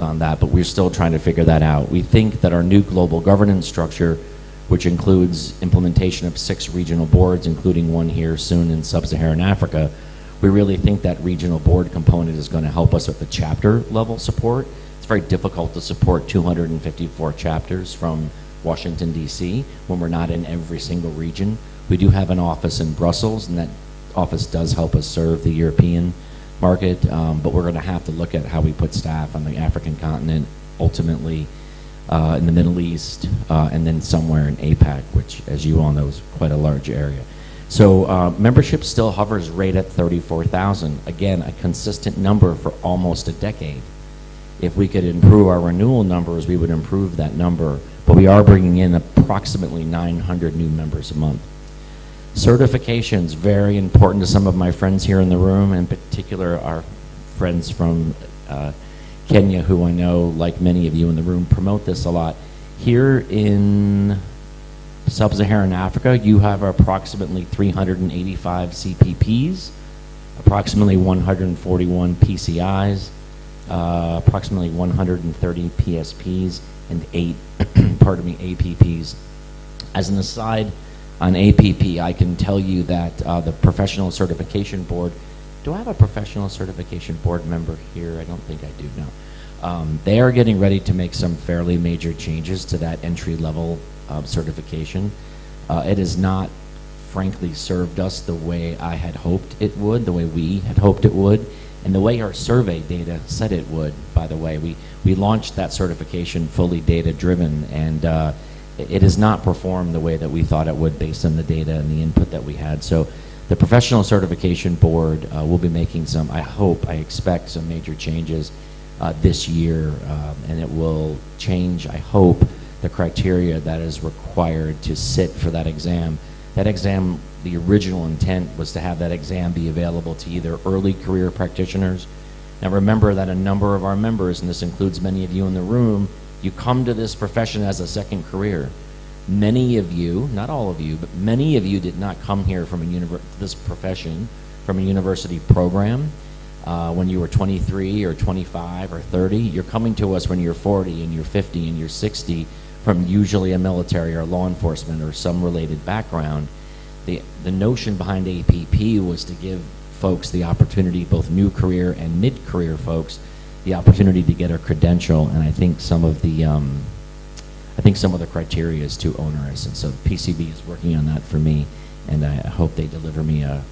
on that, but we're still trying to figure that out. We think that our new global governance structure, which includes implementation of 6 regional boards, including one here soon in Sub-Saharan Africa, we really think that regional board component is going to help us with the chapter level support. It's very difficult to support 254 chapters from Washington, D.C. when we're not in every single region. We do have an office in Brussels, and that office does help us serve the European market, but we're going to have to look at how we put staff on the African continent, ultimately in the Middle East, and then somewhere in APAC, which, as you all know, is quite a large area. So membership still hovers right at 34,000. Again, a consistent number for almost a decade. If we could improve our renewal numbers, we would improve that number, but we are bringing in approximately 900 new members a month. Certifications, very important to some of my friends here in the room, in particular our friends from Kenya, who I know, like many of you in the room, promote this a lot. Here in Sub-Saharan Africa, you have approximately 385 CPPs, approximately 141 PCIs, approximately 130 PSPs, and 8 APPs. As an aside, on APP, I can tell you that the Professional Certification Board, do I have a Professional Certification Board member here? I don't think I do, no. They are getting ready to make some fairly major changes to that entry-level certification. It has not, frankly, served us the way I had hoped it would, the way we had hoped it would, and the way our survey data said it would, by the way. We launched that certification fully data-driven, and it has not performed the way that we thought it would based on the data and the input that we had. So the Professional Certification Board will be making some, I expect some major changes this year, and it will change, I hope, the criteria that is required to sit for that exam. That exam, the original intent was to have that exam be available to either early career practitioners. Now remember that a number of our members, and this includes many of you in the room, you come to this profession as a second career. Many of you, not all of you, but many of you did not come here from this profession from a university program when you were 23 or 25 or 30. You're coming to us when you're 40 and you're 50 and you're 60 from usually a military or law enforcement or some related background. The notion behind APP was to give folks the opportunity, both new career and mid-career folks, the opportunity to get a credential, and I think some of the criteria is too onerous, and so PCB is working on that for me, and I hope they deliver me a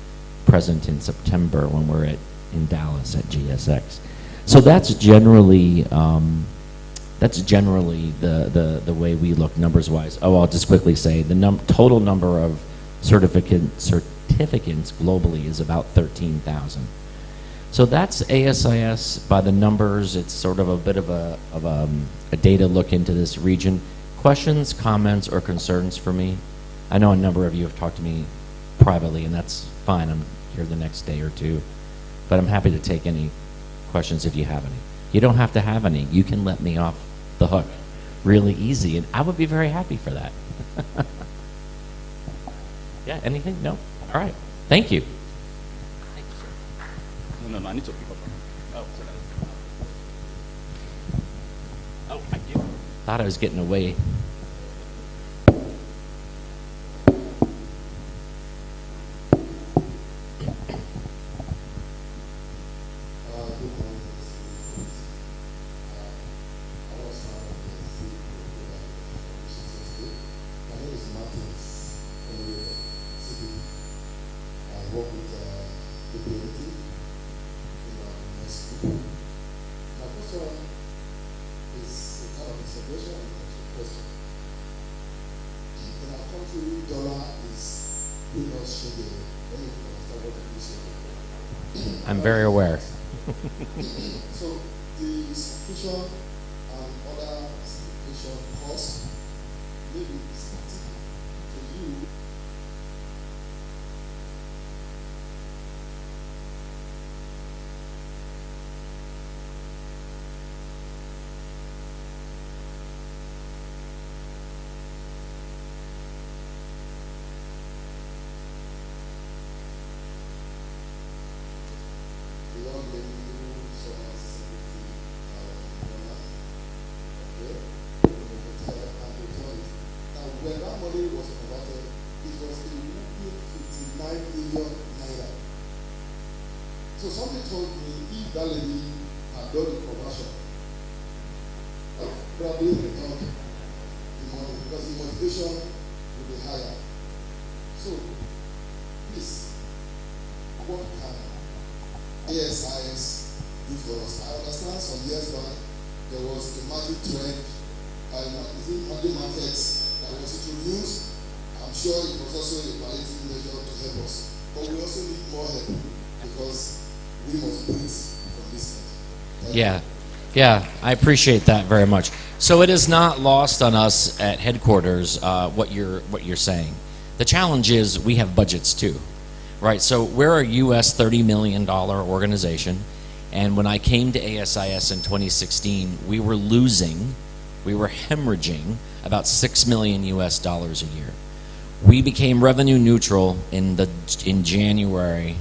present in September when we're in Dallas at GSX. So that's generally the way we look numbers-wise. Oh, I'll just quickly say the total number of certificants globally is about 13,000. So that's ASIS by the numbers. It's sort of a bit of a data look into this region. Questions, comments, or concerns for me? I know a number of you have talked to me privately, and that's fine. I'm here the next day or two. But I'm happy to take any questions if you have any. You don't have to have any. You can let me off the hook really easy, and I would be very happy for that. Yeah, anything? No? All right. Thank you. No, I need to pick up. Oh, I do. Thought I was getting away. I'm very aware. So the subscription and other certification costs may be static to you. The young lady who saw $70,000 that money was converted, it was a whopping 59 million naira. So somebody told me if that lady had done the conversion, probably returned the money because the motivation would be higher. So, please, what can ASIS do for us? I understand some years back there was a magic trend, emerging markets that was introduced. I'm sure it was also a palliative measure to help us. But we also need more help because we must breathe from this end. Yeah, I appreciate that very much. So it is not lost on us at headquarters what you're saying. The challenge is we have budgets too, right? So we're a US $30 million organization, and when I came to ASIS in 2016, we were hemorrhaging about $6 million US dollars a year. We became revenue neutral in January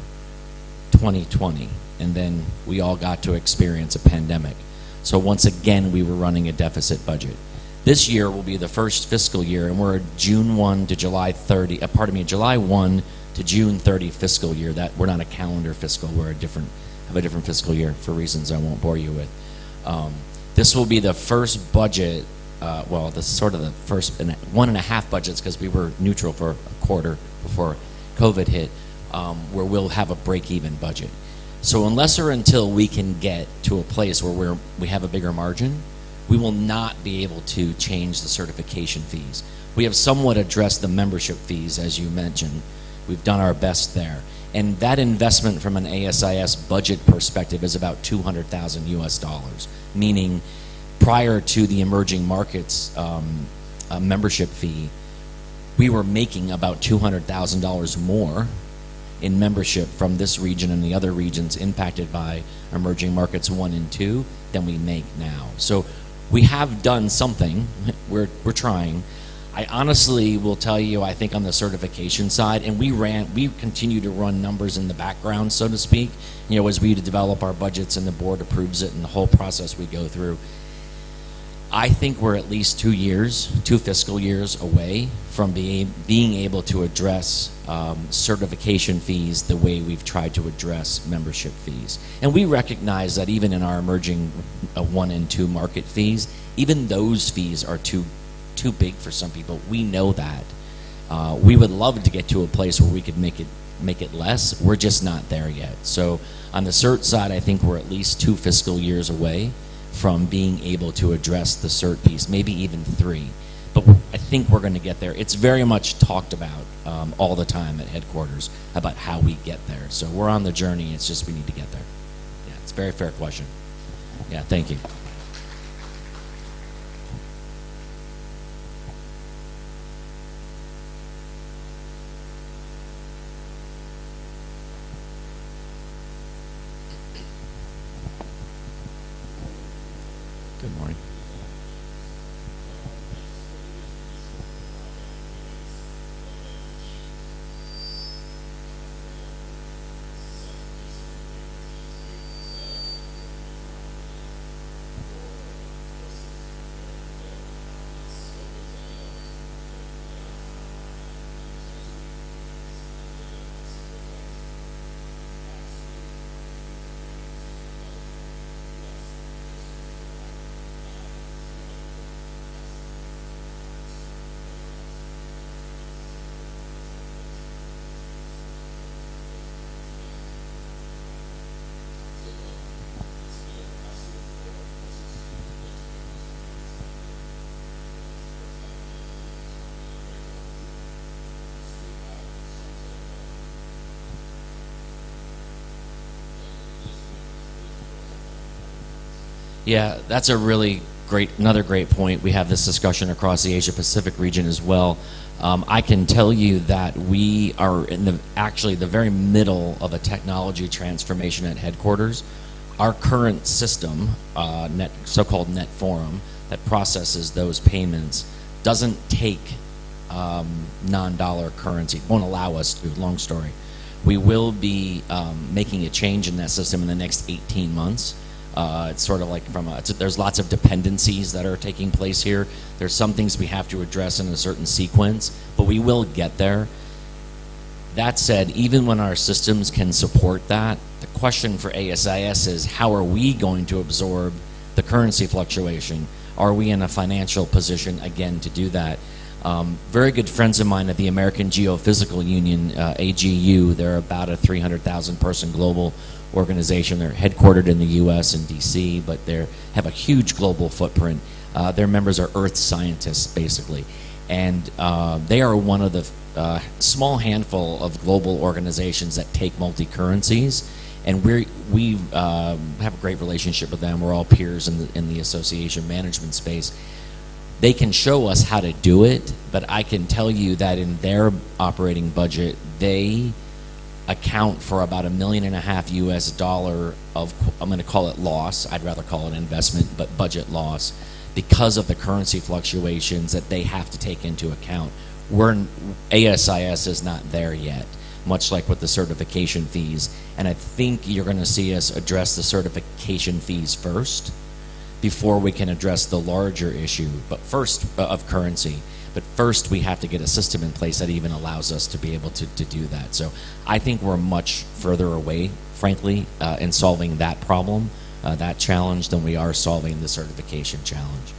2020, and then we all got to experience a pandemic. So once again, we were running a deficit budget. This year will be the first fiscal year, and we're July 1 to June 30 fiscal year. That we're not a calendar fiscal; we're have a different fiscal year for reasons I won't bore you with. This will be the first budget. Well, this is sort of the first 1.5 budgets because we were neutral for a quarter before COVID hit, where we'll have a break-even budget. So unless or until we can get to a place where we have a bigger margin, we will not be able to change the certification fees. We have somewhat addressed the membership fees, as you mentioned. We've done our best there. And that investment from an ASIS budget perspective is about $200,000 US dollars, meaning prior to the emerging markets membership fee, we were making about $200,000 more in membership from this region and the other regions impacted by emerging markets 1 and 2 than we make now. So we have done something. We're trying. I honestly will tell you, I think on the certification side, and we continue to run numbers in the background, so to speak, as we develop our budgets and the board approves it and the whole process we go through. I think we're at least 2 fiscal years away from being able to address certification fees the way we've tried to address membership fees. And we recognize that even in our emerging 1 and 2 market fees, even those fees are too big for some people. We know that. We would love to get to a place where we could make it less. We're just not there yet. So on the cert side, I think we're at least 2 fiscal years away from being able to address the cert piece, maybe even 3. But I think we're going to get there. It's very much talked about all the time at headquarters about how we get there. So we're on the journey. It's just we need to get there. Yeah, it's a very fair question. Yeah, thank you. Good morning. Yeah, that's another great point. We have this discussion across the Asia Pacific region as well. I can tell you that we are in the very middle of a technology transformation at headquarters. Our current system, so-called Net Forum, that processes those payments, doesn't take non-dollar currency, won't allow us to, long story. We will be making a change in that system in the next 18 months. It's sort of like there's lots of dependencies that are taking place here. There's some things we have to address in a certain sequence, but we will get there. That said, even when our systems can support that, the question for ASIS is, how are we going to absorb the currency fluctuation? Are we in a financial position, again, to do that? Very good friends of mine at the American Geophysical Union, AGU, they're about a 300,000 person global organization. They're headquartered in the US and DC, but they have a huge global footprint. Their members are earth scientists, basically. And they are one of the small handful of global organizations that take multi-currencies. And we have a great relationship with them. We're all peers in the association management space. They can show us how to do it, but I can tell you that in their operating budget, they account for about $1.5 million US of, I'm going to call it loss. I'd rather call it investment, but budget loss, because of the currency fluctuations that they have to take into account. ASIS is not there yet, much like with the certification fees. And I think you're going to see us address the certification fees first before we can address the larger issue, but first of currency. But first we have to get a system in place that even allows us to be able to do that. So I think we're much further away, frankly, in solving that problem, that challenge, than we are solving the certification challenge.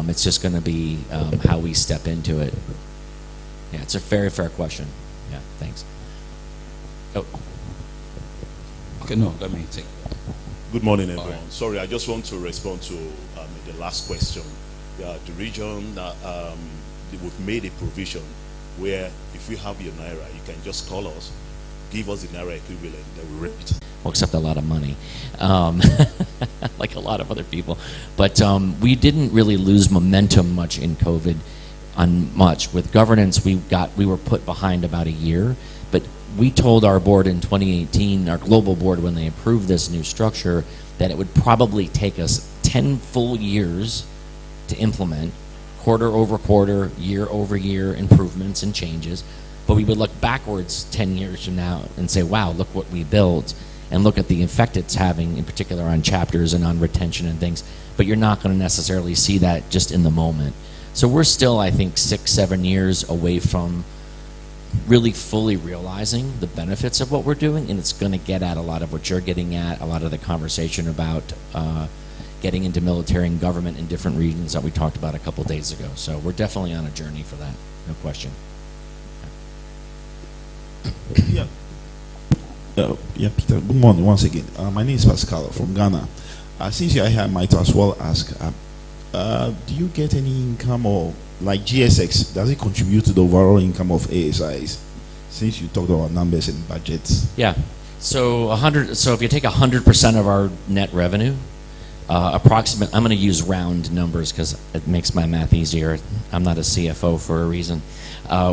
It's just going to be how we step into it. Yeah, it's a very fair question. Yeah, thanks. Oh. Okay, no, let me take. Good morning, everyone. Right. Sorry, I just want to respond to the last question. The region, we've made a provision where if you have your Naira, you can just call us, give us the Naira equivalent, then we rate it. Well, except a lot of money, like a lot of other people. But we didn't really lose momentum much in COVID on much. With governance, we were put behind about a year. But we told our board in 2018, our global board, when they approved this new structure, that it would probably take us 10 full years to implement, quarter over quarter, year over year improvements and changes. But we would look backwards 10 years from now and say, wow, look what we built, and look at the effect it's having, in particular on chapters and on retention and things. But you're not going to necessarily see that just in the moment. So we're still, I think, 6-7 years away from really fully realizing the benefits of what we're doing, and it's going to get at a lot of what you're getting at, a lot of the conversation about getting into military and government in different regions that we talked about a couple days ago. So we're definitely on a journey for that, no question. Yeah. Peter, good morning once again. My name is Pascal from Ghana. Since you're here, I might as well ask, do you get any income, or like GSX, does it contribute to the overall income of ASIS? Since you talked about numbers and budgets. Yeah. So if you take 100% of our net revenue, I'm going to use round numbers because it makes my math easier. I'm not a CFO for a reason.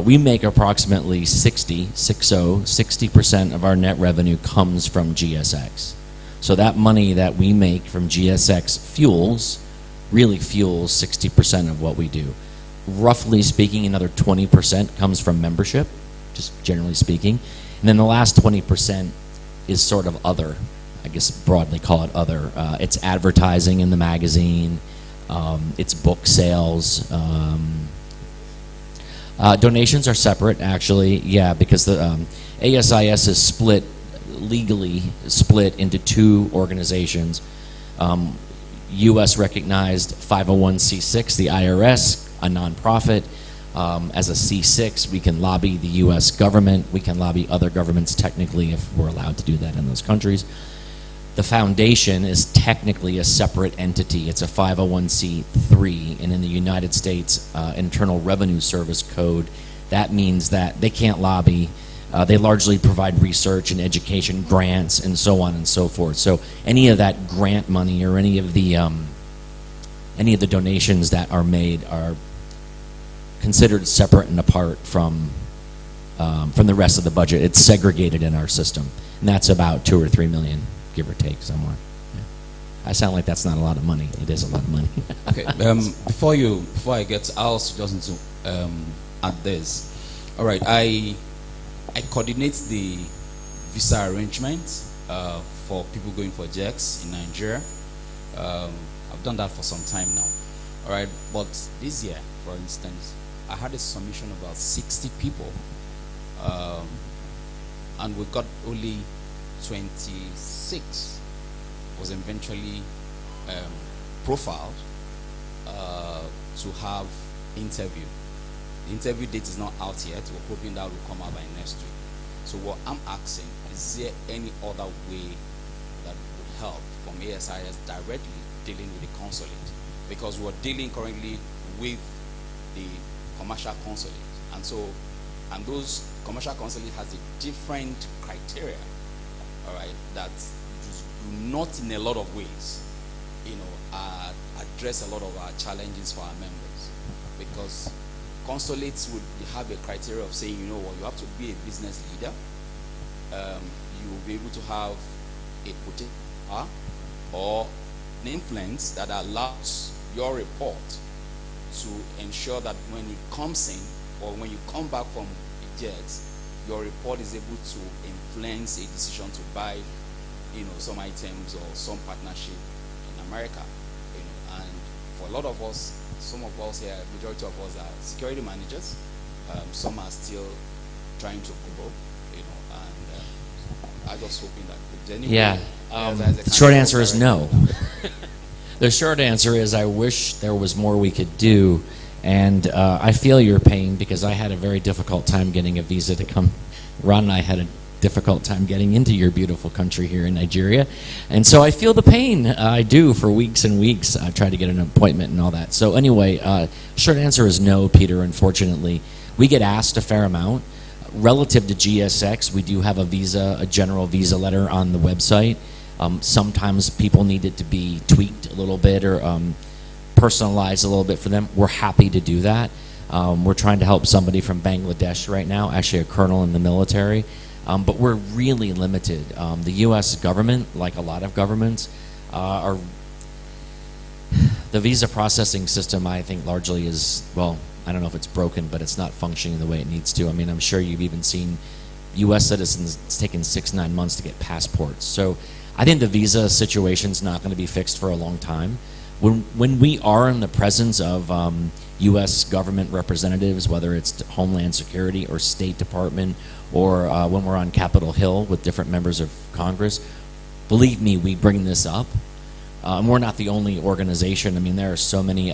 We make approximately 60% of our net revenue comes from GSX. So that money that we make from GSX really fuels 60% of what we do. Roughly speaking, another 20% comes from membership, just generally speaking. And then the last 20% is sort of other. I guess broadly call it other. It's advertising in the magazine, it's book sales. Donations are separate, actually, yeah, because the ASIS is legally split into two organizations. U.S. recognized 501c6, the IRS, a nonprofit. As a C6, we can lobby the U.S. government. We can lobby other governments technically if we're allowed to do that in those countries. The foundation is technically a separate entity. It's a 501c3, and in the United States Internal Revenue Service Code, that means that they can't lobby. They largely provide research and education grants and so on and so forth. So any of that grant money or any of the donations that are made are considered separate and apart from the rest of the budget. It's segregated in our system, and that's about 2 or 3 million, give or take, somewhere. Yeah. I sound like that's not a lot of money. It is a lot of money. Okay. Before I get, I also just need to add this. All right. I coordinate the visa arrangement for people going for JEX in Nigeria. I've done that for some time now. All right, but this year, for instance, I had a submission of about 60 people, and we got only 26 was eventually profiled to have interview. The interview date is not out yet. We're hoping that will come out by next week. So what I'm asking, is there any other way that would help from ASIS directly dealing with the consulate? Because we're dealing currently with the commercial consulate, and those commercial consulate has a different criteria, all right, that do not in a lot of ways, address a lot of our challenges for our members, because consulates would have a criteria of saying, you have to be a business leader, you will be able to have a potential or an influence that allows your report to ensure that when it comes in or when you come back from the jet, your report is able to influence a decision to buy, some items or some partnership in America. And for a lot of us, some of us here, majority of us are security managers. Some are still trying to grow, and I'm just hoping that if there's any way, the short answer is no. The short answer is I wish there was more we could do, and I feel your pain because I had a very difficult time getting a visa to come. Ron and I had a difficult time getting into your beautiful country here in Nigeria, and so I feel the pain. I do for weeks and weeks. I try to get an appointment and all that. So anyway, short answer is no, Peter. Unfortunately, we get asked a fair amount. Relative to GSX, we do have a general visa letter on the website. Sometimes people need it to be tweaked a little bit or personalized a little bit for them. We're happy to do that. We're trying to help somebody from Bangladesh right now, actually a colonel in the military. But we're really limited. The U.S. government, like a lot of governments, the visa processing system, I think, largely is, well, I don't know if it's broken, but it's not functioning the way it needs to. I mean, I'm sure you've even seen U.S. citizens, it's taken 6-9 months to get passports. So I think the visa situation's not going to be fixed for a long time. When we are in the presence of U.S. government representatives, whether it's Homeland Security or State Department, or when we're on Capitol Hill with different members of Congress, believe me, we bring this up. We're not the only organization. I mean, there are so many,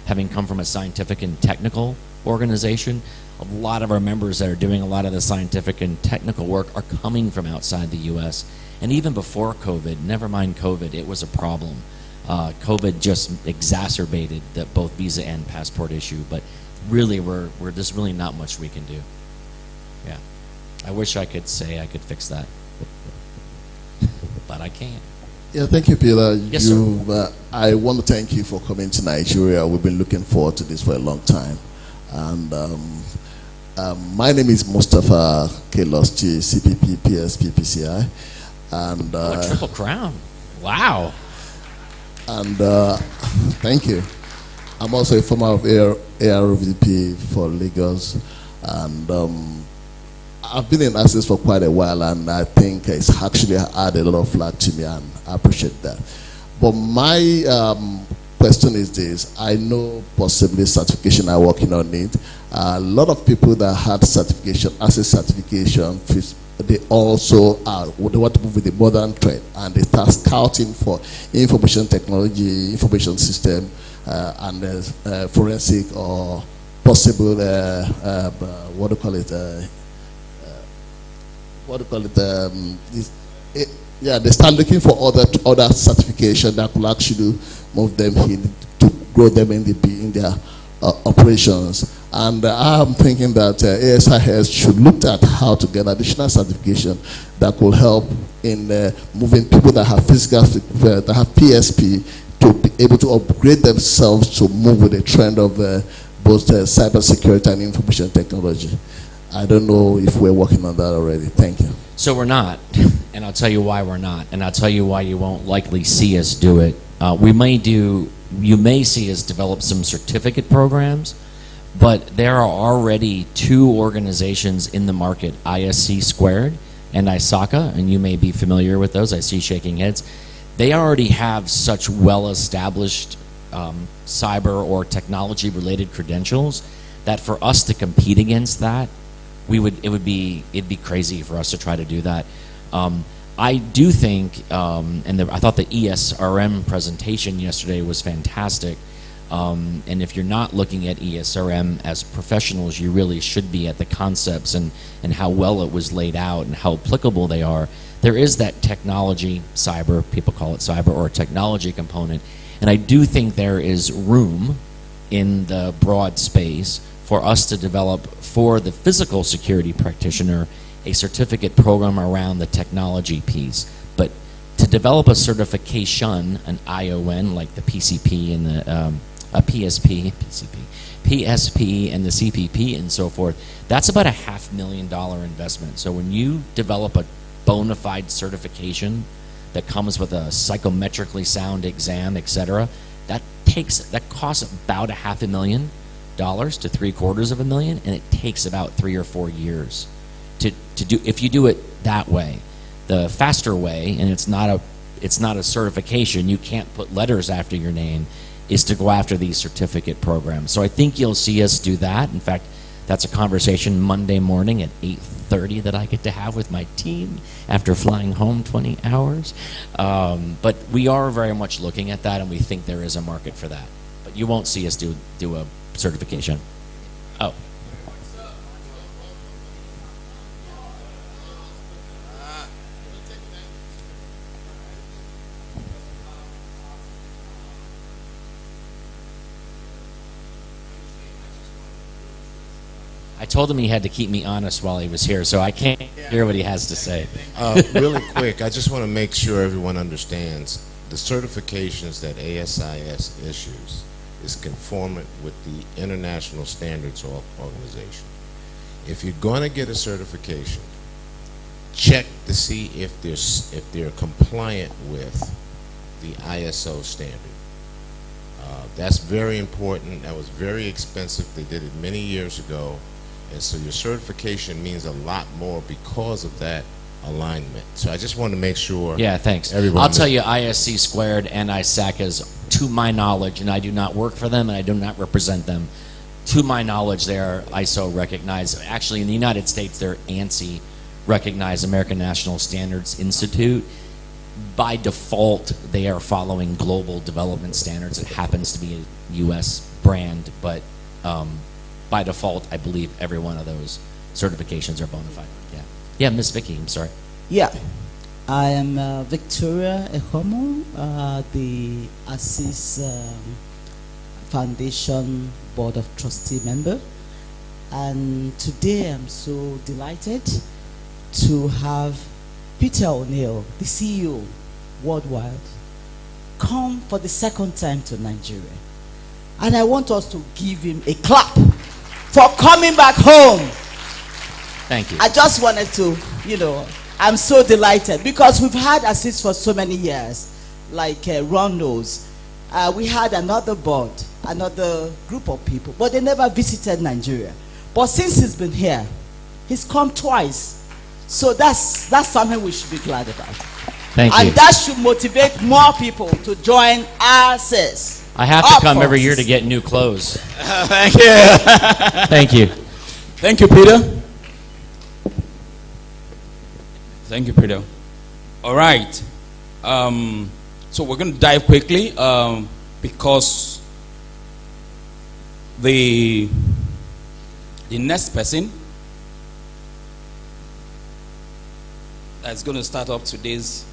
having come from a scientific and technical organization, a lot of our members that are doing a lot of the scientific and technical work are coming from outside the U.S. And even before COVID, never mind COVID, it was a problem. COVID just exacerbated both visa and passport issue, but really there's really not much we can do. Yeah. I wish I could say I could fix that, but I can't. Yeah, thank you, Peter. Yes, sir. I want to thank you for coming to Nigeria. We've been looking forward to this for a long time. And my name is Mustafa Kelosti, CPP, PSP, PCI. And a triple crown. Wow. And thank you. I'm also a former of ARVP for Lagos. And I've been in ASIS for quite a while, and I think it's actually added a lot of flag to me, and I appreciate that. But my question is this. I know possibly certification are working on it. A lot of people that had certification, ASIS certification, they also they want to move with the modern trend, and they start scouting for information technology, information system, and forensic or possible, what do you call it? They start looking for other certification that could actually move them in to grow them in their operations. And I'm thinking that ASIS should look at how to get additional certification that could help in moving people that have that have PSP to be able to upgrade themselves to move with the trend of both cybersecurity and information technology. I don't know if we're working on that already. Thank you. So we're not, and I'll tell you why we're not, and I'll tell you why you won't likely see us do it. You may see us develop some certificate programs, but there are already 2 organizations in the market, ISC Squared and ISACA, and you may be familiar with those. I see shaking heads. they already have such well-established cyber or technology-related credentials that for us to compete against that, it'd be crazy for us to try to do that. I do think, I thought the ESRM presentation yesterday was fantastic. And if you're not looking at ESRM as professionals, you really should be at the concepts and how well it was laid out and how applicable they are. There is that technology, cyber, people call it cyber, or technology component. And I do think there is room in the broad space for us to develop for the physical security practitioner a certificate program around the technology piece. But to develop a certification, an ION, like the PCP and the PSP and the CPP and so forth, that's about a $500,000 investment. So when you develop a bona fide certification that comes with a psychometrically sound exam, etc., that costs about $500,000 to $750,000, and it takes about 3 or 4 years to do. If you do it that way, the faster way, and it's not a certification, you can't put letters after your name, is to go after these certificate programs. So I think you'll see us do that. In fact, that's a conversation Monday morning at 8:30 that I get to have with my team after flying home 20 hours. But we are very much looking at that, and we think there is a market for that. But you won't see us do a certification. Oh. I told him he had to keep me honest while he was here, so I can't hear what he has to say. Really quick, I just want to make sure everyone understands the certifications that ASIS issues is conformant with the International Standards Organization. If you're going to get a certification, check to see if they're compliant with the ISO standard. That's very important. That was very expensive. They did it many years ago. And so your certification means a lot more because of that alignment. So I just want to make sure. Yeah, thanks. I'll tell you, ISC squared and ISAC is, to my knowledge, and I do not work for them and I do not represent them, to my knowledge, they are ISO recognized. Actually, in the United States, they're ANSI recognized, American National Standards Institute. By default, they are following global development standards. It happens to be a U.S. brand, but by default, I believe every one of those certifications are bona fide. Yeah, Miss Vicky, I'm sorry. Yeah, I am Victoria Ehomo, the ASIS Foundation Board of Trustee member. And today I'm so delighted to have Peter O'Neill, the CEO worldwide, come for the second time to Nigeria. And I want us to give him a clap for coming back home. Thank you. I just wanted to, I'm so delighted because we've had ASIS for so many years, like Ron knows. We had another board, another group of people, but they never visited Nigeria. But since he's been here, he's come twice. So that's something we should be glad about. Thank you. And that should motivate more people to join ASIS. I have to come every year to get new clothes. Thank you. Thank you. Thank you, Peter. Thank you, Peter. All right. So we're going to dive quickly because the next person that's going to start up today's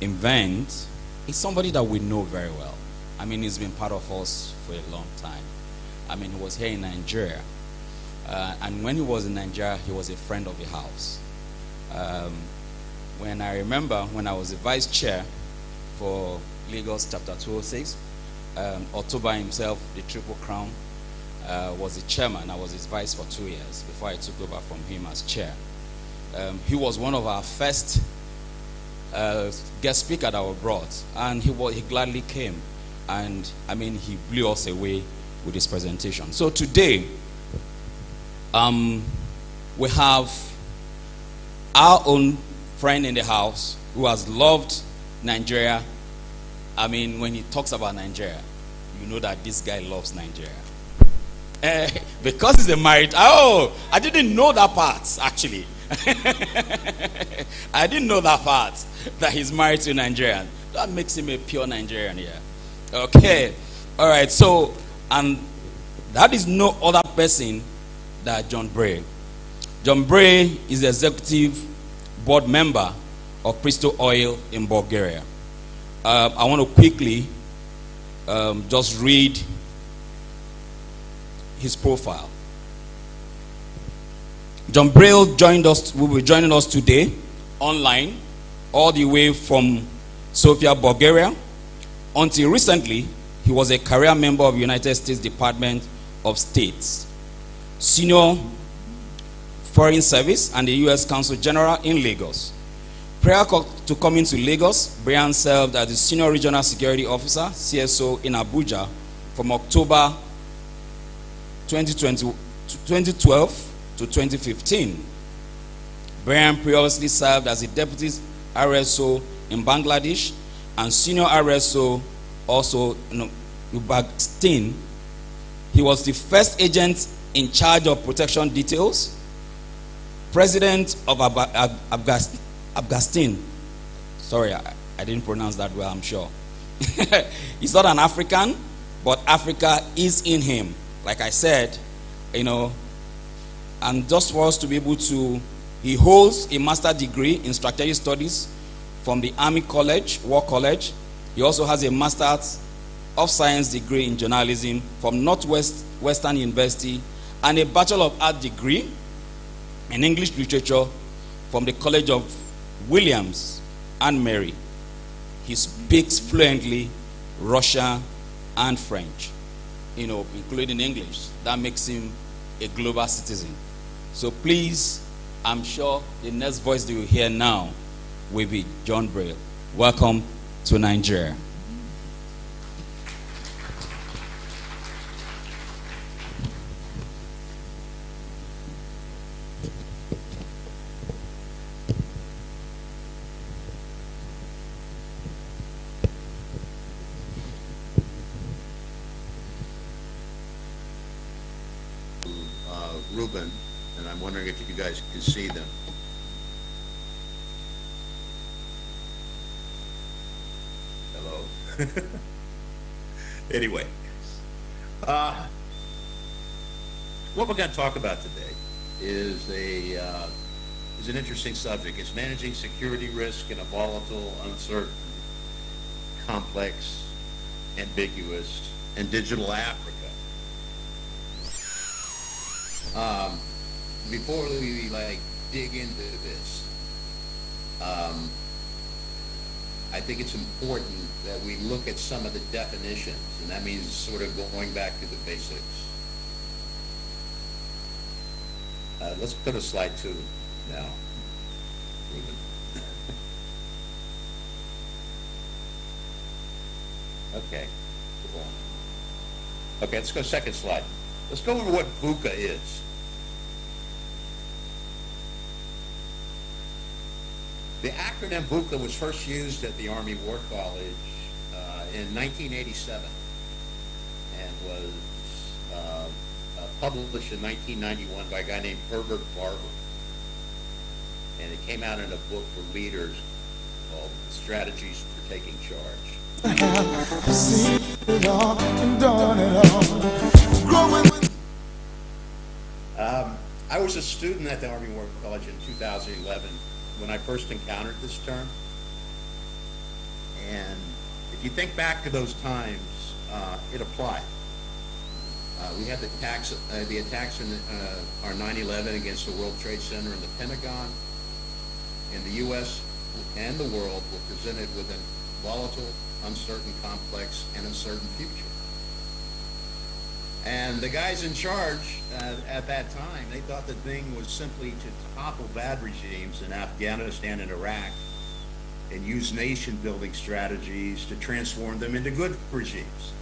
event is somebody that we know very well. I mean, he's been part of us for a long time. I mean, he was here in Nigeria. And when he was in Nigeria, he was a friend of the house. When I remember when I was the vice chair for Lagos Chapter 206, October himself, the Triple Crown, was the chairman. I was his vice for 2 years before I took over from him as chair. He was one of our first guest speaker that were brought, and he gladly came, and I mean he blew us away with his presentation. So today we have our own friend in the house, who has loved Nigeria. I mean, when he talks about Nigeria, you know that this guy loves Nigeria. Because he's a married. Oh, I didn't know that part, actually. I didn't know that part, that he's married to a Nigerian. That makes him a pure Nigerian here. Okay. All right. So, and that is no other person than John Bray. John Bray is the executive board member of Pristo Oil in Bulgaria. I want to quickly just read his profile. John Bray joined us, will be joining us today online, all the way from Sofia, Bulgaria. Until recently, he was a career member of United States Department of State, Senior Foreign Service, and the U.S. Consul General in Lagos. Prior to coming to Lagos, Brian served as the Senior Regional Security Officer, CSO, in Abuja from October 2012 to 2015. Brian previously served as a Deputy RSO in Bangladesh and Senior RSO also in Uzbekistan. He was the first agent in charge of protection details, President of Afghanistan. Sorry, I didn't pronounce that well, I'm sure. He's not an African, but Africa is in him. Like I said, you know, and just for us to be able to, he holds a master's degree in strategic studies from the Army College, War College. He also has a master's of science degree in journalism from Northwestern University and a Bachelor of Art degree in English literature from the College of Williams and Mary. He speaks fluently Russian and French, you know, including English. That makes him a global citizen. So please, I'm sure the next voice that you hear now will be John Bray. Welcome to Nigeria. Ruben, and I'm wondering if you guys can see them. Hello. Anyway, what we're going to talk about today is an interesting subject. It's managing security risk in a volatile, uncertain, complex, ambiguous, and digital Africa. Before we dig into this, I think it's important that we look at some of the definitions, and that means sort of going back to the basics. Let's go to slide 2 now, Ruben. Okay, cool. Okay, let's go second slide. Let's go over what VUCA is. The acronym VUCA was first used at the Army War College in 1987 and was published in 1991 by a guy named Herbert Barber. And it came out in a book for leaders called Strategies for Taking Charge. I was a student at the Army War College in 2011 when I first encountered this term. And if you think back to those times, it applied. We had the attacks in our 9/11 against the World Trade Center and the Pentagon. And the U.S. and the world were presented with a volatile, uncertain, complex, and uncertain future. And the guys in charge at that time, they thought the thing was simply to topple bad regimes in Afghanistan and Iraq and use nation-building strategies to transform them into good regimes.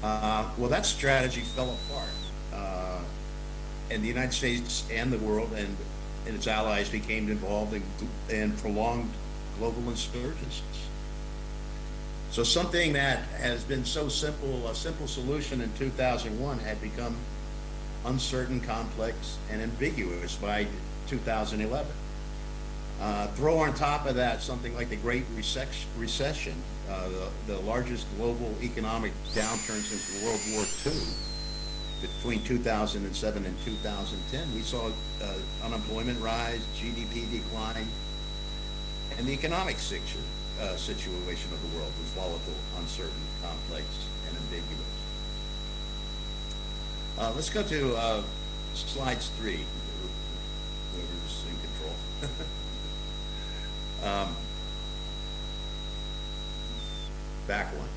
Well, that strategy fell apart. And the United States and the world and and its allies became involved in prolonged global insurgencies. So something that has been so simple, a simple solution in 2001 had become uncertain, complex, and ambiguous by 2011. Throw on top of that something like the Great Recession, the largest global economic downturn since World War II. Between 2007 and 2010, we saw unemployment rise, GDP decline, and the economic situation of the world was volatile, uncertain, complex, and ambiguous. Let's go to slides 3. Whoever's in control. Back one.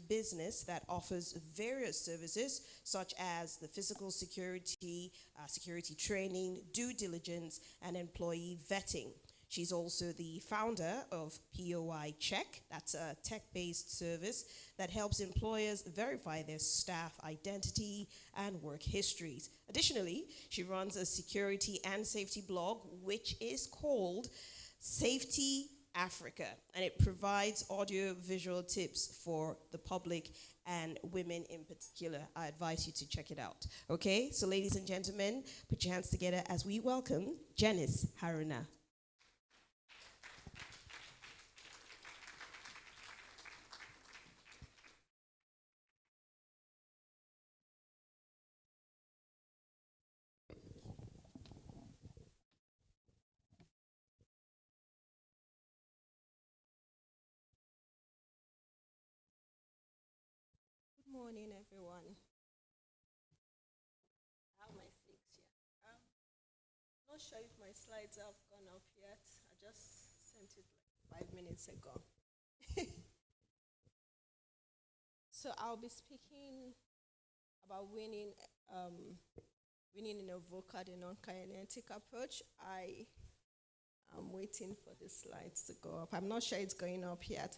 business that offers various services such as the physical security, security training, due diligence, and employee vetting. She's also the founder of POI Check. That's a tech-based service that helps employers verify their staff identity and work histories. Additionally, she runs a security and safety blog, which is called Safety Africa, and it provides audio-visual tips for the public and women in particular. I advise you to check it out. Okay, so ladies and gentlemen, put your hands together as we welcome Janice Haruna. Good morning, everyone. I have my flicks here. Not sure if my slides have gone up yet. I just sent it like 5 minutes ago. So I'll be speaking about winning in a vocal and non-kinetic approach. I am waiting for the slides to go up. I'm not sure it's going up yet.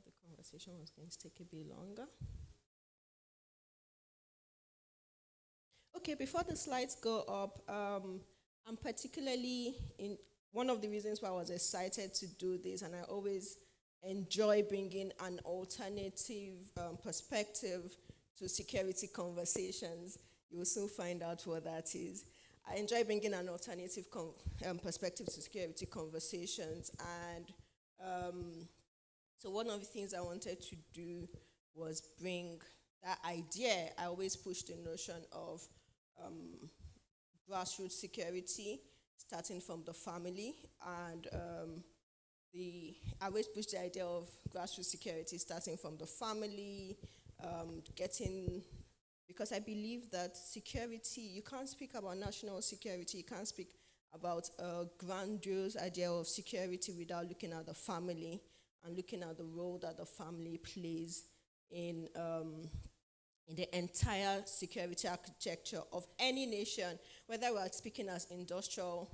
The conversation was going to take a bit longer. Okay, before the slides go up, I'm particularly in one of the reasons why I was excited to do this, and I always enjoy bringing an alternative perspective to security conversations. You will soon find out what that is. I enjoy bringing an alternative perspective to security conversations, and so one of the things I wanted to do was bring that idea. I always push the notion of grassroots security, starting from the family, and I always push the idea of grassroots security starting from the family, because I believe that security, you can't speak about national security, you can't speak about a grandiose idea of security without looking at the family and looking at the role that the family plays in the entire security architecture of any nation, whether we're speaking as industrial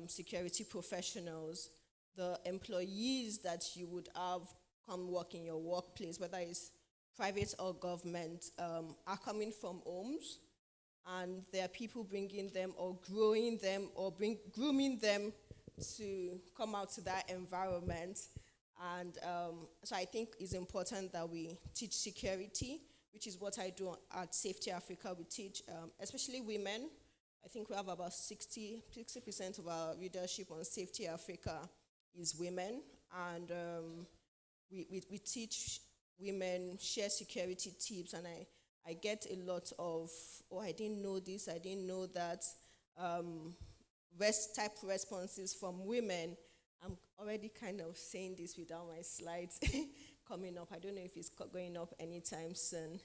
security professionals, the employees that you would have come work in your workplace, whether it's private or government, are coming from homes, and there are people bringing them or growing them or grooming them to come out to that environment. And so I think it's important that we teach security, which is what I do at Safety Africa. We teach, especially women. I think we have about 60% of our readership on Safety Africa is women. And we teach women, share security tips, and I get a lot of, oh, I didn't know this, I didn't know that, type responses from women. I'm already kind of saying this without my slides coming up. I don't know if it's going up anytime soon.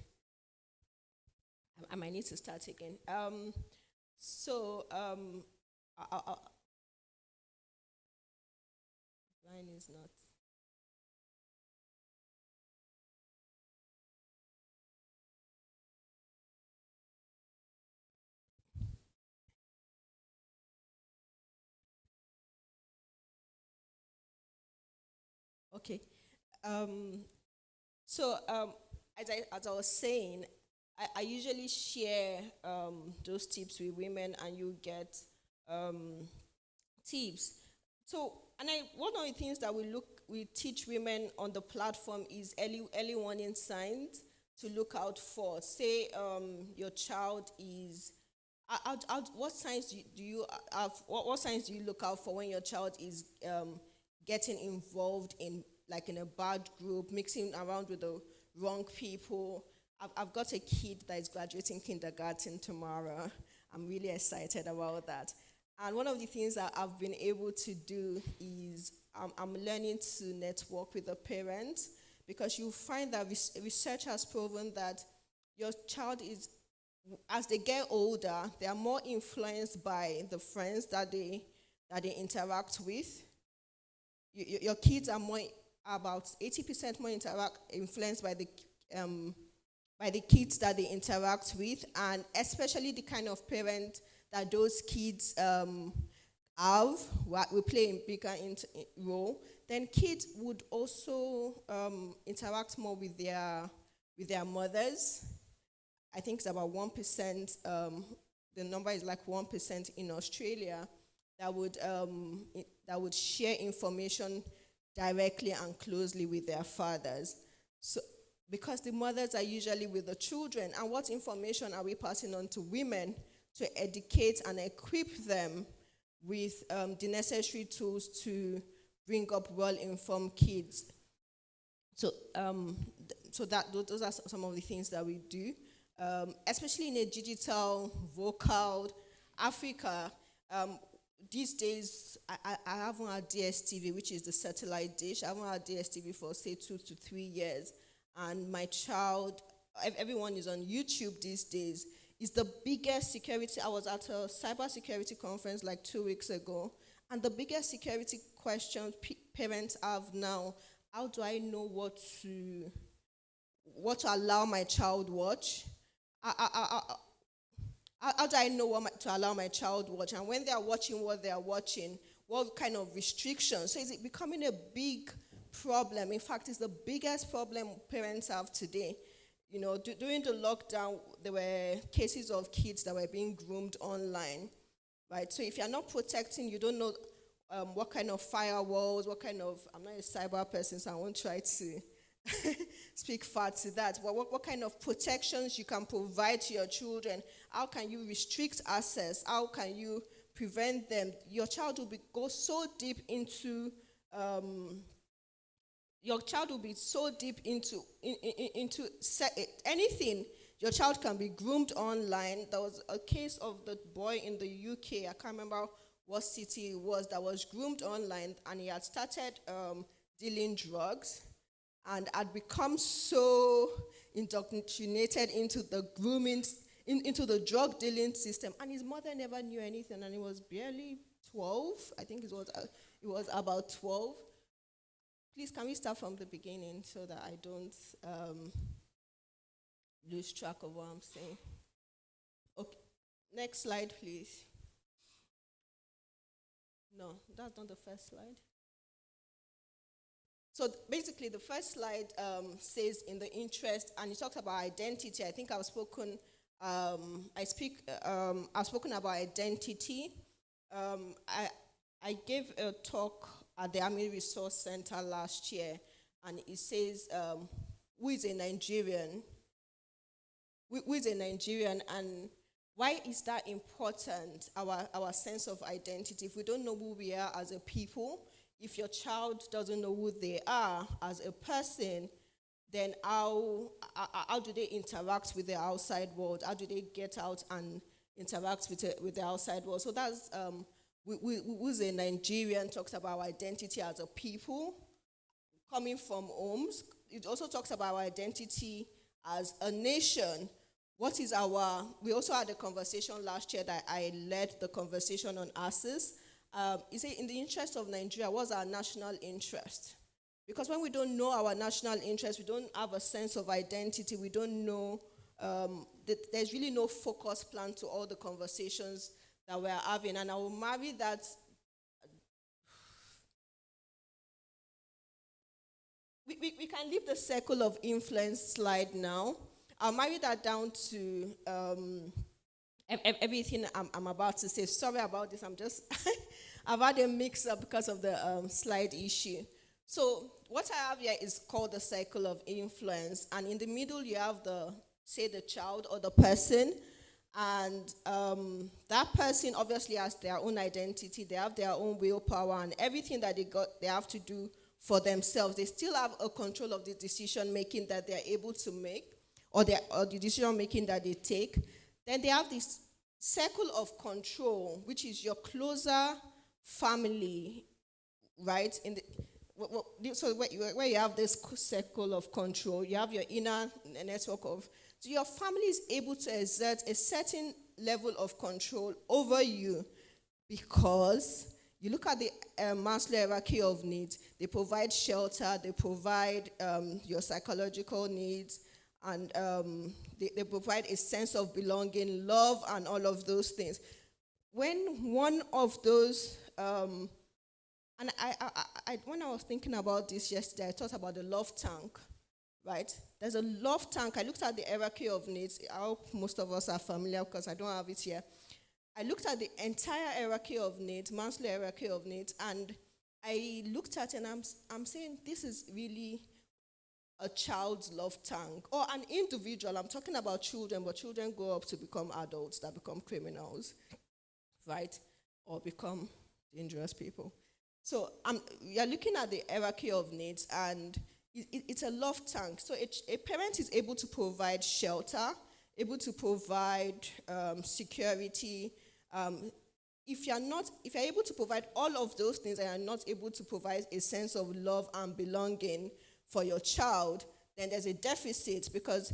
I might need to start again. Mine is not. Okay. As I was saying, I usually share those tips with women, and you get tips. So, one of the things that we teach women on the platform is early warning signs to look out for. Say your child is. What signs do you have? What signs do you look out for when your child is getting involved in a bad group, mixing around with the wrong people? I've got a kid that is graduating kindergarten tomorrow. I'm really excited about that. And one of the things that I've been able to do is I'm learning to network with the parents, because you find that research has proven that your child is, as they get older, they are more influenced by the friends that they that they interact with. Your kids are about 80% more influenced by the kids that they interact with, and especially the kind of parent that those kids have, will play a bigger role. Then kids would also interact more with their mothers. I think it's about 1%. The number is like 1% in Australia that would share information directly and closely with their fathers. So, because the mothers are usually with the children, and what information are we passing on to women to educate and equip them with the necessary tools to bring up well-informed kids? So, those are some of the things that we do, especially in a digital, vocal Africa. These days, I haven't had DSTV, which is the satellite dish. I haven't had DSTV for, say, 2 to 3 years. And my child, everyone is on YouTube these days. It's the biggest security. I was at a cybersecurity conference like 2 weeks ago. And the biggest security question parents have now, how do I know what to allow my child watch? How do I know to allow my child watch? And when they are watching what they are watching, what kind of restrictions? So is it becoming a big problem? In fact, it's the biggest problem parents have today. You know, during the lockdown, there were cases of kids that were being groomed online, right? So if you're not protecting, you don't know what kind of firewalls, I'm not a cyber person, so I won't try to speak far to that, but what kind of protections you can provide to your children? How can you restrict access? How can you prevent them? Your child will go so deep into anything. Your child can be groomed online. There was a case of the boy in the UK, I can't remember what city it was, that was groomed online, and he had started dealing drugs and had become so indoctrinated into the grooming, into the drug dealing system, and his mother never knew anything, and he was barely 12. I think it was about 12. Please, can we start from the beginning so that I don't lose track of what I'm saying? Okay, next slide, please. No, that's not the first slide. So basically, the first slide says in the interest, and it talks about identity. I think I've spoken about identity. I gave a talk at the Army Resource Center last year, and it says, who is a Nigerian? Who is a Nigerian, and why is that important, our sense of identity? If we don't know who we are as a people, if your child doesn't know who they are as a person, then how do they interact with the outside world? How do they get out and interact with the outside world? So that's, who's a Nigerian talks about identity as a people, coming from homes. It also talks about our identity as a nation. We also had a conversation last year that I led the conversation on ASIS. Is it in the interest of Nigeria? What's our national interest? Because when we don't know our national interest, we don't have a sense of identity, we don't know, there's really no focus plan to all the conversations that we're having. And I will marry that. We can leave the circle of influence slide now. I'll marry that down to everything I'm about to say. Sorry about this, I've had a mix-up because of the slide issue. So what I have here is called the circle of influence, and in the middle you have the child or the person, and that person obviously has their own identity, they have their own willpower, and everything that they have to do for themselves. They still have a control of the decision-making that they're able to make, or the decision-making that they take. Then they have this circle of control, which is your closer family, right? So where you have this circle of control, you have your inner network of, so your family is able to exert a certain level of control over you because you look at the Maslow hierarchy of needs, they provide shelter, they provide your psychological needs, and they provide a sense of belonging, love, and all of those things. When one of those, and when I was thinking about this yesterday, I thought about the love tank, right? There's a love tank. I looked at the hierarchy of needs. I hope most of us are familiar because I don't have it here. I looked at the entire hierarchy of needs, Maslow hierarchy of needs, and I looked at it and I'm saying this is really a child's love tank, or an individual. I'm talking about children, but children grow up to become adults that become criminals, right? Or become dangerous people. So you're looking at the hierarchy of needs, and it's a love tank. So a parent is able to provide shelter, able to provide security. If you're able to provide all of those things and you're not able to provide a sense of love and belonging for your child, then there's a deficit, because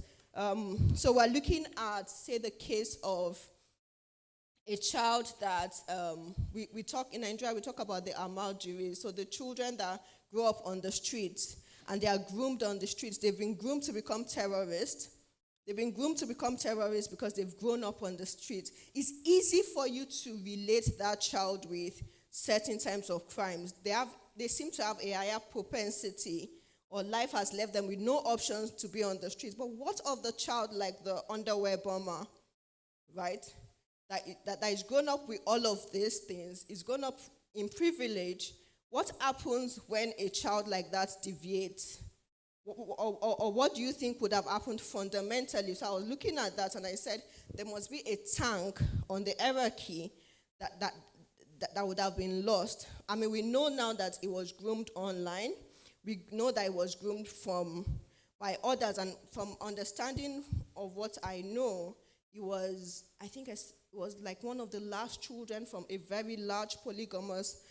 so we're looking at, say, the case of a child that we talk in Nigeria, we talk about the Amaljiris, so the children that grow up on the streets and they are groomed on the streets. They've been groomed to become terrorists. They've been groomed to become terrorists because they've grown up on the streets. It's easy for you to relate that child with certain types of crimes. They seem to have a higher propensity, or life has left them with no options to be on the streets. But what of the child like the underwear bomber, right? That is grown up with all of these things, is grown up in privilege. What happens when a child like that deviates? Or what do you think would have happened fundamentally? So I was looking at that and I said, there must be a tank on the hierarchy that would have been lost. I mean, we know now that it was groomed online. We know that it was groomed by others, and from understanding of what I know, it was like one of the last children from a very large polygamous,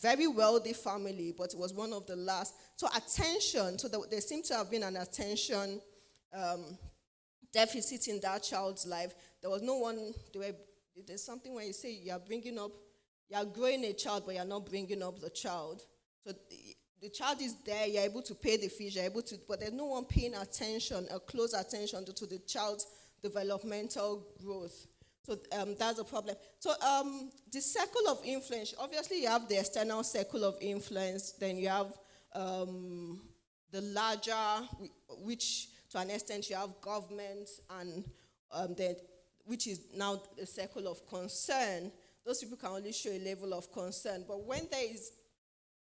very wealthy family, but it was one of the last. So attention, there seemed to have been an attention deficit in that child's life. There was no one, there's something where you say you're growing a child, but you're not bringing up the child. So the child is there, you're able to pay the fees, but there's no one paying attention, a close attention to the child's developmental growth. So that's a problem. So the circle of influence, obviously you have the external circle of influence, then you have the larger, which to an extent you have government, and which is now a circle of concern. Those people can only show a level of concern. But when there is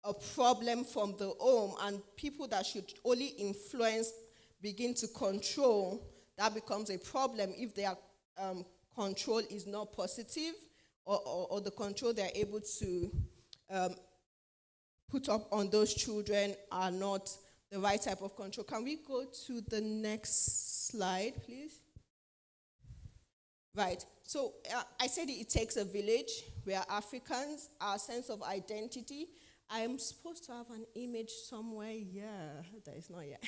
a problem from the home and people that should only influence begin to control, that becomes a problem if their control is not positive, or the control they're able to put up on those children are not the right type of control. Can we go to the next slide, please? Right. So I said it takes a village. We are Africans. Our sense of identity. I am supposed to have an image somewhere. Yeah, that is not yet.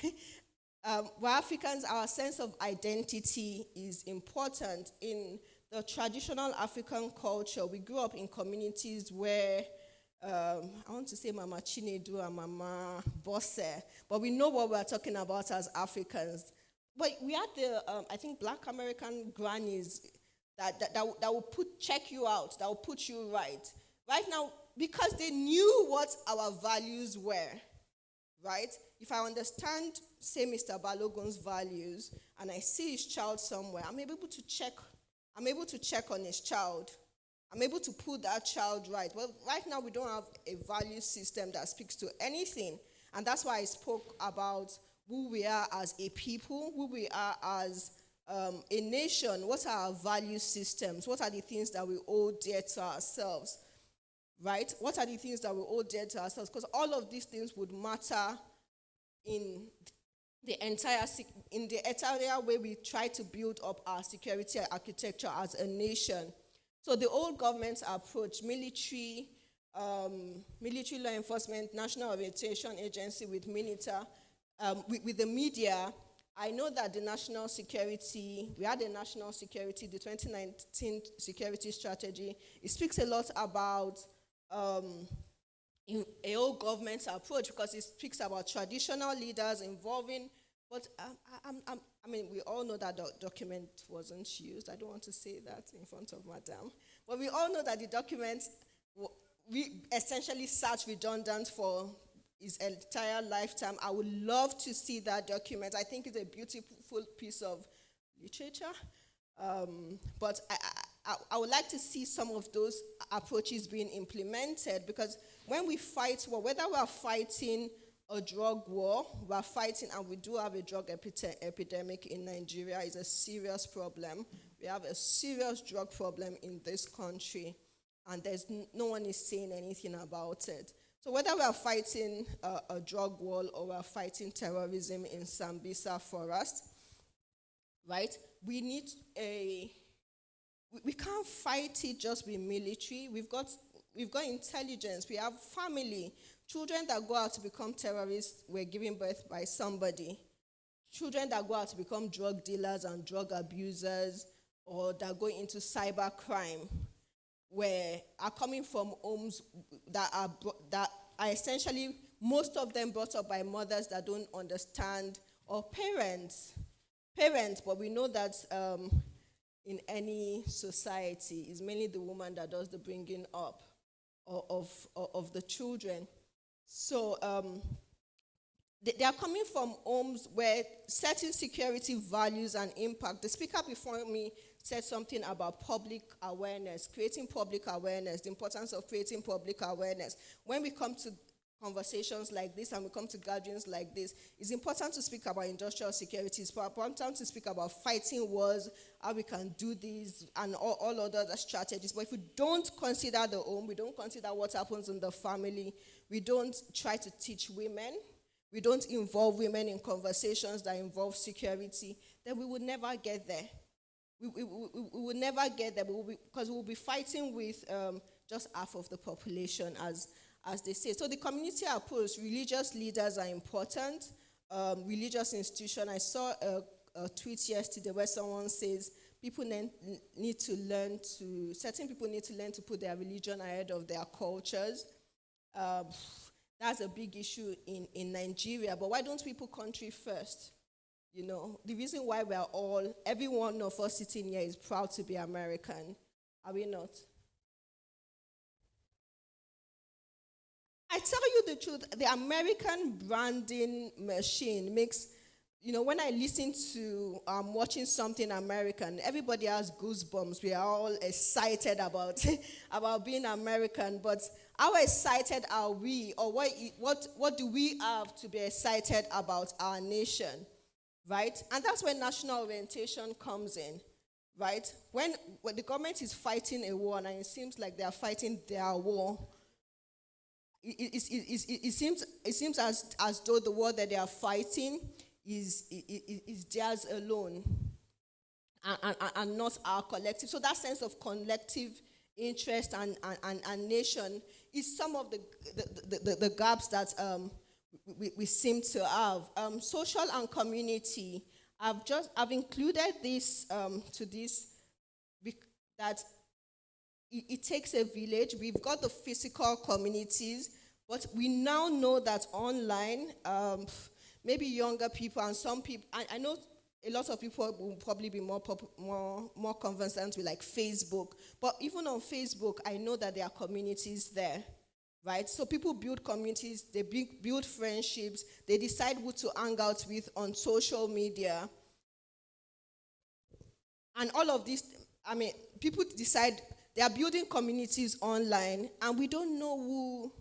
We're Africans. Our sense of identity is important. In the traditional African culture, we grew up in communities where, I want to say Mama Chinedu and Mama Bosse, but we know what we're talking about as Africans. But we had I think, Black American grannies that will check you out, that will put you right. Right now, because they knew what our values were, right? If I understand, say, Mr. Balogun's values, and I see his child somewhere, I'm able to check on his child. I'm able to put that child right. Well, right now we don't have a value system that speaks to anything. And that's why I spoke about who we are as a people, who we are as a nation. What are our value systems? What are the things that we hold dear to ourselves? Right? What are the things that we hold dear to ourselves? Because all of these things would matter in the entire way we try to build up our security architecture as a nation. So the old government's approach, military law enforcement, National Orientation Agency with MINITA, with the media, I know that we had a national security, the 2019 security strategy. It speaks a lot about in a whole government approach, because it speaks about traditional leaders involving, but I mean, we all know that the document wasn't used. I don't want to say that in front of Madam, but we all know that the document essentially sat redundant for his entire lifetime. I would love to see that document. I think it's a beautiful piece of literature, but I would like to see some of those approaches being implemented, because when we fight, well, whether we are fighting a drug war, we are fighting, and we do have a drug epidemic in Nigeria. It's a serious problem. We have a serious drug problem in this country, and no one is saying anything about it. So whether we are fighting a drug war or we are fighting terrorism in Sambisa Forest, right? We can't fight it just with military. We've got intelligence. We have family. Children that go out to become terrorists were given birth by somebody. Children that go out to become drug dealers and drug abusers, or that go into cyber crime, are coming from homes that are essentially, most of them brought up by mothers that don't understand, or parents. But we know that in any society, it's mainly the woman that does the bringing up of the children. So they are coming from homes where certain security values and impact. The speaker before me said something about public awareness, creating public awareness, the importance of creating public awareness. When we come to conversations like this and we come to gatherings like this, it's important to speak about industrial security. It's important to speak about fighting wars, how we can do this, and all other strategies. But if we don't consider the home, we don't consider what happens in the family, we don't try to teach women, we don't involve women in conversations that involve security, then we would never get there. We would never get there, because we'll be fighting with just half of the population, as they say. So the community approach, religious leaders are important, religious institution. I saw a tweet yesterday where someone says certain people need to learn to put their religion ahead of their cultures. That's a big issue in Nigeria, but why don't we put country first? You know, the reason why every one of us sitting here is proud to be American, are we not? I tell you the truth, the American branding machine makes, when I listen to watching something American, everybody has goosebumps. We are all excited about being American, but how excited are we, or what do we have to be excited about our nation? Right? And that's when national orientation comes in, right? When the government is fighting a war, and it seems like they are fighting their war, it seems as though the war that they are fighting is theirs alone, and not our collective. So that sense of collective interest and nation is some of the gaps that we seem to have. Social and community. I've included this to this, that it takes a village. We've got the physical communities, but we now know that online, maybe younger people and some people, I know a lot of people will probably be more conversant with like Facebook, but even on Facebook, I know that there are communities there. Right? So people build communities, they build friendships, they decide who to hang out with on social media. And all of this, people decide they are building communities online, and we don't know who.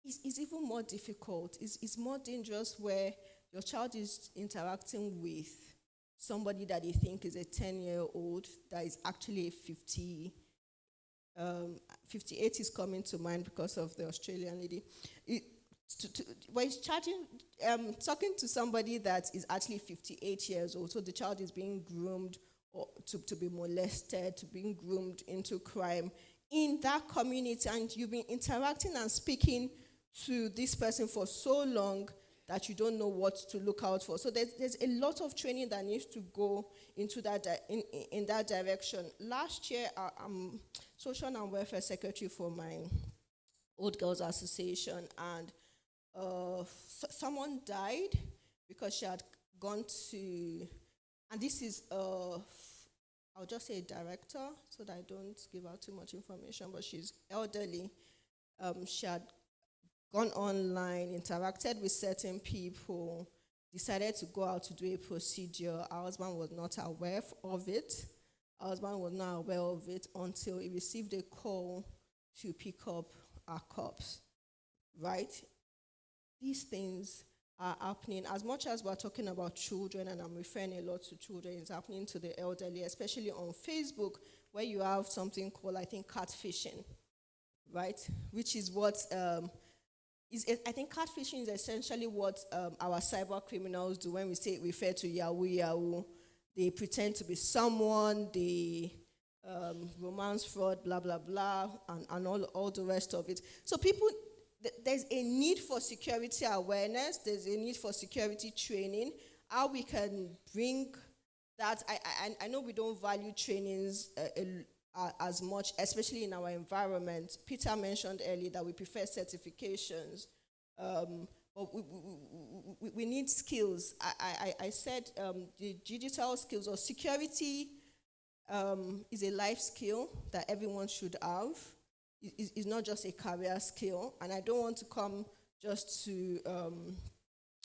It's even more difficult. It's more dangerous where your child is interacting with somebody that they think is a 10-year-old that is actually a 58 is coming to mind because of the Australian lady. But it's talking to somebody that is actually 58 years old, so the child is being groomed or to be molested, to being groomed into crime in that community, and you've been interacting and speaking to this person for so long that you don't know what to look out for. So there's a lot of training that needs to go into that in that direction. Last year, I'm social and welfare secretary for my Old Girls Association, and someone died because she had gone to, and this is I'll just say a director so that I don't give out too much information, but she's elderly. She had gone online, interacted with certain people, decided to go out to do a procedure. Our husband was not aware of it. Our husband was not aware of it until he received a call to pick up our cops, right? These things are happening. As much as we're talking about children, and I'm referring a lot to children, it's happening to the elderly, especially on Facebook, where you have something called, I think, catfishing, right? Which is what, I think catfishing is essentially what our cyber criminals do when we refer to Yahoo. They pretend to be someone, they romance fraud, blah, blah, blah, and all the rest of it. So people, there's a need for security awareness, there's a need for security training, how we can bring that. I know we don't value trainings as much, especially in our environment. Peter mentioned earlier that we prefer certifications, but we need skills. I said the digital skills or security is a life skill that everyone should have. It's not just a career skill, and I don't want to come just to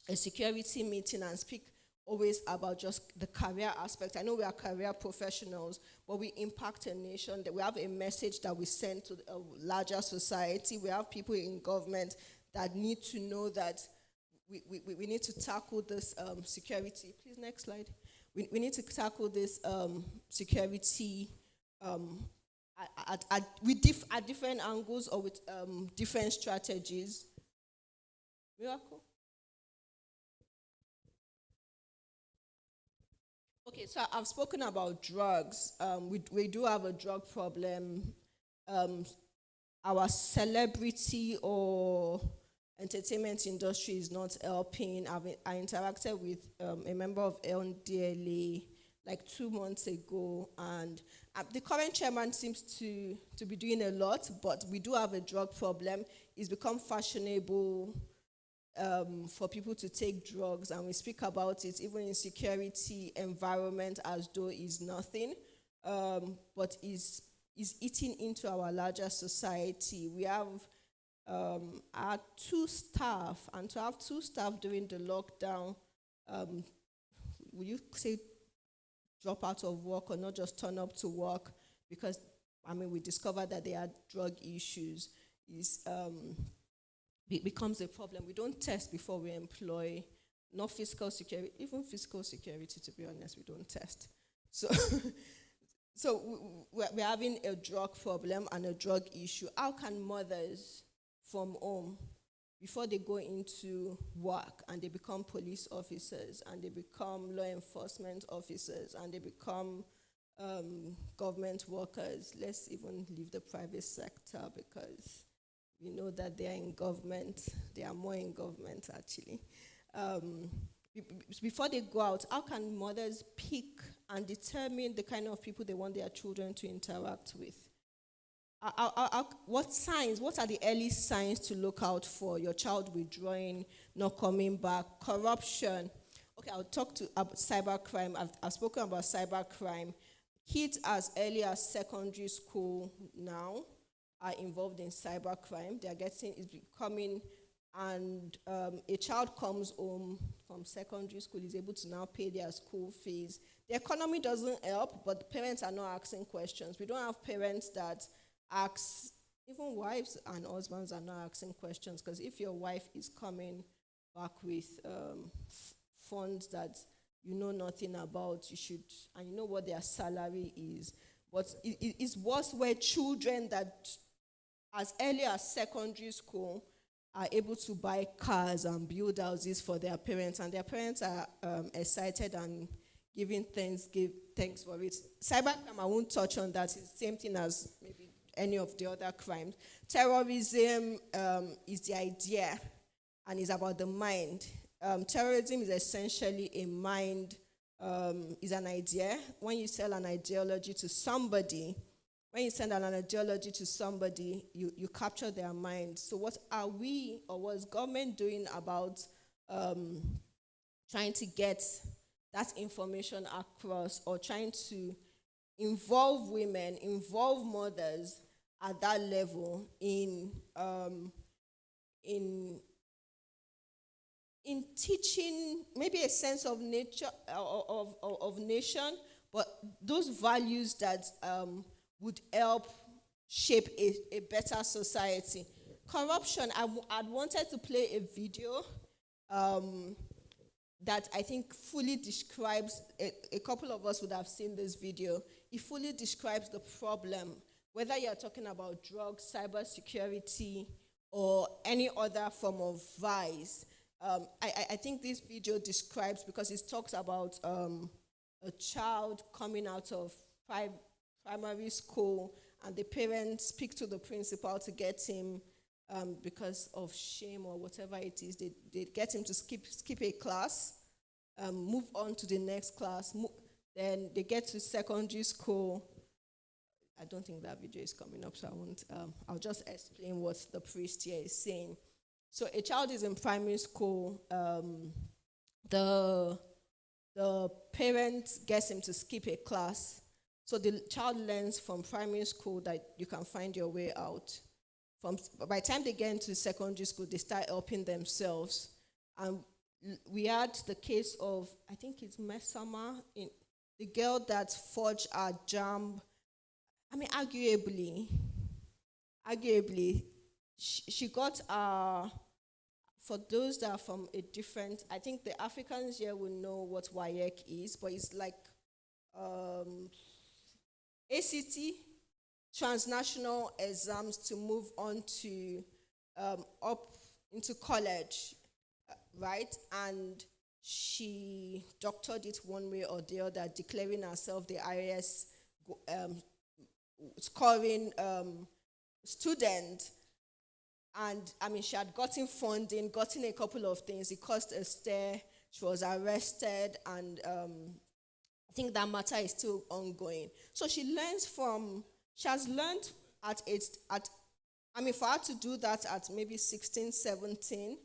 a security meeting and speak always about just the career aspect. I know we are career professionals, but we impact a nation, that we have a message that we send to a larger society. We have people in government that need to know that we need to tackle this security. Please, next slide. We need to tackle this security at different angles or with different strategies. Miracle? Okay, so I've spoken about drugs. We do have a drug problem. Our celebrity or entertainment industry is not helping. I interacted with a member of LNDLA like 2 months ago, and the current chairman seems to be doing a lot, but we do have a drug problem. It's become fashionable for people to take drugs, and we speak about it even in security environment as though it's nothing, but is eating into our larger society. We have our 2 staff, and to have 2 staff during the lockdown, would you say drop out of work or not just turn up to work? Because, we discovered that they had drug issues. It becomes a problem. We don't test before we employ, not physical security, even physical security, to be honest, we don't test. So we're having a drug problem and a drug issue. How can mothers from home, before they go into work and they become police officers and they become law enforcement officers and they become government workers, let's even leave the private sector because we know that they are in government, they are more in government actually. Before they go out, how can mothers pick and determine the kind of people they want their children to interact with? What are the early signs to look out for? Your child withdrawing, not coming back, corruption. Okay, I'll talk about cybercrime. I've spoken about cybercrime. Kids as early as secondary school now are involved in cybercrime. It's becoming, and a child comes home from secondary school, is able to now pay their school fees. The economy doesn't help, but parents are not asking questions. We don't have parents that ask, even wives and husbands are not asking questions, because if your wife is coming back with funds that you know nothing about, you should, and you know what their salary is. But it's worse where children that as early as secondary school are able to buy cars and build houses for their parents, and their parents are excited and giving thanks for it. Cybercrime, I won't touch on that. It's the same thing as maybe any of the other crimes. Terrorism is the idea, and it's about the mind. terrorism is essentially a mind, is an idea. When you sell an ideology to somebody, you capture their mind. So what are we, or what is government doing about trying to get that information across, or trying to involve women, involve mothers at that level in teaching maybe a sense of nature, of nation, but those values that would help shape a better society. Corruption, I'd wanted to play a video that I think fully describes, a couple of us would have seen this video. It fully describes the problem, whether you're talking about drugs, cybersecurity, or any other form of vice. I think this video describes, because it talks about a child coming out of primary school, and the parents speak to the principal to get him, because of shame or whatever it is, they get him to skip a class, move on to the next class. Then they get to secondary school. I don't think that video is coming up, so I won't. I'll just explain what the priest here is saying. So a child is in primary school. The parent gets him to skip a class. So the child learns from primary school that you can find your way out. By the time they get into secondary school, they start helping themselves. And we had the case of, I think it's Mesama, the girl that forged our JAMB. I mean, arguably, she got, for those that are from a different, I think the Africans here will know what WAEC is, but it's like ACT, transnational exams to move on to up into college, right? And she doctored it one way or the other, declaring herself the IAS scoring student. And I mean, she had gotten funding, gotten a couple of things. It caused a stir. She was arrested, and I think that matter is still ongoing. So she has learned for her to do that at maybe 16, 17,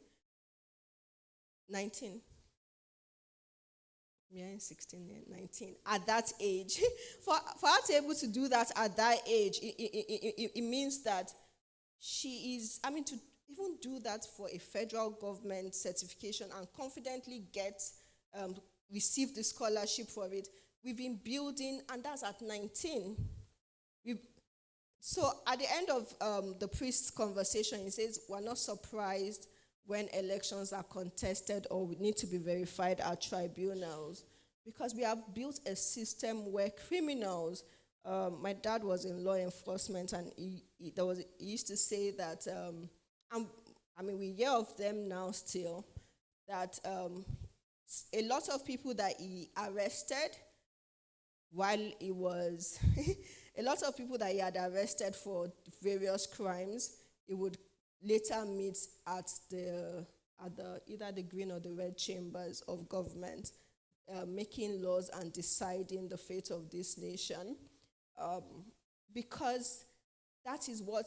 19. Yeah, 16, 19. At that age, for her to be able to do that at that age, it means that she is, to even do that for a federal government certification and confidently receive the scholarship for it, we've been building, and that's at 19. So at the end of the priest's conversation, he says, we're not surprised when elections are contested or need to be verified at tribunals, because we have built a system where criminals, my dad was in law enforcement, and he used to say that, we hear of them now still, that a lot of people that he arrested while he was, a lot of people that he had arrested for various crimes, he would later meet at either the green or the red chambers of government, making laws and deciding the fate of this nation, because that is what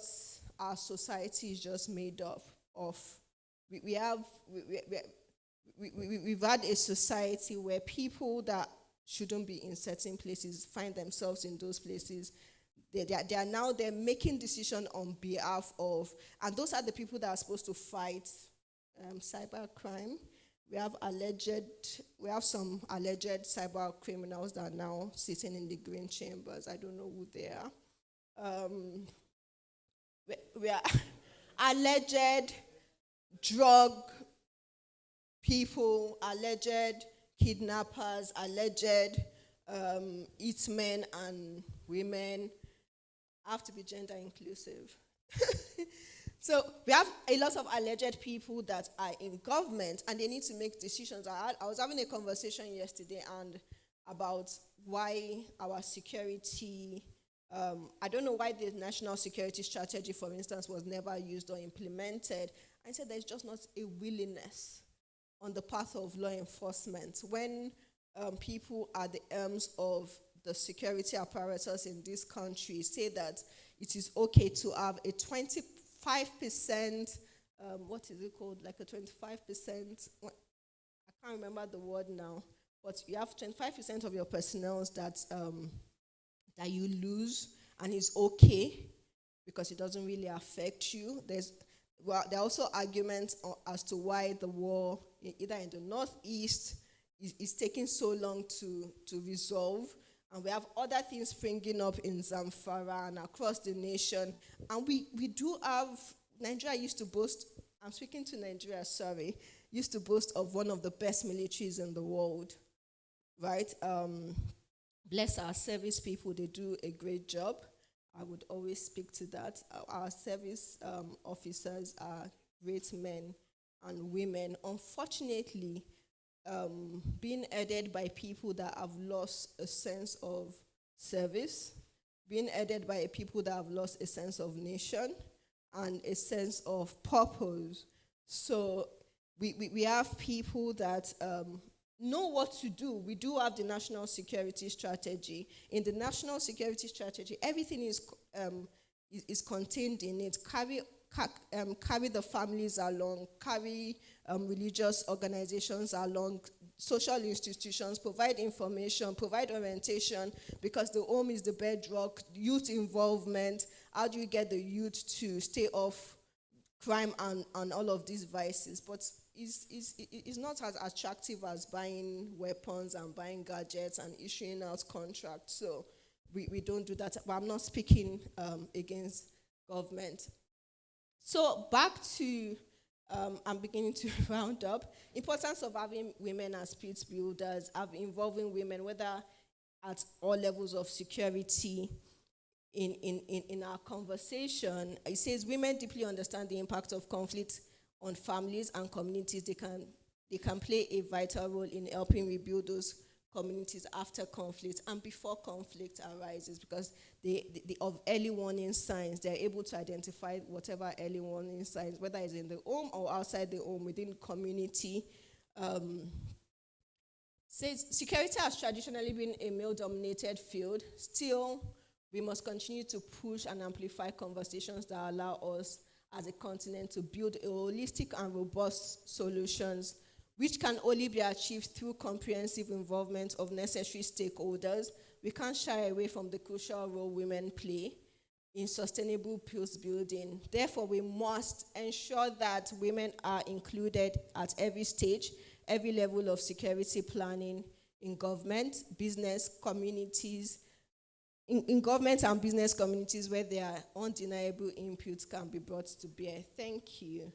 our society is just made up of. We've had a society where people that shouldn't be in certain places find themselves in those places. They are now there making decisions on behalf of, and those are the people that are supposed to fight cybercrime. We have some alleged cyber criminals that are now sitting in the green chambers. I don't know who they are. We are alleged drug people, alleged kidnappers, alleged hitmen and women. I have to be gender inclusive. So we have a lot of alleged people that are in government, and they need to make decisions. I was having a conversation yesterday about why our security, I don't know why the national security strategy, for instance, was never used or implemented. I said there's just not a willingness on the path of law enforcement. When people at the helms of the security apparatus in this country say that it is okay to have a 25%, what is it called? Like a 25%, I can't remember the word now, but you have 25% of your personnel that you lose, and it's okay because it doesn't really affect you. There are also arguments as to why the war, either in the northeast, is taking so long to resolve. And we have other things springing up in Zamfara and across the nation. And we do have, Nigeria used to boast, I'm speaking to Nigeria, sorry, used to boast of one of the best militaries in the world, right? Bless our service people, they do a great job. I would always speak to that. Our service officers are great men and women. Unfortunately, being headed by people that have lost a sense of service, being headed by people that have lost a sense of nation and a sense of purpose. So we have people that know what to do. We do have the national security strategy. In the national security strategy, everything is contained in it. Carry the families along, carry religious organizations along, social institutions, provide information, provide orientation, because the home is the bedrock, youth involvement. How do you get the youth to stay off crime and all of these vices? But it's not as attractive as buying weapons and buying gadgets and issuing out contracts. So we don't do that. But I'm not speaking against government. So back to, I'm beginning to round up. Importance of having women as peace builders, involving women, whether at all levels of security. In our conversation, it says women deeply understand the impact of conflict on families and communities. They can play a vital role in helping rebuild those communities after conflict and before conflict arises, because of early warning signs, they're able to identify whatever early warning signs, whether it's in the home or outside the home, within community. Says security has traditionally been a male-dominated field. Still, we must continue to push and amplify conversations that allow us as a continent to build a holistic and robust solutions, which can only be achieved through comprehensive involvement of necessary stakeholders. We can't shy away from the crucial role women play in sustainable peace building. Therefore, we must ensure that women are included at every stage, every level of security planning in government, business, communities, in government and business communities where their undeniable inputs can be brought to bear. Thank you.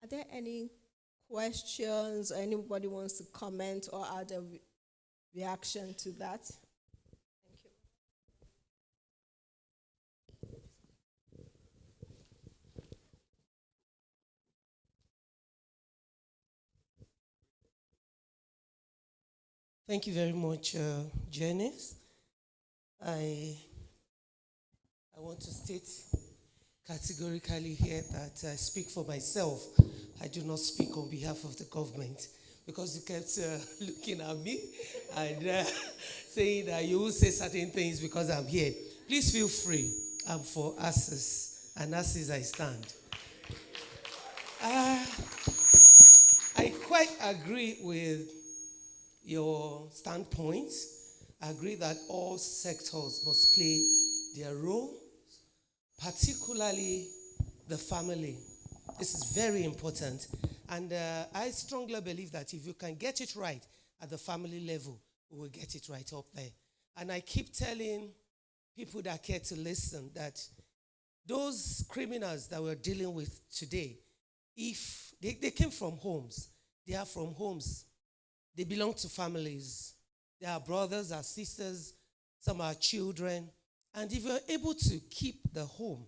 Are there any questions or anybody wants to comment or add a reaction to that? Thank you. Thank you very much, Janice. I want to state categorically here that I speak for myself. I do not speak on behalf of the government, because you kept looking at me and saying that you will say certain things because I'm here. Please feel free. I'm for ASIS, and ASIS I stand. I quite agree with your standpoint. I agree that all sectors must play their role, particularly the family. This is very important. And I strongly believe that if you can get it right at the family level, we will get it right up there. And I keep telling people that care to listen that those criminals that we're dealing with today, if they came from homes, they are from homes. They belong to families. They are brothers, our sisters, some are children. And if you're able to keep the home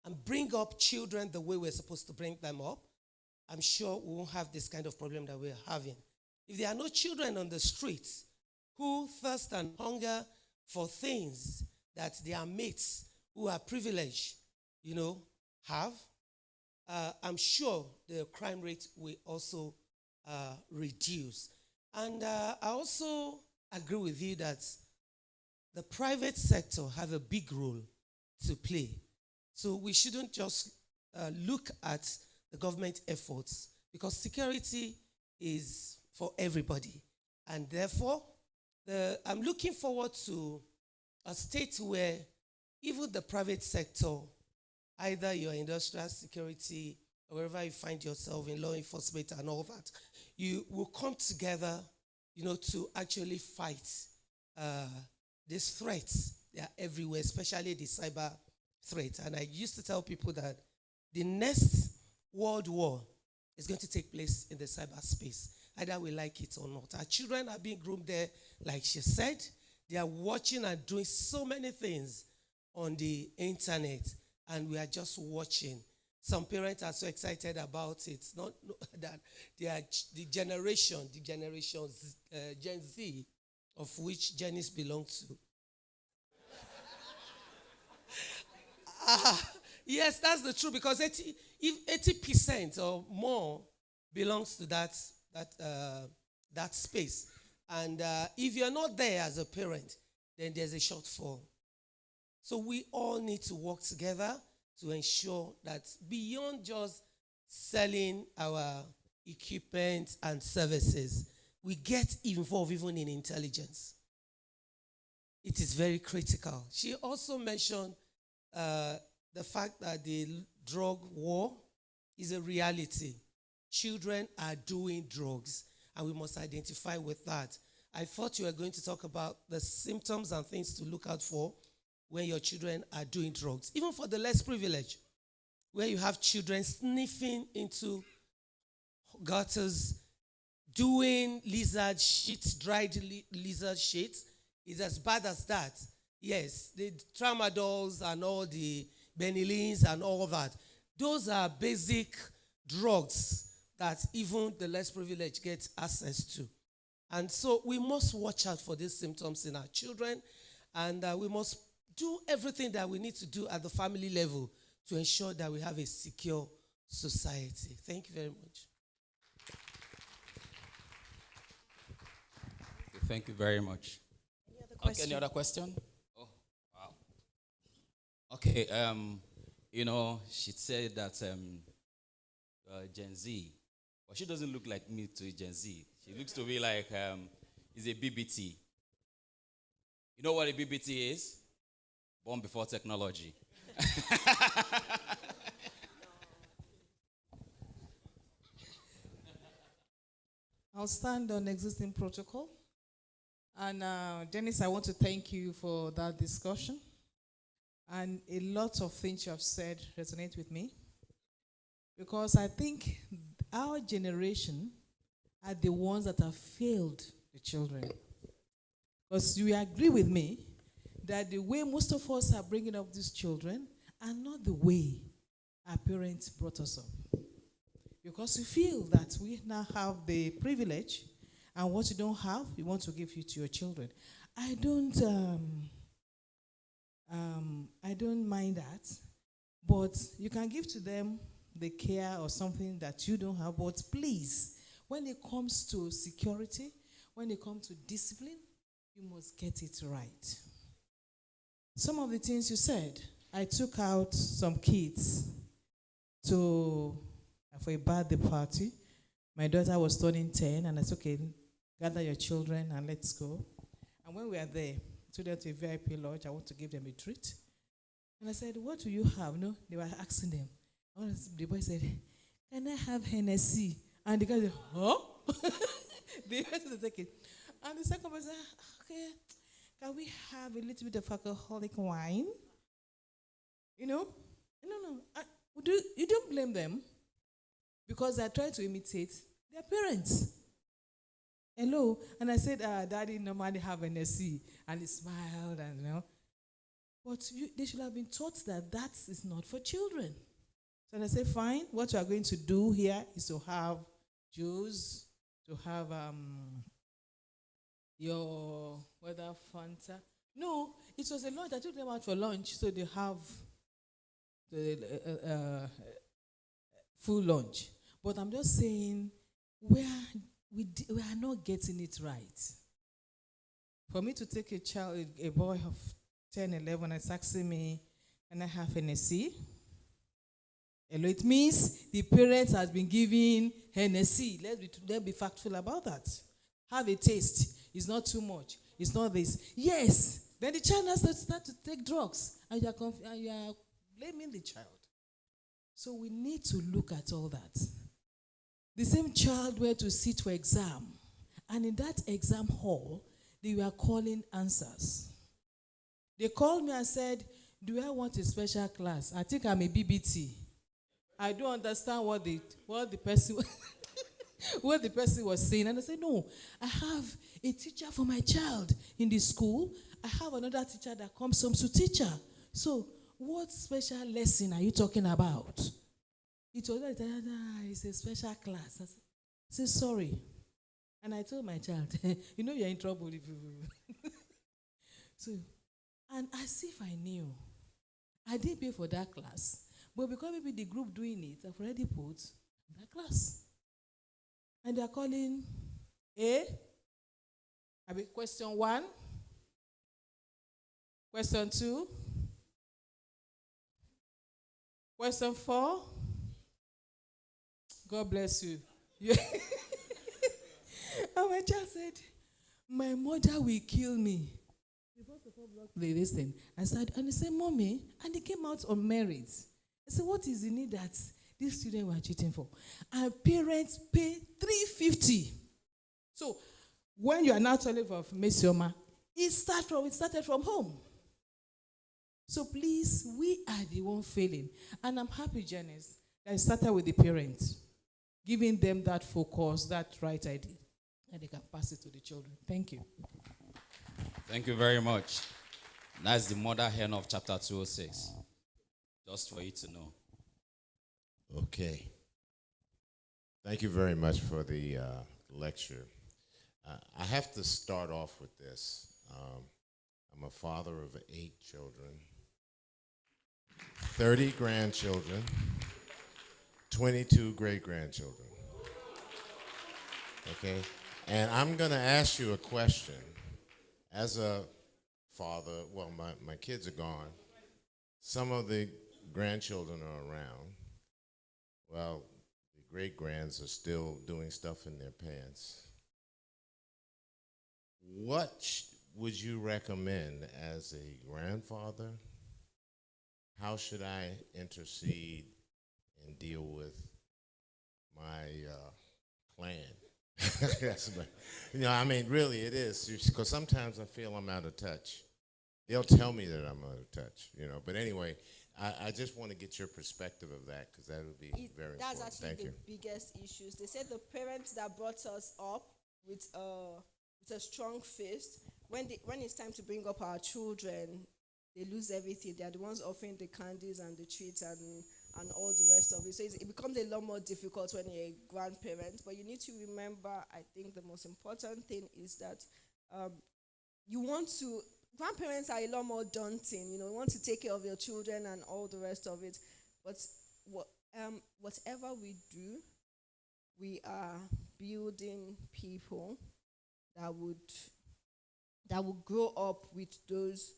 and bring up children the way we're supposed to bring them up, I'm sure we won't have this kind of problem that we're having. If there are no children on the streets, who thirst and hunger for things that their mates who are privileged, have, I'm sure the crime rate will also reduce. And I also agree with you that the private sector have a big role to play. So we shouldn't just look at the government efforts, because security is for everybody. And therefore, I'm looking forward to a state where even the private sector, either your industrial security or wherever you find yourself in law enforcement and all that, you will come together, to actually fight these threats. They are everywhere, especially the cyber threat. And I used to tell people that the next world war is going to take place in the cyberspace, either we like it or not. Our children are being groomed there, like she said. They are watching and doing so many things on the internet, and we are just watching. Some parents are so excited about it. Not that they are the generation Gen Z, of which Janice belongs to. Yes, that's the truth, because 80% or more belongs to that space. And if you're not there as a parent, then there's a shortfall. So we all need to work together to ensure that beyond just selling our equipment and services, we get involved even in intelligence. It is very critical. She also mentioned the fact that the drug war is a reality. Children are doing drugs, and we must identify with that. I thought you were going to talk about the symptoms and things to look out for when your children are doing drugs. Even for the less privileged, where you have children sniffing into gutters, doing lizard shit, dried lizard shit, is as bad as that. Yes, the tramadols and all the benylines and all that. Those are basic drugs that even the less privileged get access to. And so we must watch out for these symptoms in our children, and we must do everything that we need to do at the family level to ensure that we have a secure society. Thank you very much. Thank you very much. Any other question? Oh, wow. Okay, she said that Gen Z, but she doesn't look like me to Gen Z. She looks to me like is a BBT. You know what a BBT is? Born before technology. I'll stand on existing protocol. And Dennis, I want to thank you for that discussion. And a lot of things you have said resonate with me. Because I think our generation are the ones that have failed the children. Because you agree with me that the way most of us are bringing up these children are not the way our parents brought us up. Because we feel that we now have the privilege, and what you don't have, we want to give you to your children. I don't mind that, but you can give to them the care or something that you don't have. But please, when it comes to security, when it comes to discipline, you must get it right. Some of the things you said, I took out some kids for a birthday party. My daughter was turning 10, and I said, okay, gather your children and let's go. And when we are there, took them to a VIP lodge. I want to give them a treat. And I said, what do you have? No, they were asking them. The boy said, can I have Hennessy? And the guy said, huh? They had to take it. And the second person said, okay, can we have a little bit of alcoholic wine? No. You don't blame them, because they're trying to imitate their parents. Hello. And I said, Daddy normally have Hennessy. And he smiled, and But they should have been taught that is not for children. So I said, fine, what we are going to do here is to have juice, to have your whether Fanta. No, it was a lunch. I took them out for lunch, so they have the full lunch. But I'm just saying, we are not getting it right. For me to take a child, a boy of 10, 11, it's asking me, can I have NSC? Hello, it means the parents has been giving NSC. Let's be factful about that. Have a taste. It's not too much. It's not this. Yes. Then the child has to start to take drugs, and you are blaming the child. So we need to look at all that. The same child went to sit for exam, and in that exam hall, they were calling answers. They called me and said, do I want a special class? I think I'm a BBT. I don't understand what the person what the person was saying. And I said, no, I have a teacher for my child in the school. I have another teacher that comes home to teach her. So what special lesson are you talking about? He told her, it's a special class. I said, sorry. And I told my child, you know you're in trouble if you... So, and as if I knew. I didn't pay for that class. But because maybe the group doing it, I've already put that class. And they're calling question 1, question 2, question 4. God bless you. And my child said, my mother will kill me. This thing. I said, and he said, Mommy, and he came out on merit. I said, what is the need that these students were cheating for? And parents pay $350. So when you are now telling for Mesioma, it started from home. So please, we are the one failing. And I'm happy, Janice, that it started with the parents, giving them that focus, that right idea, and they can pass it to the children. Thank you. Thank you very much. That's the mother hen of chapter 206. Just for you to know. Okay. Thank you very much for the lecture. I have to start off with this. I'm a father of 8 children, 30 grandchildren, 22 great-grandchildren. Okay? And I'm going to ask you a question. As a father, well, my kids are gone. Some of the grandchildren are around. Well, the great-grands are still doing stuff in their pants. What would you recommend as a grandfather? How should I intercede and deal with my clan? I mean, really, it is. Because sometimes I feel I'm out of touch. They'll tell me that I'm out of touch, But anyway, I just want to get your perspective of that, because that would be very important. That's actually the biggest issues. They said the parents that brought us up with a strong fist, when it's time to bring up our children, they lose everything. They're the ones offering the candies and the treats and all the rest of it. So it becomes a lot more difficult when you're a grandparent. But you need to remember, I think the most important thing is that grandparents are a lot more daunting. You want to take care of your children and all the rest of it. But whatever we do, we are building people that would grow up with those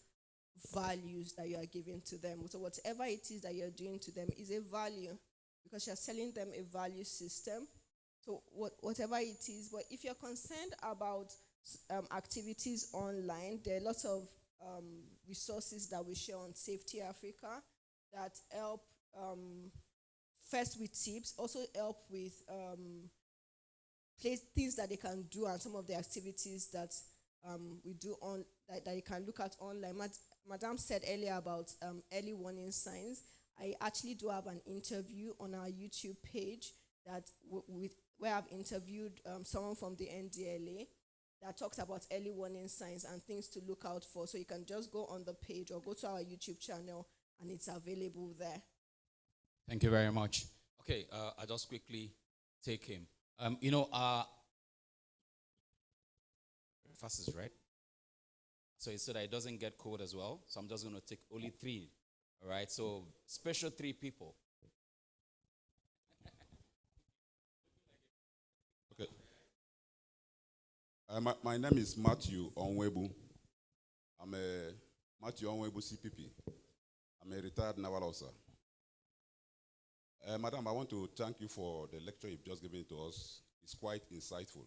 values that you are giving to them. So whatever it is that you're doing to them is a value, because you're selling them a value system. So whatever it is, but if you're concerned about activities online, there are lots of resources that we share on Safety Africa that help first with tips, also help with things that they can do, and some of the activities that we do on that you can look at online. Madam said earlier about early warning signs. I actually do have an interview on our YouTube page that where I've interviewed someone from the NDLA that talks about early warning signs and things to look out for. So you can just go on the page or go to our YouTube channel, and it's available there. Thank you very much. Okay, I'll just quickly take him. emphasis, right? So it's so that it doesn't get cold as well. So I'm just going to take only 3. All right. So special 3 people. Okay. My name is Matthew Onwebu. I'm a Matthew Onwebu CPP. I'm a retired naval officer. Madam, I want to thank you for the lecture you've just given to us. It's quite insightful.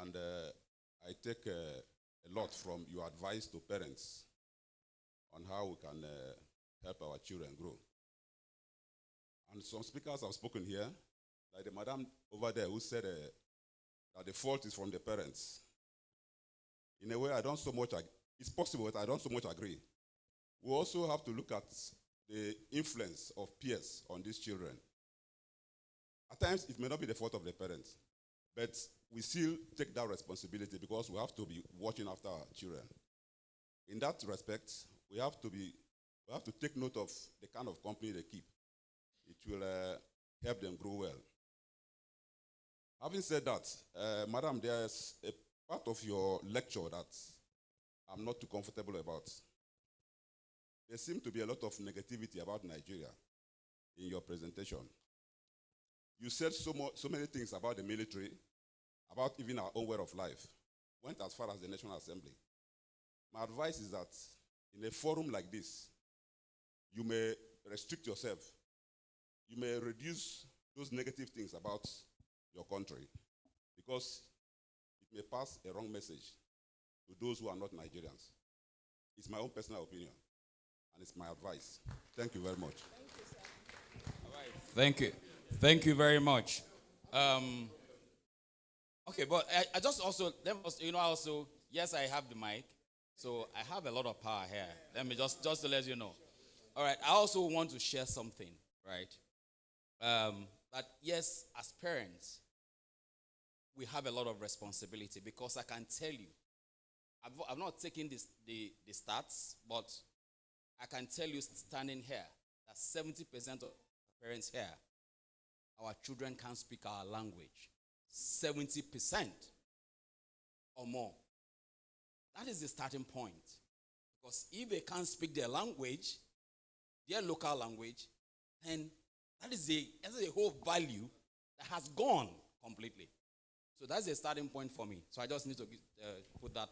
And I take a lot from your advice to parents on how we can help our children grow. And some speakers have spoken here, like the madam over there who said that the fault is from the parents. In a way, I don't so much, it's possible, but I don't so much agree. We also have to look at the influence of peers on these children. At times, it may not be the fault of the parents, but we still take that responsibility because we have to be watching after our children. In that respect, we have to take note of the kind of company they keep. It will help them grow well. Having said that, madam, there's a part of your lecture that I'm not too comfortable about. There seems to be a lot of negativity about Nigeria in your presentation. You said so many things about the military, about even our own way of life. Went as far as the National Assembly. My advice is that in a forum like this, you may restrict yourself. You may reduce those negative things about your country because it may pass a wrong message to those who are not Nigerians. It's my own personal opinion, and it's my advice. Thank you very much. Thank you, sir. All right. Thank you. Thank you very much. Okay, but I just also, yes, I have the mic, so I have a lot of power here. Let me just to let you know. All right, I also want to share something, right? That yes, as parents, we have a lot of responsibility because I can tell you, I've not taken the stats, but I can tell you standing here that 70% of parents here, our children can't speak our language. 70% or more. That is the starting point. Because if they can't speak their language, their local language, then that is the whole value that has gone completely. So that's the starting point for me. So I just need to put that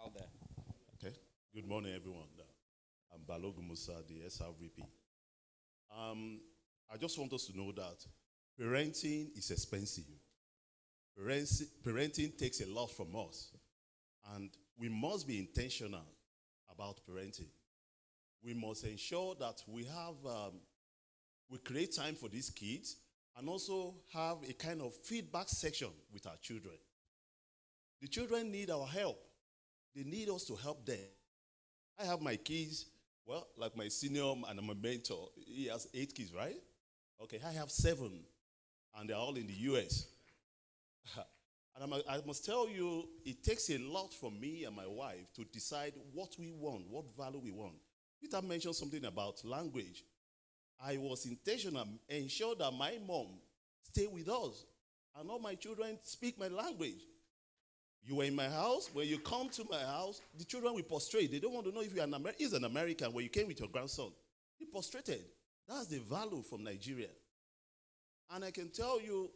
out there. Okay. Good morning, everyone. I'm Balogun Musa, the SRVP. I just want us to know that parenting is expensive. Parenting takes a lot from us, and we must be intentional about parenting. We must ensure that we create time for these kids and also have a kind of feedback section with our children. The children need our help. They need us to help them. I have my kids, well, like my senior and I'm a mentor. He has 8 kids, right? Okay, I have 7, and they're all in the US. And I must tell you, it takes a lot for me and my wife to decide what we want, what value we want. Peter mentioned something about language. I was intentional, ensure that my mom stay with us, and all my children speak my language. You were in my house. When you come to my house, the children will prostrate. They don't want to know if you're he's an American. When you came with your grandson, he prostrated. That's the value from Nigeria. And I can tell you,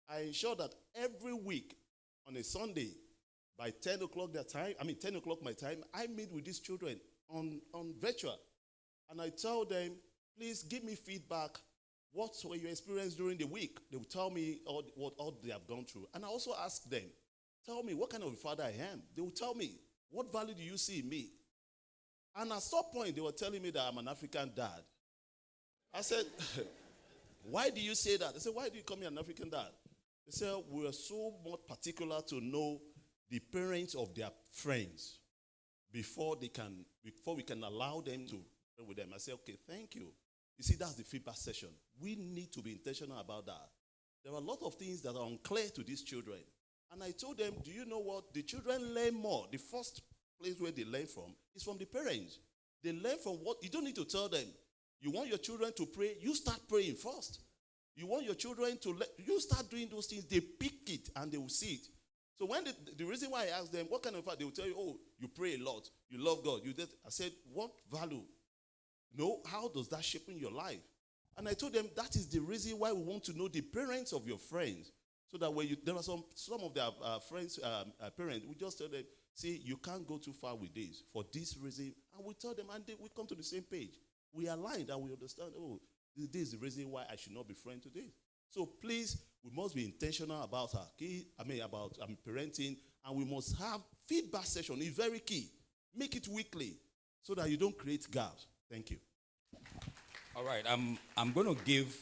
I ensure that every week on a Sunday, by 10 o'clock my time, I meet with these children on virtual. And I tell them, please give me feedback. What were your experience during the week? They will tell me what they have gone through. And I also ask them, tell me what kind of a father I am. They will tell me, what value do you see in me? And at some point, they were telling me that I'm an African dad. I said, why do you say that? They said, why do you call me an African dad? They said, we are so much particular to know the parents of their friends before we can allow them to play with them. I said, okay, thank you. You see, that's the feedback session. We need to be intentional about that. There are a lot of things that are unclear to these children. And I told them, do you know what? The children learn more. The first place where they learn from is from the parents. They learn from what, you don't need to tell them. You want your children to pray, you start praying first. You want your children to, you start doing those things, they pick it and they will see it. So when the reason why I asked them, what kind of value, they will tell you, oh, you pray a lot, you love God. I said, what value? No, how does that shape in your life? And I told them that is the reason why we want to know the parents of your friends. So that when there are some of their friends, parents, we just tell them, see, you can't go too far with this for this reason. And we tell them, and we come to the same page. We aligned and we understand, oh, this is the reason why I should not be friends today. So please, we must be intentional about about parenting, and we must have feedback session. It's very key. Make it weekly so that you don't create gaps. Thank you. All right, I'm going to give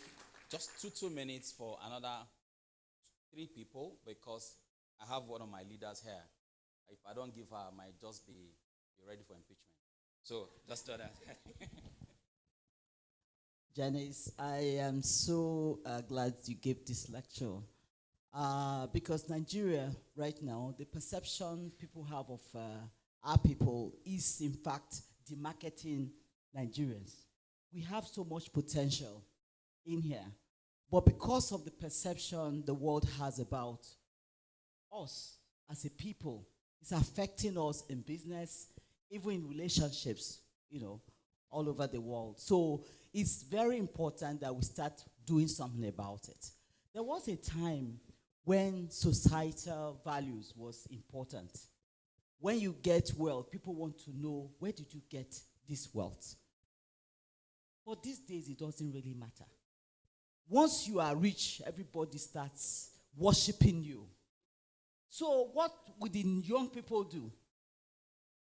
just 2 minutes for another 3 people because I have one of my leaders here. If I don't give her, I might just be ready for impeachment. So just do that. Janice, I am so glad you gave this lecture because Nigeria right now, the perception people have of our people is in fact demarketing Nigerians. We have so much potential in here, but because of the perception the world has about us as a people, it's affecting us in business, even in relationships, all over the world. So it's very important that we start doing something about it. There was a time when societal values was important. When you get wealth, people want to know, where did you get this wealth? But these days, it doesn't really matter. Once you are rich, everybody starts worshiping you. So what will the young people do?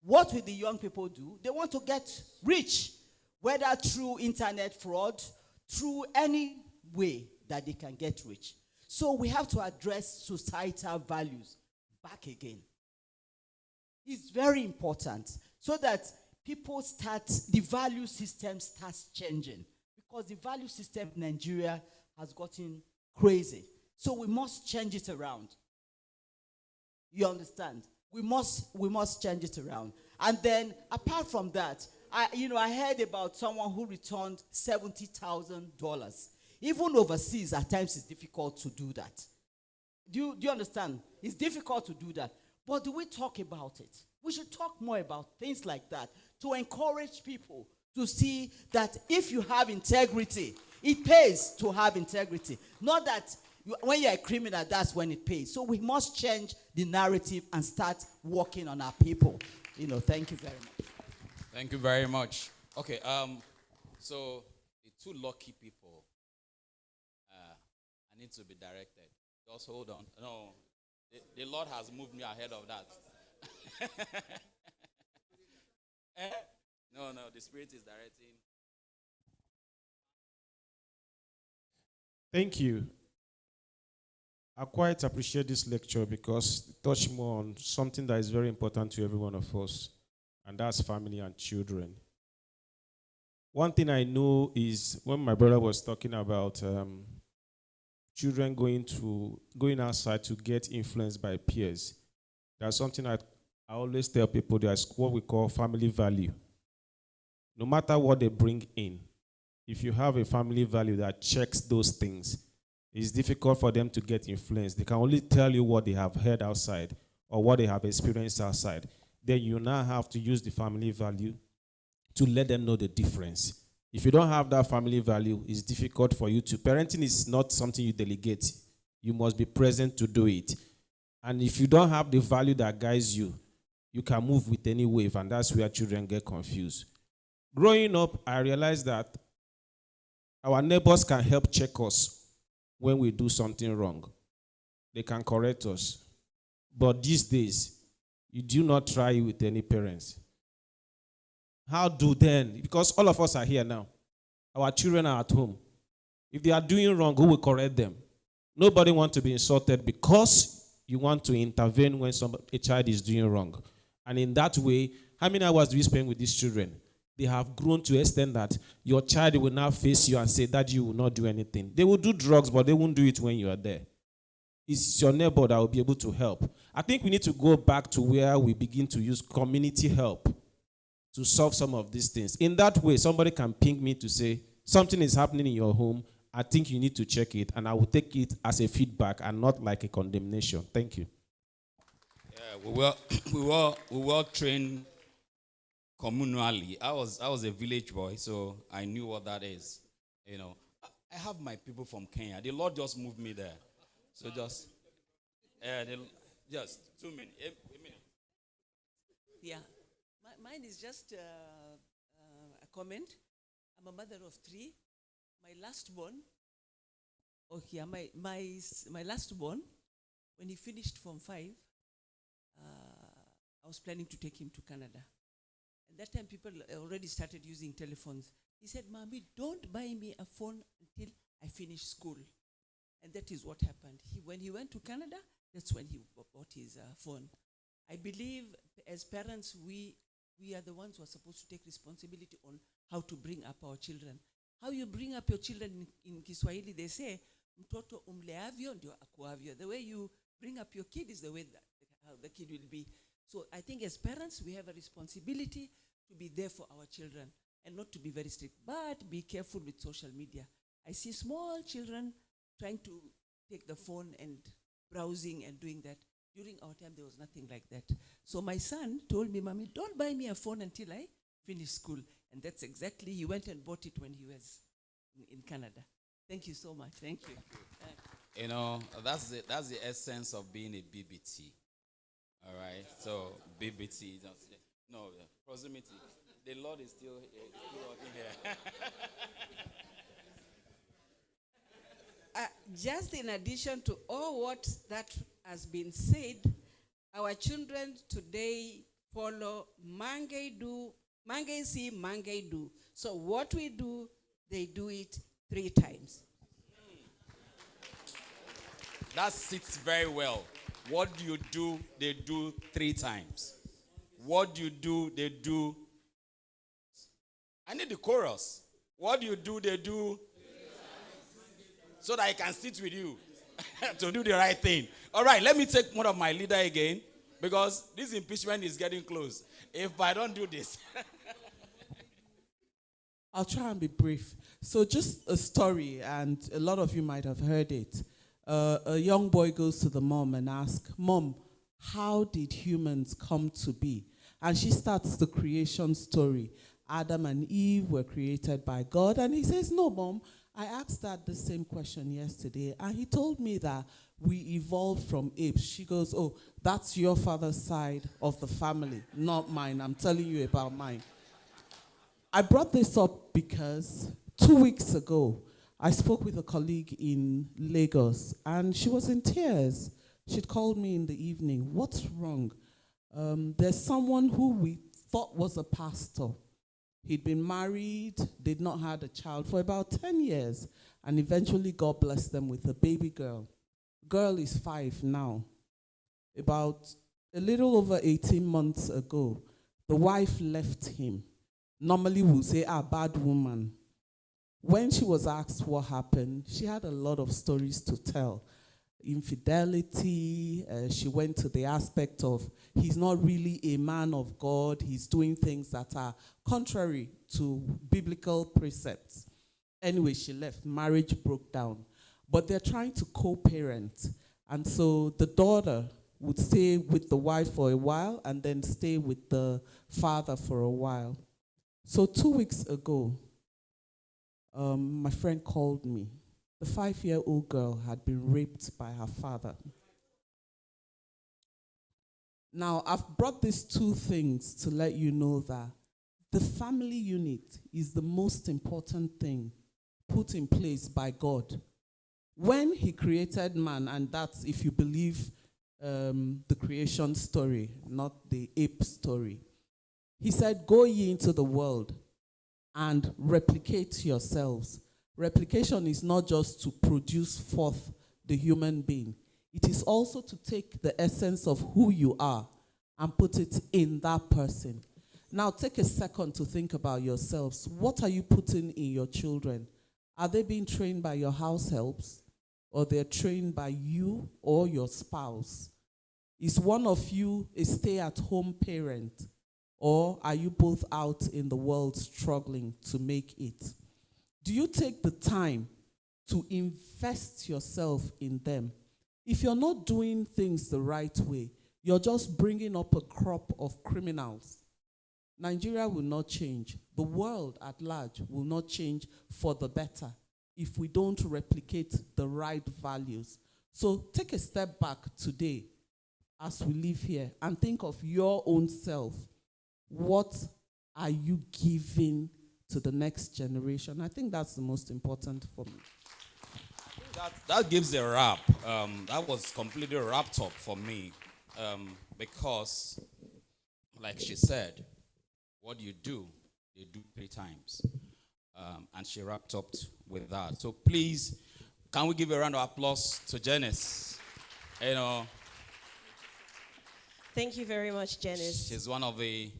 What will the young people do? They want to get rich, whether through internet fraud, through any way that they can get rich. So we have to address societal values back again. It's very important so that the value system starts changing, because the value system in Nigeria has gotten crazy. So we must change it around. You understand? We must change it around. And then, apart from that, I heard about someone who returned $70,000. Even overseas, at times it's difficult to do that. Do you understand? It's difficult to do that. But do we talk about it? We should talk more about things like that to encourage people to see that if you have integrity, it pays to have integrity. Not that when you're a criminal, that's when it pays. So we must change the narrative and start working on our people. Thank you very much. Thank you very much. Okay, so the 2 lucky people, I need to be directed. Just hold on. No, the Lord has moved me ahead of that. No, the Spirit is directing. Thank you. I quite appreciate this lecture because it touched more on something that is very important to every one of us, and that's family and children. One thing I know is when my brother was talking about children going outside to get influenced by peers, there's something I always tell people, there's what we call family value. No matter what they bring in, if you have a family value that checks those things, it's difficult for them to get influenced. They can only tell you what they have heard outside or what they have experienced outside. Then you now have to use the family value to let them know the difference. If you don't have that family value, it's difficult for you to. Parenting is not something you delegate. You must be present to do it. And if you don't have the value that guides you, you can move with any wave, and that's where children get confused. Growing up, I realized that our neighbors can help check us when we do something wrong. They can correct us. But these days, you do not try it with any parents. How do then? Because all of us are here now. Our children are at home. If they are doing wrong, who will correct them? Nobody wants to be insulted because you want to intervene when a child is doing wrong. And in that way, how many hours do you spend with these children? They have grown to the extent that your child will now face you and say that you will not do anything. They will do drugs, but they won't do it when you are there. It's your neighbor that will be able to help. I think we need to go back to where we begin to use community help to solve some of these things. In that way, somebody can ping me to say, something is happening in your home. I think you need to check it, and I will take it as a feedback and not like a condemnation. Thank you. Yeah, we were trained communally. I was a village boy, so I knew what that is. You know, I have my people from Kenya. The Lord just moved me there. So just 2 minutes. A minute. Yeah, mine is just a comment. I'm a mother of 3. My last born, my last born, when he finished Form 5, I was planning to take him to Canada. And that time people already started using telephones. He said, "Mommy, don't buy me a phone until I finish school." And that is what happened. When he went to Canada, that's when he bought his phone. I believe as parents, we are the ones who are supposed to take responsibility on how to bring up our children. How you bring up your children in Kiswahili, they say, mtoto umleavyo ndio akuavyo. The way you bring up your kid is the way how the kid will be. So I think as parents, we have a responsibility to be there for our children and not to be very strict. But be careful with social media. I see small children trying to take the phone and browsing and doing that. During our time, there was nothing like that. So my son told me, "Mommy, don't buy me a phone until I finish school." And that's exactly, he went and bought it when he was in Canada. Thank you so much. Thank you. You know, that's the essence of being a BBT. All right? So BBT, no, proximity. The Lord is still working here. Just in addition to all what that has been said, our children today follow Mange do, Mange see, Mange do. So what we do, they do it 3 times. That sits very well. What you do, they do 3 times. What you do, they do. I need the chorus. What you do, they do. So that I can sit with you to do the right thing. All right, let me take one of my leader again, because this impeachment is getting close. If I don't do this. I'll try and be brief. So just a story, and a lot of you might have heard it. A young boy goes to the mom and asks, "Mom, how did humans come to be?" And she starts the creation story. Adam and Eve were created by God. And he says, "No, Mom, I asked Dad the same question yesterday, and he told me that we evolved from apes." She goes, "Oh, that's your father's side of the family, not mine. I'm telling you about mine." I brought this up because 2 weeks ago, I spoke with a colleague in Lagos, and she was in tears. She'd called me in the evening. "What's wrong?" There's someone who we thought was a pastor. He'd been married, did not have a child for about 10 years, and eventually God blessed them with a baby girl. Girl is 5 now. About a little over 18 months ago, the wife left him. Normally we'll say, bad woman. When she was asked what happened, she had a lot of stories to tell. Infidelity, she went to the aspect of he's not really a man of God, he's doing things that are contrary to biblical precepts. Anyway, she left, marriage broke down. But they're trying to co-parent. And so the daughter would stay with the wife for a while and then stay with the father for a while. So 2 weeks ago, my friend called me. The 5-year-old girl had been raped by her father. Now, I've brought these 2 things to let you know that the family unit is the most important thing put in place by God. When he created man, and that's if you believe the creation story, not the ape story, he said, "Go ye into the world and replicate yourselves." Replication is not just to produce forth the human being. It is also to take the essence of who you are and put it in that person. Now take a second to think about yourselves. What are you putting in your children? Are they being trained by your house helps, or they're trained by you or your spouse? Is one of you a stay-at-home parent, or are you both out in the world struggling to make it? Do you take the time to invest yourself in them? If you're not doing things the right way, you're just bringing up a crop of criminals. Nigeria will not change. The world at large will not change for the better if we don't replicate the right values. So take a step back today as we live here and think of your own self. What are you giving to the next generation? I think that's the most important for me. That gives a wrap. That was completely wrapped up for me because, like she said, what you do, they do 3 times. And she wrapped up with that. So please, can we give a round of applause to Janice? You know, thank you very much, Janice. She's one of the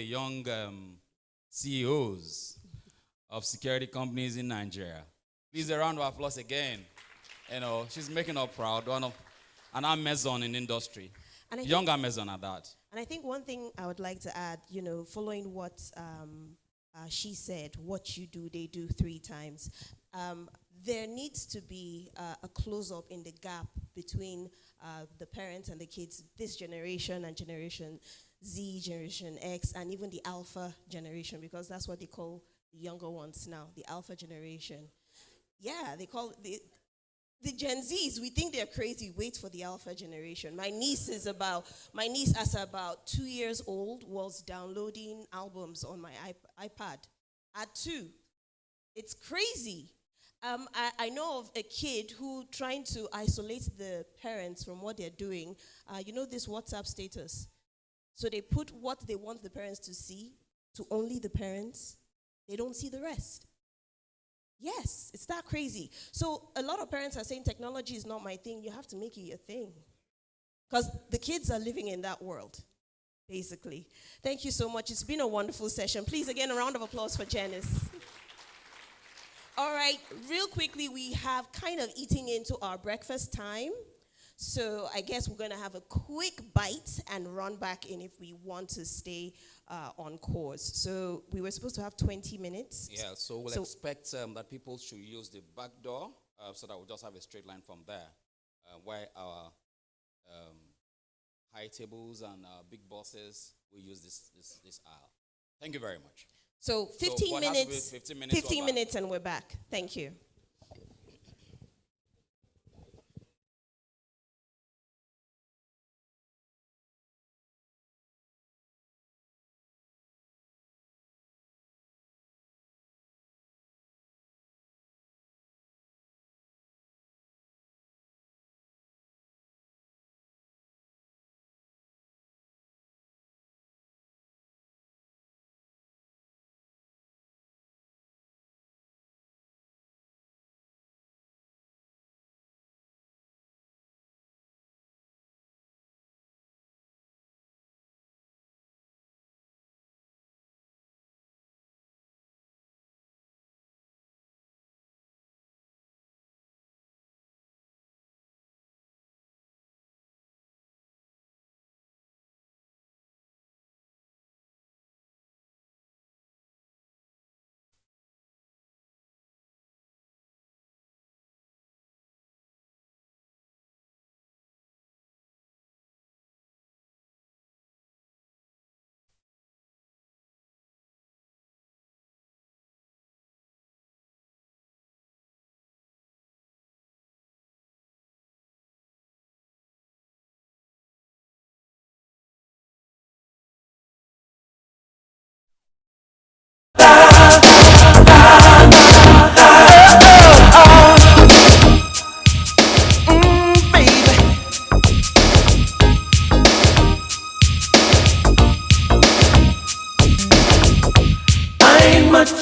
young CEOs of security companies in Nigeria. Please, a round of applause again. You know, she's making us proud. One of an Amazon in industry, young Amazon at that. And I think one thing I would like to add, you know, following what she said, what you do, they do 3 times. There needs to be a close-up in the gap between the parents and the kids, this generation and Generation Z, Generation X, and even the Alpha generation, because that's what they call the younger ones now, the Alpha generation. Yeah, they call it the Gen Zs. We think they're crazy. Wait for the Alpha generation. My niece, as about 2 years old, was downloading albums on my iPad at 2. It's crazy. I know of a kid who trying to isolate the parents from what they're doing. You know this WhatsApp status? So they put what they want the parents to see to only the parents. They don't see the rest. Yes, it's that crazy. So a lot of parents are saying technology is not my thing. You have to make it your thing. Because the kids are living in that world, basically. Thank you so much. It's been a wonderful session. Please, again, a round of applause for Janice. All right, real quickly, we have kind of eating into our breakfast time. So I guess we're going to have a quick bite and run back in if we want to stay on course. So we were supposed to have 20 minutes. Yeah, so we'll expect that people should use the back door so that we'll just have a straight line from there, where our high tables and big bosses will use this aisle. Thank you very much. So 15 minutes, 15 minutes and we're back. Thank you.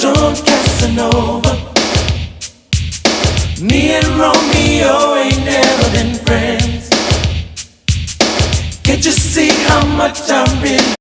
John Casanova. Me and Romeo ain't never been friends. Can't you see how much I really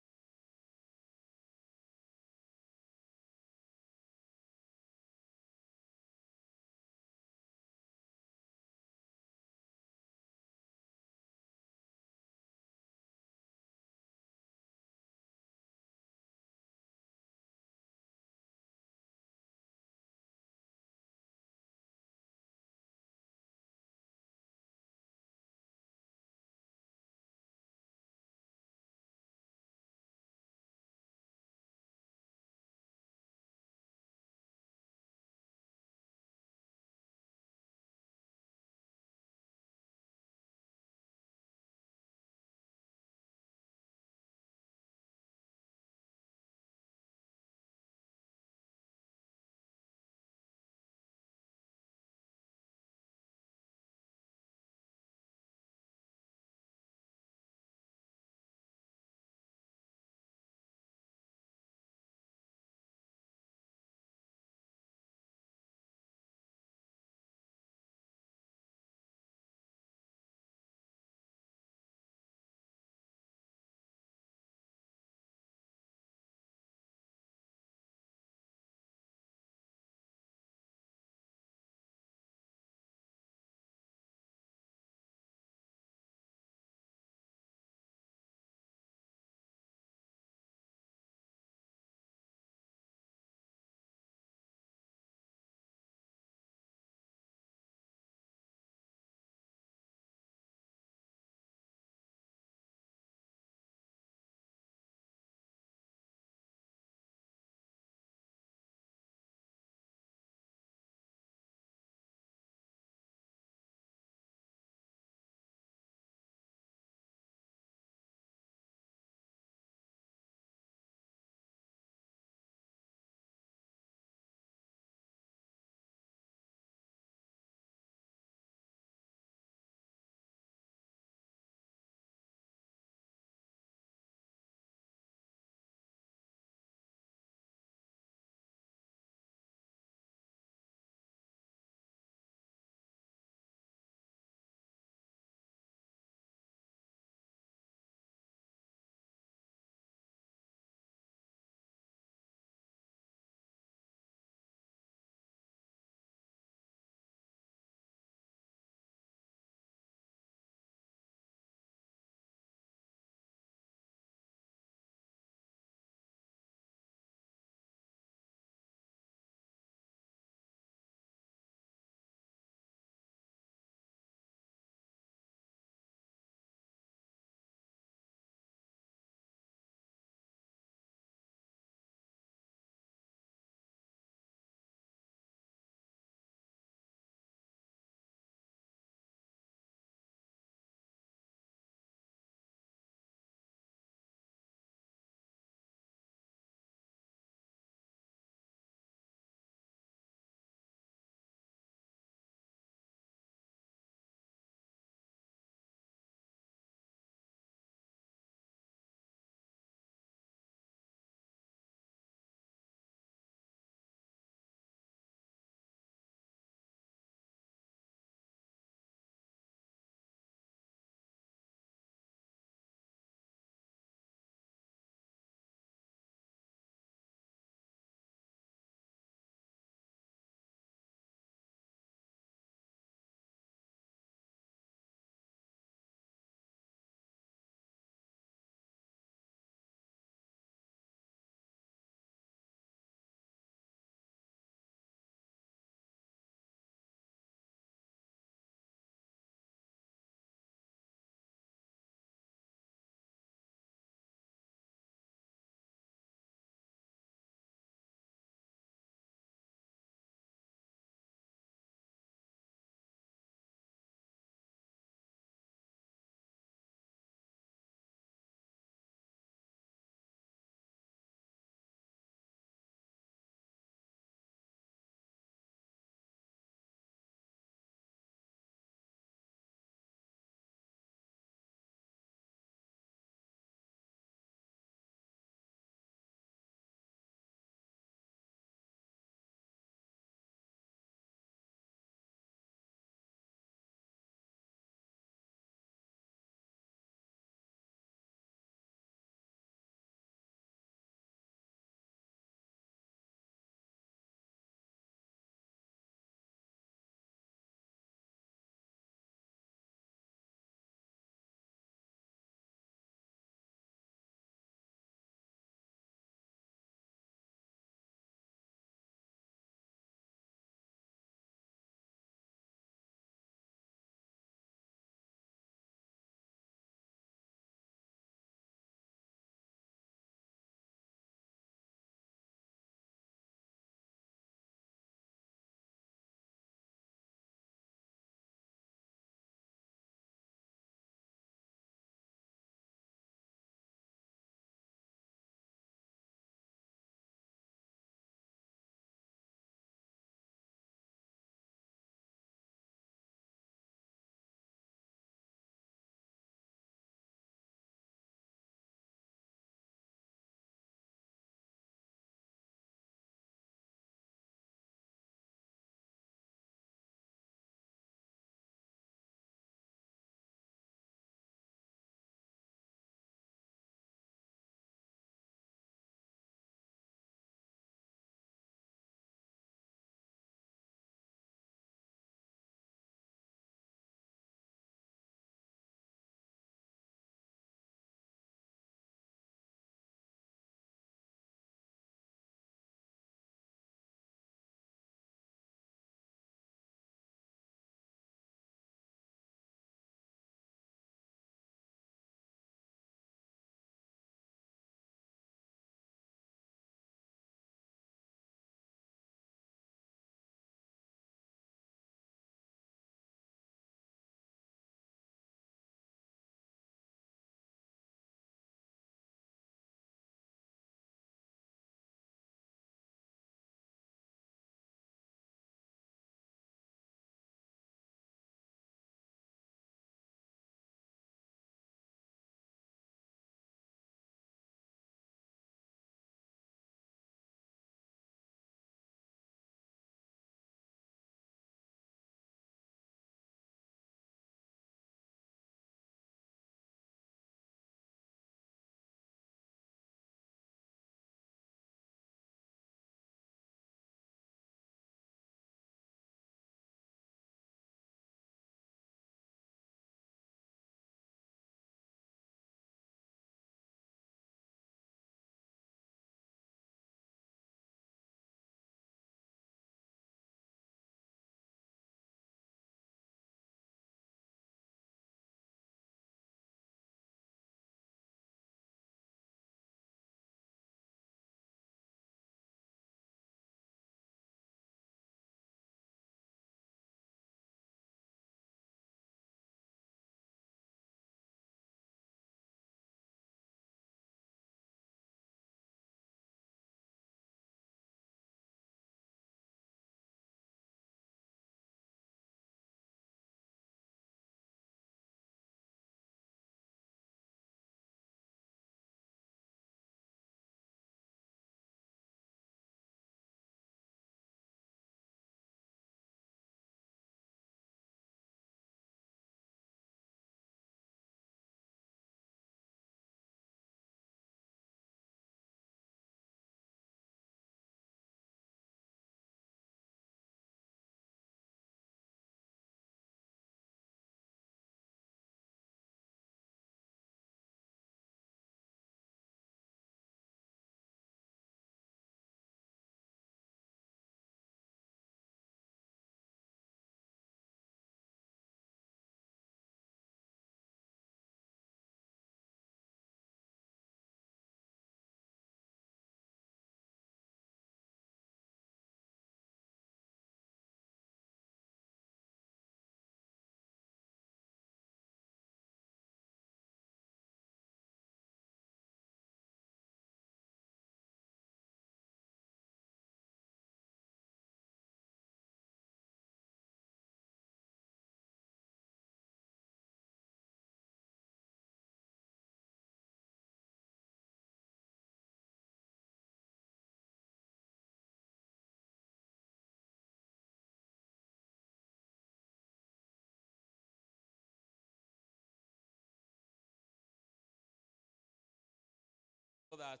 that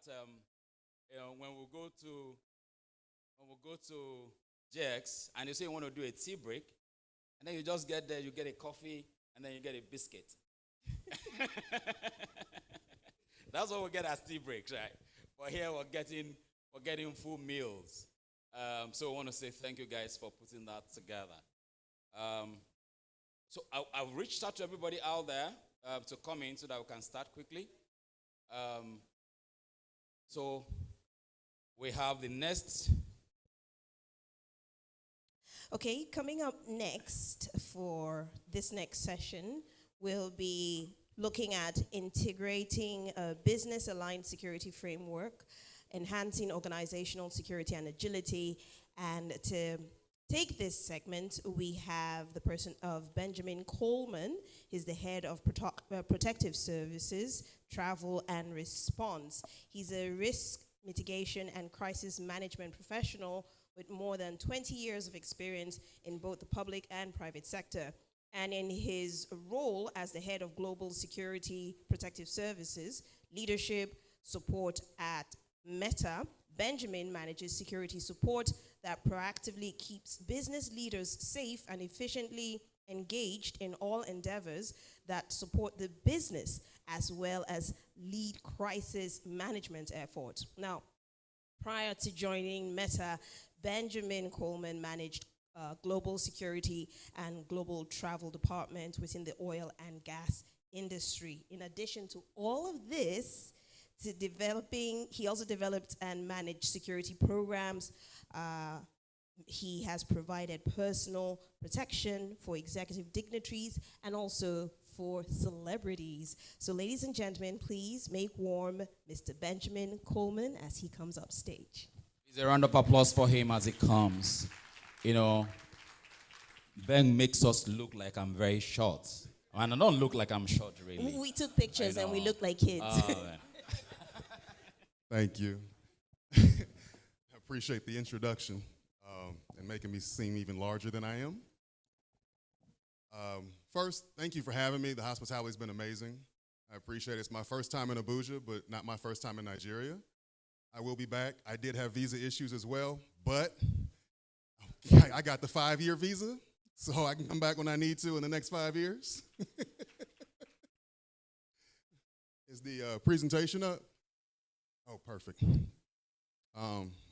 when we go to JX and you say you want to do a tea break, and then you just get there, you get a coffee, and then you get a biscuit. That's what we get as tea breaks, right? But here we're getting full meals. So I want to say thank you guys for putting that together. So I've reached out to everybody out there to come in so that we can start quickly. So we have the next. Okay, coming up next for this next session, we'll be looking at integrating a business-aligned security framework, enhancing organizational security and agility. And to take this segment, we have the person of Benjamin Coleman. He's the head of Protective Services, Travel and Response. He's a risk mitigation and crisis management professional with more than 20 years of experience in both the public and private sector. And in his role as the head of Global Security Protective Services, leadership support at Meta, Benjamin manages security support that proactively keeps business leaders safe and efficiently engaged in all endeavors that support the business, as well as lead crisis management efforts. Now, prior to joining Meta, Benjamin Coleman managed global security and global travel department within the oil and gas industry. In addition to all of this, he also developed and managed security programs. He has provided personal protection for executive dignitaries and also for celebrities. So ladies and gentlemen, please make warm Mr. Benjamin Coleman as he comes up stage. Please a round of applause for him as he comes. You know, Ben makes us look like I'm very short. And I don't look like I'm short, really. We took pictures and we look like kids. Thank you. I appreciate the introduction and making me seem even larger than I am. First, thank you for having me. The hospitality's been amazing. I appreciate it. It's my first time in Abuja, but not my first time in Nigeria. I will be back. I did have visa issues as well, but I got the 5-year visa, so I can come back when I need to in the next 5 years. Is the presentation up? Oh, perfect.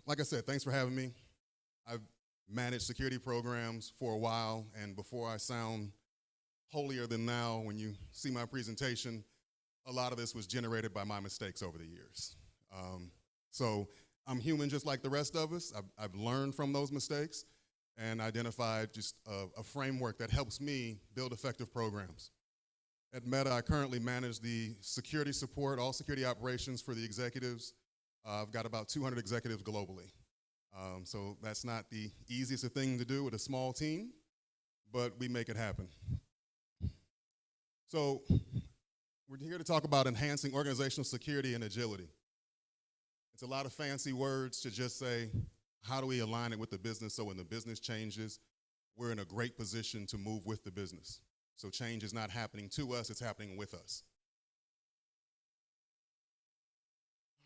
Like I said, thanks for having me. I've managed security programs for a while, and before I sound holier than thou when you see my presentation, a lot of this was generated by my mistakes over the years. So I'm human just like the rest of us. I've learned from those mistakes and identified just a framework that helps me build effective programs. At Meta, I currently manage the security support, all security operations for the executives. I've got about 200 executives globally. So that's not the easiest thing to do with a small team, but we make it happen. So we're here to talk about enhancing organizational security and agility. It's a lot of fancy words to just say, how do we align it with the business so when the business changes, we're in a great position to move with the business. So change is not happening to us, it's happening with us.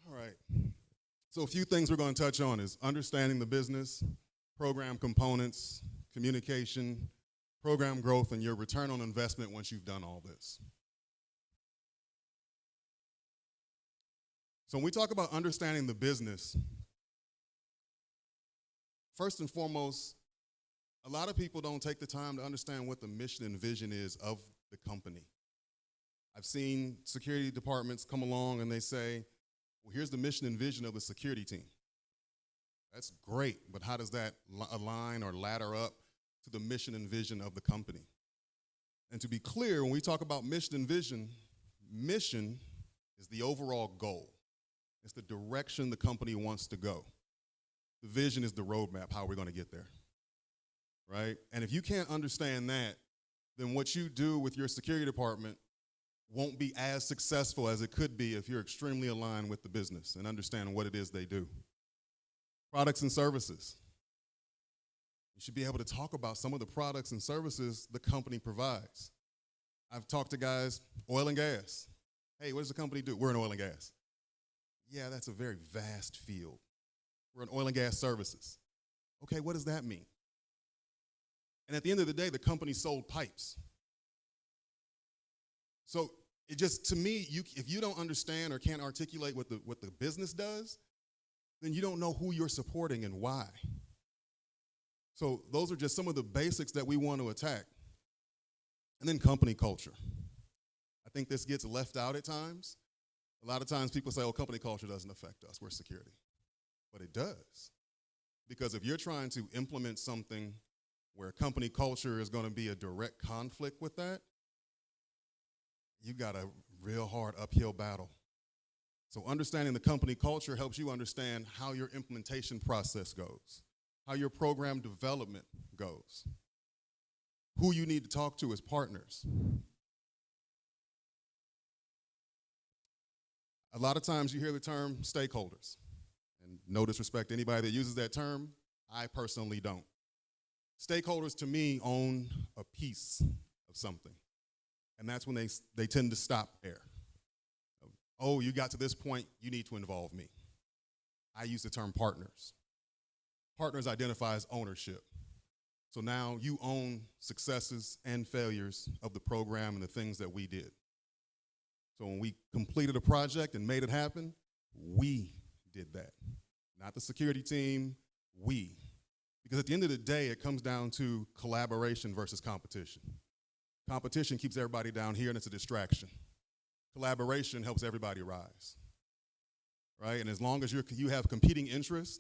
All right. So a few things we're going to touch on is understanding the business, program components, communication, program growth, and your return on investment once you've done all this. So when we talk about understanding the business, first and foremost, a lot of people don't take the time to understand what the mission and vision is of the company. I've seen security departments come along and they say, well, here's the mission and vision of the security team. That's great, but how does that align or ladder up to the mission and vision of the company? And to be clear, when we talk about mission and vision, mission is the overall goal. It's the direction the company wants to go. The vision is the roadmap, how we're going to get there, right? And if you can't understand that, then what you do with your security department won't be as successful as it could be if you're extremely aligned with the business and understand what it is they do. Products and services. You should be able to talk about some of the products and services the company provides. I've talked to guys, oil and gas. Hey, what does the company do? We're in oil and gas. Yeah, that's a very vast field. We're in oil and gas services. Okay, what does that mean? And at the end of the day, the company sold pipes. So it just, to me, if you don't understand or can't articulate what the business does, then you don't know who you're supporting and why. So those are just some of the basics that we want to attack. And then company culture. I think this gets left out at times. A lot of times people say, oh, company culture doesn't affect us, we're security. But it does. Because if you're trying to implement something where company culture is going to be a direct conflict with that, you got a real hard uphill battle. So understanding the company culture helps you understand how your implementation process goes, how your program development goes, who you need to talk to as partners. A lot of times you hear the term stakeholders, and no disrespect to anybody that uses that term, I personally don't. Stakeholders to me own a piece of something, and that's when they tend to stop there. Oh, you got to this point, you need to involve me. I use the term partners. Partners identifies ownership. So now you own successes and failures of the program and the things that we did. So when we completed a project and made it happen, we did that. Not the security team, we. Because at the end of the day, it comes down to collaboration versus competition. Competition keeps everybody down here and it's a distraction. Collaboration helps everybody rise, right? And as long as you have competing interests,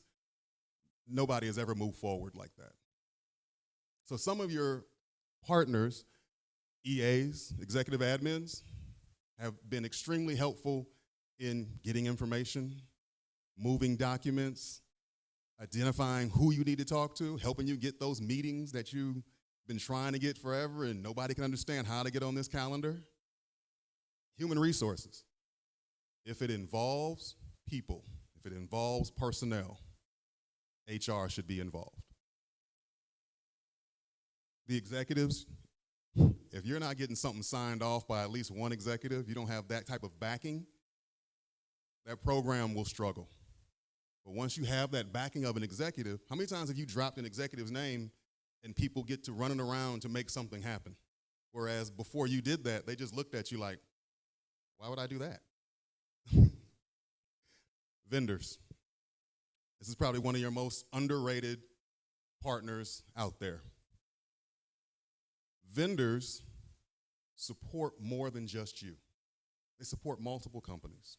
nobody has ever moved forward like that. So some of your partners, EAs, executive admins, have been extremely helpful in getting information, moving documents, identifying who you need to talk to, helping you get those meetings that you've been trying to get forever and nobody can understand how to get on this calendar. Human resources. If it involves people, if it involves personnel, HR should be involved. The executives, if you're not getting something signed off by at least one executive, you don't have that type of backing, that program will struggle. But once you have that backing of an executive, how many times have you dropped an executive's name and people get to running around to make something happen? Whereas before you did that, they just looked at you like, why would I do that? Vendors. This is probably one of your most underrated partners out there. Vendors support more than just you. They support multiple companies.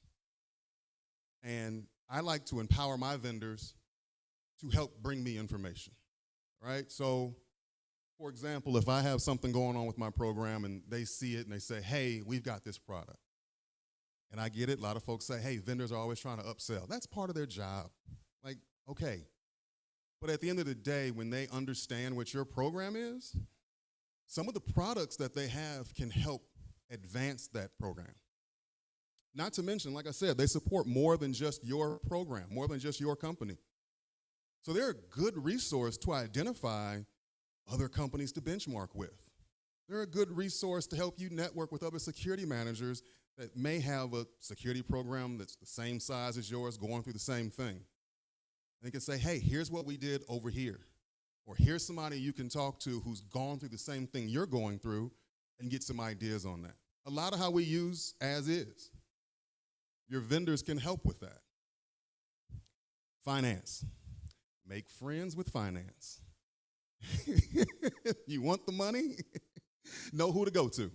And I like to empower my vendors to help bring me information, right? So, for example, if I have something going on with my program and they see it and they say, hey, we've got this product. And I get it, a lot of folks say, hey, vendors are always trying to upsell. That's part of their job. Like, okay. But at the end of the day, when they understand what your program is, some of the products that they have can help advance that program. Not to mention, like I said, they support more than just your program, more than just your company. So they're a good resource to identify other companies to benchmark with. They're a good resource to help you network with other security managers that may have a security program that's the same size as yours, going through the same thing. And they can say, hey, here's what we did over here. Or here's somebody you can talk to who's gone through the same thing you're going through and get some ideas on that. A lot of how we use as is. Your vendors can help with that. Finance. Make friends with finance. You want the money? Know who to go to.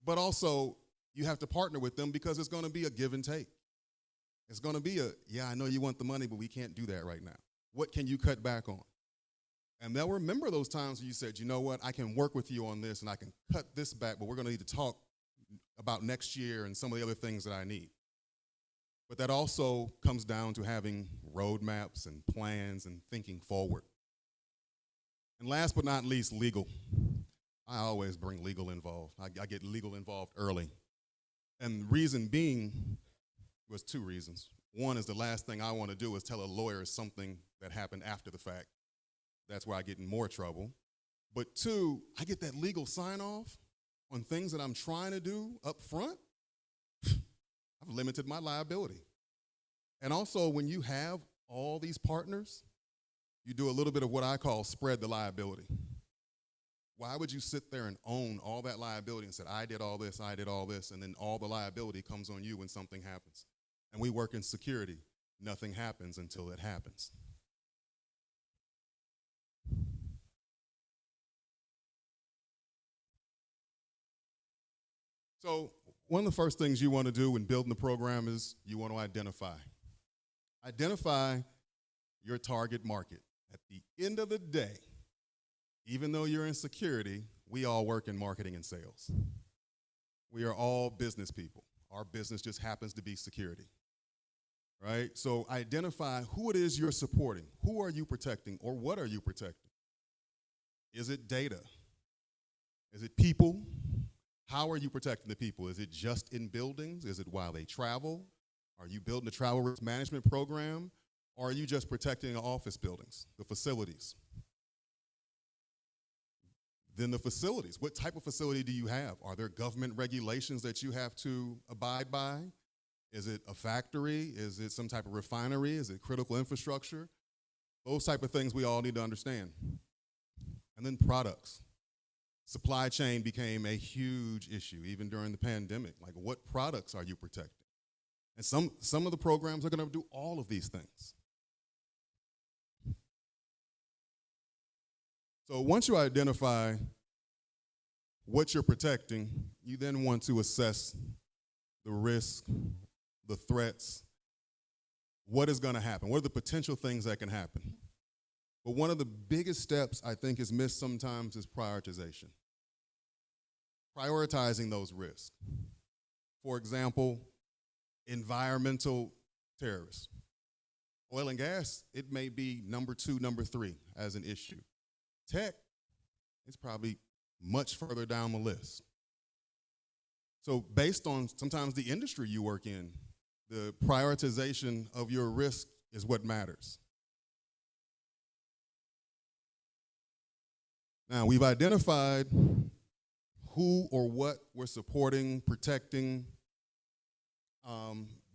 But also, you have to partner with them because it's going to be a give and take. It's going to be yeah, I know you want the money, but we can't do that right now. What can you cut back on? And they'll remember those times when you said, you know what, I can work with you on this and I can cut this back, but we're going to need to talk about next year and some of the other things that I need. But that also comes down to having roadmaps and plans and thinking forward. And last but not least, legal. I always bring legal involved. I get legal involved early. And the reason being was two reasons. One is the last thing I want to do is tell a lawyer something that happened after the fact. That's where I get in more trouble. But two, I get that legal sign-off on things that I'm trying to do up front. I've limited my liability. And also, when you have all these partners, you do a little bit of what I call spread the liability. Why would you sit there and own all that liability and say, I did all this, and then all the liability comes on you when something happens? And we work in security. Nothing happens until it happens. So one of the first things you want to do when building the program is you want to identify. Identify your target market. At the end of the day, even though you're in security, we all work in marketing and sales. We are all business people. Our business just happens to be security, right? So identify who it is you're supporting. Who are you protecting, or what are you protecting? Is it data? Is it people? How are you protecting the people? Is it just in buildings? Is it while they travel? Are you building a travel risk management program? Or are you just protecting the office buildings, the facilities? Then the facilities. What type of facility do you have? Are there government regulations that you have to abide by? Is it a factory? Is it some type of refinery? Is it critical infrastructure? Those type of things we all need to understand. And then products. Supply chain became a huge issue even during the pandemic. Like, what products are you protecting? And some of the programs are going to do all of these things. So once you identify what you're protecting, you then want to assess the risk, the threats, what is going to happen, what are the potential things that can happen. But one of the biggest steps I think is missed sometimes is prioritization. Prioritizing those risks. For example, environmental terrorists. Oil and gas, it may be number 2, number 3 as an issue. Tech is probably much further down the list. So based on sometimes the industry you work in, the prioritization of your risk is what matters. Now, we've identified who or what we're supporting, protecting.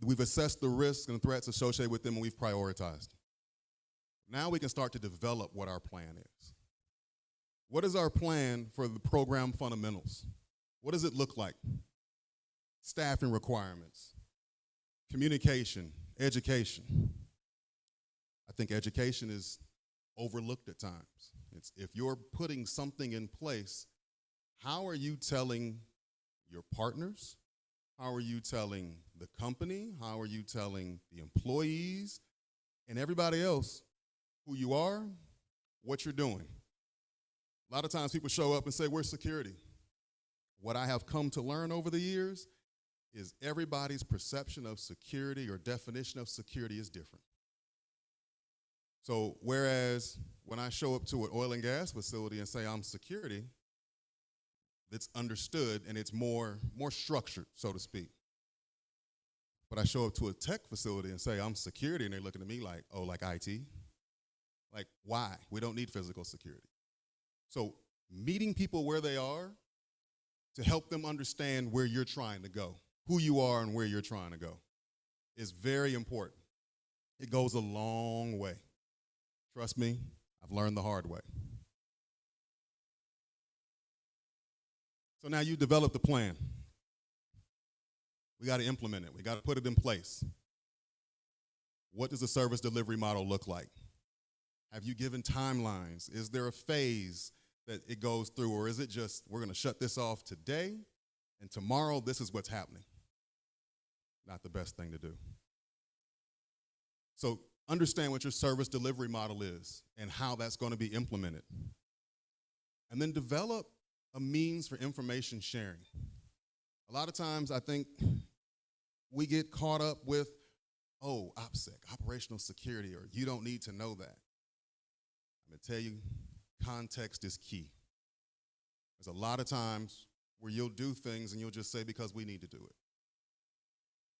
We've assessed the risks and threats associated with them, and we've prioritized. Now we can start to develop what our plan is. What is our plan for the program fundamentals? What does it look like? Staffing requirements, communication, education. I think education is overlooked at times. If you're putting something in place, how are you telling your partners? How are you telling the company? How are you telling the employees and everybody else who you are, what you're doing? A lot of times people show up and say, we're security. What I have come to learn over the years is everybody's perception of security or definition of security is different. So whereas when I show up to an oil and gas facility and say I'm security, it's understood and it's more structured, so to speak. But I show up to a tech facility and say I'm security, and they're looking at me like, oh, like IT? Like, why? We don't need physical security. So meeting people where they are to help them understand where you're trying to go, who you are and where you're trying to go, is very important. It goes a long way. Trust me, I've learned the hard way. So now you develop the plan. We got to implement it. We got to put it in place. What does the service delivery model look like? Have you given timelines? Is there a phase that it goes through, or is it just we're going to shut this off today and tomorrow this is what's happening? Not the best thing to do. So understand what your service delivery model is and how that's going to be implemented. And then develop a means for information sharing. A lot of times I think we get caught up with, oh, OPSEC, operational security, or you don't need to know that. I'm going to tell you, context is key. There's a lot of times where you'll do things and you'll just say because we need to do it.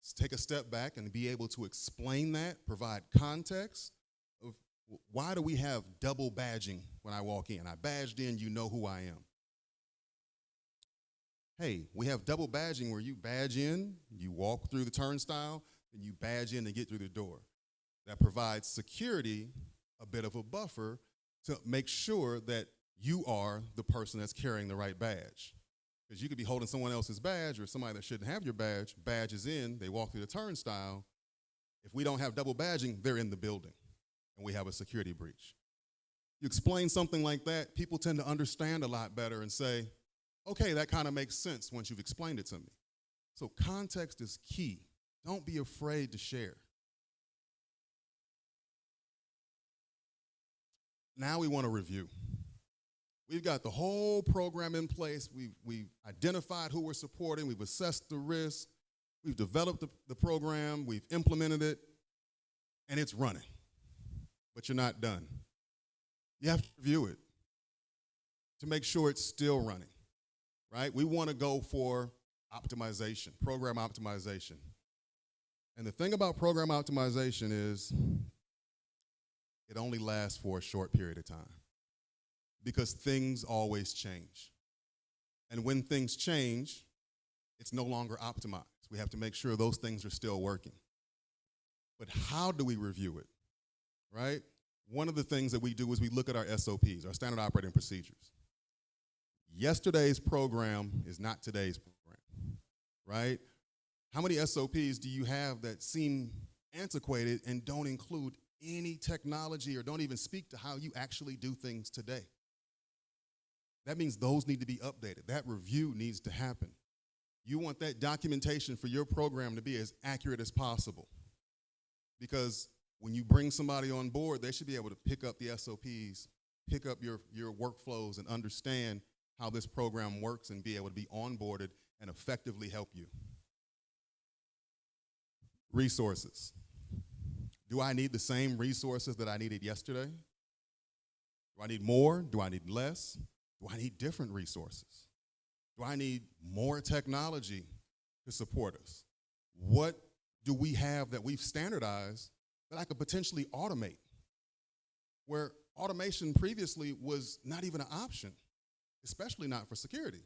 Just take a step back and be able to explain that, provide context of why do we have double badging when I walk in? I badged in, you know who I am. Hey, we have double badging where you badge in, you walk through the turnstile, and you badge in and get through the door. That provides security, a bit of a buffer, to make sure that you are the person that's carrying the right badge. Because you could be holding someone else's badge, or somebody that shouldn't have your badge, badges in, they walk through the turnstile. If we don't have double badging, they're in the building, and we have a security breach. You explain something like that, people tend to understand a lot better and say, okay, that kind of makes sense once you've explained it to me. So context is key. Don't be afraid to share. Now we want to review. We've got the whole program in place. We've identified who we're supporting. We've assessed the risk. We've developed the program. We've implemented it. And it's running. But you're not done. You have to review it to make sure it's still running, right? We want to go for optimization, program optimization. And the thing about program optimization is it only lasts for a short period of time because things always change. And when things change, it's no longer optimized. We have to make sure those things are still working. But how do we review it, right? One of the things that we do is we look at our SOPs, our standard operating procedures. Yesterday's program is not today's program, right? How many SOPs do you have that seem antiquated and don't include any technology or don't even speak to how you actually do things today? That means those need to be updated. That review needs to happen. You want that documentation for your program to be as accurate as possible, because when you bring somebody on board, they should be able to pick up the SOPs, pick up your workflows, and understand how this program works and be able to be onboarded and effectively help you. Resources. Do I need the same resources that I needed yesterday? Do I need more? Do I need less? Do I need different resources? Do I need more technology to support us? What do we have that we've standardized that I could potentially automate, where automation previously was not even an option, especially not for security?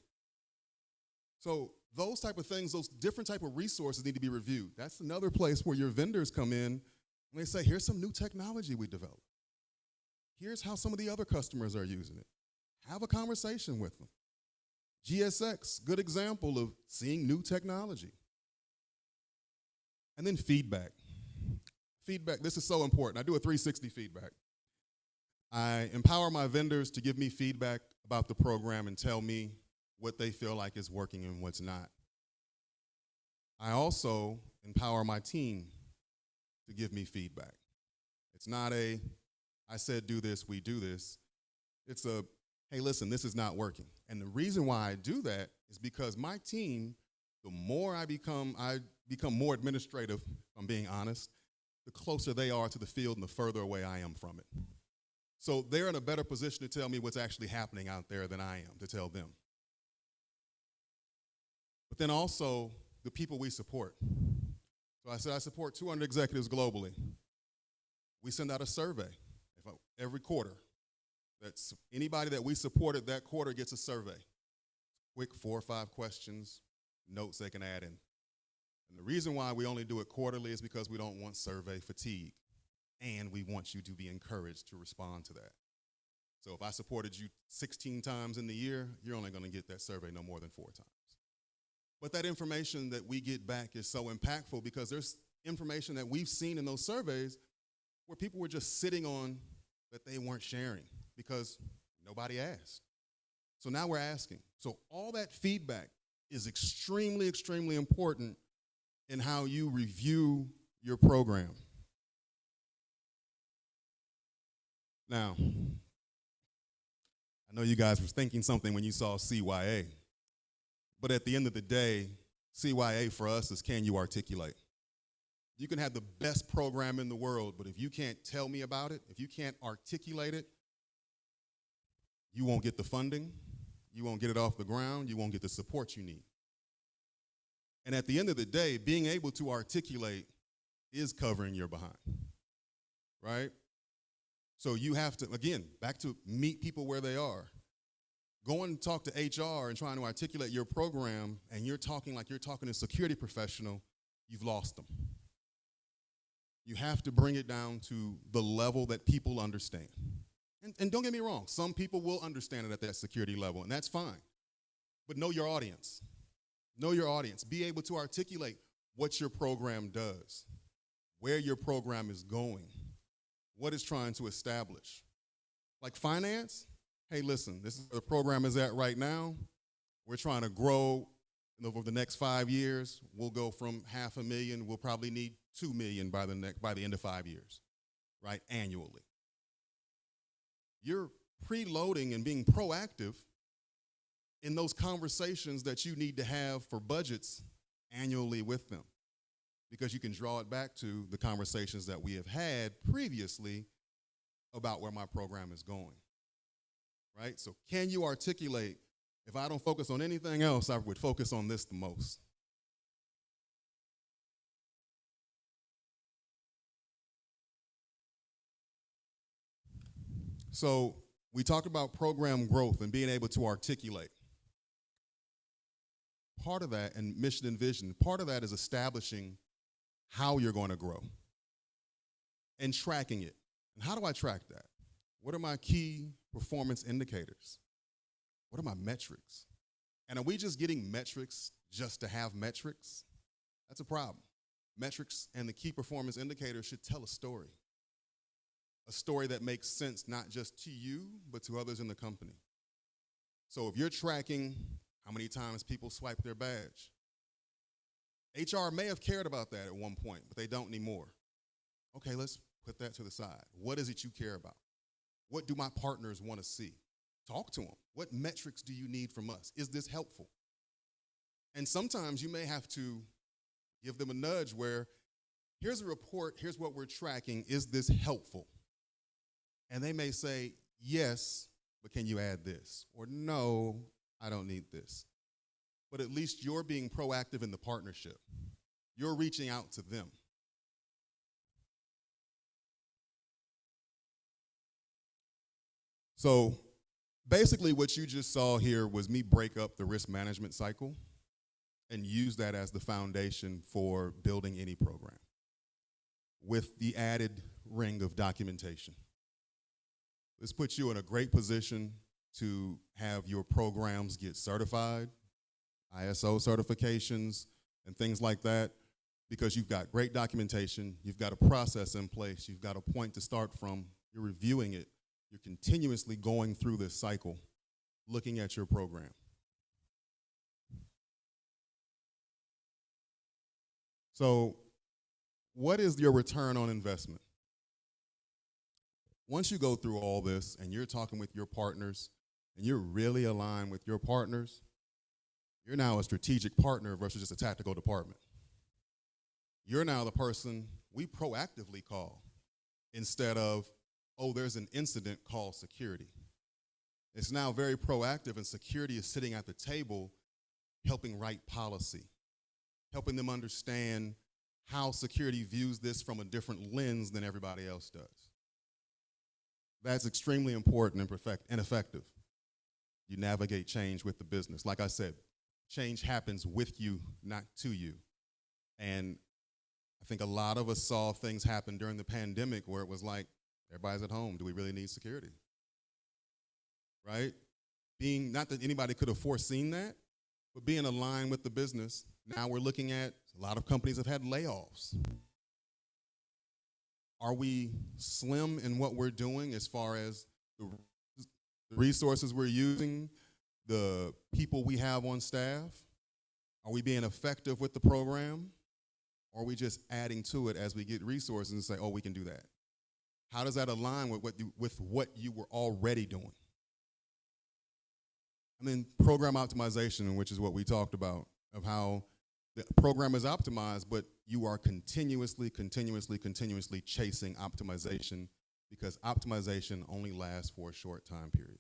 So those type of things, those different type of resources need to be reviewed. That's another place where your vendors come in and they say, here's some new technology we developed. Here's how some of the other customers are using it. Have a conversation with them. GSX, good example of seeing new technology. And then feedback. Feedback, this is so important. I do a 360 feedback. I empower my vendors to give me feedback about the program and tell me what they feel like is working and what's not. I also empower my team to give me feedback. It's not a, I said do this, we do this. It's a, hey, listen, this is not working. And the reason why I do that is because my team, the more I become more administrative, if I'm being honest, the closer they are to the field and the further away I am from it. So they're in a better position to tell me what's actually happening out there than I am to tell them. But then also the people we support. So I said I support 200 executives globally. We send out a survey every quarter. That's anybody that we supported that quarter gets a survey. Quick 4 or 5 questions, notes they can add in. And the reason why we only do it quarterly is because we don't want survey fatigue. And we want you to be encouraged to respond to that. So if I supported you 16 times in the year, you're only going to get that survey no more than 4 times. But that information that we get back is so impactful because there's information that we've seen in those surveys where people were just sitting on that they weren't sharing because nobody asked. So now we're asking. So all that feedback is extremely, extremely important in how you review your program. Now, I know you guys were thinking something when you saw CYA, but at the end of the day, CYA for us is can you articulate? You can have the best program in the world, but if you can't tell me about it, if you can't articulate it, you won't get the funding, you won't get it off the ground, you won't get the support you need. And at the end of the day, being able to articulate is covering your behind, right? So you have to, again, back to meet people where they are. Go and talk to HR and trying to articulate your program, and you're talking like you're talking to a security professional, you've lost them. You have to bring it down to the level that people understand. And don't get me wrong, some people will understand it at that security level, and that's fine. But know your audience. Know your audience. Be able to articulate what your program does, where your program is going, what it's trying to establish. Like finance, hey, listen, this is where the program is at right now. We're trying to grow over the next 5 years. We'll go from 500,000, we'll probably need 2 million by the end of 5 years, right, annually. You're preloading and being proactive in those conversations that you need to have for budgets annually with them, because you can draw it back to the conversations that we have had previously about where my program is going, right? So can you articulate, if I don't focus on anything else, I would focus on this the most. So we talked about program growth and being able to articulate. Part of that, and mission and vision, part of that is establishing how you're going to grow and tracking it. And how do I track that? What are my key performance indicators? What are my metrics? And are we just getting metrics just to have metrics? That's a problem. Metrics and the key performance indicators should tell a story that makes sense not just to you, but to others in the company. So if you're tracking how many times people swipe their badge, HR may have cared about that at one point, but they don't anymore. Okay, let's put that to the side. What is it you care about? What do my partners want to see? Talk to them. What metrics do you need from us? Is this helpful? And sometimes you may have to give them a nudge where, here's a report, here's what we're tracking, is this helpful? And they may say, yes, but can you add this? Or no, I don't need this. But at least you're being proactive in the partnership. You're reaching out to them. So basically what you just saw here was me break up the risk management cycle and use that as the foundation for building any program with the added ring of documentation. This puts you in a great position to have your programs get certified, ISO certifications, and things like that, because you've got great documentation, you've got a process in place, you've got a point to start from, you're reviewing it, you're continuously going through this cycle, looking at your program. So, what is your return on investment? Once you go through all this and you're talking with your partners and you're really aligned with your partners, you're now a strategic partner versus just a tactical department. You're now the person we proactively call instead of, oh, there's an incident called security. It's now very proactive, and security is sitting at the table helping write policy, helping them understand how security views this from a different lens than everybody else does. That's extremely important and effective. You navigate change with the business. Like I said, change happens with you, not to you. And I think a lot of us saw things happen during the pandemic where it was like, everybody's at home. Do we really need security? Right? Not that anybody could have foreseen that, but being aligned with the business, now we're looking at a lot of companies have had layoffs. Are we slim in what we're doing as far as the resources we're using, the people we have on staff? Are we being effective with the program? Or are we just adding to it as we get resources and say, oh, we can do that? How does that align with what you were already doing? And then program optimization, which is what we talked about, of how the program is optimized, but you are continuously chasing optimization, because optimization only lasts for a short time period.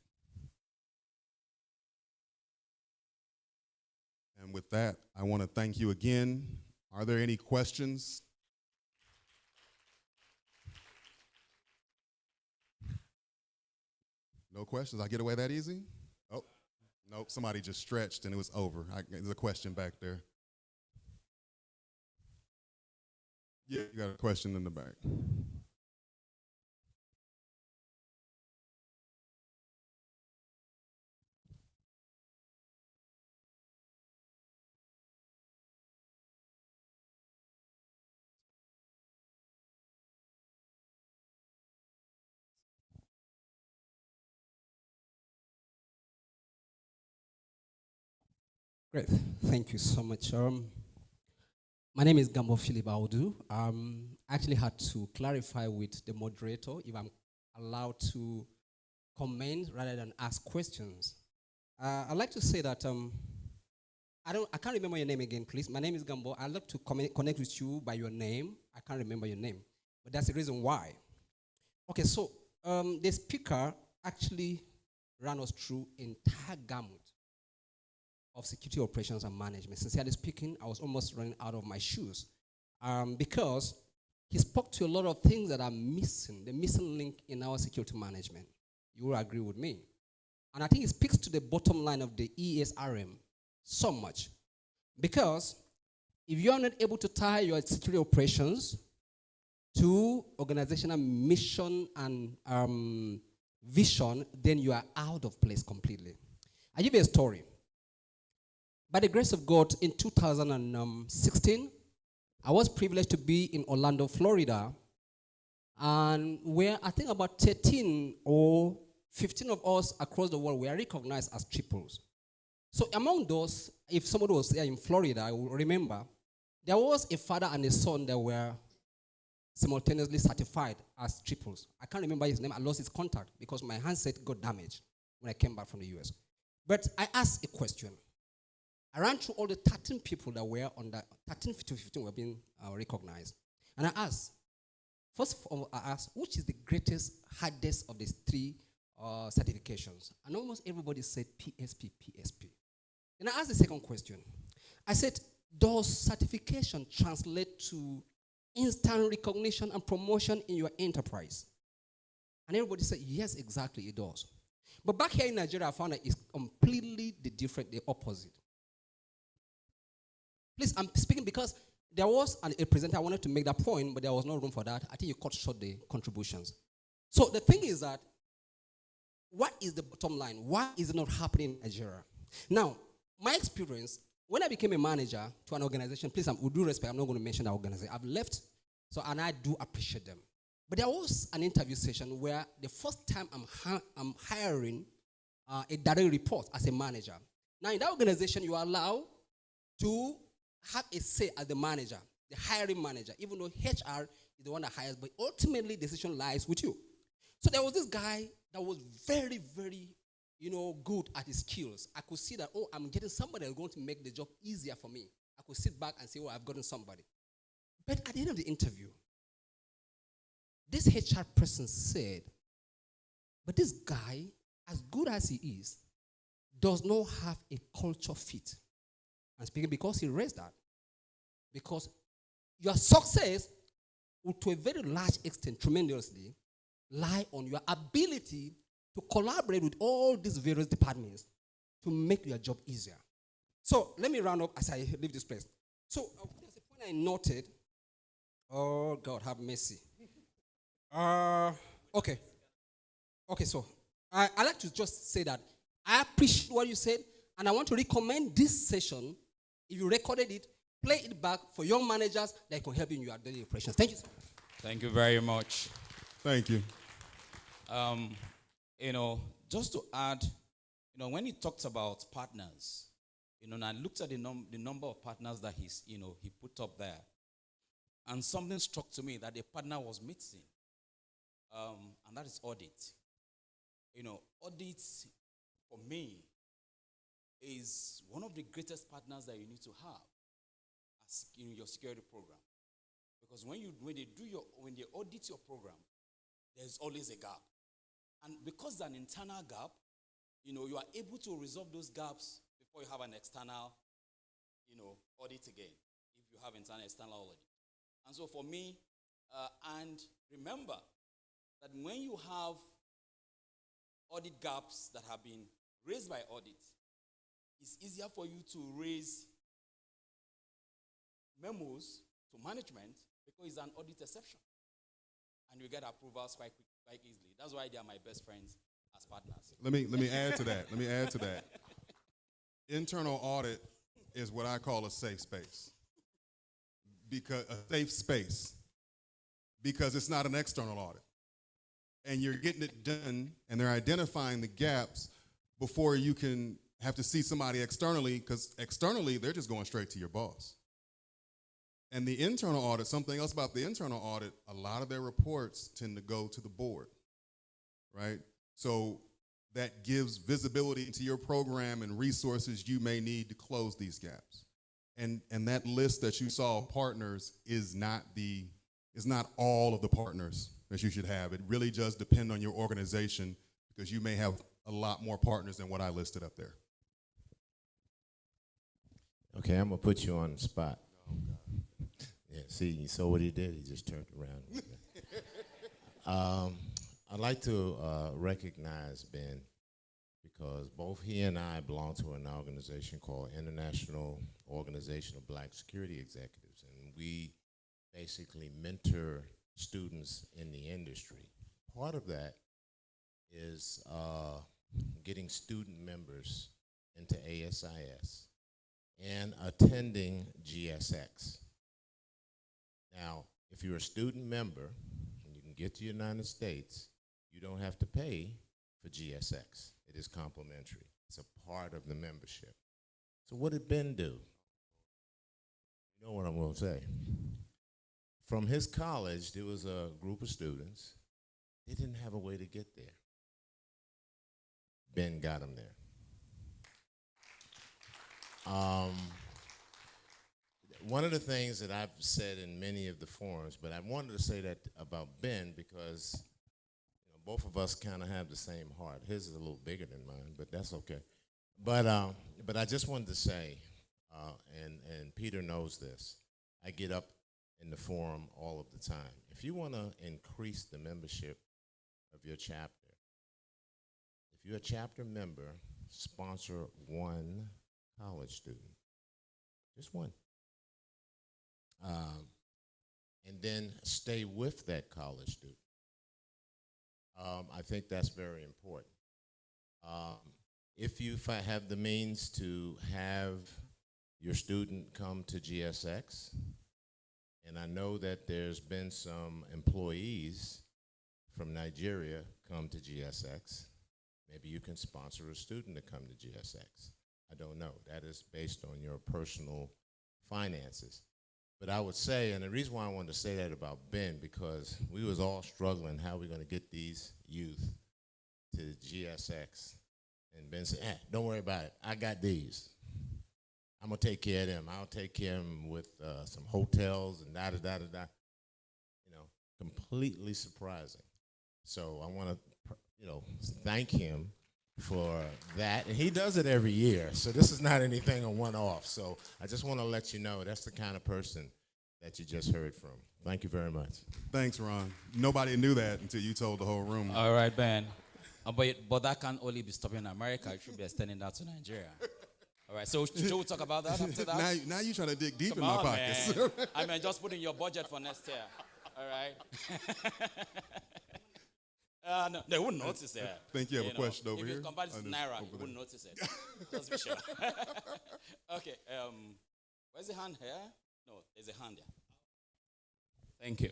And with that, I want to thank you again. Are there any questions? No questions? I get away that easy? Oh, nope, somebody just stretched and it was over. There's a question back there. Yeah, you got a question in the back. Great. Thank you so much. My name is Gambo Philip Audu. I actually had to clarify with the moderator if I'm allowed to comment rather than ask questions. I'd like to say that I can't remember your name again, please. My name is Gambo. I'd like to connect with you by your name. I can't remember your name, but that's the reason why. Okay, so the speaker actually ran us through entire gamut of security operations and management. Sincerely speaking, I was almost running out of my shoes because he spoke to a lot of things that are missing, the missing link in our security management. You will agree with me. And I think it speaks to the bottom line of the ESRM so much. Because if you are not able to tie your security operations to organizational mission and vision, then you are out of place completely. I'll give you a story. By the grace of God, in 2016, I was privileged to be in Orlando, Florida, and where I think about 13 or 15 of us across the world were recognized as triples. So among those, if somebody was there in Florida, I will remember, there was a father and a son that were simultaneously certified as triples. I can't remember his name. I lost his contact because my handset got damaged when I came back from the US. But I asked a question. I ran through all the 13 people that were on that, 13 to 15 were being recognized. And I asked, first of all, I asked, which is the greatest, hardest of these three certifications? And almost everybody said PSP, PSP. Then I asked the second question. I said, does certification translate to instant recognition and promotion in your enterprise? And everybody said, yes, exactly, it does. But back here in Nigeria, I found that it's completely the opposite. Please, I'm speaking because there was a presenter, I wanted to make that point, but there was no room for that. I think you cut short the contributions. So the thing is that, what is the bottom line? Why is it not happening in Nigeria? Now, my experience, when I became a manager to an organization, please, with due respect, I'm not going to mention that organization. I've left, and I do appreciate them. But there was an interview session where the first time I'm hiring a direct report as a manager. Now, in that organization, you are allowed to have a say as the manager, the hiring manager, even though HR is the one that hires, but ultimately the decision lies with you. So there was this guy that was very, very, good at his skills. I could see that, I'm getting somebody that's going to make the job easier for me. I could sit back and say, I've gotten somebody. But at the end of the interview, this HR person said, but this guy, as good as he is, does not have a culture fit. I'm speaking because he raised that. Because your success will, to a very large extent, tremendously, lie on your ability to collaborate with all these various departments to make your job easier. So let me round up as I leave this place. So there's a point I noted. Oh, God, have mercy. Okay, so I like to just say that I appreciate what you said, and I want to recommend this session. If you recorded it, play it back for young managers that can help you in your daily operations. Thank you, sir. Thank you very much. Thank you. Just to add, when he talked about partners, and I looked at the number of partners that he put up there, and something struck to me that the partner was missing, and that is audit. Audit for me is one of the greatest partners that you need to have as in your security program, because when they audit your program, there's always a gap, and because there's an internal gap, you are able to resolve those gaps before you have an external, audit again, if you have external audit. And so for me, and remember that when you have audit gaps that have been raised by audit, it's easier for you to raise memos to management because it's an audit exception. And you get approvals quite easily. That's why they are my best friends as partners. Let me add to that. Let me add to that. Internal audit is what I call a safe space. Because a safe space. Because it's not an external audit. And you're getting it done, and they're identifying the gaps before you can have to see somebody externally, because externally, they're just going straight to your boss. And the internal audit, something else about the internal audit, a lot of their reports tend to go to the board, right? So that gives visibility into your program and resources you may need to close these gaps. And that list that you saw of partners is not all of the partners that you should have. It really does depend on your organization, because you may have a lot more partners than what I listed up there. Okay, I'm gonna put you on the spot. Yeah, see, you saw what he did? He just turned around. I'd like to recognize Ben, because both he and I belong to an organization called International Organization of Black Security Executives, and we basically mentor students in the industry. Part of that is getting student members into ASIS and attending GSX. Now, if you're a student member and you can get to the United States, you don't have to pay for GSX. It is complimentary. It's a part of the membership. So what did Ben do? You know what I'm going to say. From his college, there was a group of students. They didn't have a way to get there. Ben got them there. One of the things that I've said in many of the forums, but I wanted to say that about Ben because both of us kind of have the same heart. His is a little bigger than mine, but that's okay. But I just wanted to say, and Peter knows this, I get up in the forum all of the time. If you want to increase the membership of your chapter, if you're a chapter member, sponsor one college student, just one. And then stay with that college student. I think that's very important. If you have the means to have your student come to GSX, and I know that there's been some employees from Nigeria come to GSX, maybe you can sponsor a student to come to GSX. I don't know. That is based on your personal finances. But I would say, and the reason why I wanted to say that about Ben, because we was all struggling how we're going to get these youth to GSX. And Ben said, don't worry about it. I got these. I'm going to take care of them. I'll take care of them with some hotels and da-da-da-da-da. You know, completely surprising. So I want to, thank him for that. And he does it every year. So this is not anything a one-off. So I just want to let you know that's the kind of person that you just heard from. Thank you very much. Thanks, Ron. Nobody knew that until you told the whole room. All right, Ben. But that can only be stopping in America. It should be extending that to Nigeria. All right, so should we talk about that after that? Now you're trying to dig deep in my pockets. I mean, just put in your budget for next year. All right? No, they wouldn't notice it. I think you have a question over here. If you compare this to Naira, you wouldn't notice it. Just be sure. Okay, where's the hand here? No, there's a hand here. Thank you.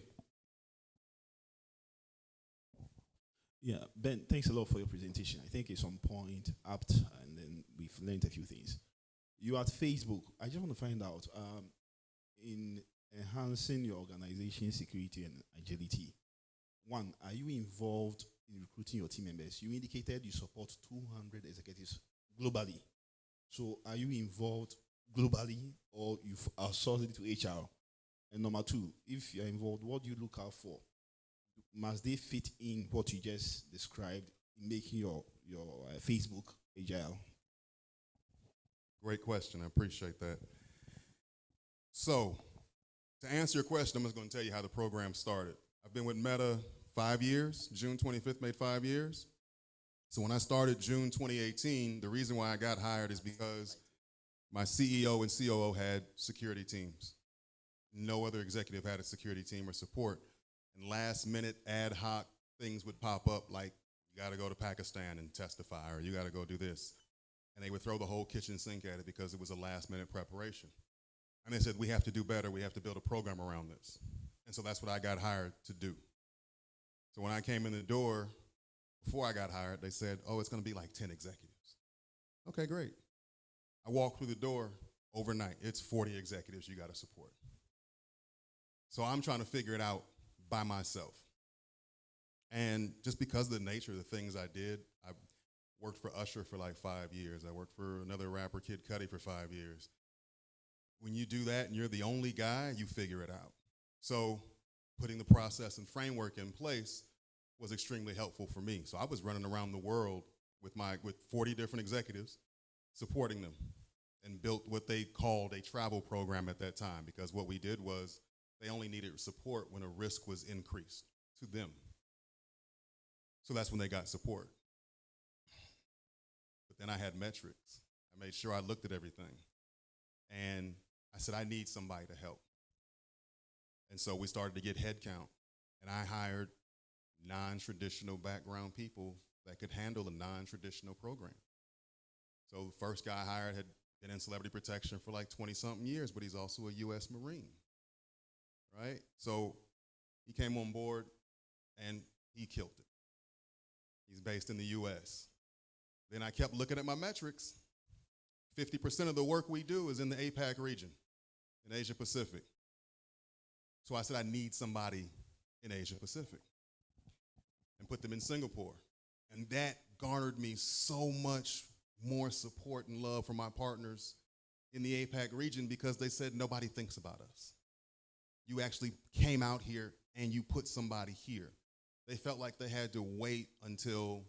Yeah, Ben, thanks a lot for your presentation. I think it's on point, apt, and then we've learned a few things. You at Facebook, I just want to find out, in enhancing your organization's security and agility, one, are you involved in recruiting your team members? You indicated you support 200 executives globally. So are you involved globally, or you've outsourced it to HR? And number two, if you're involved, what do you look out for? Must they fit in what you just described in making your Facebook agile? Great question. I appreciate that. So, to answer your question, I'm just going to tell you how the program started. I've been with Meta 5 years. June 25th made 5 years. So when I started June 2018, the reason why I got hired is because my CEO and COO had security teams. no other executive had a security team or support. And last minute ad hoc things would pop up like, you got to go to Pakistan and testify, or you got to go do this. And they would throw the whole kitchen sink at it because it was a last minute preparation. And they said, we have to do better. We have to build a program around this. And so that's what I got hired to do. So when I came in the door, before I got hired, they said, oh, it's going to be like 10 executives. Okay, great. I walked through the door overnight. It's 40 executives you got to support. So I'm trying to figure it out by myself. And just because of the nature of the things I did, I worked for Usher for like 5 years. I worked for another rapper, Kid Cudi, for 5 years. When you do that and you're the only guy, you figure it out. So putting the process and framework in place was extremely helpful for me. So I was running around the world with 40 different executives, supporting them, and built what they called a travel program at that time, because what we did was they only needed support when a risk was increased to them. So that's when they got support. But then I had metrics. I made sure I looked at everything. And I said, I need somebody to help. And so we started to get headcount. And I hired non-traditional background people that could handle a non-traditional program. So the first guy I hired had been in celebrity protection for like 20-something years, but he's also a U.S. Marine, right? So he came on board, and he killed it. He's based in the U.S. Then I kept looking at my metrics. 50% of the work we do is in the APAC region, in Asia Pacific. So I said, I need somebody in Asia Pacific, and put them in Singapore. And that garnered me so much more support and love from my partners in the APAC region, because they said, nobody thinks about us. You actually came out here and you put somebody here. They felt like they had to wait until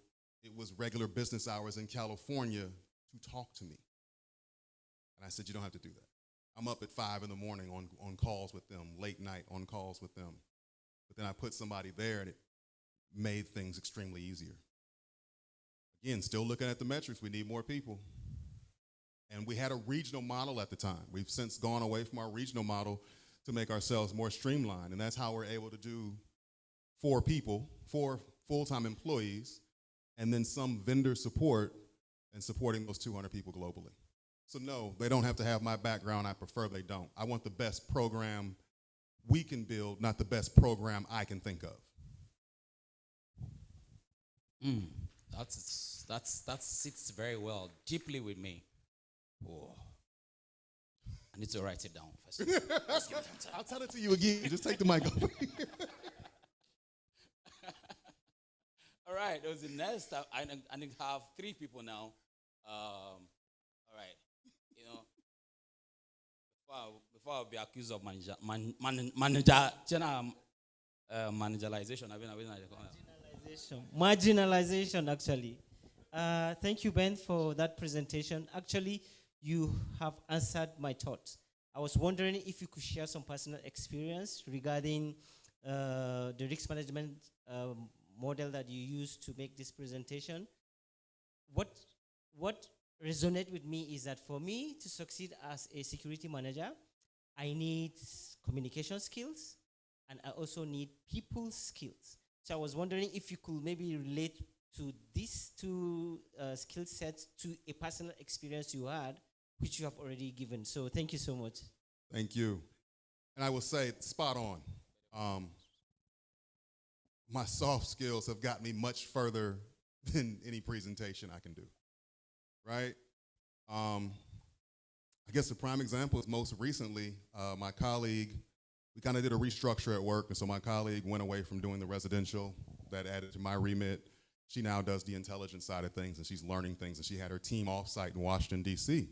it was regular business hours in California to talk to me. And I said, you don't have to do that. I'm up at 5 in the morning on calls with them, late night on calls with them. But then I put somebody there, and it made things extremely easier. Again, still looking at the metrics, we need more people. And we had a regional model at the time. We've since gone away from our regional model to make ourselves more streamlined. And that's how we're able to do 4 people, 4 full-time employees, and then some vendor support, and supporting those 200 people globally. So no, they don't have to have my background. I prefer they don't. I want the best program we can build, not the best program I can think of. That sits very well, deeply with me. Oh. I need to write it down first. I'll tell it to you again. Just take the mic over. All right, that was the next. I need to have 3 people now. All right, you know, before I'll be accused of marginalization. Marginalization, actually. Thank you, Ben, for that presentation. Actually, you have answered my thoughts. I was wondering if you could share some personal experience regarding the risk management model that you used to make this presentation. What resonated with me is that for me to succeed as a security manager, I need communication skills, and I also need people skills. So I was wondering if you could maybe relate to these 2 skill sets to a personal experience you had, which you have already given. So thank you so much. Thank you. And I will say, spot on. My soft skills have gotten me much further than any presentation I can do, right? I guess the prime example is most recently, my colleague, we kind of did a restructure at work, and so my colleague went away from doing the residential. That added to my remit. She now does the intelligence side of things, and she's learning things, and she had her team offsite in Washington, D.C.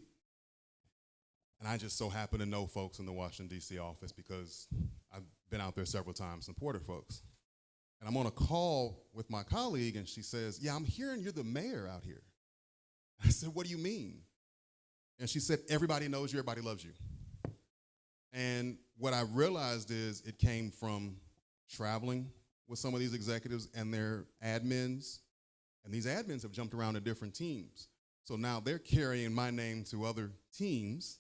And I just so happen to know folks in the Washington, D.C. office because I've been out there several times, supported folks. And I'm on a call with my colleague, and she says, yeah, I'm hearing you're the mayor out here. I said, what do you mean? And she said, everybody knows you, everybody loves you. And what I realized is it came from traveling with some of these executives and their admins. And these admins have jumped around to different teams. So now they're carrying my name to other teams,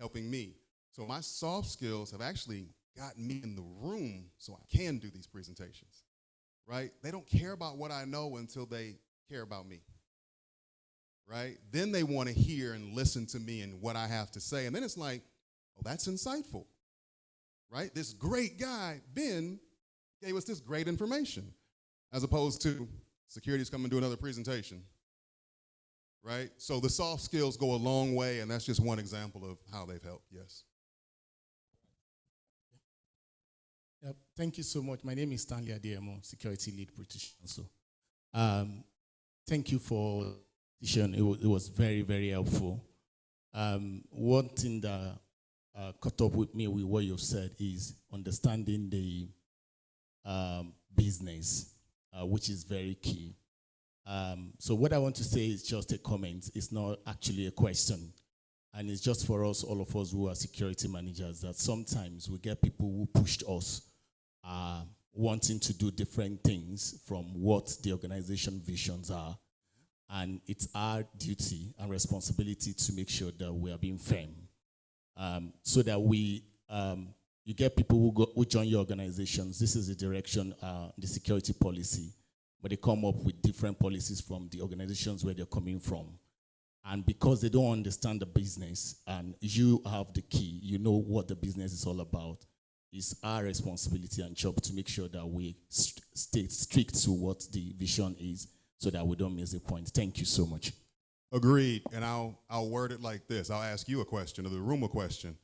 helping me. So my soft skills have actually gotten me in the room so I can do these presentations, right? They don't care about what I know until they care about me, right? Then they want to hear and listen to me and what I have to say. And then it's like, oh, that's insightful, right? This great guy, Ben, gave us this great information, as opposed to security's coming to do another presentation, right? So the soft skills go a long way, and that's just one example of how they've helped, yes. Yep. Thank you so much. My name is Stanley Adeyemo, Security Lead British Council. Thank you for the session. It was very, very helpful. One thing that caught up with me with what you've said is understanding the business, which is very key. So what I want to say is just a comment. It's not actually a question. And it's just for us, all of us who are security managers, that sometimes we get people who pushed us wanting to do different things from what the organization visions are. And it's our duty and responsibility to make sure that we are being firm. So that you get people who join your organizations. This is the direction, the security policy, but they come up with different policies from the organizations where they're coming from. And because they don't understand the business, and you have the key, you know what the business is all about, it's our responsibility and job to make sure that we stay strict to what the vision is so that we don't miss the point. Thank you so much. Agreed, and I'll word it like this. I'll ask you a question, or the room a question.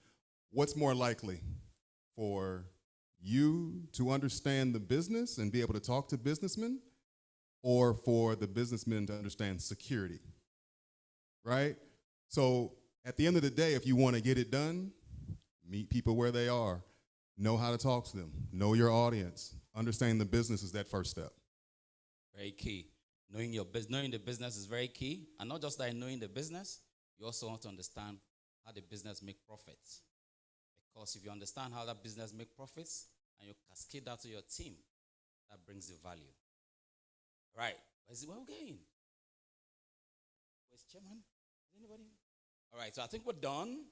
What's more likely, for you to understand the business and be able to talk to businessmen, or for the businessmen to understand security? Right? So at the end of the day, if you want to get it done, meet people where they are, know how to talk to them, know your audience, understand the business is that first step. Very key. Knowing the business is very key. And not just that, knowing the business, you also want to understand how the business make profits. Because if you understand how that business make profits and you cascade that to your team, that brings the value. Right. Where's where we going? Where's Chairman? Anybody? All right, so I think we're done.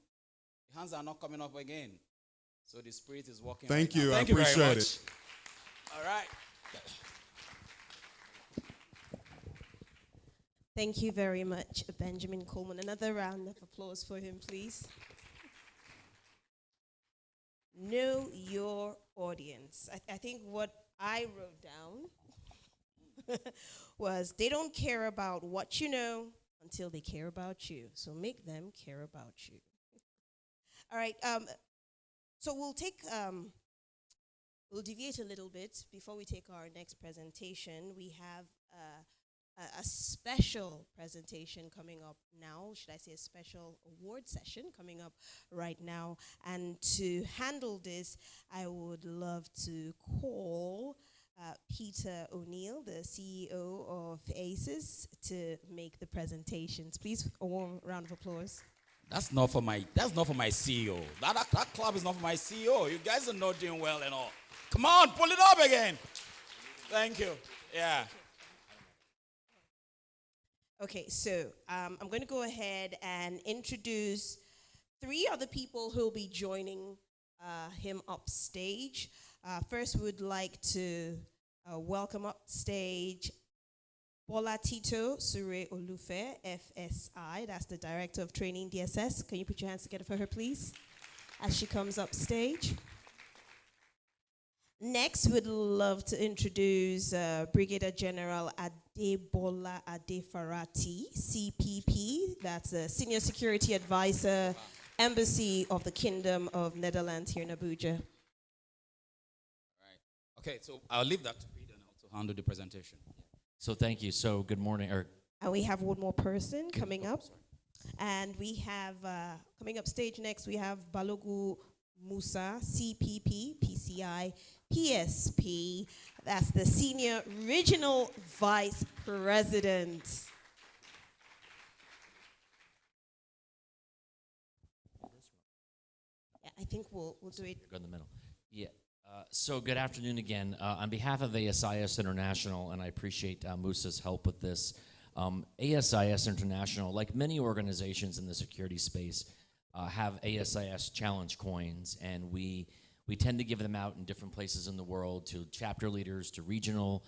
The hands are not coming up again. So the spirit is working. Thank right you. now. I appreciate very much. it. All right. Thank you very much, Benjamin Coleman. Another round of applause for him, please. Know your audience. I think what I wrote down was they don't care about what you know until they care about you. So make them care about you. All right. So we'll deviate a little bit before we take our next presentation. We have a special presentation coming up now. Should I say a special award session coming up right now? And to handle this, I would love to call Peter O'Neill, the CEO of ASIS, to make the presentations. Please, a warm round of applause. That's not for my CEO. That club is not for my CEO. You guys are not doing well and all. Come on, pull it up again. Thank you. Yeah. Okay, so I'm going to go ahead and introduce three other people who will be joining him upstage. First, we would like to welcome upstage Bola Tito Sure Olufe, FSI. That's the Director of Training, DSS. Can you put your hands together for her, please, as she comes upstage? Next, we'd love to introduce Brigadier General Adebola Adefarati, CPP. That's a Senior Security Advisor, Embassy of the Kingdom of Netherlands here in Abuja. Right. Okay, so I'll leave that to Peter now to handle the presentation. So thank you. So good morning. And we have one more person coming up. And we have, coming up stage next, we have Balogu Musa, CPP, PCI, PSP. That's the Senior Regional Vice President. Yeah, I think we'll do it. Go in the middle. Yeah. So good afternoon again. On behalf of ASIS International, and I appreciate Musa's help with this, ASIS International, like many organizations in the security space, have ASIS challenge coins, and we tend to give them out in different places in the world to chapter leaders, to regional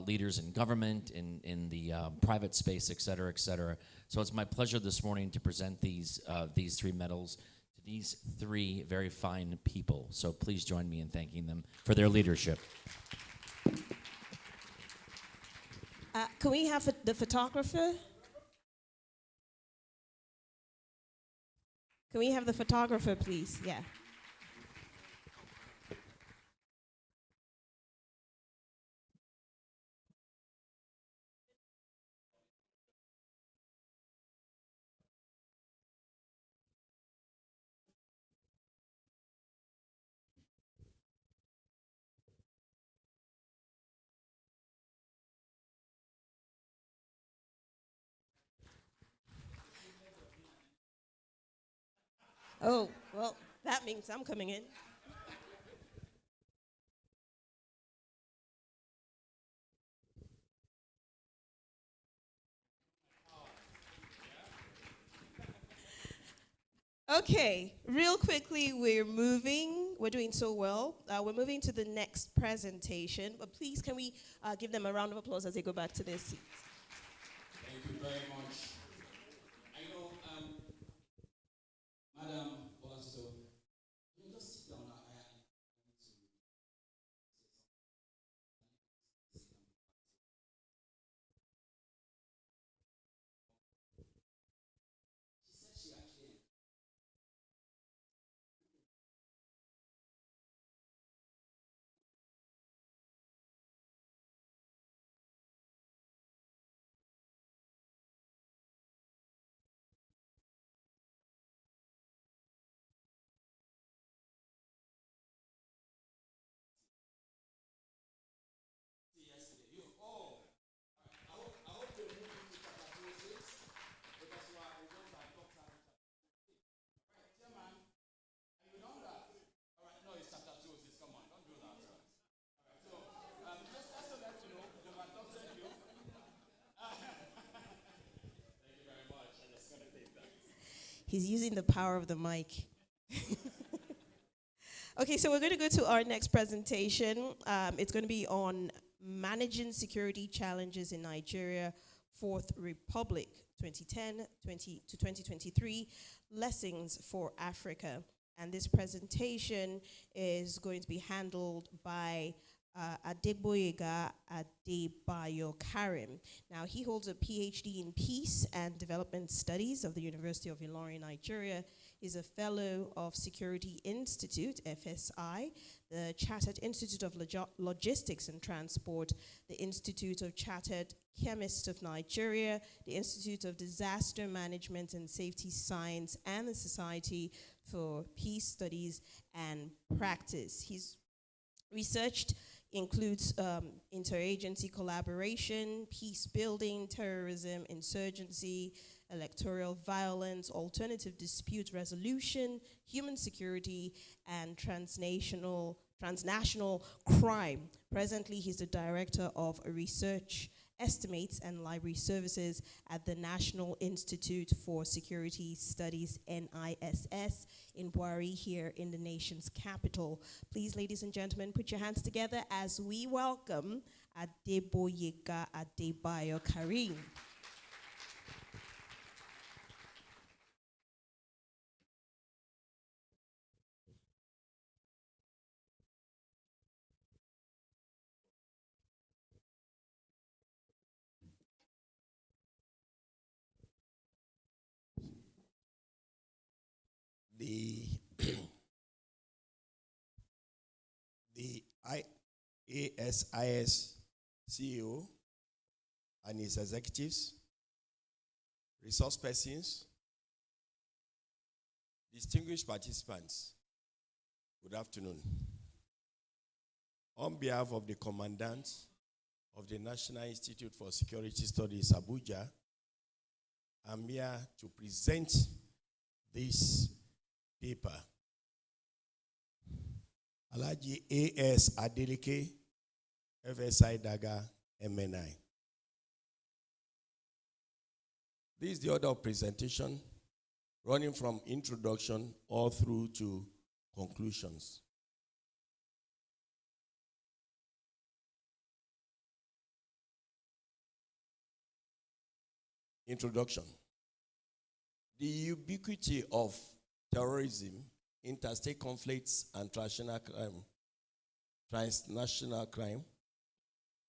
leaders in government, in the private space, et cetera, et cetera. So it's my pleasure this morning to present these 3 medals to these 3 very fine people. So please join me in thanking them for their leadership. Can we have the photographer? Can we have the photographer, please? Yeah. Oh, well, that means I'm coming in. Okay, real quickly, we're doing so well. We're moving to the next presentation, but please can we give them a round of applause as they go back to their seats. Thank you very much. I know, Madam Olaso, you just sit down. She said she actually. Yesterday, you I hope they move into chapter 26 because you are a doctor. Right, Chairman, have you done that? All right, no, it's chapter 26. Come on, don't do that. All right, so just to let you know, they've adopted you. Thank you very much. I'm just gonna take that. He's using the power of the mic. Okay, so we're going to go to our next presentation. It's going to be on Managing Security Challenges in Nigeria, Fourth Republic, 2010 to 2023, Lessons for Africa. And this presentation is going to be handled by Adegboyega Adebayo Karim. Now, he holds a PhD in Peace and Development Studies of the University of Ilorin, Nigeria. He's a fellow of Security Institute, FSI, the Chartered Institute of Logistics and Transport, the Institute of Chartered Chemists of Nigeria, the Institute of Disaster Management and Safety Science, and the Society for Peace Studies and Practice. His research includes interagency collaboration, peace building, terrorism, insurgency, electoral violence, alternative dispute resolution, human security, and transnational crime. Presently, he's the director of research estimates and library services at the National Institute for Security Studies, NISS, in Buari, here in the nation's capital. Please, ladies and gentlemen, put your hands together as we welcome Adegboyega Adebayo Karim. The ASIS CEO and his executives, resource persons, distinguished participants, good afternoon. On behalf of the Commandant of the National Institute for Security Studies, Abuja, I'm here to present this paper. Alaji A.S. Adeleke, FSI Daga, MNI. This is the order of presentation. running from introduction all through to conclusions. Introduction. The ubiquity of terrorism, interstate conflicts, and transnational crime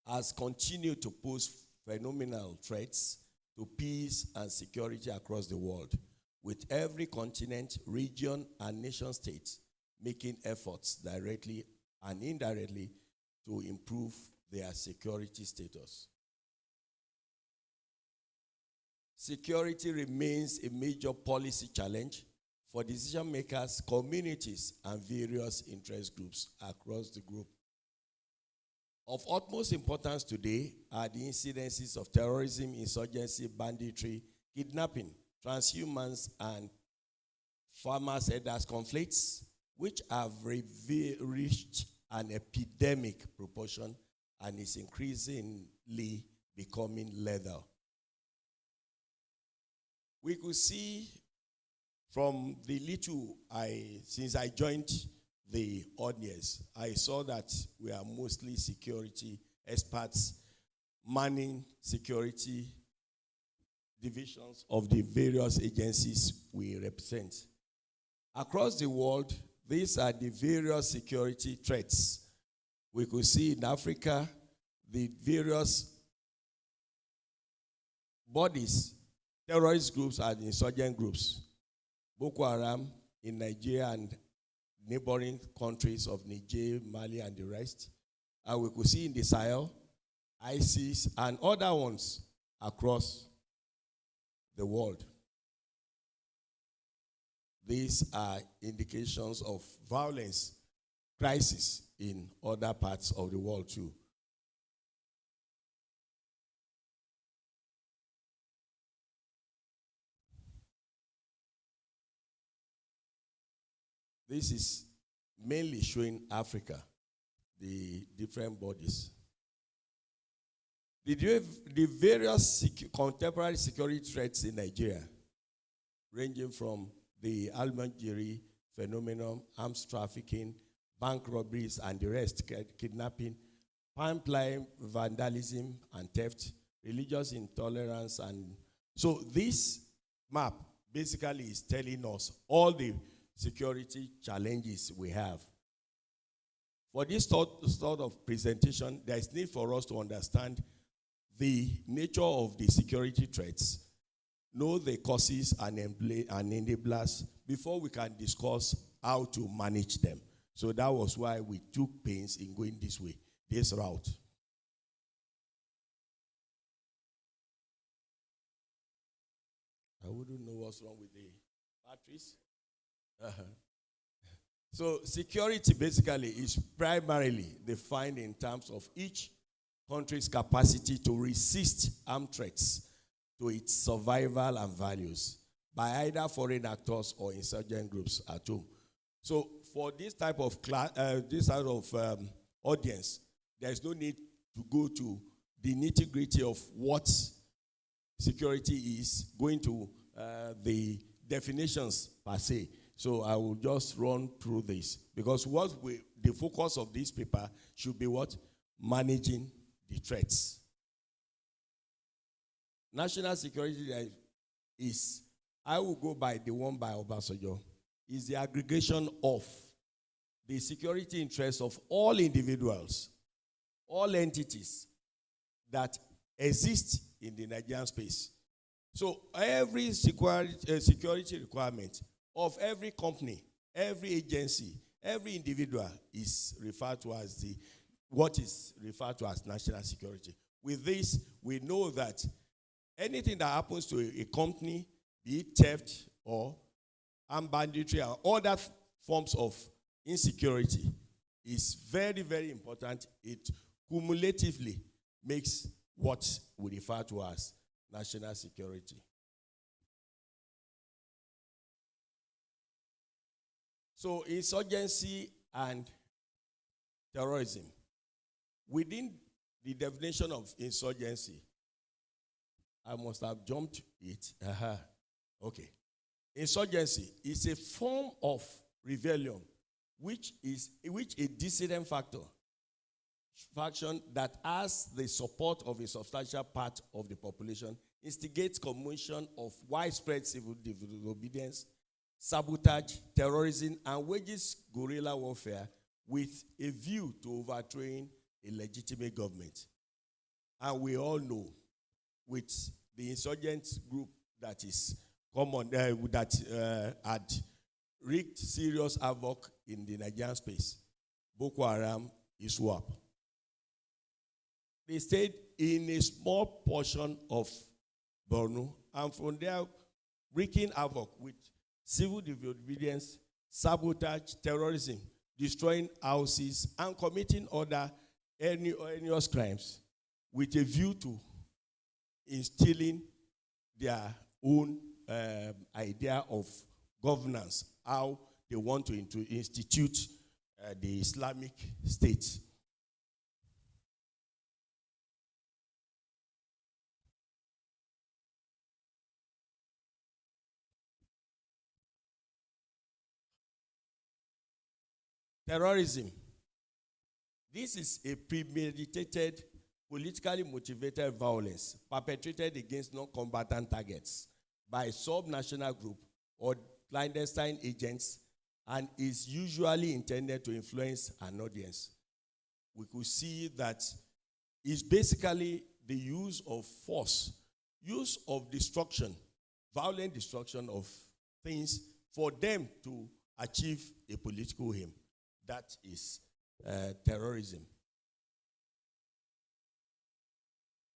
has continued to pose phenomenal threats to peace and security across the world, with every continent, region, and nation state making efforts directly and indirectly to improve their security status. Security remains a major policy challenge for decision makers, communities, and various interest groups across the globe. Of utmost importance today are the incidences of terrorism, insurgency, banditry, kidnapping, transhumance, and farmers-herders conflicts, which have reached an epidemic proportion and is increasingly becoming lethal. We could see from the little since I joined the audience, I saw that we are mostly security experts manning security divisions of the various agencies we represent. Across the world, these are the various security threats. We could see in Africa the various bodies, terrorist groups and insurgent groups. Boko Haram in Nigeria and neighboring countries of Niger, Mali, and the rest. And we could see in the Sahel, ASIS, and other ones across the world. These are indications of violence, crisis in other parts of the world too. This is mainly showing Africa, the different bodies. The various contemporary security threats in Nigeria, ranging from the Almajiri phenomenon, arms trafficking, bank robberies, and the rest, kidnapping, pipeline vandalism and theft, religious intolerance, and so this map basically is telling us all the security challenges we have. For this sort of presentation, there is need for us to understand the nature of the security threats, know the causes and enablers before we can discuss how to manage them. So that was why we took pains in going this way, this route. I wouldn't know what's wrong with the batteries. So security basically is primarily defined in terms of each country's capacity to resist armed threats to its survival and values by either foreign actors or insurgent groups at home. So for this type of audience, there is no need to go to the nitty-gritty of what security is, going to the definitions per se. So I will just run through this because the focus of this paper should be what? Managing the threats. National security is, I will go by the one by Obasanjo, is the aggregation of the security interests of all individuals, all entities that exist in the Nigerian space. So every security requirement of every company, every agency, every individual is referred to as what is referred to as national security. With this, we know that anything that happens to a company, be it theft or armed banditry or other forms of insecurity, is very, very important. It cumulatively makes what we refer to as national security. So insurgency and terrorism. Within the definition of insurgency, I must have jumped it. Okay. insurgency is a form of rebellion, which a dissident faction that has the support of a substantial part of the population instigates commotion of widespread civil disobedience, sabotage, terrorism, and wages guerrilla warfare with a view to overthrowing a legitimate government. And we all know, with the insurgent group that is common, that had wreaked serious havoc in the Nigerian space, Boko Haram, ISWAP. They stayed in a small portion of Borno, and from there, wreaking havoc with civil disobedience, sabotage, terrorism, destroying houses, and committing other heinous crimes with a view to instilling their own idea of governance, how they want to institute the Islamic State. Terrorism. This is a premeditated, politically motivated violence perpetrated against non-combatant targets by a sub-national group or clandestine agents, and is usually intended to influence an audience. We could see that it's basically the use of force, use of destruction, violent destruction of things for them to achieve a political aim. That is terrorism.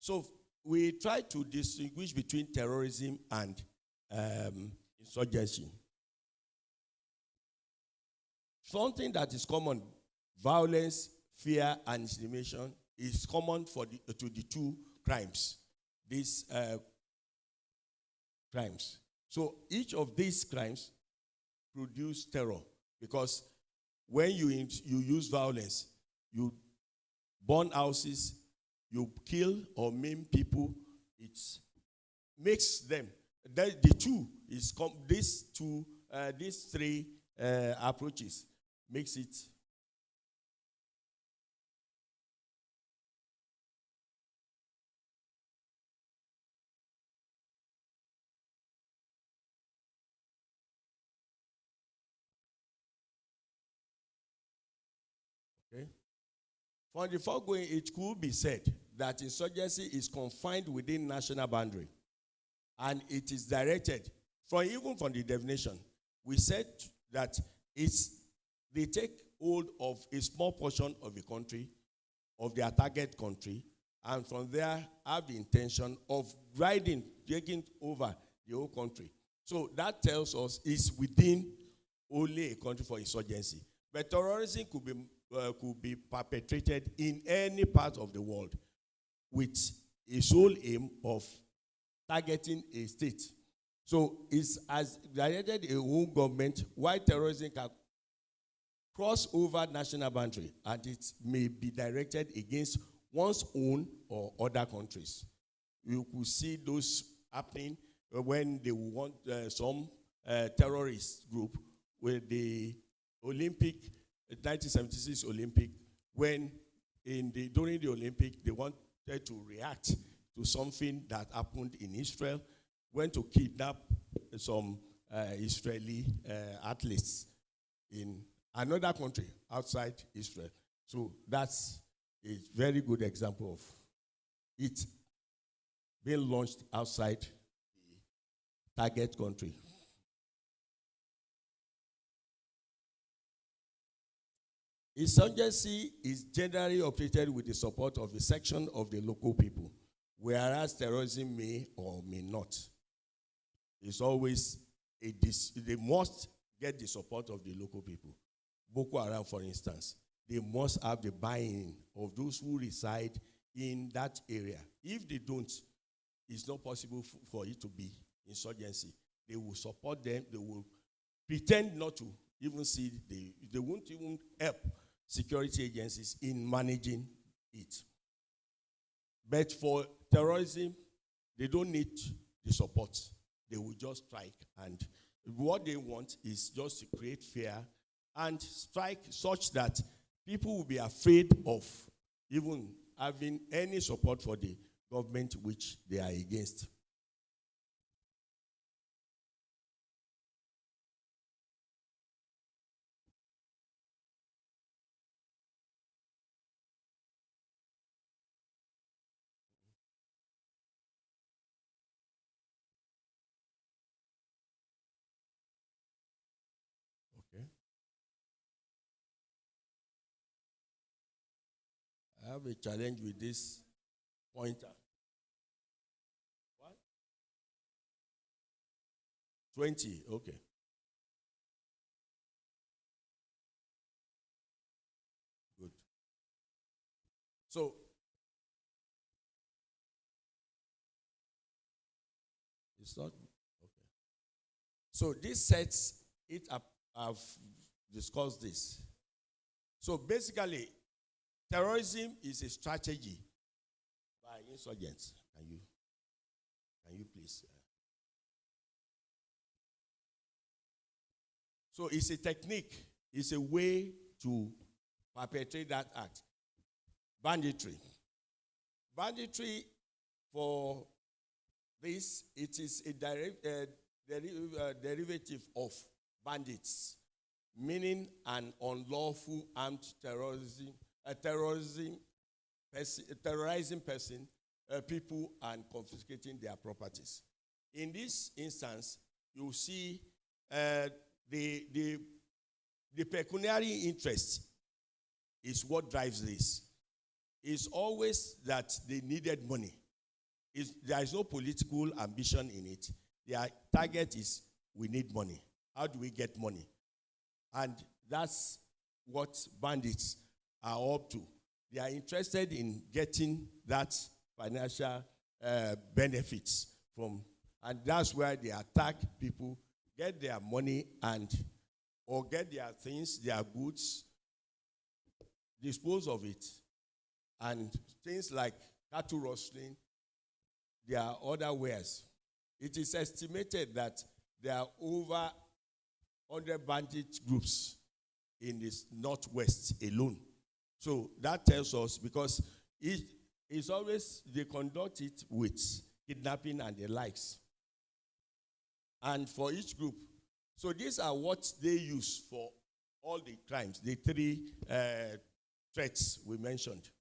So we try to distinguish between terrorism and insurgency. Something that is common, violence, fear, and intimidation, is common to the two crimes. These crimes. So each of these crimes produce terror, because when you use violence, you burn houses, you kill or maim people, it makes them. These three approaches makes it. Okay. From the foregoing, it could be said that insurgency is confined within national boundary, and it is directed even from the definition. We said that they take hold of a small portion of the country, of their target country, and from there have the intention of taking over the whole country. So that tells us it's within only a country for insurgency. But terrorism could be perpetrated in any part of the world with a sole aim of targeting a state. So it's as directed a home government, while terrorism can cross over national boundary, and it may be directed against one's own or other countries. You could see those happening when they want some terrorist group with the Olympic 1976 Olympic, when during the Olympic they wanted to react to something that happened in Israel, went to kidnap some Israeli athletes in another country outside Israel. So that's a very good example of it being launched outside the target country. Insurgency is generally operated with the support of a section of the local people, whereas terrorism may or may not. It's always they must get the support of the local people. Boko Haram, for instance, they must have the buy-in of those who reside in that area. If they don't, it's not possible for it to be insurgency. They will support them. They will pretend not to even see. They won't even help security agencies in managing it. But for terrorism, they don't need the support. They will just strike and What they want is just to create fear and strike such that people will be afraid of even having any support for the government which they are against. Okay. I have a challenge with this pointer. What? 20, okay. Good. So, it's not, okay. So this sets it up, I've discussed this. So basically, terrorism is a strategy by insurgents. Can you please? So it's a technique, it's a way to perpetrate that act. Banditry. Banditry, for this, it is a derivative of bandits, meaning an unlawful armed terrorizing person, people, and confiscating their properties. In this instance, you see the pecuniary interest is what drives this. It's always that they needed money. There is no political ambition in it. Their target is, we need money. How do we get money? And that's what bandits are up to. They are interested in getting that financial benefits from, and that's where they attack people, get their money, or get their things, their goods, dispose of it. And things like cattle rustling, there are other ways. It is estimated that there are over 100 bandit groups in this Northwest alone. So that tells us, because it's always, they conduct it with kidnapping and the likes. And for each group. So these are what they use for all the crimes, the three threats we mentioned.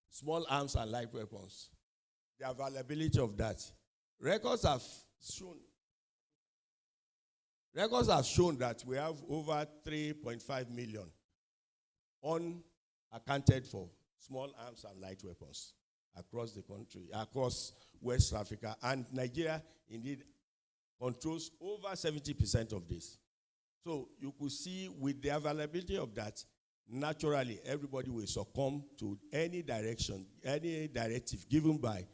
Small arms and light weapons. The availability of that. Records have shown that we have over 3.5 million unaccounted for small arms and light weapons across the country, across West Africa. And Nigeria, indeed, controls over 70% of this. So you could see with the availability of that, naturally, everybody will succumb to any direction, any directive given by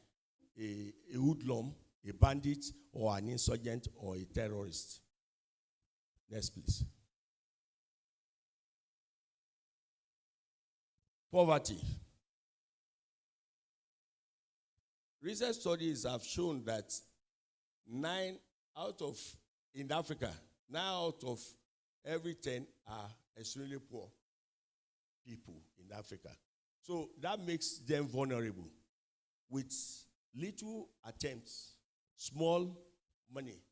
a hoodlum, a bandit, or an insurgent, or a terrorist. Next, please. Poverty. Recent studies have shown that in Africa, 9 out of every 10 are extremely poor people in Africa. So that makes them vulnerable with little attempts, small money.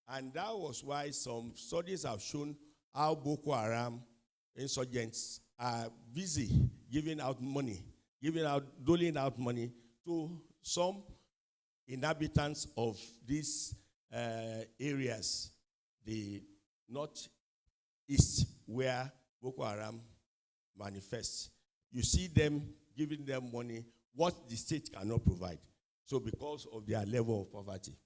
And that was why some studies have shown how Boko Haram insurgents are busy giving out money, doling out money to some inhabitants of these areas, the northeast, where Boko Haram manifests. You see them giving them money, what the state cannot provide. So because of their level of poverty.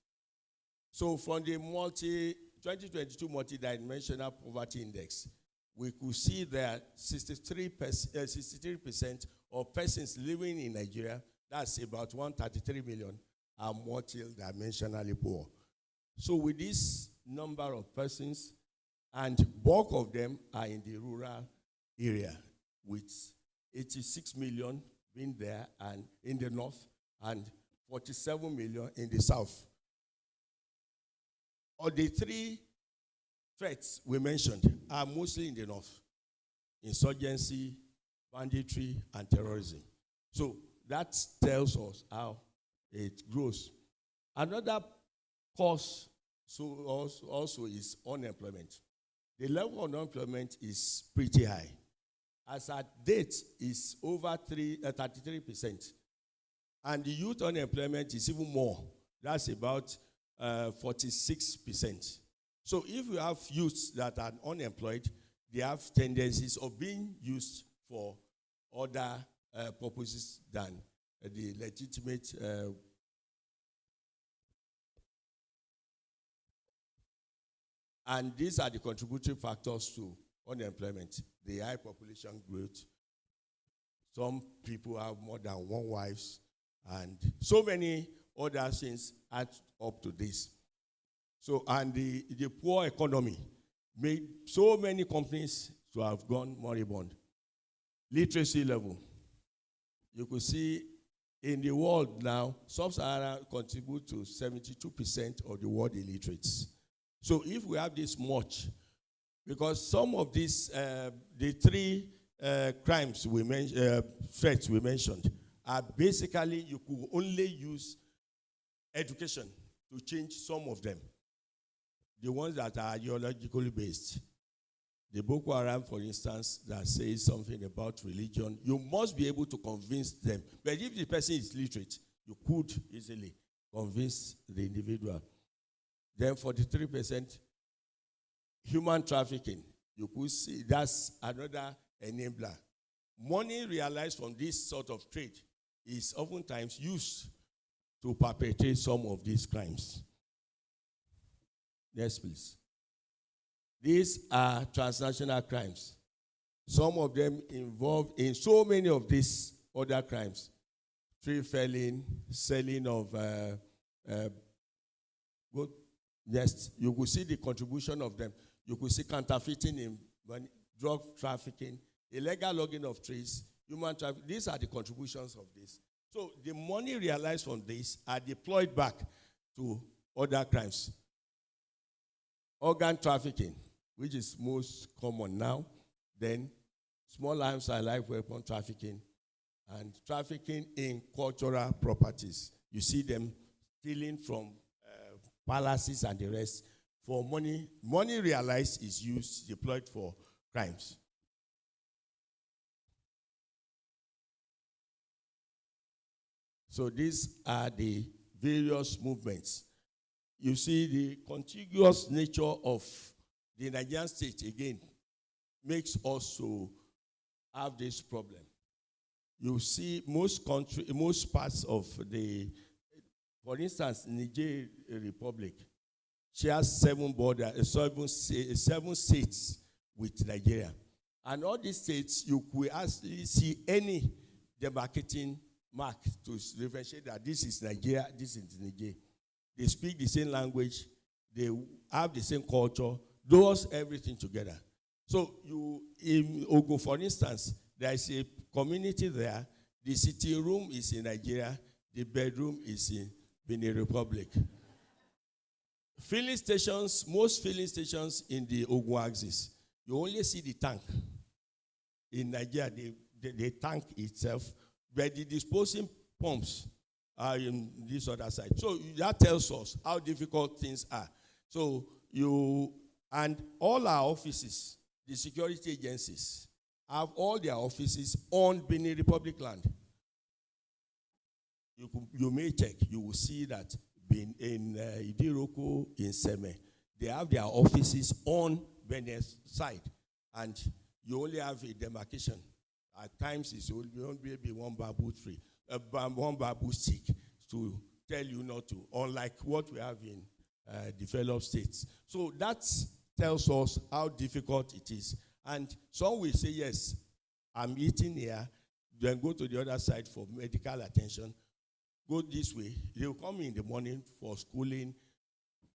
So from the 2022 multidimensional poverty index, we could see that 63% of persons living in Nigeria, that's about 133 million, are multidimensionally poor. So with this number of persons, and bulk of them are in the rural area, with 86 million being there and in the north, and 47 million in the south. All the three threats we mentioned are mostly in the north: insurgency, banditry, and terrorism. So that tells us how it grows. Another cause also is unemployment. The level of unemployment is pretty high. As at date, is over 33%. And the youth unemployment is even more. That's about 46%. So if you have youths that are unemployed, they have tendencies of being used for other purposes than the legitimate and these are the contributory factors to unemployment: the high population growth. Some people have more than one wife, and so many other things add up to this. So, and the poor economy made so many companies to have gone moribund. Literacy level. You could see in the world now, Sub-Saharan contribute to 72% of the world illiterates. So if we have this much, because some of these, the three crimes we mentioned, threats we mentioned, are basically you could only use education to change some of them. The ones that are ideologically based. The Boko Haram, for instance, that says something about religion, you must be able to convince them. But if the person is literate, you could easily convince the individual. Then 43%, human trafficking. You could see that's another enabler. Money realized from this sort of trade is oftentimes used to perpetrate some of these crimes. Next, please. These are transnational crimes. Some of them involved in so many of these other crimes. Tree felling, selling of yes, you could see the contribution of them. You could see counterfeiting in drug trafficking, illegal logging of trees, human trafficking. These are the contributions of this. So the money realized from this are deployed back to other crimes. Organ trafficking, which is most common now. Then small arms and live weapon trafficking, and trafficking in cultural properties. You see them stealing from palaces and the rest for money. Money realized is used, deployed for crimes. So these are the various movements. You see the contiguous nature of the Nigerian state, again, makes us to have this problem. You see most parts of the, for instance, Niger Republic shares 7 states with Nigeria. And all these states, you could actually see any demarcating mark to differentiate that this is Nigeria, this is Niger. They speak the same language, they have the same culture, does everything together. So in Ogun, for instance, there is a community there. The sitting room is in Nigeria, the bedroom is in Benin Republic. Filling stations, most filling stations in the Ogun axis, you only see the tank. In Nigeria, the tank itself, but the disposing pumps are in this other side. So that tells us how difficult things are. So and all our offices, the security agencies, have all their offices on Benin Republic land. You may check, you will see that in Idiroko, in Seme, they have their offices on Benin's side, and you only have a demarcation. At times, it's only be one bamboo tree, one bamboo stick to tell you not to, unlike what we have in developed states. So that tells us how difficult it is. And some will say, yes, I'm eating here, then go to the other side for medical attention, go this way. They'll come in the morning for schooling,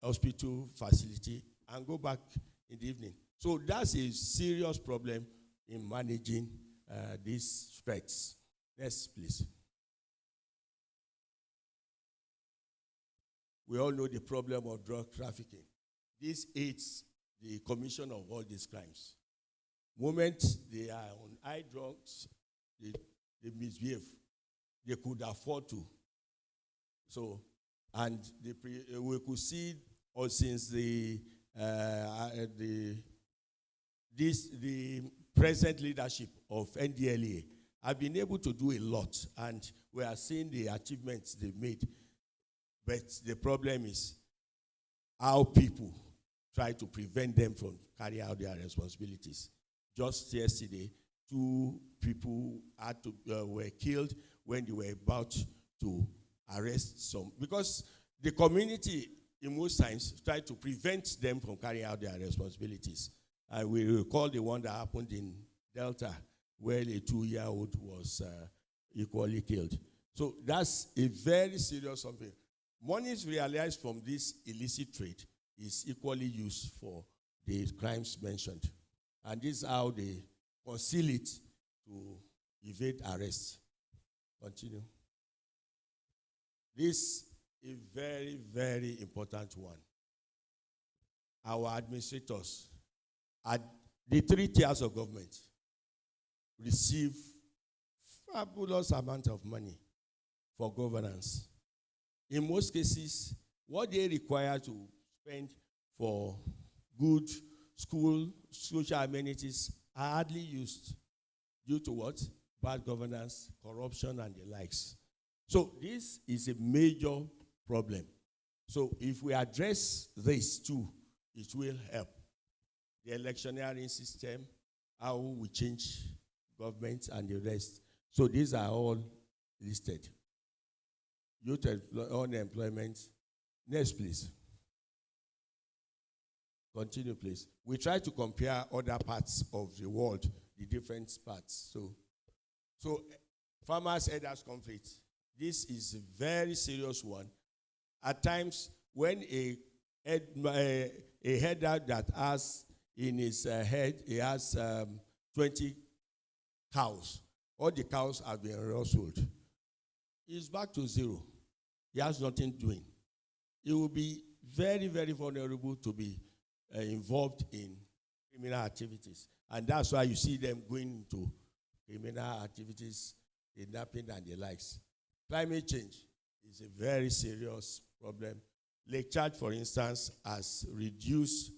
hospital facility, and go back in the evening. So that's a serious problem in managing these threats. Next, please. We all know the problem of drug trafficking. this aids the commission of all these crimes. Moment they are on high drugs, they misbehave. They could afford to. So, and we could see, or since the present leadership of NDLEA have been able to do a lot, and we are seeing the achievements they've made. But the problem is how people try to prevent them from carrying out their responsibilities. Just yesterday, 2 people were killed when they were about to arrest some, because the community in most times try to prevent them from carrying out their responsibilities. And we recall the one that happened in Delta, where a 2-year-old was equally killed. So that's a very serious something. Monies realized from this illicit trade is equally used for the crimes mentioned. And this is how they conceal it to evade arrest. Continue. This is a very, very important one. Our administrators at the 3 tiers of government receive fabulous amount of money for governance. In most cases, what they require to spend for good school, social amenities are hardly used due to what? Bad governance, corruption, and the likes. So this is a major problem. So if we address this too, it will help. The electioneering system, how we change government and the rest. So these are all listed. Youth unemployment. Next, please. Continue, please. We try to compare other parts of the world, the different parts. So farmers-herders conflict. This is a very serious one. At times, when a herder that has in his head, he has 20 cows. All the cows have been rustled. He's back to zero. He has nothing doing. He will be very, very vulnerable to be involved in criminal activities. And that's why you see them going into criminal activities, kidnapping and the likes. Climate change is a very serious problem. Lake Chad, for instance, has reduced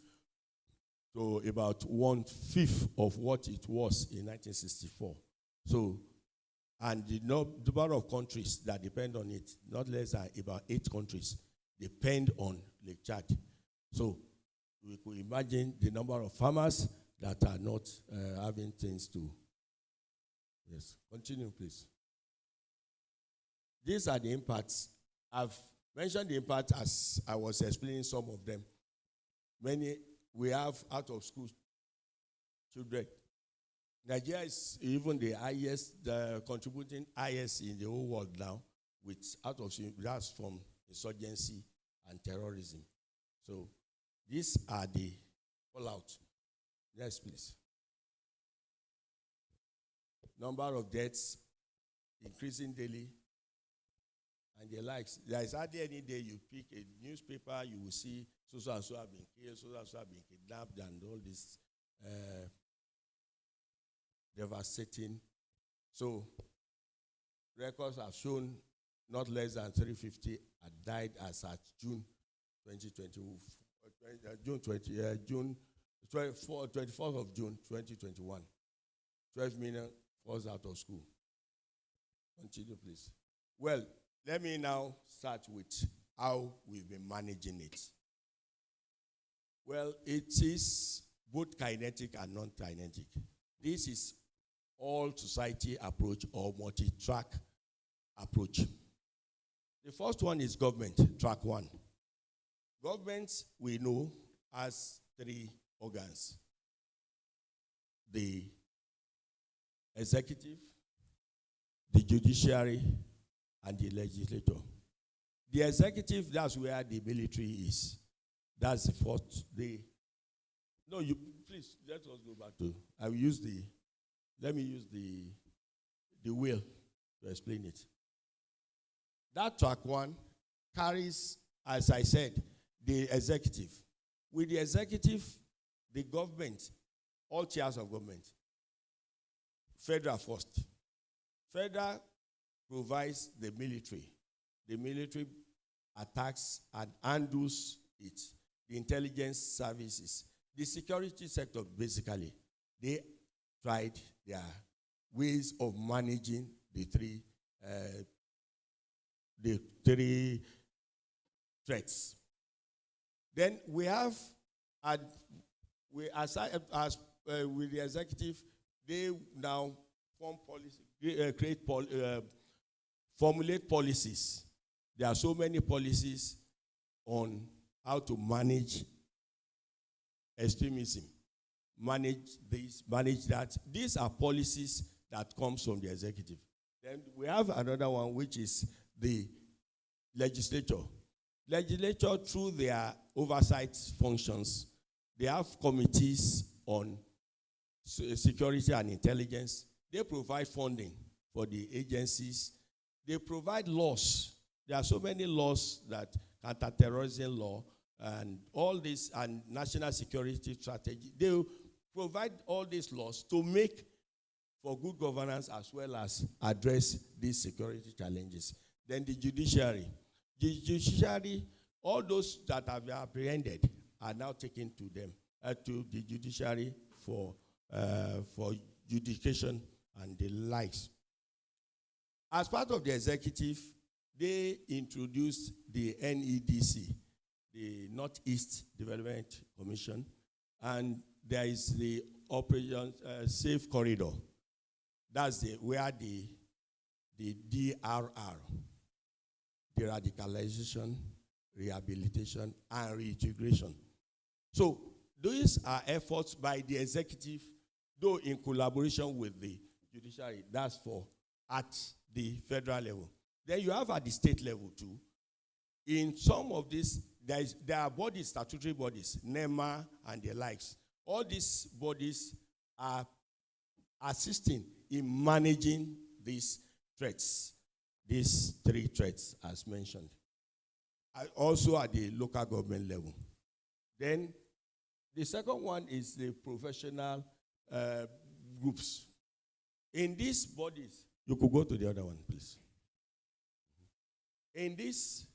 to about 1/5 of what it was in 1964. So, and the number of countries that depend on it, not less than about 8 countries, depend on Lake Chad. So, we could imagine the number of farmers that are not having things to. Yes, continue, please. These are the impacts. I've mentioned the impact as I was explaining some of them. We have out of school children. Nigeria is even the highest, contributing highest in the whole world now, with out of school, that's from insurgency and terrorism. So these are the fallout. Next, please. Number of deaths increasing daily, and the likes. There is hardly any day you pick a newspaper, you will see so and so have been killed, so and so have been kidnapped, and all this devastating. So records have shown not less than 350 had died as at June 2020, June 24th of June 2021. 12 million falls out of school. Continue, please. Well, let me now start with how we've been managing it. Well, it is both kinetic and non-kinetic. This is all society approach or multi-track approach. The first one is government, track 1. Government, we know, has 3 organs. The executive, the judiciary, and the legislature. The executive, that's where the military is. That's the first. No, you please let us go back to. Let me use the wheel to explain it. That track 1 carries, as I said, the executive. With the executive, the government, all tiers of government, federal first. Federal provides the military. The military attacks and handles it. The intelligence services. The security sector, basically, they tried their ways of managing the three threats. Then we have, with the executive, they now form policy, formulate policies. There are so many policies on how to manage extremism, manage this, manage that. These are policies that comes from the executive. Then we have another one, which is the legislature. Legislature, through their oversight functions, they have committees on security and intelligence. They provide funding for the agencies. They provide laws. There are so many laws, that counterterrorism law and all this, and national security strategy. They provide all these laws to make for good governance as well as address these security challenges. Then the judiciary. The judiciary, all those that have been apprehended are now taken to them, to the judiciary for judication and the likes. As part of the executive, they introduced the NEDC, the Northeast Development Commission, and there is the Operation Safe Corridor. That's where the DRR, deradicalization, rehabilitation, and reintegration. So these are efforts by the executive, though in collaboration with the judiciary. That's for at the federal level. Then you have at the state level too. In some of these, there are bodies, statutory bodies, NEMA and the likes. All these bodies are assisting in managing these threats, these three threats as mentioned. Also at the local government level. Then the second one is the professional groups. In these bodies, you could go to the other one, please. In this,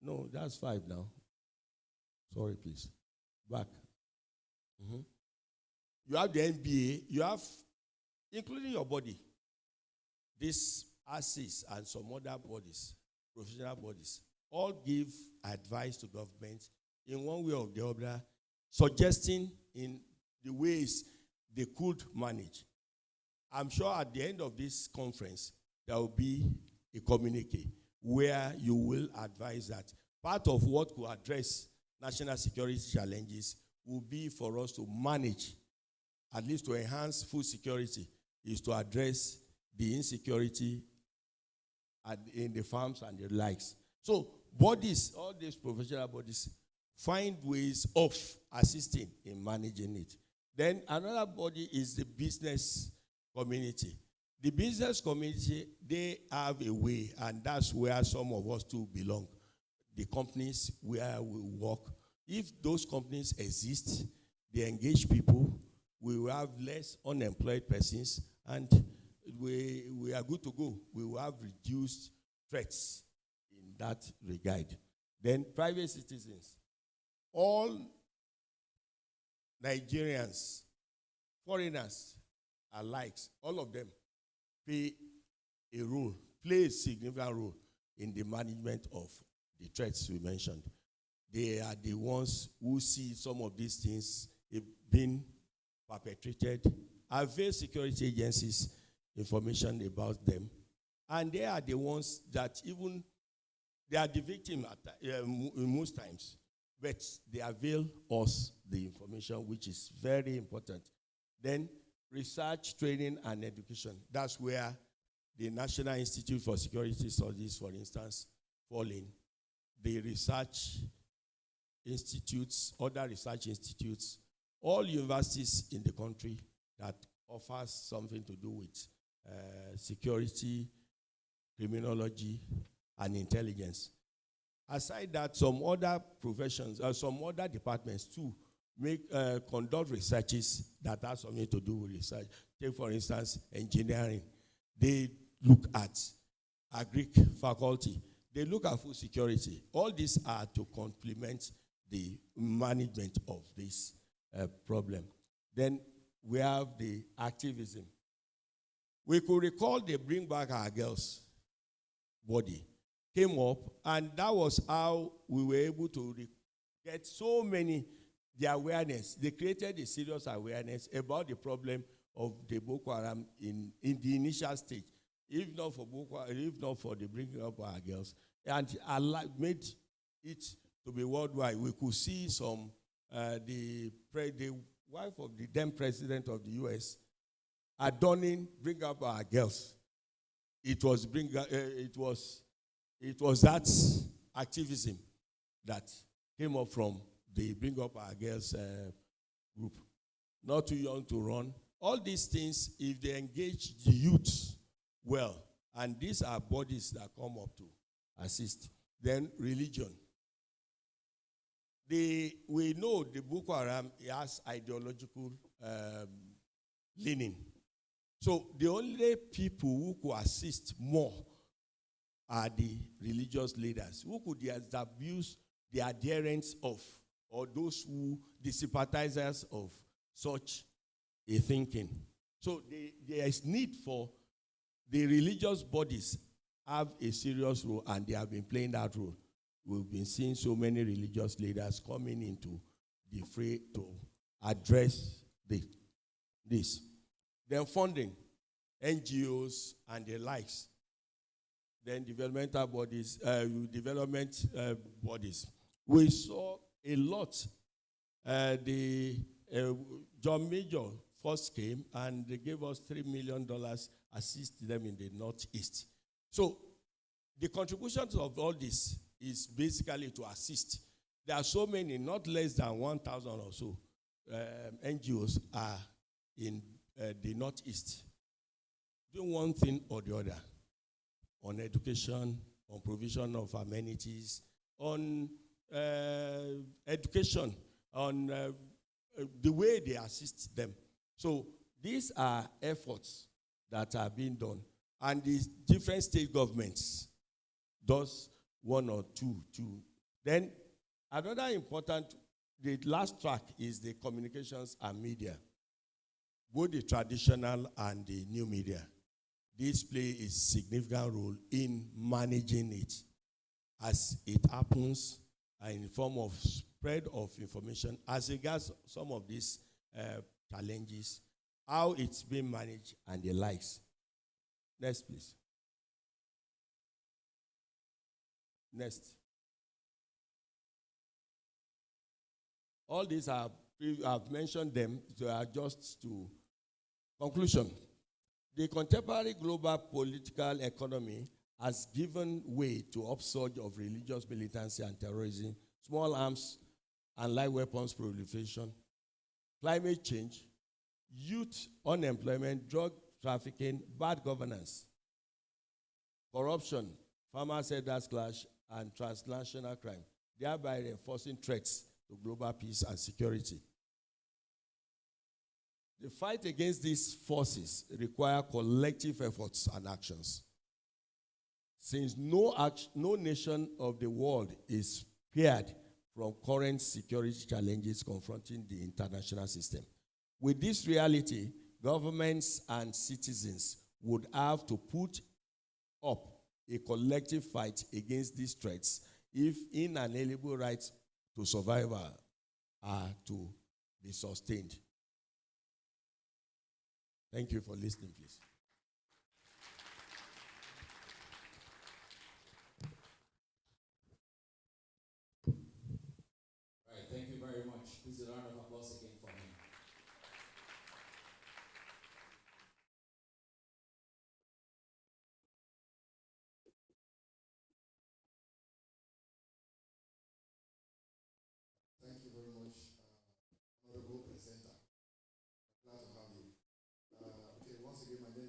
no, that's 5 now. Sorry, please. Back. You have the NBA, you have, including your body, this ASIS and some other bodies, professional bodies, all give advice to government in one way or the other, suggesting in the ways they could manage. I'm sure at the end of this conference, there will be a communique where you will advise that part of what could address national security challenges will be for us to manage, at least to enhance food security, is to address the insecurity in the farms and the likes. So bodies, all these professional bodies, find ways of assisting in managing it. Then another body is the business community. The business community, they have a way, and that's where some of us too belong. The companies where we work, if those companies exist, they engage people, we will have less unemployed persons, and we are good to go. We will have reduced threats in that regard. Then private citizens. All Nigerians, foreigners alike, all of them play a significant role in the management of the threats we mentioned. They are the ones who see some of these things being perpetrated, avail security agencies information about them, and they are the ones that even, they are the victim most times, but they avail us the information, which is very important. Then research, training, and education. That's where the National Institute for Security Studies, for instance, fall in. The research institutes, other research institutes, all universities in the country that offers something to do with security, criminology, and intelligence. Aside that, some other professions, some other departments too, conduct researches that have something to do with research. Take, for instance, engineering. They look at agric faculty. They look at food security. All these are to complement the management of this problem. Then we have the activism. We could recall the Bring Back Our Girls body came up, and that was how we were able to get so many, the awareness. They created a serious awareness about the problem of the Boko Haram in the initial stage. If not for the Bringing Up Our Girls, and made it to be worldwide. We could see some, the wife of the then president of the U.S. adorning Bring Up Our Girls. It was that activism that came up from the Bring Up Our Girls group. Not too young to run. All these things, if they engage the youth well, and these are bodies that come up to assist. Then religion. We know the Boko Haram has ideological leaning. So the only people who could assist more are the religious leaders who could disabuse the adherents of, or those who, the sympathizers of such a thinking. So there is need for the religious bodies have a serious role, and they have been playing that role. We've been seeing so many religious leaders coming into the fray to address this. Then funding, NGOs and the likes. Then developmental bodies, bodies. We saw a lot. John Major first came, and they gave us $3 million, assist them in the Northeast. So the contributions of all this is basically to assist. There are so many, not less than 1,000 or so NGOs are in the Northeast, doing one thing or the other, on education, on provision of amenities, on education, on the way they assist them. So these are efforts that are being done. And the different state governments does one or two. Then another important, the last track is the communications and media, both the traditional and the new media. This play a significant role in managing it as it happens in the form of spread of information as regards some of these challenges, how it's being managed and the likes. Next, please. Next. All these I've mentioned them to adjust to conclusion. The contemporary global political economy has given way to upsurge of religious militancy and terrorism, small arms and light weapons proliferation, climate change, youth unemployment, drug trafficking, bad governance, corruption, farmer-settlers clash, and transnational crime, thereby reinforcing threats to global peace and security. The fight against these forces require collective efforts and actions. Since no nation of the world is spared from current security challenges confronting the international system. With this reality, governments and citizens would have to put up a collective fight against these threats if inalienable rights to survival are to be sustained. Thank you for listening, please. All right, thank you very much. Please a round of applause again for him. Thank you very much, honorable presenter. Glad to have you. Okay, once again, my name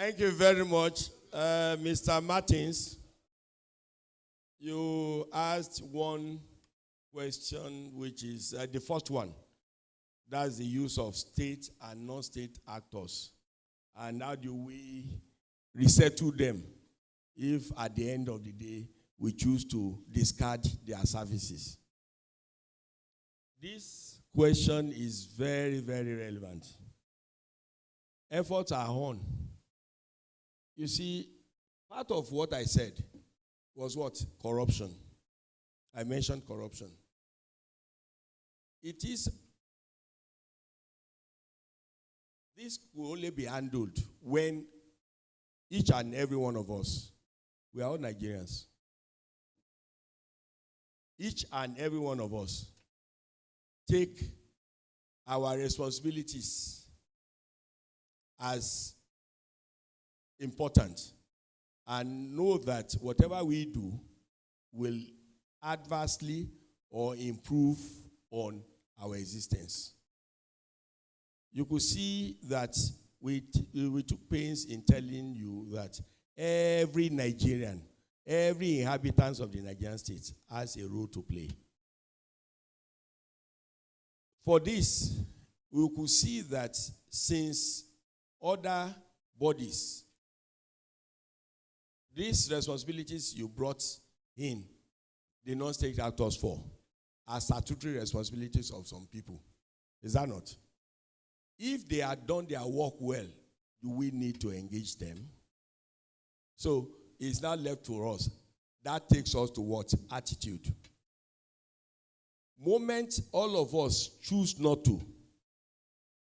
Thank you very much. Mr. Martins, you asked one question, which is the first one. That's the use of state and non-state actors. And how do we resettle them if at the end of the day we choose to discard their services? This question is very, very relevant. Efforts are on. You see, part of what I said was what? Corruption. I mentioned corruption. This will only be handled when each and every one of us, we are all Nigerians. Each and every one of us take our responsibilities as important and know that whatever we do will adversely or improve on our existence. You could see that we took pains in telling you that every Nigerian, every inhabitant of the Nigerian state has a role to play. For this, we could see that since other bodies, these responsibilities you brought in the non-state actors for are statutory responsibilities of some people. Is that not? If they had done their work well, do we need to engage them? So it's not left to us. That takes us to what? Attitude. Moment all of us choose not to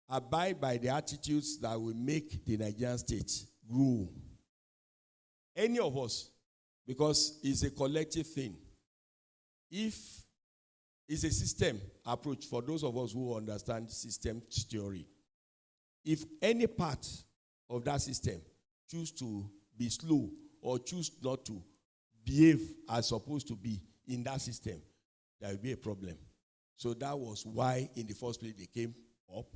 abide by the attitudes that will make the Nigerian state grow. Any of us, because it's a collective thing. If it's a system approach for those of us who understand system theory, if any part of that system choose to be slow or choose not to behave as supposed to be in that system, there will be a problem. So that was why in the first place they came up.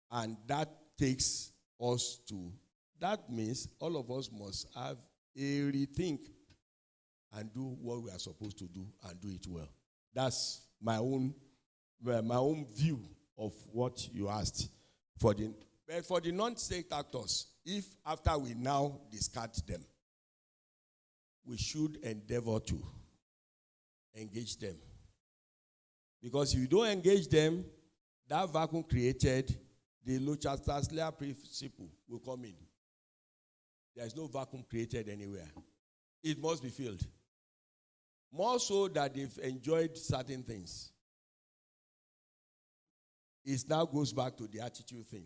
And that takes us to, that means all of us must have a rethink and do what we are supposed to do and do it well. That's my own view of what you asked. For the non-state actors, if after we now discard them, we should endeavor to engage them. Because if you don't engage them, that vacuum created, the Lochasta's principle will come in. There is no vacuum created anywhere. It must be filled. More so that they've enjoyed certain things. It now goes back to the attitude thing.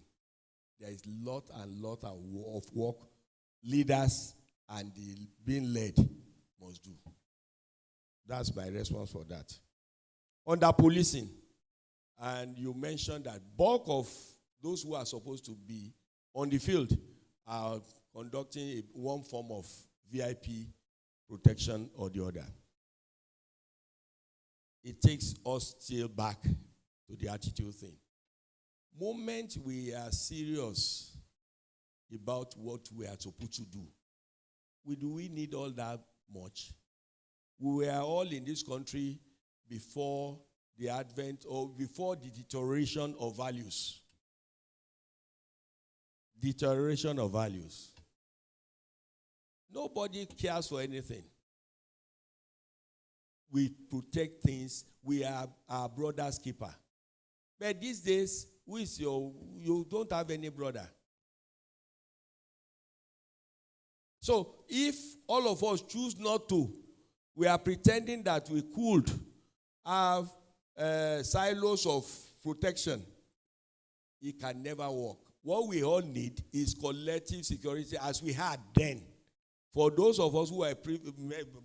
There is lot of work leaders and the being led must do. That's my response for that. Under policing, and you mentioned that bulk of those who are supposed to be on the field are conducting one form of VIP protection or the other. It takes us still back to the attitude thing. Moment we are serious about what we are supposed to do, do we need all that much? We were all in this country before the advent or before the deterioration of values. Deterioration of values. Nobody cares for anything. We protect things. We are our brother's keeper. But these days, you don't have any brother. So if all of us choose not to, we are pretending that we could have silos of protection. It can never work. What we all need is collective security as we had then. For those of us who are,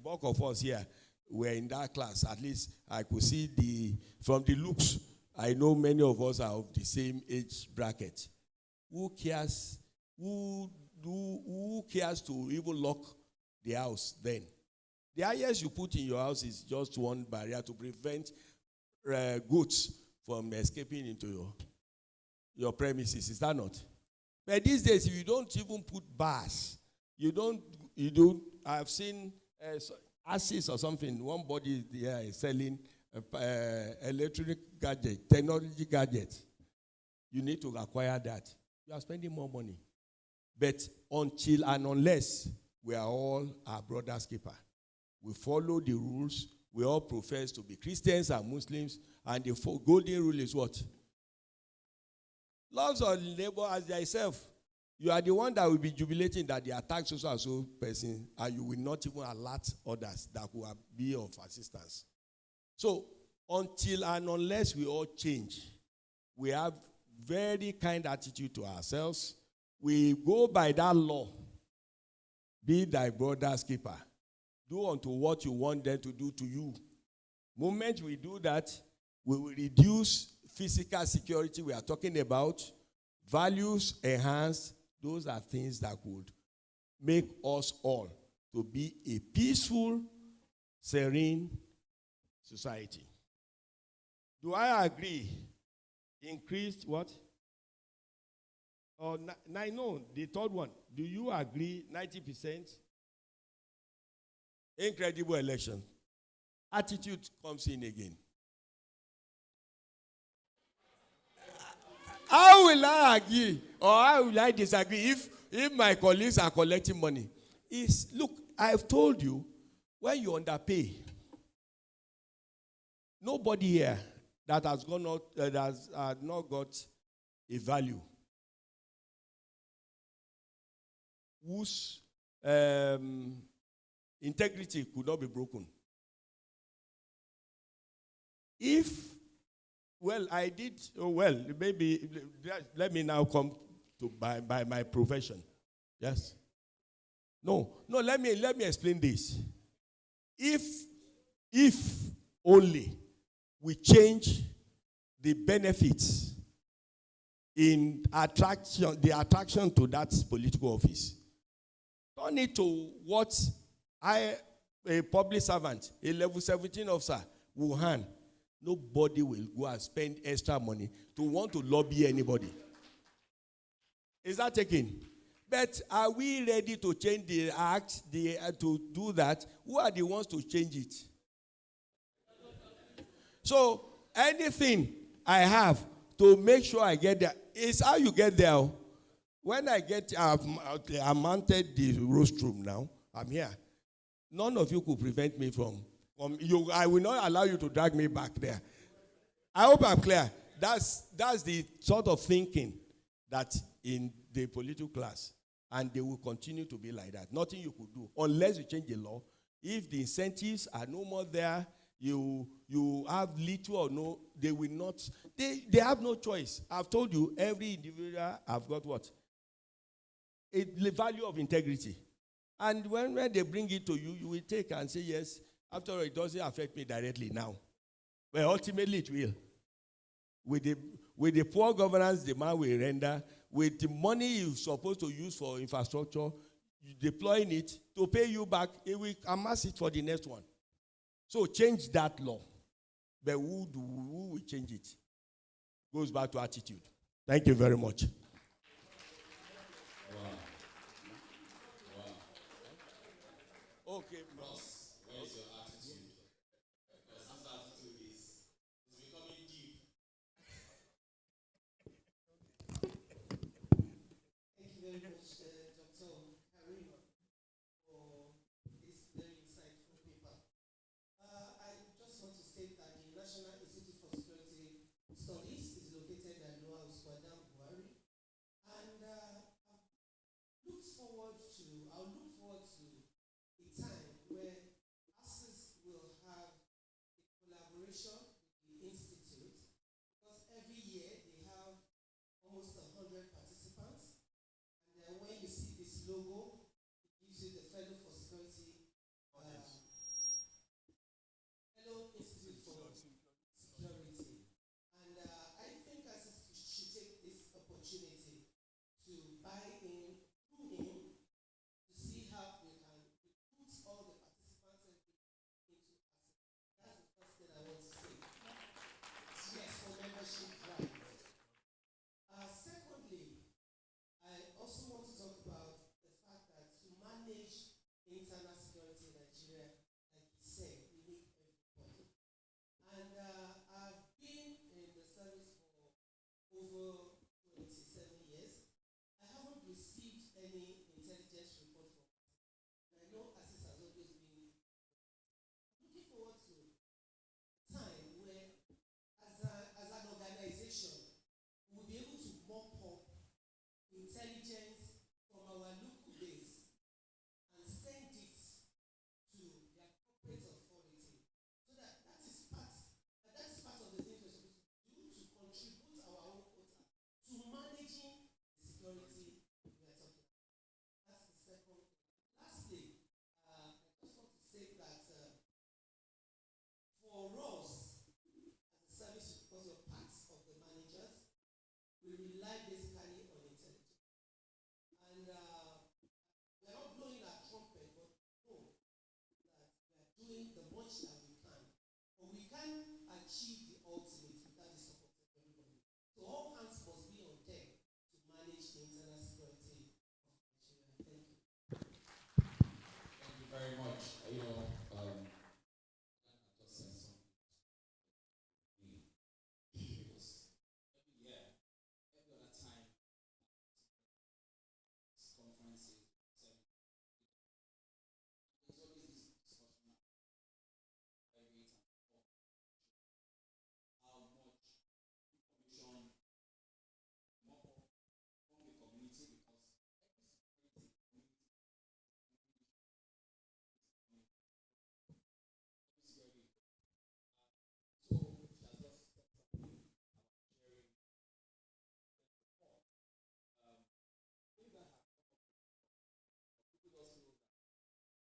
bulk of us here, were in that class. At least I could see from the looks, I know many of us are of the same age bracket. Who cares? Who cares to even lock the house then? The highest you put in your house is just one barrier to prevent goats from escaping into your premises. Is that not? But these days, you don't even put bars. You don't, I've seen ASIS or something. One body there is selling electronic gadget, technology gadgets. You need to acquire that. You are spending more money. But until and unless we are all our brother's keeper, we follow the rules, we all profess to be Christians and Muslims, and the golden rule is what? Love your neighbor as thyself. You are the one that will be jubilating that they attack so and so person, and you will not even alert others that will be of assistance. So, until and unless we all change, we have very kind attitude to ourselves. We go by that law. Be thy brother's keeper. Do unto what you want them to do to you. Moment we do that, we will reduce physical security we are talking about, values enhanced. Those are things that could make us all to be a peaceful, serene society. Do I agree? Increased what? Or no, the third one. Do you agree 90%? Incredible election. Attitude comes in again. How will I agree or how will I disagree if my colleagues are collecting money? Look, I've told you, when you underpay, nobody here that has gone out, that has not got a value, whose integrity could not be broken. Maybe let me now come to by my profession. Yes? No, let me explain this. If only we change the benefits in the attraction to that political office, turn it to what a public servant, a level 17 officer will hand. Nobody will go and spend extra money to want to lobby anybody. Is that taken? But are we ready to change the act, to do that? Who are the ones to change it? So anything I have to make sure I get there is how you get there. When I get, I mounted the rostrum now. I'm here. None of you could prevent me from you. I will not allow you to drag me back there. I hope I'm clear. That's the sort of thinking that in the political class, and they will continue to be like that. Nothing you could do unless you change the law. If the incentives are no more there, you have little or no, they will not. They have no choice. I've told you, every individual have got what? The value of integrity. And when they bring it to you, you will take and say, yes, after all, it doesn't affect me directly now. But ultimately it will. With the poor governance the man will render, with the money you're supposed to use for infrastructure, you deploying it to pay you back, it will amass it for the next one. So change that law. But who will change it? Goes back to attitude. Thank you very much. Okay, Ross, where is your attitude? Because this attitude is becoming deep. Thank you very much, Dr. Karim, for this very insightful paper. I just want to state that the National Institute for Security Studies is located at Lower Uspadam, Buhari, and I'll look forward to a time where ASIS achieve the ultimate without the support of everybody. So all hands must be on deck to manage the internal security of Nigeria. Thank you. Thank you very much. You know, I just said something. Because every year, every other time, conferences, there's always this discussion about private and public, how much information more from the community, because every security community is so she has just said something about sharing report. Things that have come up, people just feel that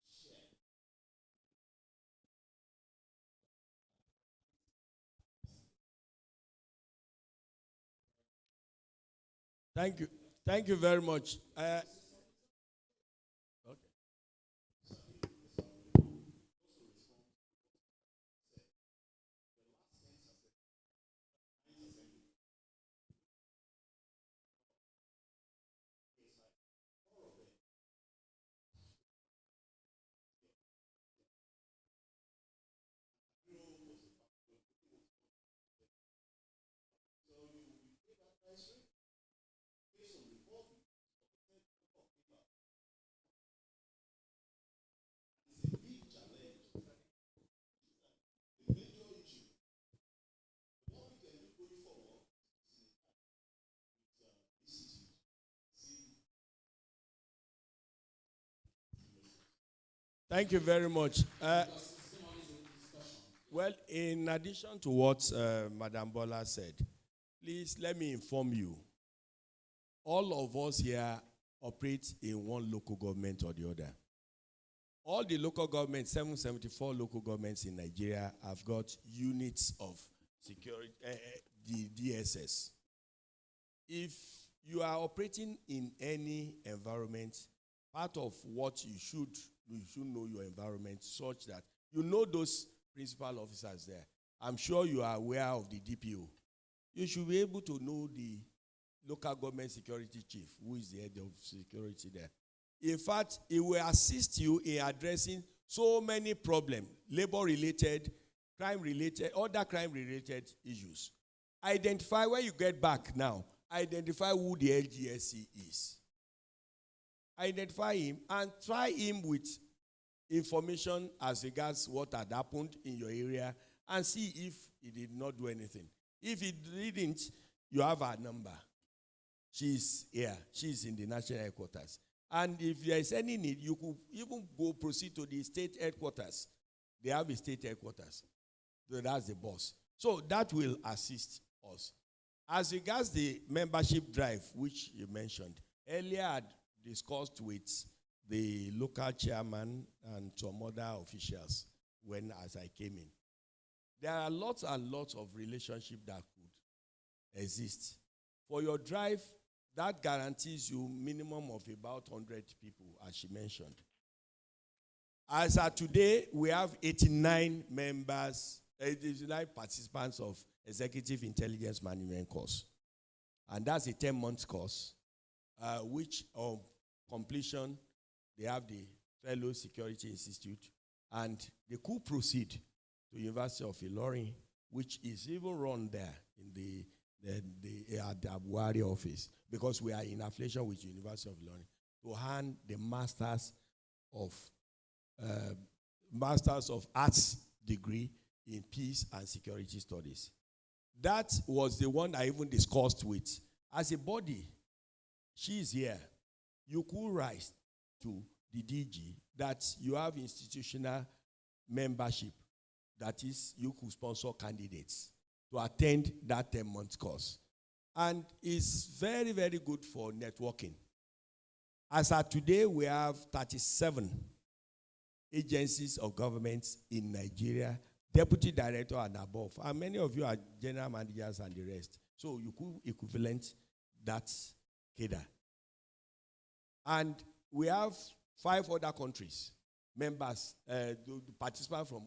share. Thank you. Thank you very much. Okay. Thank you very much. Well, in addition to what Madam Bola said, please let me inform you. All of us here operate in one local government or the other. All the local governments, 774 local governments in Nigeria, have got units of security, the DSS. If you are operating in any environment, part of what you should know your environment such that you know those principal officers there. I'm sure you are aware of the DPO. You should be able to know the local government security chief, who is the head of security there. In fact, it will assist you in addressing so many problems, labor-related, crime-related, other crime-related issues. Identify, when you get back now, identify who the LGSC is. Identify him and try him with information as regards what had happened in your area and see if he did not do anything. If he didn't, you have her number. She's here. She's in the national headquarters. And if there is any need, you could even go proceed to the state headquarters. They have a state headquarters. So that's the boss. So that will assist us. As regards the membership drive, which you mentioned, earlier I had discussed with the local chairman and some other officials as I came in. There are lots and lots of relationships that could exist. For your drive, that guarantees you minimum of about 100 people, as she mentioned. As of today, we have 89 members, 89 participants of Executive Intelligence Management course. And that's a 10-month course, which on completion, they have the Fellow Security Institute, and they could proceed to University of Ilorin, which is even run there in the Abuari office, because we are in affiliation with University of Ilorin, to hand the Masters of Arts degree in Peace and Security Studies. That was the one I even discussed with. As a body, she is here. You could rise to the DG that you have institutional membership. That is, you could sponsor candidates to attend that 10-month course. And it's very, very good for networking. As of today, we have 37 agencies of government in Nigeria, deputy director and above. And many of you are general managers and the rest. So you could equivalent that cadre. And we have 5 other countries, members, participants from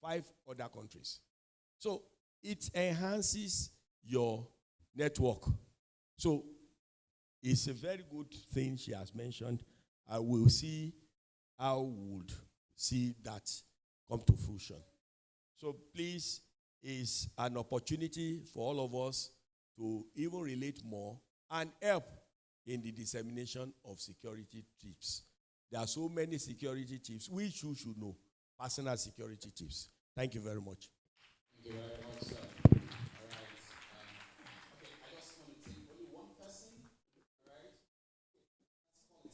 5 other countries. So it enhances your network. So it's a very good thing she has mentioned. I will see how we would see that come to fruition. So please, it's an opportunity for all of us to even relate more and help in the dissemination of security tips. There are so many security tips which you should know. Personal security tips. Thank you very much. Thank you very much, sir. All right. Okay, I just want to take only one person. All right. Let's call it.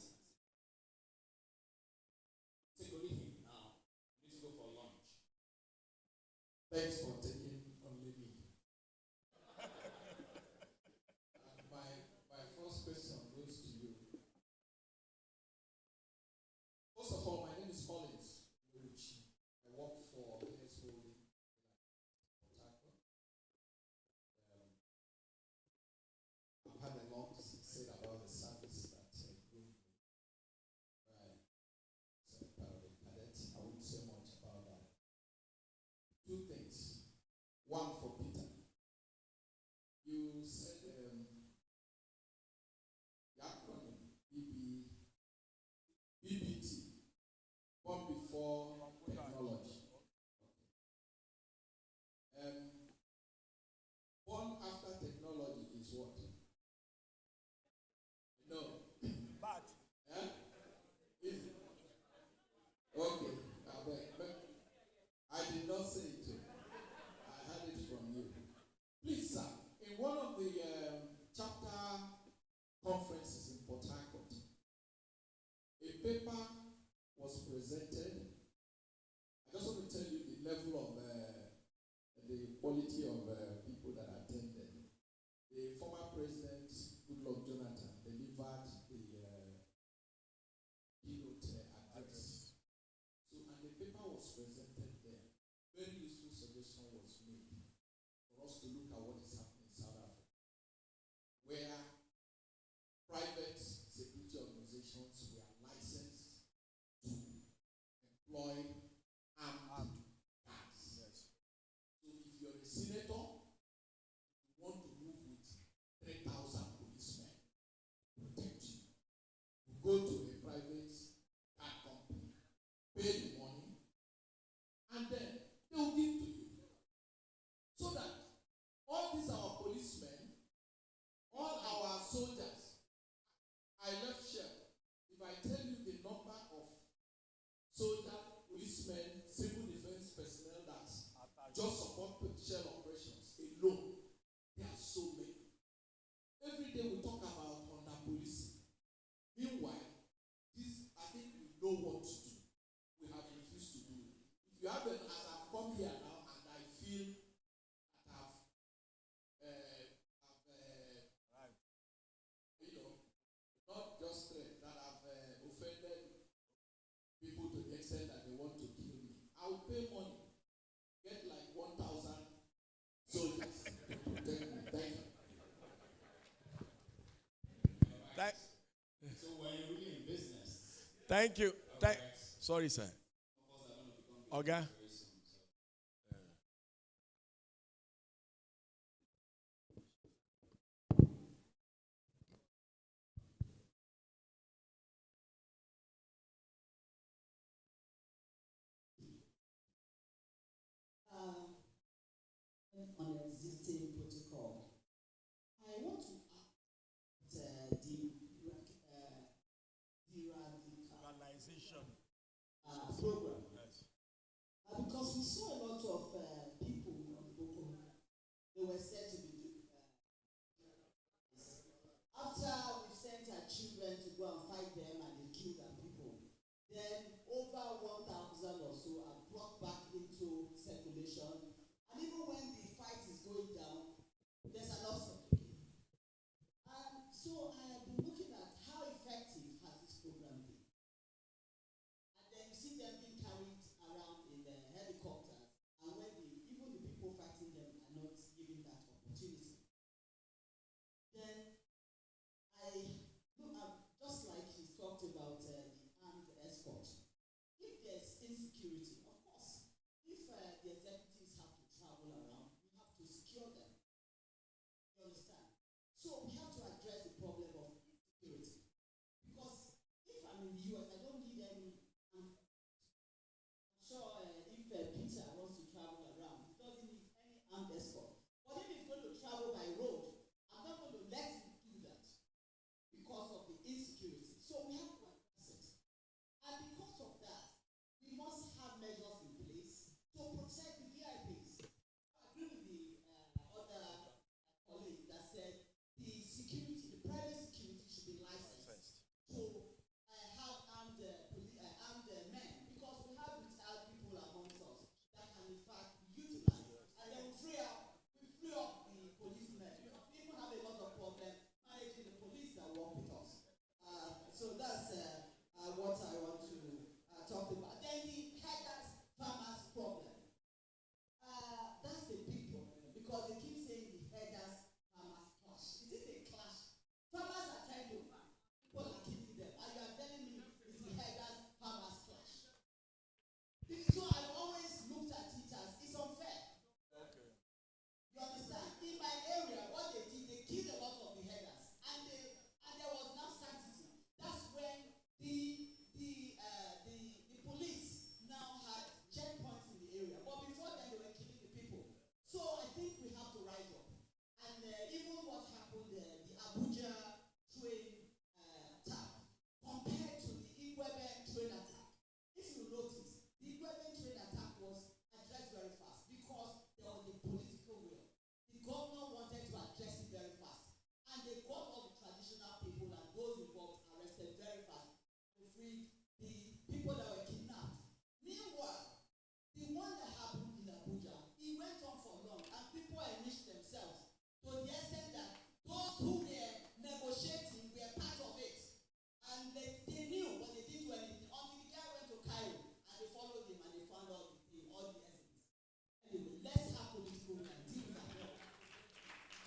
Take only him now. We need to go for lunch. Thanks for taking only me. My first question goes to you. First of all, my name is Collins. I work for AS Holding. I've had a lot said about the service that grew by cadet. I won't say much about that. Two things. One for Peter. You said the acronym BBT, born before technology. Born after technology is what? No. Bad. Eh? Is it? Okay. I did not say it. I heard it from you. Please, sir, in one of the chapter conferences in Port Harcourt, a paper was presented. I just want to tell you the level of the quality of people that attended. The former president, Goodluck Jonathan, delivered the keynote address. So, and the paper was presented there. Very useful suggestion was made for us to look at what is happening in South Africa, where private security organizations were licensed to employ armed guards. Yes. So if you're a senator, you want to move with 3,000 policemen to protect you. You go to a private car company, pay the money, and then they will give to you. So that all these our policemen, all our soldiers, I left shell. If I tell you the number of soldiers, policemen, civil defense personnel that just support shell operations alone, there are so many. Every day we talk about under policing. Meanwhile, this I think we know what to do. We have refused to do it. If you have as I've come here now and I feel that not just that I've offended people to the extent that they want to kill me, I will pay money, get like 1,000 soldiers to protect me. Thank you. So when you're really in business. Thank you. Sorry, sir. Okay. On the existing protocol, I want to add deradicalization program. Yes. Because we saw a lot of people on Boko, they were said to be after we sent our children to go and fight them and they killed our people, then over 1,000 or so are brought back into circulation. And even when the fight is going down, there's an upset. And so I have been looking at how effective has this program been. And then you see them being carried around in the helicopters, and when even the people fighting them are not given that opportunity. Then just like he talked about the armed escort, if there's insecurity, of course, if the executives have to travel around, we have to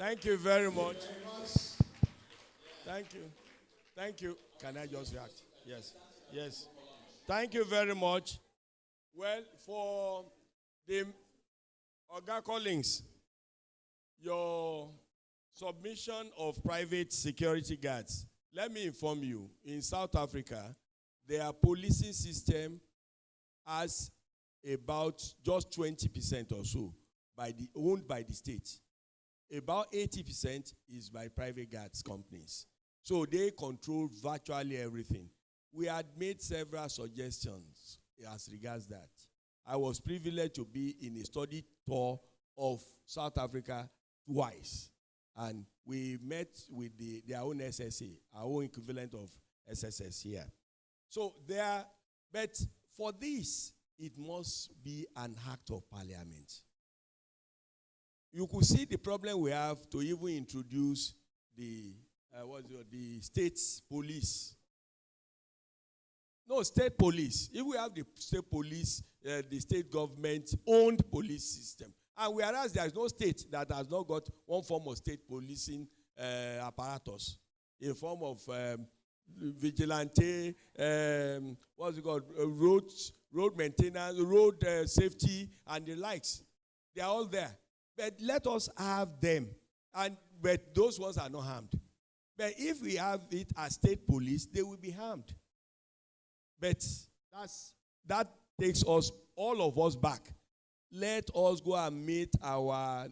Thank you very much. Thank you. Thank you. Can I just react? Yes. Yes. Thank you very much. Well, for the Oga Collins, your submission of private security guards, let me inform you, in South Africa, their policing system has about just 20% or so owned by the state. About 80% is by private guards companies. So they control virtually everything. We had made several suggestions as regards that. I was privileged to be in a study tour of South Africa twice. And we met with their own SSA, our own equivalent of SSS here. So but for this, it must be an act of parliament. You could see the problem we have to even introduce the state police. No, state police. If we have the state police, the state government-owned police system, and whereas there is no state that has not got one form of state policing apparatus, in form of vigilante, what's it called, road maintenance, road safety, and the likes. They are all there. But let us have them, but those ones are not harmed. But if we have it as state police, they will be harmed. But that takes us, all of us, back. Let us go and meet our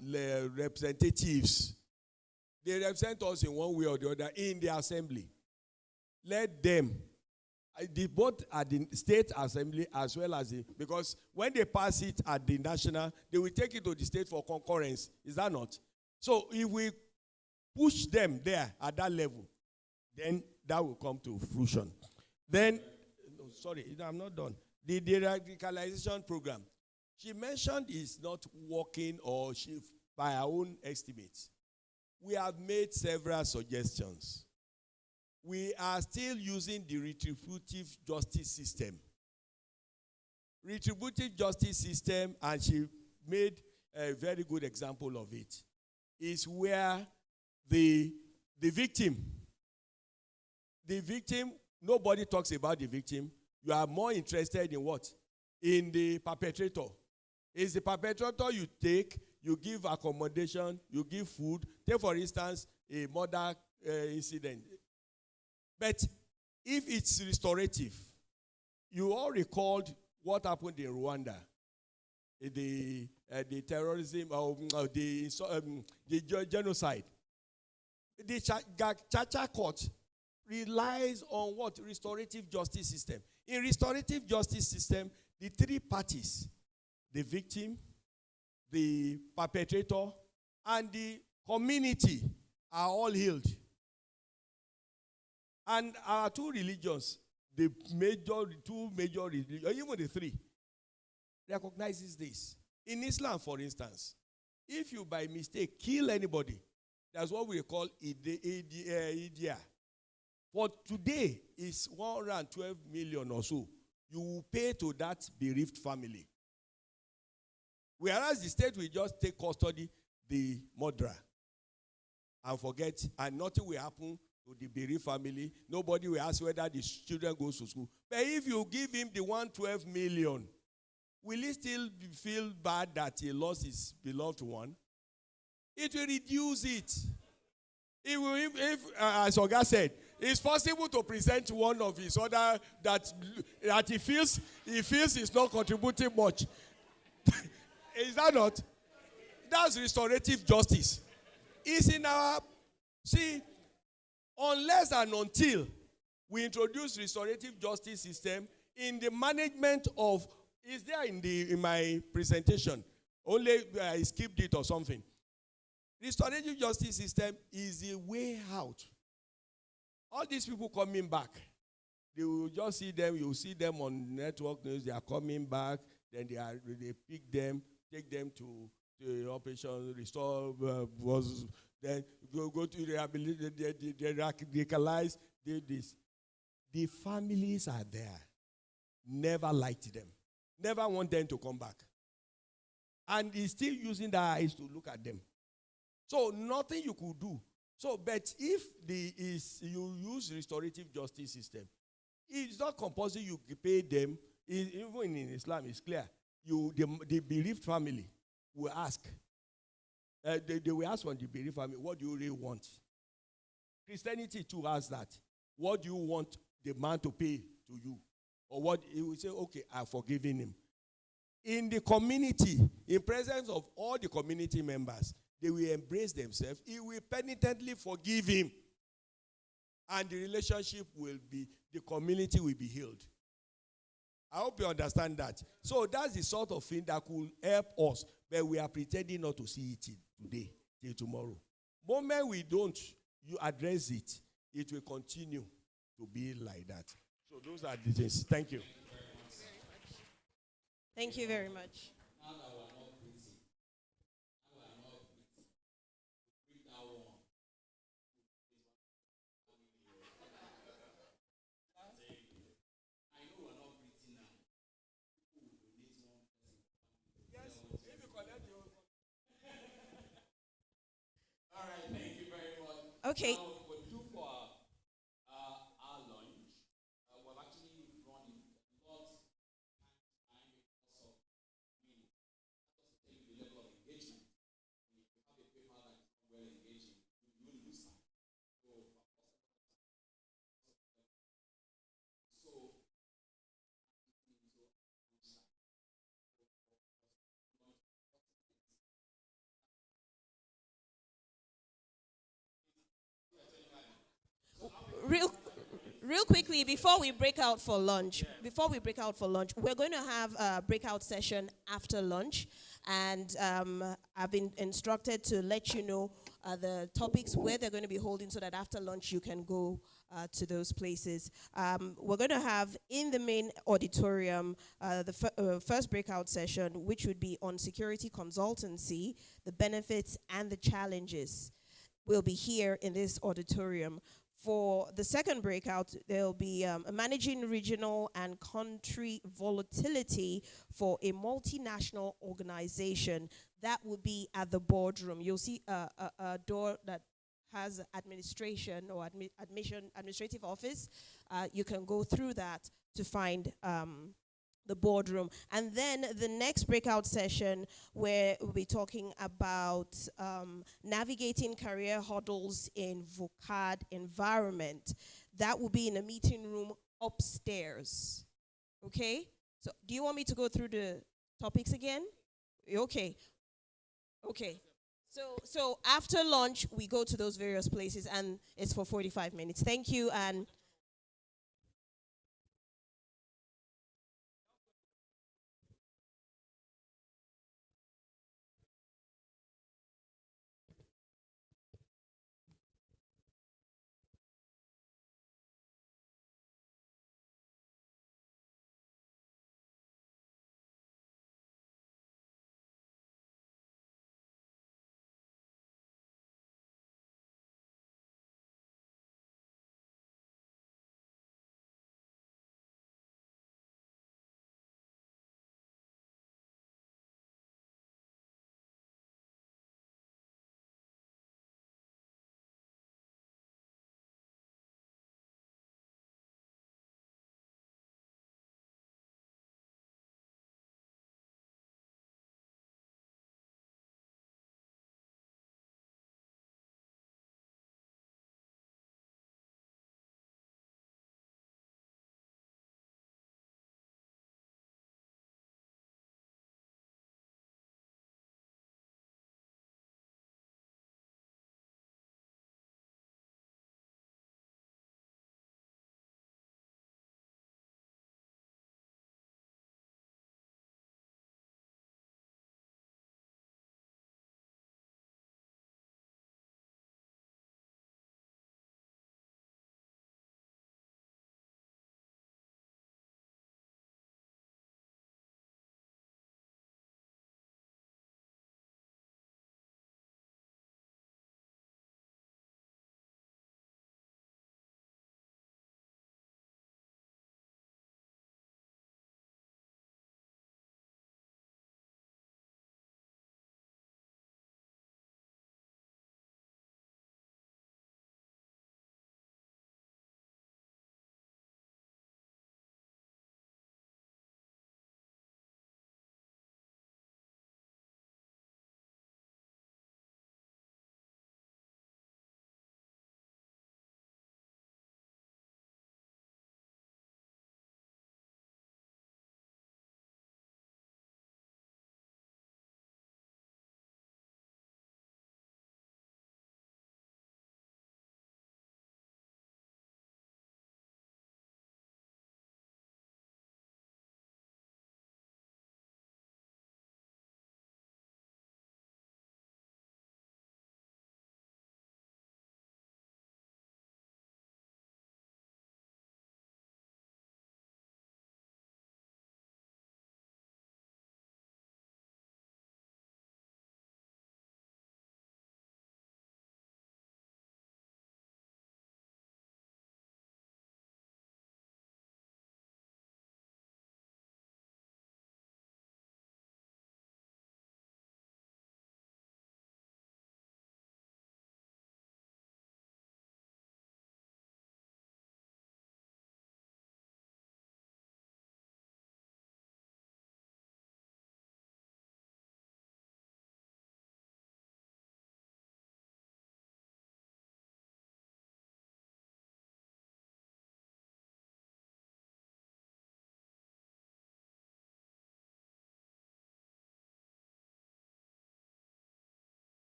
representatives. They represent us in one way or the other in the assembly. Let them, both at the state assembly as well as because when they pass it at the national, they will take it to the state for concurrence. Is that not? So if we push them there at that level, then that will come to fruition. Then, sorry, I'm not done. The radicalization program. She mentioned is not working, or by her own estimates. We have made several suggestions. We are still using the retributive justice system. Retributive justice system, and she made a very good example of it, is where the victim, nobody talks about the victim. You are more interested in what? In the perpetrator. It's the perpetrator you take, you give accommodation, you give food. Take, for instance, a murder incident. But if it's restorative, you all recalled what happened in Rwanda, the terrorism, the genocide. The Chacha court relies on what? Restorative justice system. In restorative justice system, the three parties, the victim, the perpetrator, and the community are all healed. And our two religions, two major religions, or even the three, recognizes this. In Islam, for instance, if you by mistake kill anybody, that's what we call idea. For today, is 112 million or so. You will pay to that bereaved family. Whereas the state will just take custody the murderer and forget, and nothing will happen to the bereaved family. Nobody will ask whether the children go to school. But if you give him the 112 million, will he still feel bad that he lost his beloved one? It will reduce it. If as Oga said, it's possible to present one of his other that he feels is not contributing much. Is that not? That's restorative justice. It's in our, see, unless and until we introduce restorative justice system in the management of, is there in my presentation? Only I skipped it or something. Restorative justice system is a way out. All these people coming back, they will just see them, you'll see them on network news, they are coming back, then they pick them, take them to the operation, restore, then go to rehabilitate, they radicalize, this. The families are there. Never liked them. Never want them to come back. And he's still using their eyes to look at them. So nothing you could do. So, but if you use restorative justice system, it's not compulsory you pay them. Even in Islam, it's clear. The bereaved family will ask. They will ask from the bereaved family, what do you really want? Christianity too asks that. What do you want the man to pay to you? Or what he will say, okay, I've forgiven him. In the community, in presence of all the community members, they will embrace themselves. He will penitently forgive him. And the relationship will be, the community will be healed. I hope you understand that. So that's the sort of thing that could help us, but we are pretending not to see it today, till tomorrow. Moment we don't, you address it, it will continue to be like that. So those are the things. Thank you. Thank you very much. Okay. We'll do for our lunch. We've actually run a lot of time because of, just to tell you the level of engagement. If you have a paper that is not well engaging, you will lose time. Real quickly, before we break out for lunch, we're going to have a breakout session after lunch, and I've been instructed to let you know the topics where they're going to be holding, so that after lunch you can go to those places. We're going to have in the main auditorium the first breakout session, which would be on security consultancy, the benefits and the challenges. Will be here in this auditorium. For the second breakout, there'll be managing regional and country volatility for a multinational organization. That will be at the boardroom. You'll see a door that has administration or administrative office. You can go through that to find the boardroom. And then the next breakout session, where we'll be talking about navigating career hurdles in VOCAD environment. That will be in a meeting room upstairs. Okay? So do you want me to go through the topics again? Okay. Okay. So after lunch, we go to those various places, and it's for 45 minutes. Thank you, and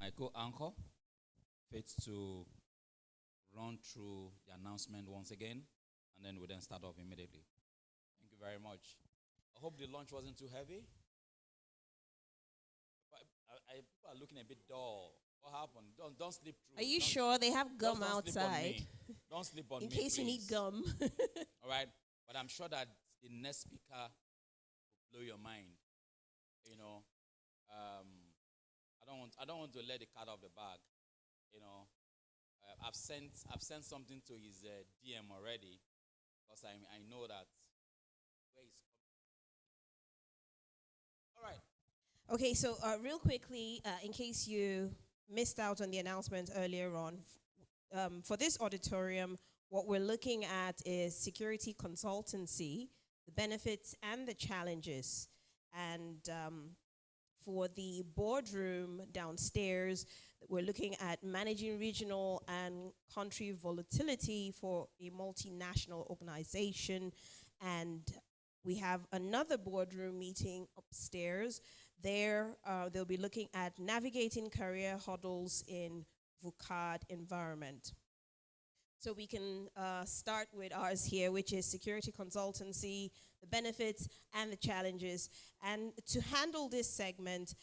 my co-anchor, Faith, to run through the announcement once again, and then we'll then start off immediately. Thank you very much. I hope the lunch wasn't too heavy. People are looking a bit dull. What happened? Don't sleep through. Are you sure they have gum don't sleep on outside? me. Don't sleep on me, in case you need please. gum. All right, but I'm sure that the next speaker will blow your mind. You know, I don't want to let the cat out of the bag. You know, I've sent something to his DM already, because I know that where he's coming. All right. Okay, so real quickly, in case you missed out on the announcement earlier on, for this auditorium, what we're looking at is security consultancy, the benefits and the challenges. And for the boardroom downstairs, we're looking at managing regional and country volatility for a multinational organization. And we have another boardroom meeting upstairs. There, they'll be looking at navigating career hurdles in VUCAD environment. So we can start with ours here, which is security consultancy, the benefits and the challenges. And to handle this segment,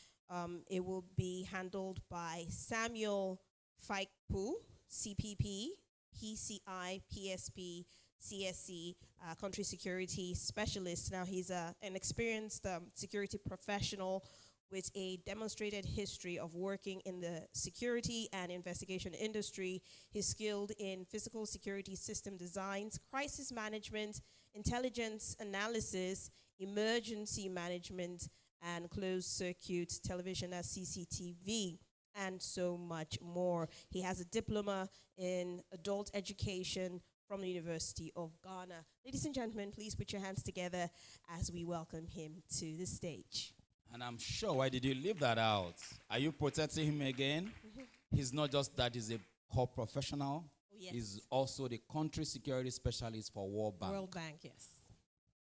it will be handled by Samuel Fikpu, CPP, PCI, PSP, CSC, country security specialist. Now he's an experienced security professional with a demonstrated history of working in the security and investigation industry. He's skilled in physical security system designs, crisis management, intelligence analysis, emergency management, and closed circuit television as CCTV, and so much more. He has a diploma in adult education from the University of Ghana. Ladies and gentlemen, please put your hands together as we welcome him to the stage. And I'm sure, why did you leave that out? Are you protecting him again? He's not just that, he's a core professional. Oh, yes. He's also the country security specialist for World Bank. World Bank, yes.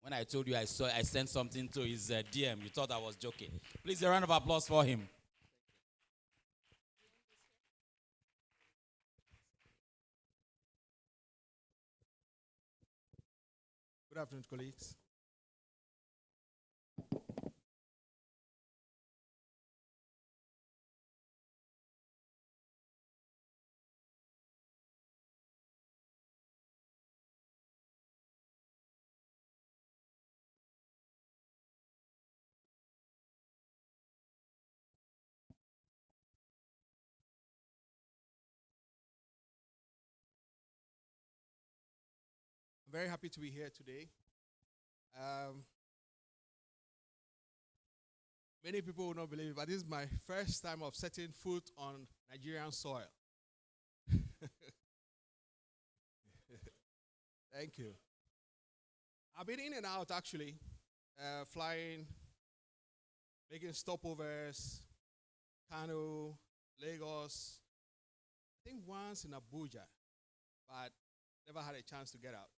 When I told you I sent something to his DM, you thought I was joking. Please, a round of applause for him. Good afternoon, colleagues. I'm very happy to be here today. Many people will not believe it, but this is my first time of setting foot on Nigerian soil. Thank you. I've been in and out, actually, flying, making stopovers, Kano, Lagos, I think once in Abuja, but never had a chance to get out.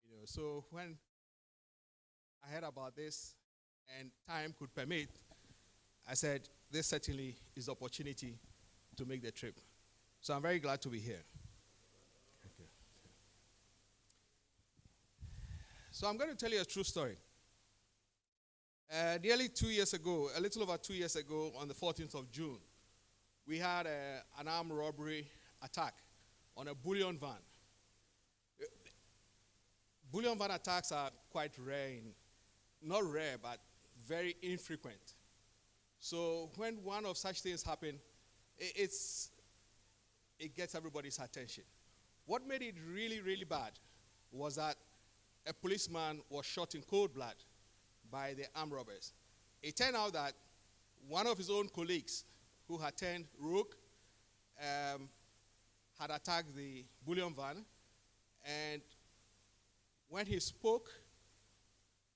You know, so when I heard about this and time could permit, I said, this certainly is opportunity to make the trip. So I'm very glad to be here. Okay. So I'm going to tell you a true story. Nearly 2 years ago, a little over 2 years ago, on the 14th of June, we had an armed robbery attack on a bullion van. Bullion van attacks are quite rare, not rare, but very infrequent. So when one of such things happen, it gets everybody's attention. What made it really, really bad was that a policeman was shot in cold blood by the armed robbers. It turned out that one of his own colleagues who had turned rogue had attacked the bullion van, and when he spoke,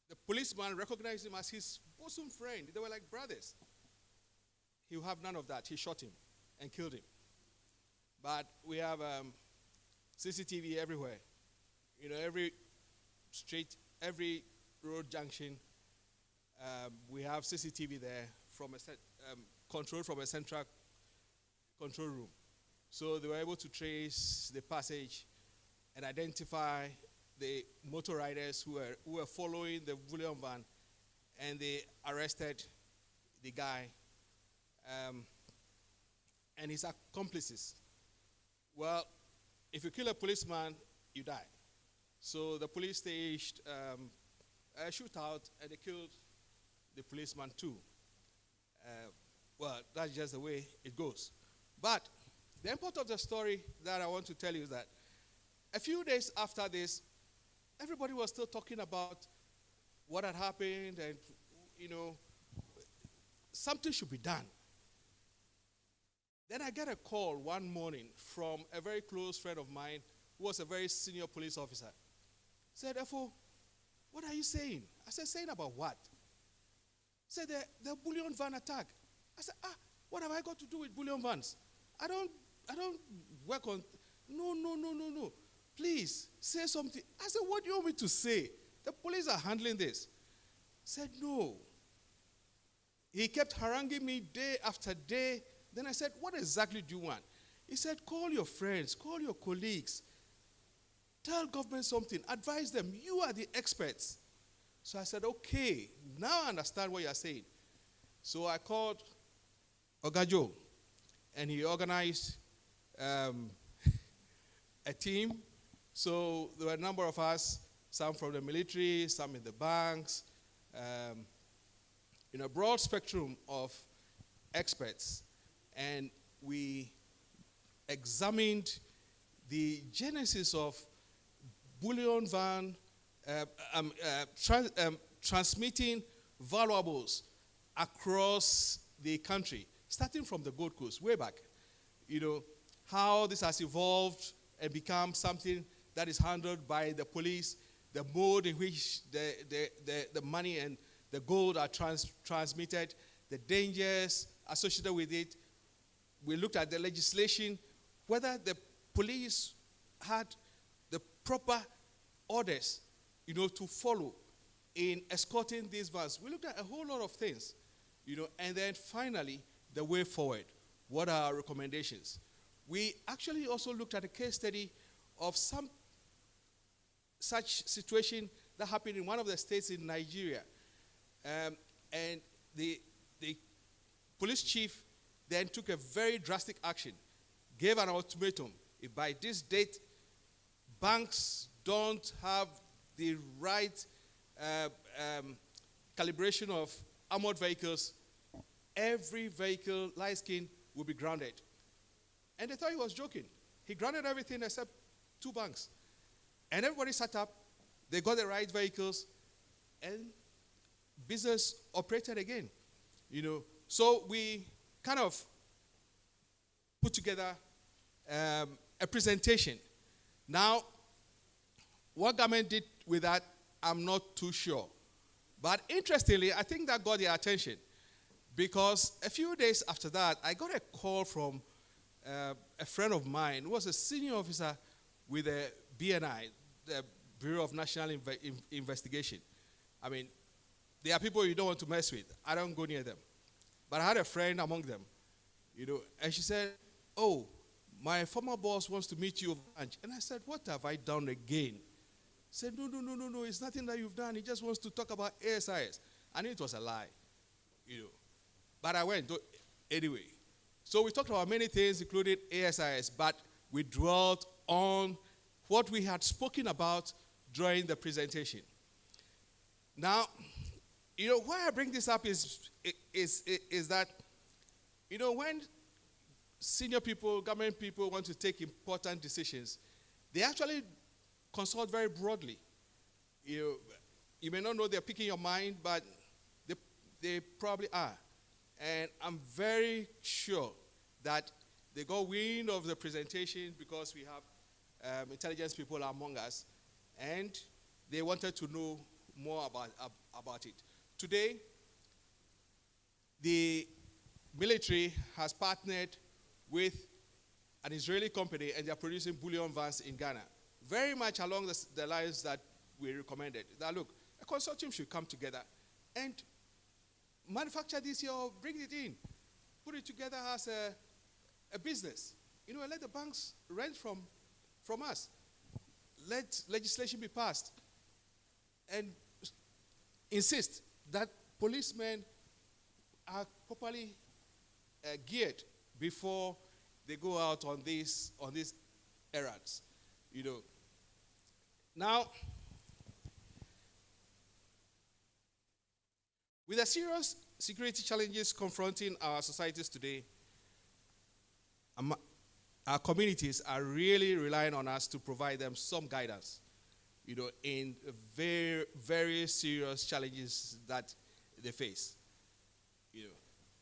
the policeman recognized him as his bosom friend. They were like brothers. He will have none of that. He shot him and killed him. But we have CCTV everywhere. You know, every street, every road junction, we have CCTV there from controlled from a central control room. So they were able to trace the passage and identify the motor riders who were following the bullion van, and they arrested the guy and his accomplices. Well, if you kill a policeman, you die. So the police staged a shootout, and they killed the policeman too. Well, that's just the way it goes. But the import of the story that I want to tell you is that a few days after this, everybody was still talking about what had happened, and, you know, something should be done. Then I get a call one morning from a very close friend of mine who was a very senior police officer. Said, Efo, what are you saying? I said, saying about what? Said, the bullion van attack. I said, what have I got to do with bullion vans? I don't work on, no. Please, say something. I said, what do you want me to say? The police are handling this. Said, no. He kept haranguing me day after day. Then I said, what exactly do you want? He said, call your friends, call your colleagues. Tell government something, advise them. You are the experts. So I said, okay, now I understand what you're saying. So I called Ogajo, and he organized a team. So there were a number of us, some from the military, some in the banks, in a broad spectrum of experts. And we examined the genesis of bullion van transmitting valuables across the country, starting from the Gold Coast, way back. You know, how this has evolved and become something that is handled by the police, the mode in which the money and the gold are transmitted, the dangers associated with it. We looked at the legislation, whether the police had the proper orders, you know, to follow in escorting these vans. We looked at a whole lot of things, you know, and then finally, the way forward. What are our recommendations? We actually also looked at a case study of some such situation that happened in one of the states in Nigeria. And the police chief then took a very drastic action, gave an ultimatum. If by this date, banks don't have the right calibration of armored vehicles, every vehicle, light skin, will be grounded. And they thought he was joking. He grounded everything except 2 banks. And everybody sat up, they got the right vehicles, and business operated again. You know, so we kind of put together a presentation. Now, what government did with that, I'm not too sure. But interestingly, I think that got their attention, because a few days after that, I got a call from a friend of mine who was a senior officer with the BNI, the Bureau of National Investigation. I mean, there are people you don't want to mess with. I don't go near them. But I had a friend among them, you know, and she said, oh, my former boss wants to meet you over lunch. And I said, what have I done again? He said, no, it's nothing that you've done. He just wants to talk about ASIS. I knew it was a lie, you know. But I went anyway. So we talked about many things, including ASIS, but we dwelt on what we had spoken about during the presentation. Now, you know, why I bring this up is that, you know, when senior people, government people want to take important decisions, they actually consult very broadly. You may not know they're picking your mind, but they probably are. And I'm very sure that they got wind of the presentation because we have intelligence people among us, and they wanted to know more about it. Today, the military has partnered with an Israeli company, and they're producing bullion vans in Ghana. Very much along the lines that we recommended. That, look, a consortium should come together and manufacture this here or bring it in. Put it together as a business. And let the banks rent from us. Let legislation be passed and insist that policemen are properly geared before they go out on these errands. Now, with the serious security challenges confronting our societies today, our communities are really relying on us to provide them some guidance, in very, very serious challenges that they face.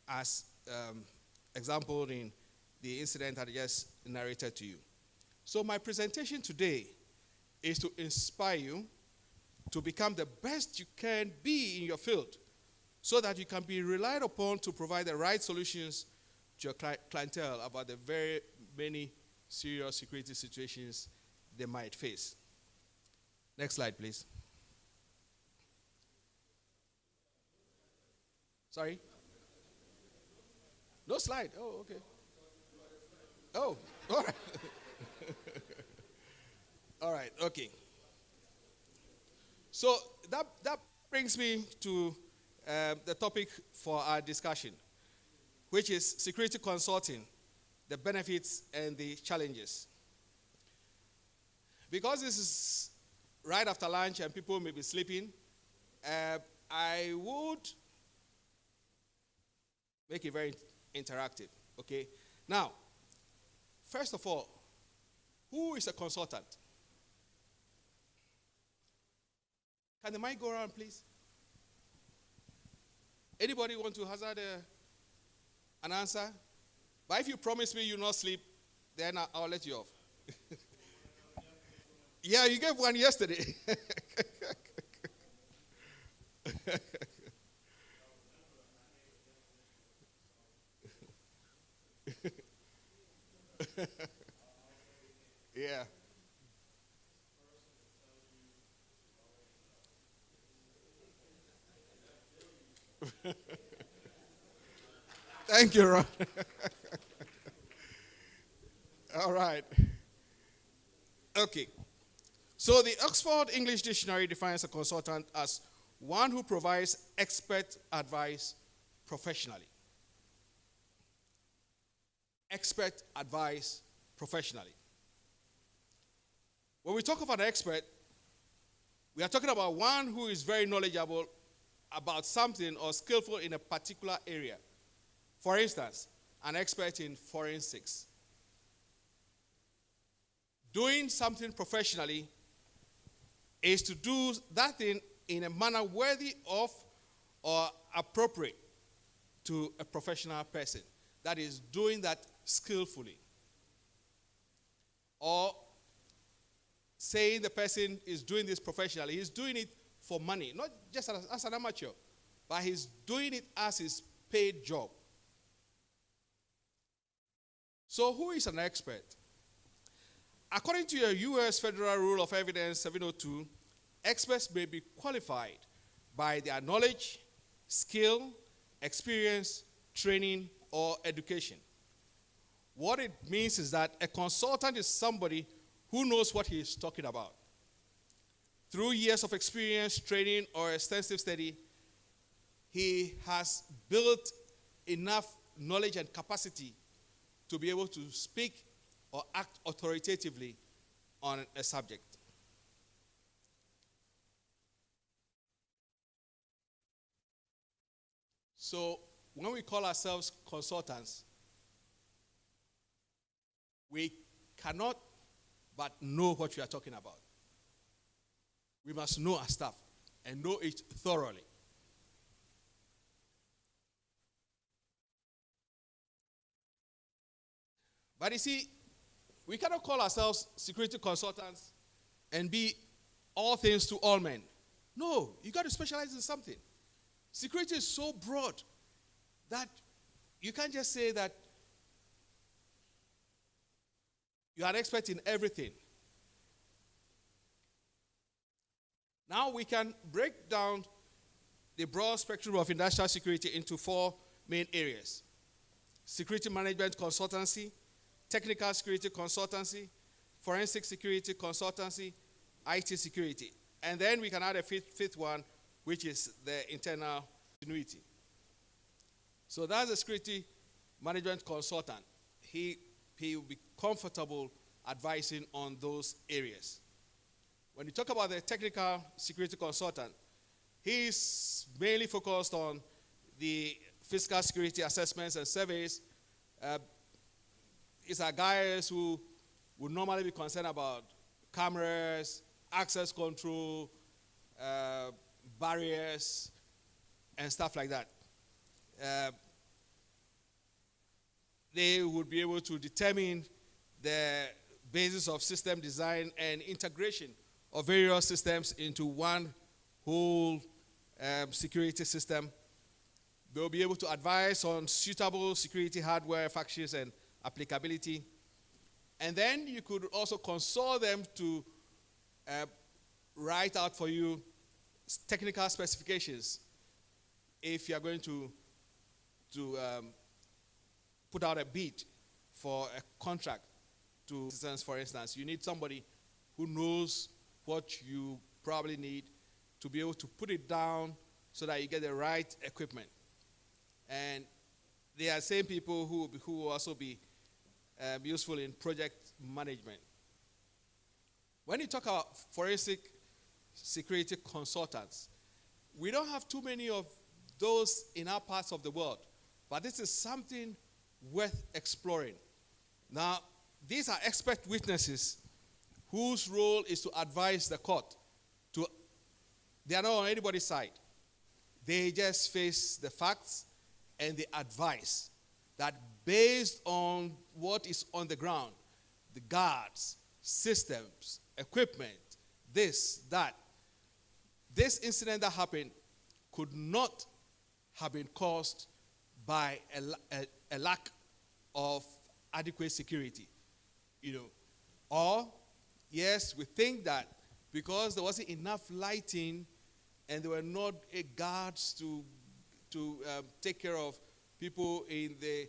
As example in the incident I just narrated to you. So my presentation today is to inspire you to become the best you can be in your field so that you can be relied upon to provide the right solutions to your clientele about the very many serious security situations they might face. Next slide, please. Sorry? No slide. Oh, okay. Oh, all right. All right, okay. So that brings me to the topic for our discussion, which is security consulting, the benefits and the challenges. Because this is right after lunch and people may be sleeping, I would make it very interactive, okay? Now, first of all, who is a consultant? Can the mic go around, please? Anybody want to hazard an answer? But if you promise me you'll not sleep, then I'll let you off. Yeah, you gave one yesterday. Yeah. Thank you, Ron. All right. Okay. So the Oxford English Dictionary defines a consultant as one who provides expert advice professionally. Expert advice professionally. When we talk of an expert, we are talking about one who is very knowledgeable about something or skillful in a particular area. For instance, an expert in forensics. Doing something professionally is to do that thing in a manner worthy of or appropriate to a professional person. That is, doing that skillfully. Or saying the person is doing this professionally, he's doing it for money, not just as an amateur, but he's doing it as his paid job. So who is an expert? According to your U.S. Federal Rule of Evidence 702, experts may be qualified by their knowledge, skill, experience, training, or education. What it means is that a consultant is somebody who knows what he is talking about. Through years of experience, training, or extensive study, he has built enough knowledge and capacity to be able to speak or act authoritatively on a subject. So when we call ourselves consultants, we cannot but know what we are talking about. We must know our stuff and know it thoroughly. But you see, we cannot call ourselves security consultants and be all things to all men. No, you got to specialize in something. Security is so broad that you can't just say that you are an expert in everything. Now we can break down the broad spectrum of industrial security into four main areas. security management consultancy, technical security consultancy, forensic security consultancy, IT security. And then we can add a fifth one, which is the internal continuity. So that's a security management consultant. He will be comfortable advising on those areas. When you talk about the technical security consultant, he's mainly focused on the physical security assessments and surveys. These are guys who would normally be concerned about cameras, access control, barriers, and stuff like that. They would be able to determine the basis of system design and integration of various systems into one whole security system. They'll be able to advise on suitable security hardware, functions, and applicability. And then you could also consult them to write out for you technical specifications if you're going to put out a bid for a contract to citizens, for instance. You need somebody who knows what you probably need to be able to put it down so that you get the right equipment. And they are the same people who will also be useful in project management. When you talk about forensic security consultants, we don't have too many of those in our parts of the world, but this is something worth exploring. Now, these are expert witnesses whose role is to advise the court. They are not on anybody's side. They just face the facts and they advise that based on what is on the ground, the guards, systems, equipment, this, that, this incident that happened could not have been caused by a lack of adequate security, or yes, we think that because there wasn't enough lighting and there were not guards to take care of people in the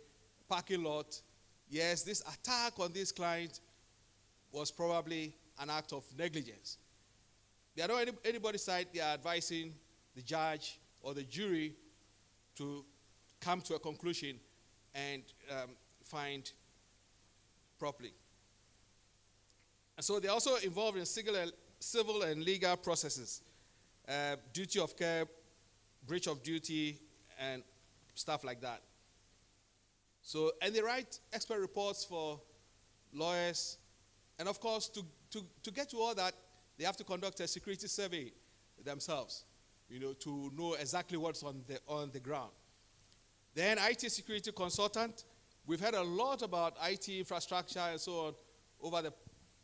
parking lot, yes, this attack on this client was probably an act of negligence. They are not anybody's side. They are advising the judge or the jury to come to a conclusion and find properly. And so they're also involved in civil and legal processes, duty of care, breach of duty, and stuff like that. So, and they write expert reports for lawyers. And of course, to get to all that, they have to conduct a security survey themselves, to know exactly what's on the ground. Then IT security consultant. We've heard a lot about IT infrastructure and so on over the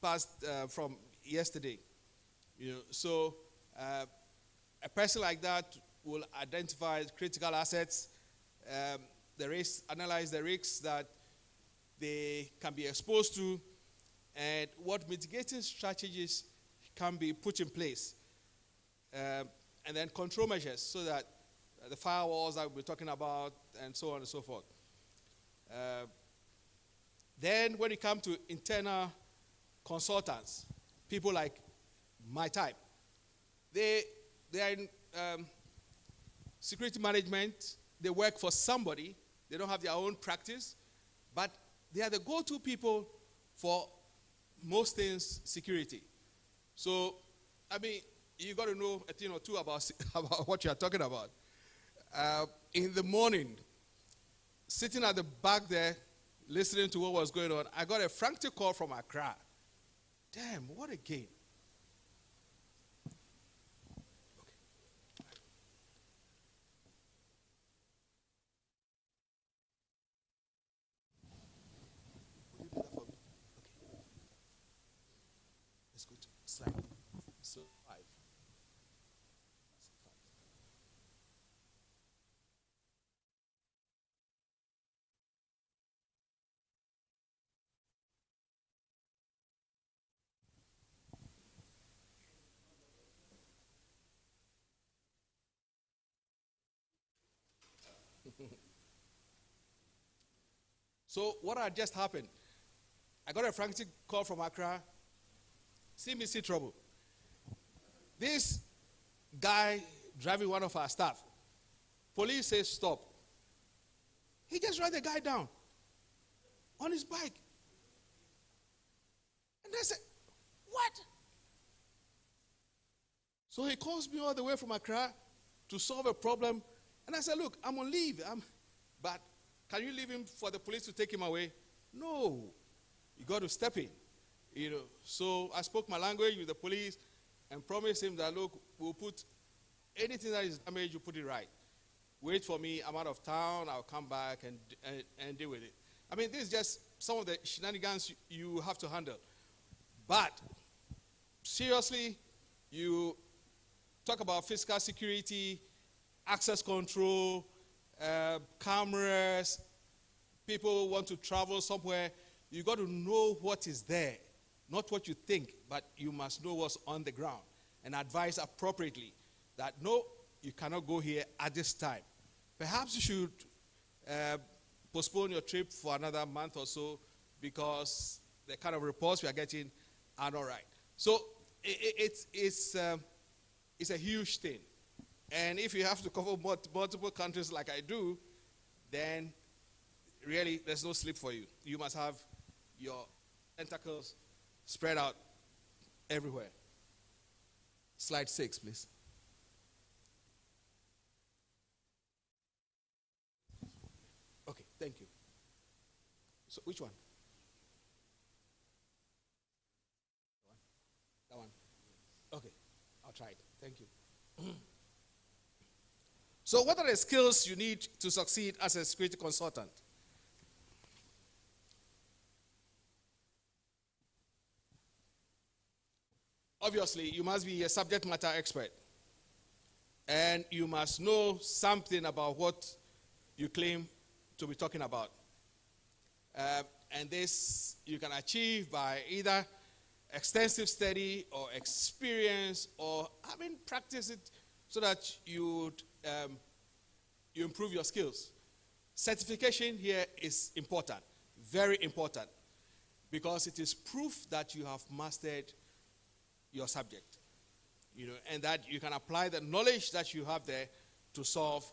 past, from yesterday. So a person like that will identify critical assets, the risks, analyze the risks that they can be exposed to, and what mitigating strategies can be put in place. And then control measures so that the firewalls that we're talking about and so on and so forth. Then when it comes to internal consultants, people like my type, they are in security management. They work for somebody. They don't have their own practice, but they are the go-to people for most things security. So, you got to know a thing or two about what you are talking about. In the morning, sitting at the back there, listening to what was going on, I got a frantic call from Accra. Damn, what a game. Let's go to slide. So 5. So what had just happened, I got a frantic call from Accra, CBC trouble. This guy driving one of our staff, police says stop. He just ran the guy down on his bike. And I said, what? So he calls me all the way from Accra to solve a problem. And I said, look, I'm on leave. But can you leave him for the police to take him away? No. You got to step in. So I spoke my language with the police and promised him that, look, we'll put anything that is damaged, you put it right. Wait for me, I'm out of town, I'll come back and deal with it. I mean, this is just some of the shenanigans you have to handle. But, seriously, you talk about physical security, access control, cameras, people want to travel somewhere, you got to know what is there, not what you think, but you must know what's on the ground and advise appropriately that no, you cannot go here at this time. Perhaps you should postpone your trip for another month or so because the kind of reports we are getting are not right. So it's a huge thing. And if you have to cover multiple countries like I do, then really there's no sleep for you. You must have your tentacles spread out everywhere. Slide 6, please. Okay, thank you. So which one? That one? Okay, I'll try it. Thank you. So what are the skills you need to succeed as a security consultant? Obviously, you must be a subject matter expert. And you must know something about what you claim to be talking about. And this you can achieve by either extensive study or experience or having practiced it so that you improve your skills. Certification here is important, very important, because it is proof that you have mastered your subject, and that you can apply the knowledge that you have there to solve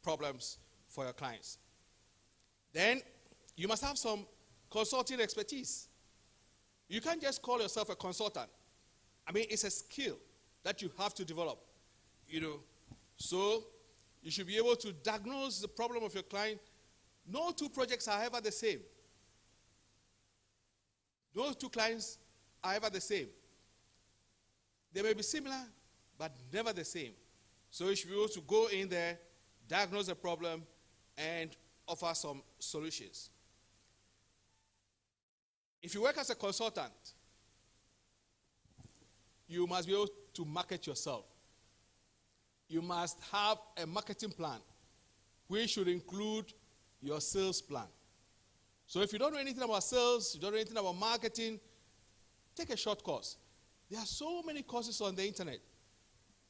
problems for your clients. Then you must have some consulting expertise. You can't just call yourself a consultant. I mean, it's a skill that you have to develop, So you should be able to diagnose the problem of your client. No two projects are ever the same. No two clients are ever the same. They may be similar, but never the same. So you should be able to go in there, diagnose the problem, and offer some solutions. If you work as a consultant, you must be able to market yourself. You must have a marketing plan, which should include your sales plan. So if you don't know anything about sales, you don't know anything about marketing, take a short course. There are so many courses on the internet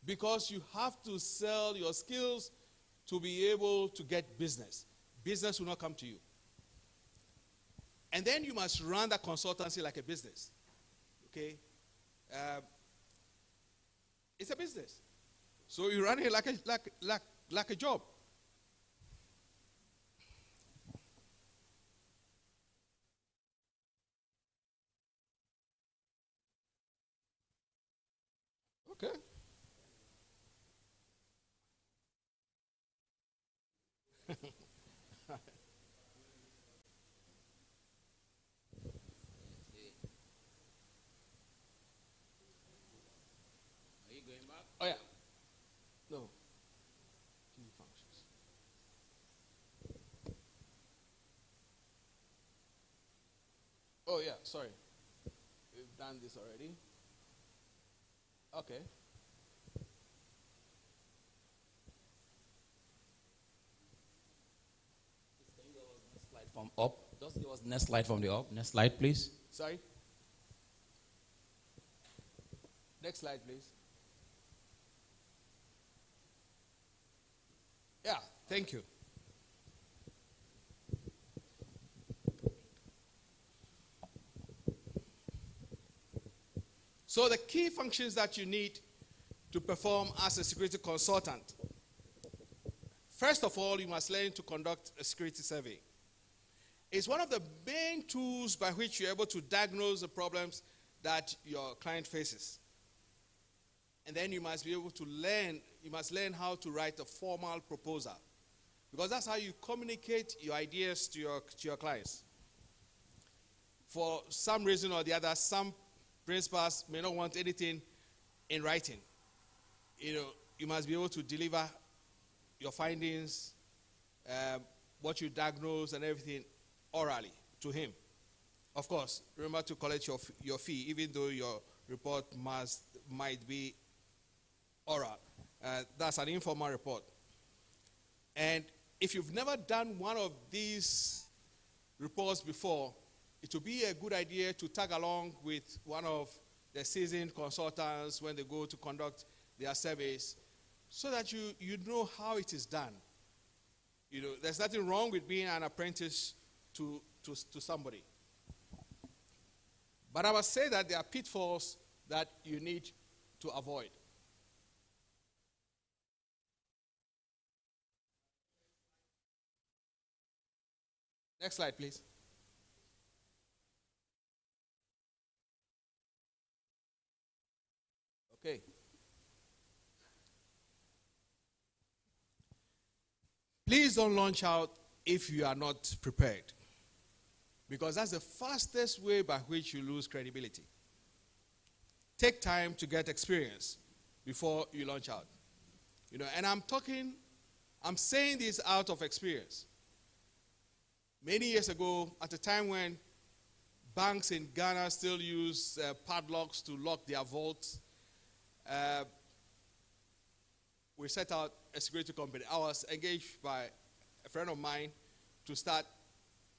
because you have to sell your skills to be able to get business. Business will not come to you. And then you must run that consultancy like a business. Okay? It's a business. So you run it like a job. Okay. Are you going back? Oh, yeah. No. Key functions. Oh, yeah, sorry. We've done this already. Okay. Slide from up. Just give us next slide from the up. Next slide, please. Sorry. Next slide, please. Yeah, thank you. So the key functions that you need to perform as a security consultant. First of all, you must learn to conduct a security survey. It's one of the main tools by which you're able to diagnose the problems that your client faces. And then you must be able to learn how to write a formal proposal. Because that's how you communicate your ideas to your clients. For some reason or the other, some principals may not want anything in writing. You must be able to deliver your findings, what you diagnose and everything orally to him. Of course, remember to collect your fee, even though your report might be oral. That's an informal report. And if you've never done one of these reports before, it would be a good idea to tag along with one of the seasoned consultants when they go to conduct their surveys, so that you know how it is done. There's nothing wrong with being an apprentice to somebody. But I must say that there are pitfalls that you need to avoid. Next slide, please. Okay. Please don't launch out if you are not prepared, because that's the fastest way by which you lose credibility. Take time to get experience before you launch out. And I'm saying this out of experience. Many years ago, at a time when banks in Ghana still use padlocks to lock their vaults, we set out a security company. I was engaged by a friend of mine to start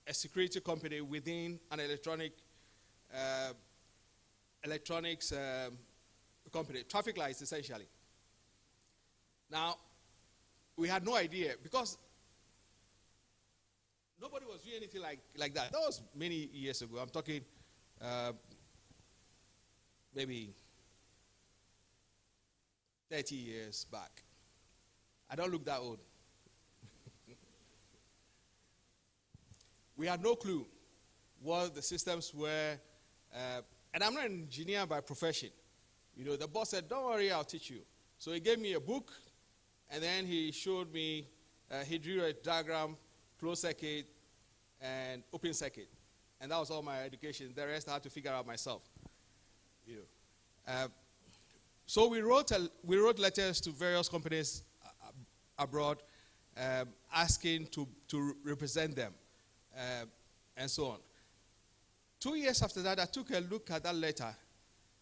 a security company within an electronics company, traffic lights essentially. Now, we had no idea because nobody was doing anything like that. That was many years ago. I'm talking maybe 30 years back. I don't look that old. We had no clue what the systems were. And I'm not an engineer by profession. The boss said, don't worry, I'll teach you. So he gave me a book, and then he showed me, he drew a diagram, closed circuit, and open circuit. And that was all my education. The rest I had to figure out myself. So we wrote letters to various companies abroad, asking to represent them, and so on. 2 years after that, I took a look at that letter,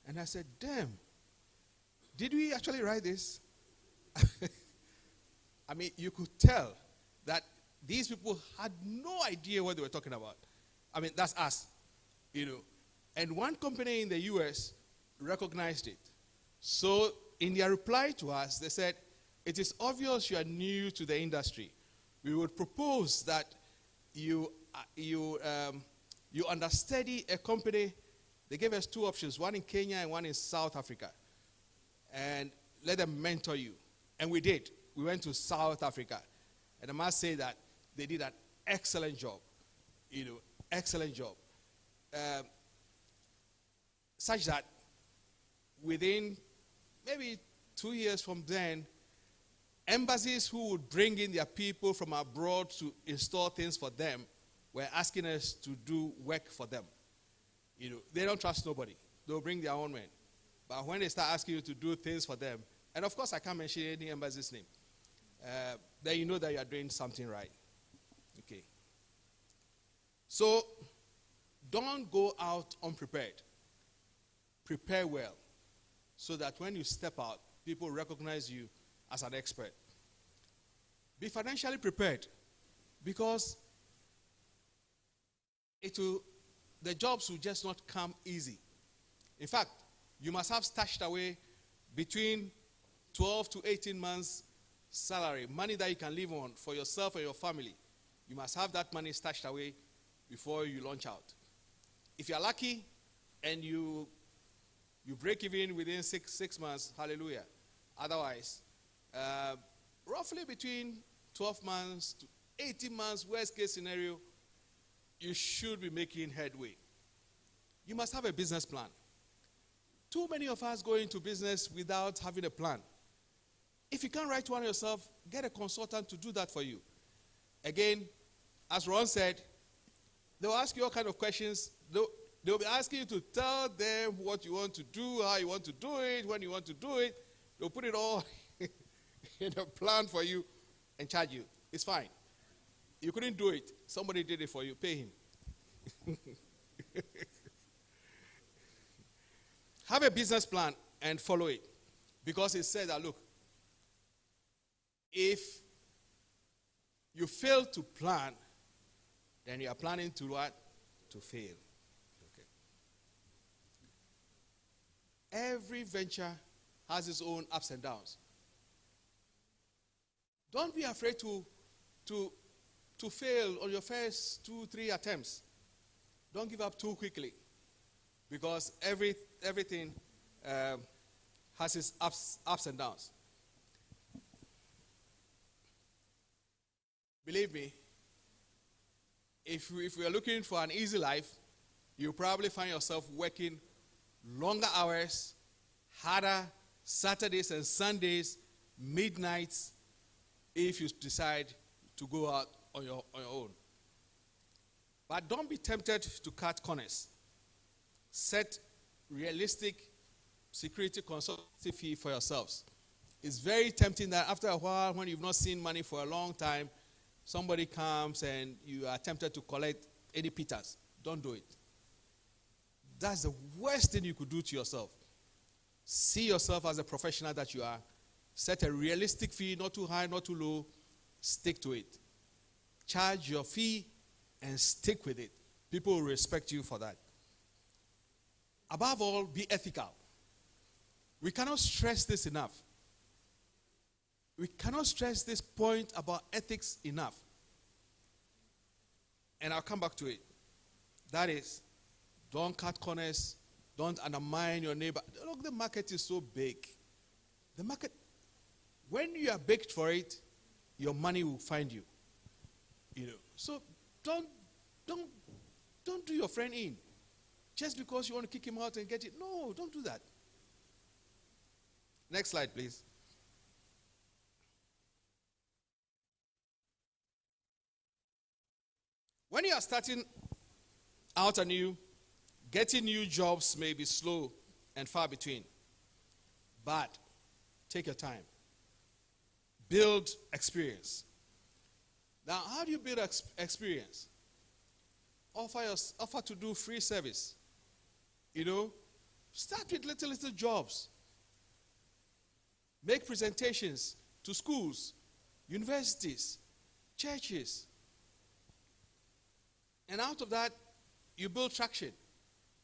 and I said, damn, did we actually write this? I mean, you could tell that these people had no idea what they were talking about. I mean, that's us, And one company in the U.S. recognized it. So in their reply to us, they said, it is obvious you are new to the industry. We would propose that you understudy a company. They gave us two options, one in Kenya and one in South Africa. And let them mentor you. And we did. We went to South Africa. And I must say that they did an excellent job. Excellent job. Such that within maybe 2 years from then, embassies who would bring in their people from abroad to install things for them were asking us to do work for them. They don't trust nobody. They'll bring their own men. But when they start asking you to do things for them, and of course I can't mention any embassy's name, then you know that you are doing something right. Okay. So, don't go out unprepared. Prepare well, so that when you step out, people recognize you as an expert. Be financially prepared, because the jobs will just not come easy. In fact, you must have stashed away between 12 to 18 months salary, money that you can live on for yourself and your family. You must have that money stashed away before you launch out. If you're lucky and you You break even within six months, hallelujah. Otherwise, roughly between 12 months to 18 months, worst case scenario, you should be making headway. You must have a business plan. Too many of us go into business without having a plan. If you can't write one yourself, get a consultant to do that for you. Again, as Ron said, they'll ask you all kind of questions. They'll be asking you to tell them what you want to do, how you want to do it, when you want to do it. They'll put it all in a plan for you and charge you. It's fine. You couldn't do it. Somebody did it for you. Pay him. Have a business plan and follow it. Because it says that, look, if you fail to plan, then you are planning to what? To fail. Okay. Every venture has its own ups and downs. Don't be afraid to fail on your first 2-3 attempts. Don't give up too quickly, because everything has its ups and downs. Believe me, if we are looking for an easy life, you'll probably find yourself working longer hours, harder Saturdays and Sundays, midnights, if you decide to go out on your own. But don't be tempted to cut corners. Set realistic security consultancy fee for yourselves. It's very tempting that after a while, when you've not seen money for a long time, somebody comes and you are tempted to collect any pittance. Don't do it. That's the worst thing you could do to yourself. See yourself as a professional that you are. Set a realistic fee, not too high, not too low. Stick to it. Charge your fee and stick with it. People will respect you for that. Above all, be ethical. We cannot stress this enough. We cannot stress this point about ethics enough. And I'll come back to it. That is, don't cut corners. Don't undermine your neighbor. Look, the market is so big. The market, when you are baked for it, your money will find you. You know. So don't do your friend in. Just because you want to kick him out and get it. No, don't do that. Next slide, please. When you are starting out anew, getting new jobs may be slow and far between. But take your time. Build experience. Now, how do you build experience? Offer to do free service. You know, start with little jobs. Make presentations to schools, universities, churches. And out of that, you build traction.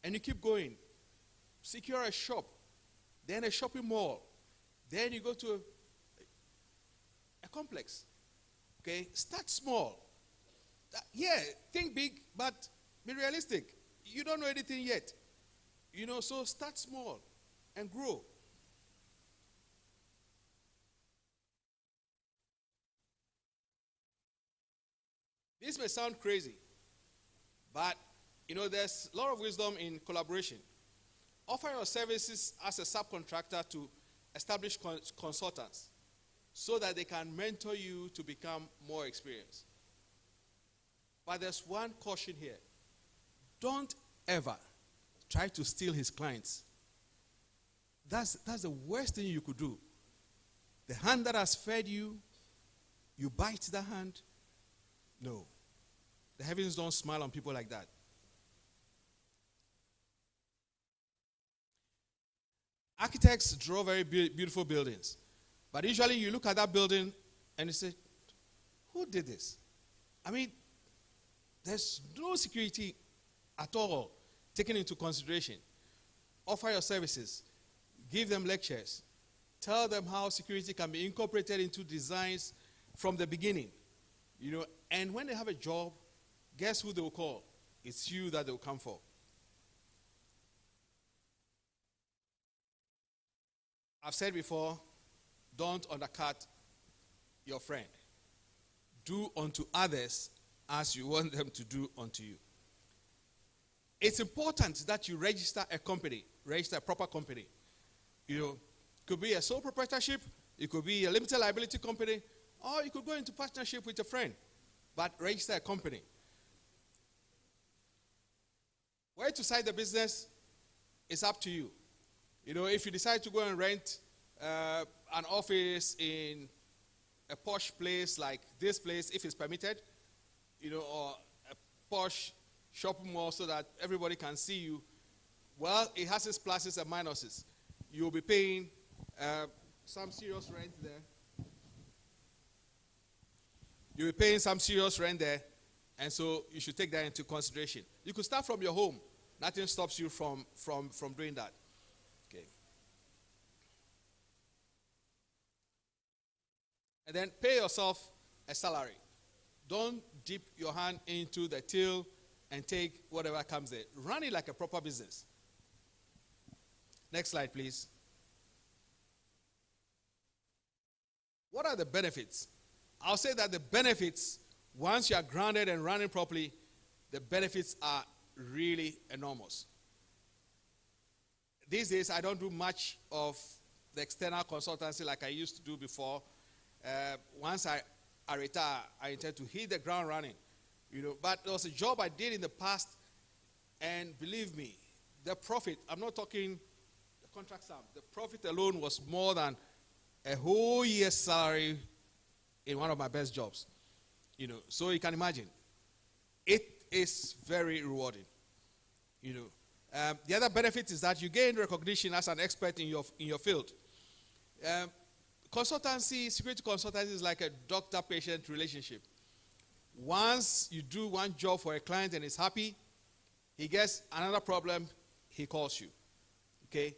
And you keep going. Secure a shop. Then a shopping mall. Then you go to a complex. Okay? Start small. Yeah, think big, but be realistic. You don't know anything yet. You know, so start small and grow. This may sound crazy, but you know, there's a lot of wisdom in collaboration. Offer your services as a subcontractor to established consultants so that they can mentor you to become more experienced. But there's one caution here. Don't ever try to steal his clients. That's the worst thing you could do. The hand that has fed you, you bite the hand. No. The heavens don't smile on people like that. Architects draw very beautiful buildings. But usually you look at that building and you say, who did this? I mean, there's no security at all taken into consideration. Offer your services. Give them lectures. Tell them how security can be incorporated into designs from the beginning. You know, and when they have a job, guess who they will call? It's you that they will come for. I've said before, don't undercut your friend. Do unto others as you want them to do unto you. It's important that you register a company, register a proper company. You know, it could be a sole proprietorship, it could be a limited liability company, or you could go into partnership with a friend, but register a company. Where to start the business is up to you. You know, if you decide to go and rent an office in a posh place like this place, if it's permitted, you know, or a posh shopping mall so that everybody can see you, well, it has its pluses and minuses. You'll be paying some serious rent there. You'll be paying some serious rent there, and so you should take that into consideration. You could start from your home. Nothing stops you from doing that. Okay. And then pay yourself a salary. Don't dip your hand into the till and take whatever comes there. Run it like a proper business. Next slide, please. What are the benefits? I'll say that the benefits, once you are grounded and running properly, the benefits are really enormous. These days, I don't do much of the external consultancy like I used to do before. Once I retire, I intend to hit the ground running. You know, but there was a job I did in the past, and believe me, the profit, I'm not talking the contract sum, the profit alone was more than a whole year's salary in one of my best jobs. You know, so you can imagine, it is very rewarding. You know, the other benefit is that you gain recognition as an expert in your field. Consultancy, security consultancy is like a doctor-patient relationship. Once you do one job for a client and is happy, he gets another problem, he calls you. Okay?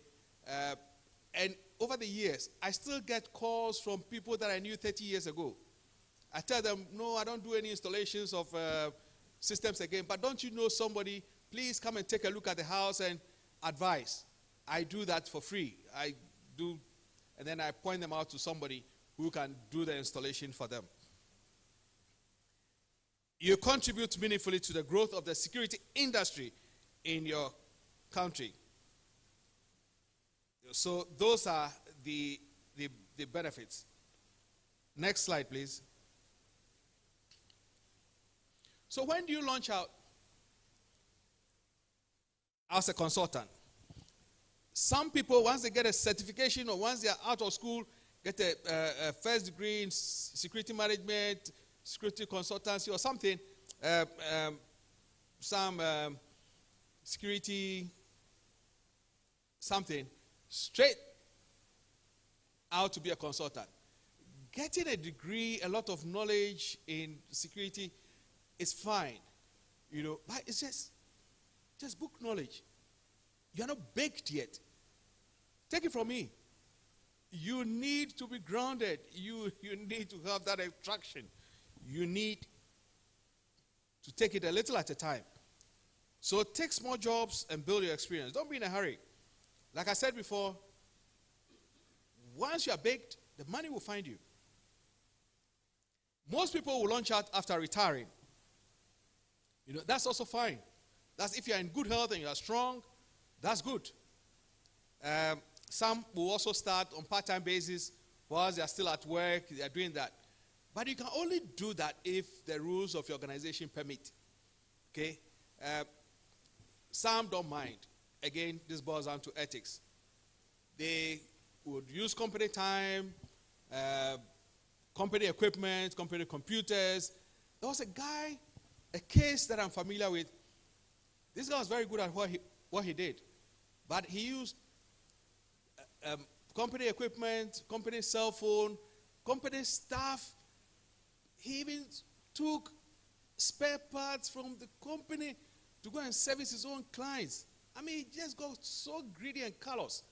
And over the years, I still get calls from people that I knew 30 years ago. I tell them, no, I don't do any installations of systems again, but don't you know somebody? Please come and take a look at the house and advise. I do that for free. I do, and then I point them out to somebody who can do the installation for them. You contribute meaningfully to the growth of the security industry in your country. So those are the benefits. Next slide, please. So when do you launch out as a consultant? Some people, once they get a certification or once they are out of school, get a first degree in security management, security consultancy or something, some security something, straight out to be a consultant. Getting a degree, a lot of knowledge in security is fine, you know, but it's just book knowledge. You're not baked yet. Take it from me. You need to be grounded. You need to have that attraction. You need to take it a little at a time. So take small jobs and build your experience. Don't be in a hurry. Like I said before, once you are baked, the money will find you. Most people will launch out after retiring. You know, that's also fine. That's if you're in good health and you are strong, that's good. Some will also start on part-time basis while they are still at work, they are doing that. But you can only do that if the rules of your organization permit. Okay? Some don't mind. Again, this boils down to ethics. They would use company time, company equipment, company computers. There was a case that I'm familiar with. This guy was very good at what he did. But he used company equipment, company cell phone, company staff. He even took spare parts from the company to go and service his own clients. I mean, he just got so greedy and callous.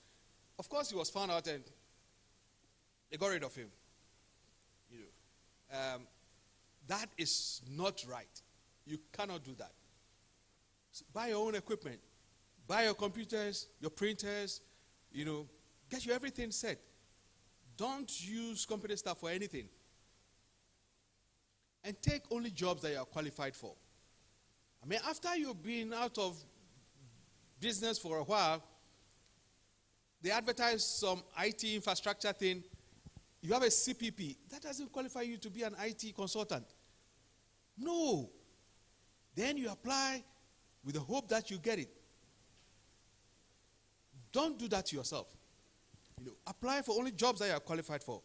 Of course, he was found out and they got rid of him. You know, that is not right. You cannot do that. So buy your own equipment. Buy your computers, your printers, you know, Get your everything set. Don't use company staff for anything. And take only jobs that you are qualified for. I mean, after you've been out of business for a while, they advertise some IT infrastructure thing. You have a CPP. That doesn't qualify you to be an IT consultant. No. Then you apply with the hope that you get it. Don't do that to yourself. Apply for only jobs that you are qualified for.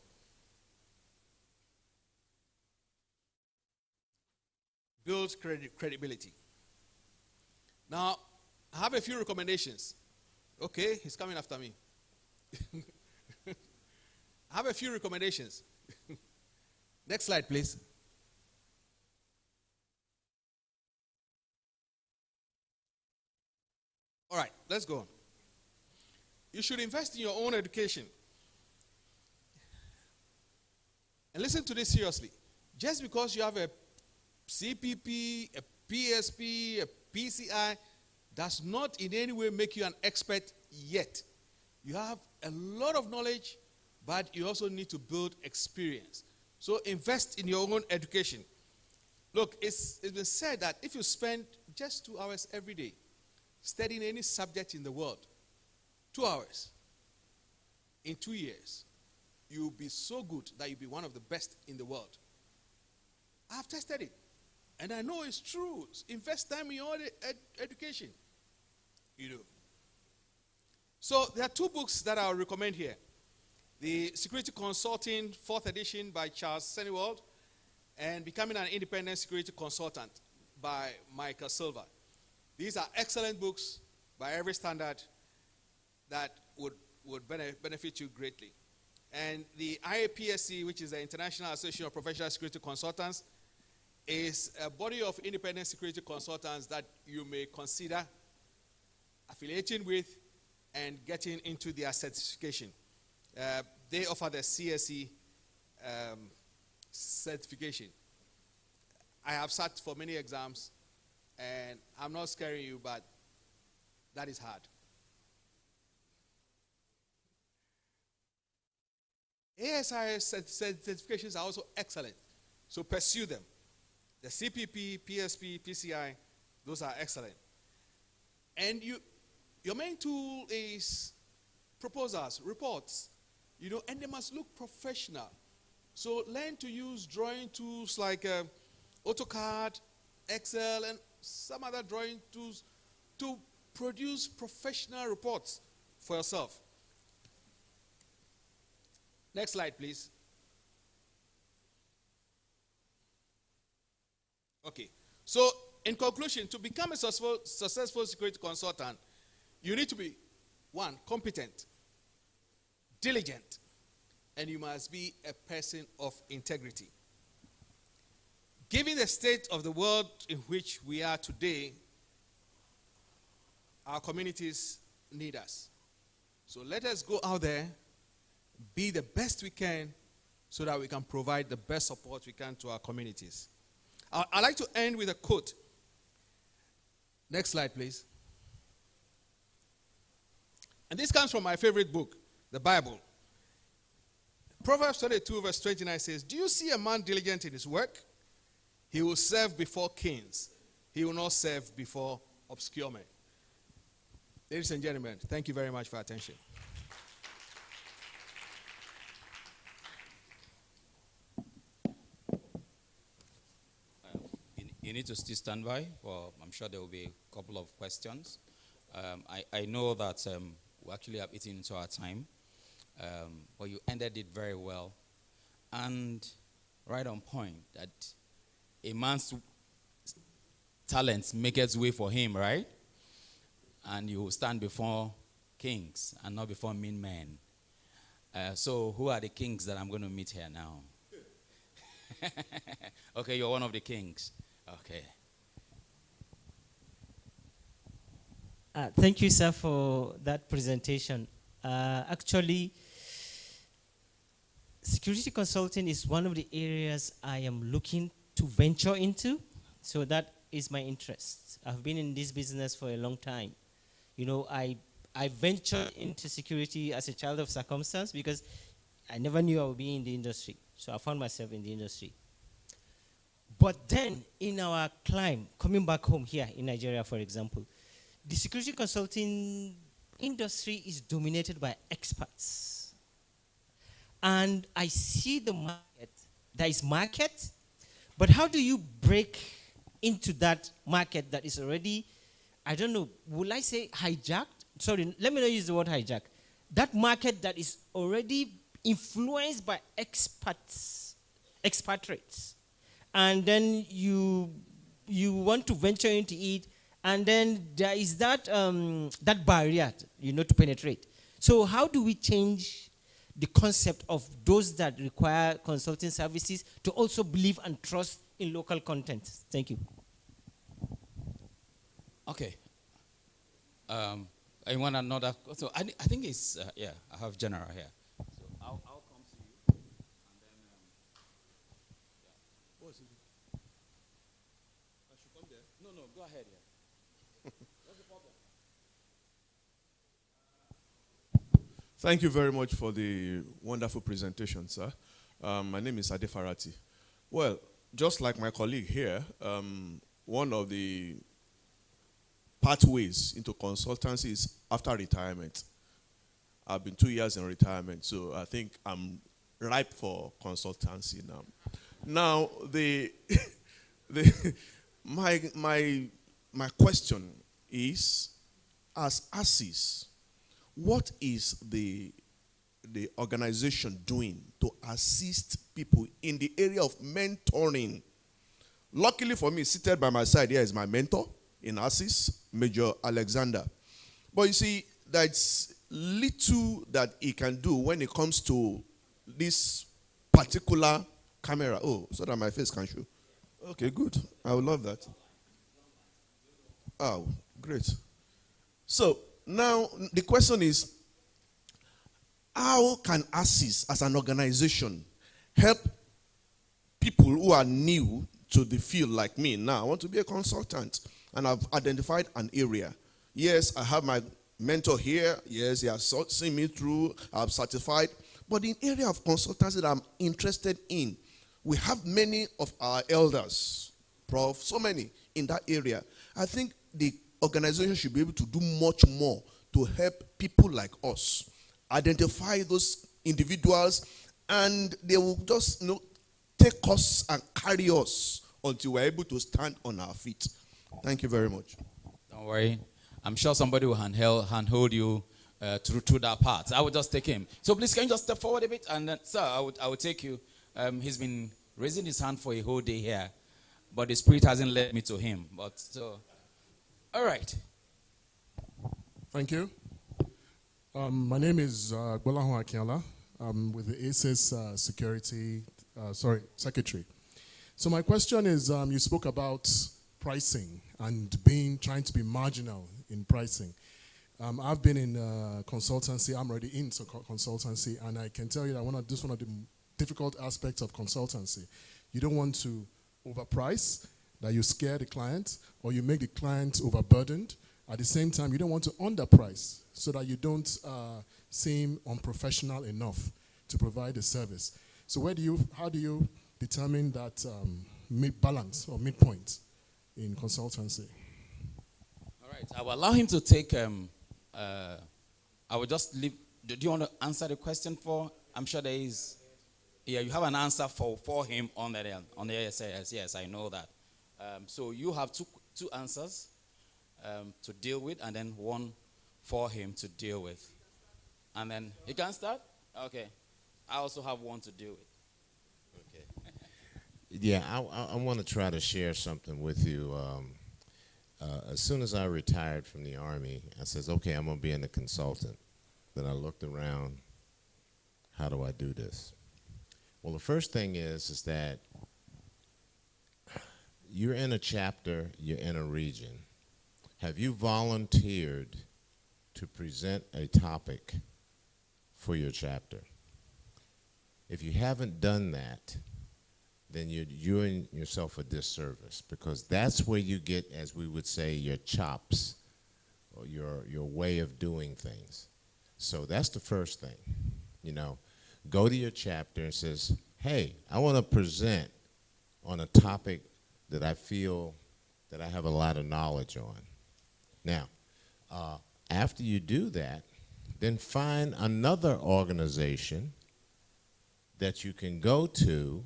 Build credibility. Now, I have a few recommendations. Okay, he's coming after me. I have a few recommendations. Next slide, please. All right, let's go on. You should invest in your own education. And listen to this seriously. Just because you have a CPP, a PSP, a PCI, does not in any way make you an expert yet. You have a lot of knowledge, but you also need to build experience. So invest in your own education. Look, it's been said that if you spend just 2 hours every day studying any subject in the world, 2 hours, in 2 years, you'll be so good that you'll be one of the best in the world. I've tested it. And I know it's true. Invest time in your education. So there are 2 books that I'll recommend here. The Security Consulting, 4th edition by Charles Sennewald, and Becoming an Independent Security Consultant by Michael Silver. These are excellent books by every standard that would benefit you greatly. And the IAPSC, which is the International Association of Professional Security Consultants, is a body of independent security consultants that you may consider affiliating with and getting into their certification. They offer the CSE certification. I have sat for many exams, and I'm not scaring you, but that is hard. ASIS certifications are also excellent, so pursue them. The CPP, PSP, PCI, those are excellent. And your main tool is proposals, reports, and they must look professional. So learn to use drawing tools like AutoCAD, Excel, and some other drawing tools to produce professional reports for yourself. Next slide, please. Okay. So, in conclusion, to become a successful security consultant, you need to be, 1, competent, diligent, and you must be a person of integrity. Given the state of the world in which we are today, our communities need us. So let us go out there, be the best we can, so that we can provide the best support we can to our communities. I'd like to end with a quote. Next slide, please. And this comes from my favorite book, the Bible. Proverbs 22, verse 29 says, "Do you see a man diligent in his work? He will serve before kings. He will not serve before obscure men." Ladies and gentlemen, thank you very much for your attention. You need to still stand by. Well, I'm sure there will be a couple of questions. I know that we actually have eaten into our time, but you ended it very well and right on point that a man's talents make its way for him, right? And you will stand before kings and not before mean men. So who are the kings that I'm going to meet here now? Okay, you're one of the kings. Okay. Thank you, sir, for that presentation. Actually, security consulting is one of the areas I am looking to venture into. So that is my interest. I've been in this business for a long time. You know, I I ventured into security as a child of circumstance because I never knew I would be in the industry. So I found myself in the industry. But then, in our climb, coming back home here in Nigeria, for example, the security consulting industry is dominated by experts. And I see the market, there is market, but how do you break into that market that is already, I don't know, will I say hijacked? Sorry, let me not use the word hijack. That market that is already influenced by expatriates. And then you want to venture into it, and then there is that, that barrier, to penetrate. So how do we change the concept of those that require consulting services to also believe and trust in local content? Thank you. Okay. I want another. So I think it's yeah. I have general here. So I'll come to you, and then yeah. What is it? I should come there. No, go ahead. Yeah. What's the problem? Thank you very much for the wonderful presentation, sir. My name is Ade Farati. Well, just like my colleague here, one of the pathways into consultancy is after retirement. I've been 2 years in retirement, so I think I'm ripe for consultancy now. Now, my question is, as ASIS, what is the organization doing to assist people in the area of mentoring? Luckily for me, seated by my side here is my mentor in ASIS, Major Alexander. But you see, that's little that he can do when it comes to this particular camera. Oh, so that my face can show. Okay, good. I would love that. Oh, great. So now the question is, how can ASIS as an organization help people who are new to the field like me? Now I want to be a consultant, and I've identified an area. Yes, I have my mentor here. Yes, he has seen me through. I'm certified. But in area of consultancy that I'm interested in, we have many of our elders, Prof, so many in that area. I think the organization should be able to do much more to help people like us identify those individuals, and they will just take us and carry us until we're able to stand on our feet. Thank you very much. Don't worry. I'm sure somebody will handhold you through that part. I will just take him. So please, can you just step forward a bit? And then, sir, I will take you. He's been raising his hand for a whole day here, but the Spirit hasn't led me to him. But so, all right. Thank you. My name is Gbolahan Akinola. I'm with the ASIS Secretary. So my question is, you spoke about pricing and trying to be marginal in pricing. I've been in consultancy. I'm already in consultancy, and I can tell you that one of the difficult aspects of consultancy. You don't want to overprice, that you scare the client, or you make the client overburdened. At the same time, you don't want to underprice, so that you don't seem unprofessional enough to provide the service. So how do you determine that balance or midpoint in consultancy? All right, I will allow him to take, I will just leave. Do you want to answer the question for? I'm sure there is. Yeah, you have an answer for him on the ASIS. Yes, I know that. So you have two answers to deal with, and then one for him to deal with. And then he can start? Okay. I also have one to deal with. Okay. Yeah, I want to try to share something with you. As soon as I retired from the Army, I said, okay, I'm going to be a consultant. Then I looked around, how do I do this? Well, the first thing is that you're in a chapter, you're in a region. Have you volunteered to present a topic for your chapter? If you haven't done that, then you're doing yourself a disservice, because that's where you get, as we would say, your chops or your way of doing things. So that's the first thing. You know, go to your chapter and says, hey, I want to present on a topic that I feel that I have a lot of knowledge on. Now, after you do that, then find another organization that you can go to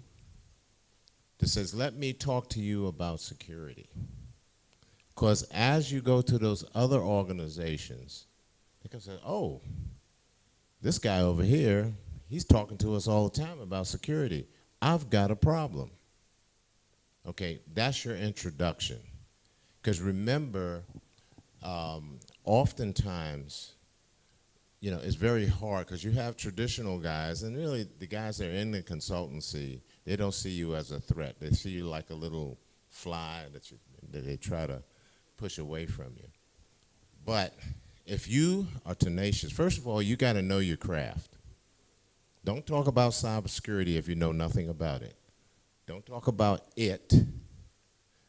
that says, let me talk to you about security. Because as you go to those other organizations, they can say, oh, this guy over here, he's talking to us all the time about security. I've got a problem. Okay, that's your introduction. Because remember, oftentimes, you know, it's very hard because you have traditional guys, and really the guys that are in the consultancy, they don't see you as a threat. They see you like a little fly that they try to push away from you. But if you are tenacious, first of all, you got to know your craft. Don't talk about cybersecurity if you know nothing about it. Don't talk about it.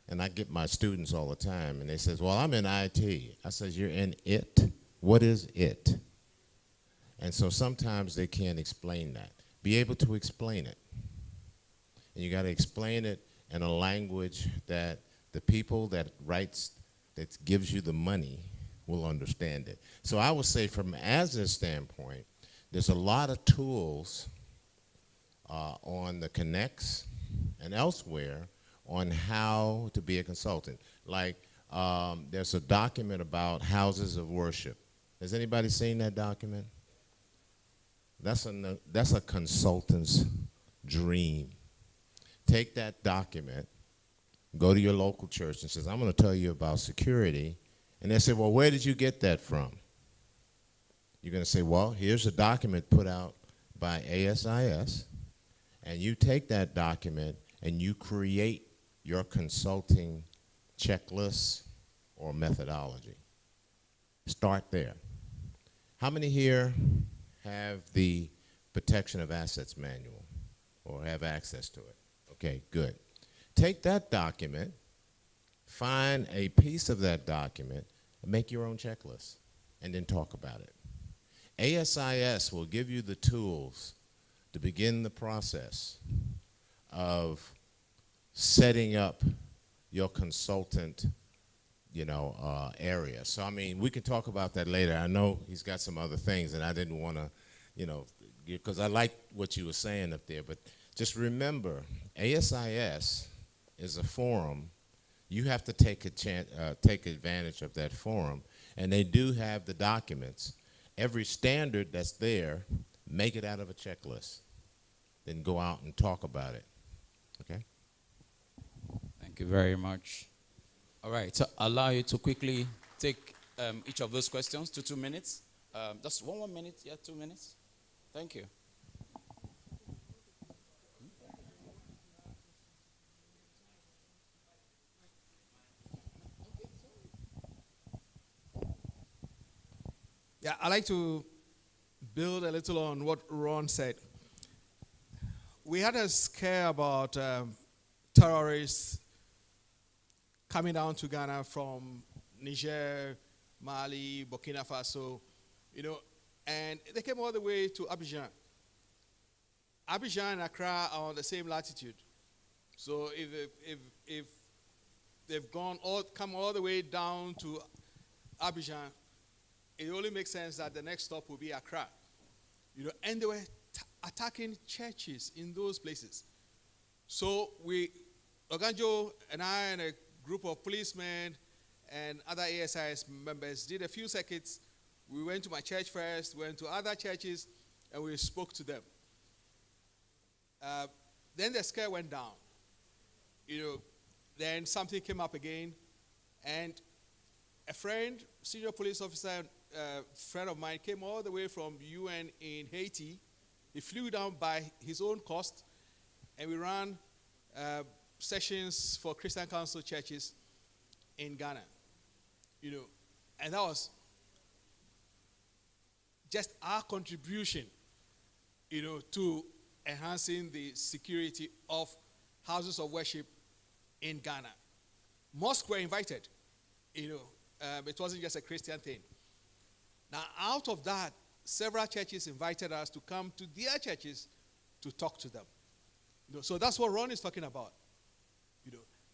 And I get my students all the time, and they says, well, I'm in IT. I says, you're in it? What is it? And so sometimes they can't explain that. Be able to explain it. And you got to explain it in a language that the people that gives you the money will understand it. So I would say from ASIS standpoint, there's a lot of tools on the Connects and elsewhere on how to be a consultant. Like there's a document about houses of worship. Has anybody seen that document? That's a consultant's dream. Take that document, go to your local church and says, I'm going to tell you about security. And they say, well, where did you get that from? You're going to say, well, here's a document put out by ASIS, and you take that document and you create your consulting checklist or methodology. Start there. How many here have the Protection of Assets Manual or have access to it? Okay, good. Take that document, find a piece of that document, and make your own checklist, and then talk about it. ASIS will give you the tools to begin the process of setting up your consultant, area. So, I mean, we can talk about that later. I know he's got some other things, and I didn't want to, because I like what you were saying up there, but just remember, ASIS is a forum. You have to take advantage of that forum, and they do have the documents. Every standard that's there, make it out of a checklist. Then go out and talk about it, okay? Thank you very much. All right, so I'll allow you to quickly take each of those questions to 2 minutes. Just one minute, 2 minutes. Thank you. Yeah, I'd like to build a little on what Ron said. We had a scare about terrorists coming down to Ghana from Niger, Mali, Burkina Faso, and they came all the way to Abidjan. Abidjan and Accra are on the same latitude. So if they've come all the way down to Abidjan, it only makes sense that the next stop will be Accra. And they were attacking churches in those places. So Oganjo and I and a group of policemen and other ASIS members did a few circuits. We went to my church first, went to other churches, and we spoke to them. Then the scare went down. Then something came up again, and a friend, senior police officer, friend of mine, came all the way from UN in Haiti. He flew down by his own cost, and we ran sessions for Christian Council churches in Ghana. And that was just our contribution, to enhancing the security of houses of worship in Ghana. Mosques were invited, it wasn't just a Christian thing. Now, out of that, several churches invited us to come to their churches to talk to them. So that's what Ron is talking about.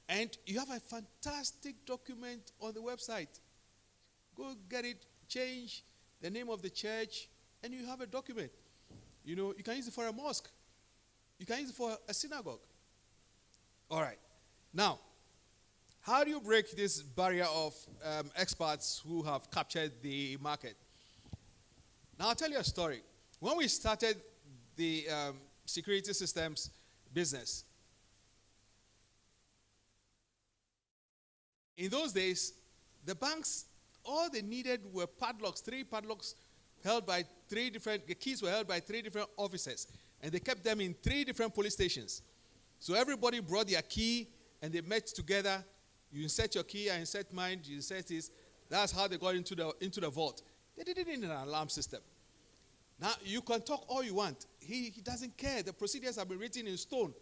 And you have a fantastic document on the website. Go get it, change the name of the church, and you have a document. You can use it for a mosque. You can use it for a synagogue. All right. Now, how do you break this barrier of experts who have captured the market? Now, I'll tell you a story. When we started the security systems business, in those days, the banks, all they needed were padlocks, 3 padlocks held by 3 different, the keys were held by 3 different officers, and they kept them in 3 different police stations. So everybody brought their key, and they met together. You insert your key, I insert mine, you insert this. That's how they got into the vault. They didn't need an alarm system. Now, you can talk all you want. He doesn't care. The procedures have been written in stone.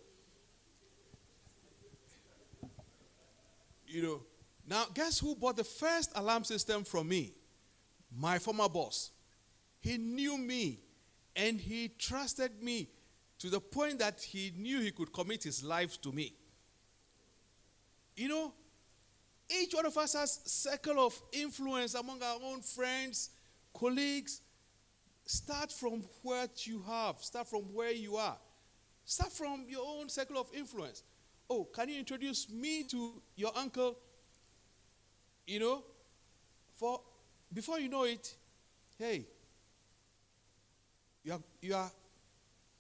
Now, guess who bought the first alarm system from me? My former boss. He knew me, and he trusted me to the point that he knew he could commit his life to me. Each one of us has a circle of influence among our own friends, colleagues. Start from what you have. Start from where you are. Start from your own circle of influence. Oh, can you introduce me to your uncle? Before you know it, hey, you are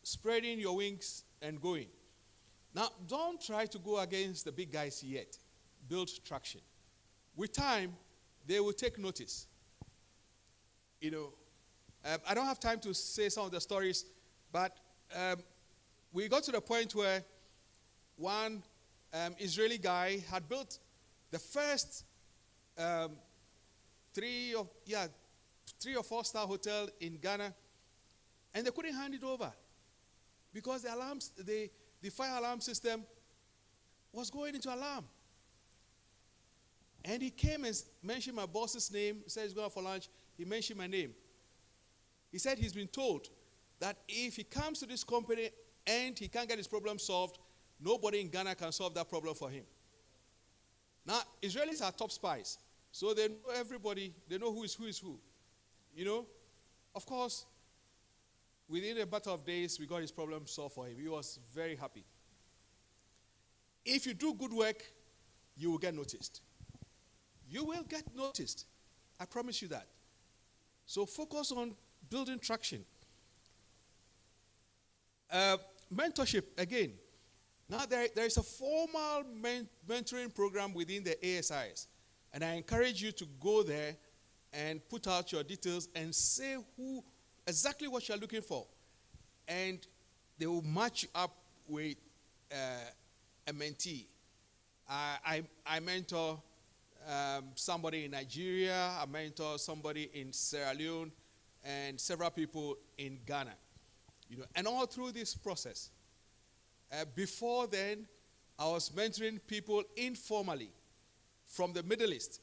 spreading your wings and going. Now, don't try to go against the big guys yet. Build traction. With time, they will take notice. I don't have time to say some of the stories, but we got to the point where one Israeli guy had built the first 3 or 4-star hotel in Ghana, and they couldn't hand it over because the alarms, the fire alarm system was going into alarm. And he came and mentioned my boss's name. He said he's going out for lunch. He mentioned my name. He said he's been told that if he comes to this company and he can't get his problem solved, nobody in Ghana can solve that problem for him. Now, Israelis are top spies. So they know everybody. They know who is who. Of course, within a matter of days, we got his problem solved for him. He was very happy. If you do good work, you will get noticed. You will get noticed. I promise you that. So focus on building traction. Mentorship, again. Now there is a formal mentoring program within the ASIS. And I encourage you to go there and put out your details and say exactly what you're looking for. And they will match you up with a mentee. I mentor somebody in Nigeria, I mentor somebody in Sierra Leone, and several people in Ghana. And all through this process. Before then, I was mentoring people informally from the Middle East.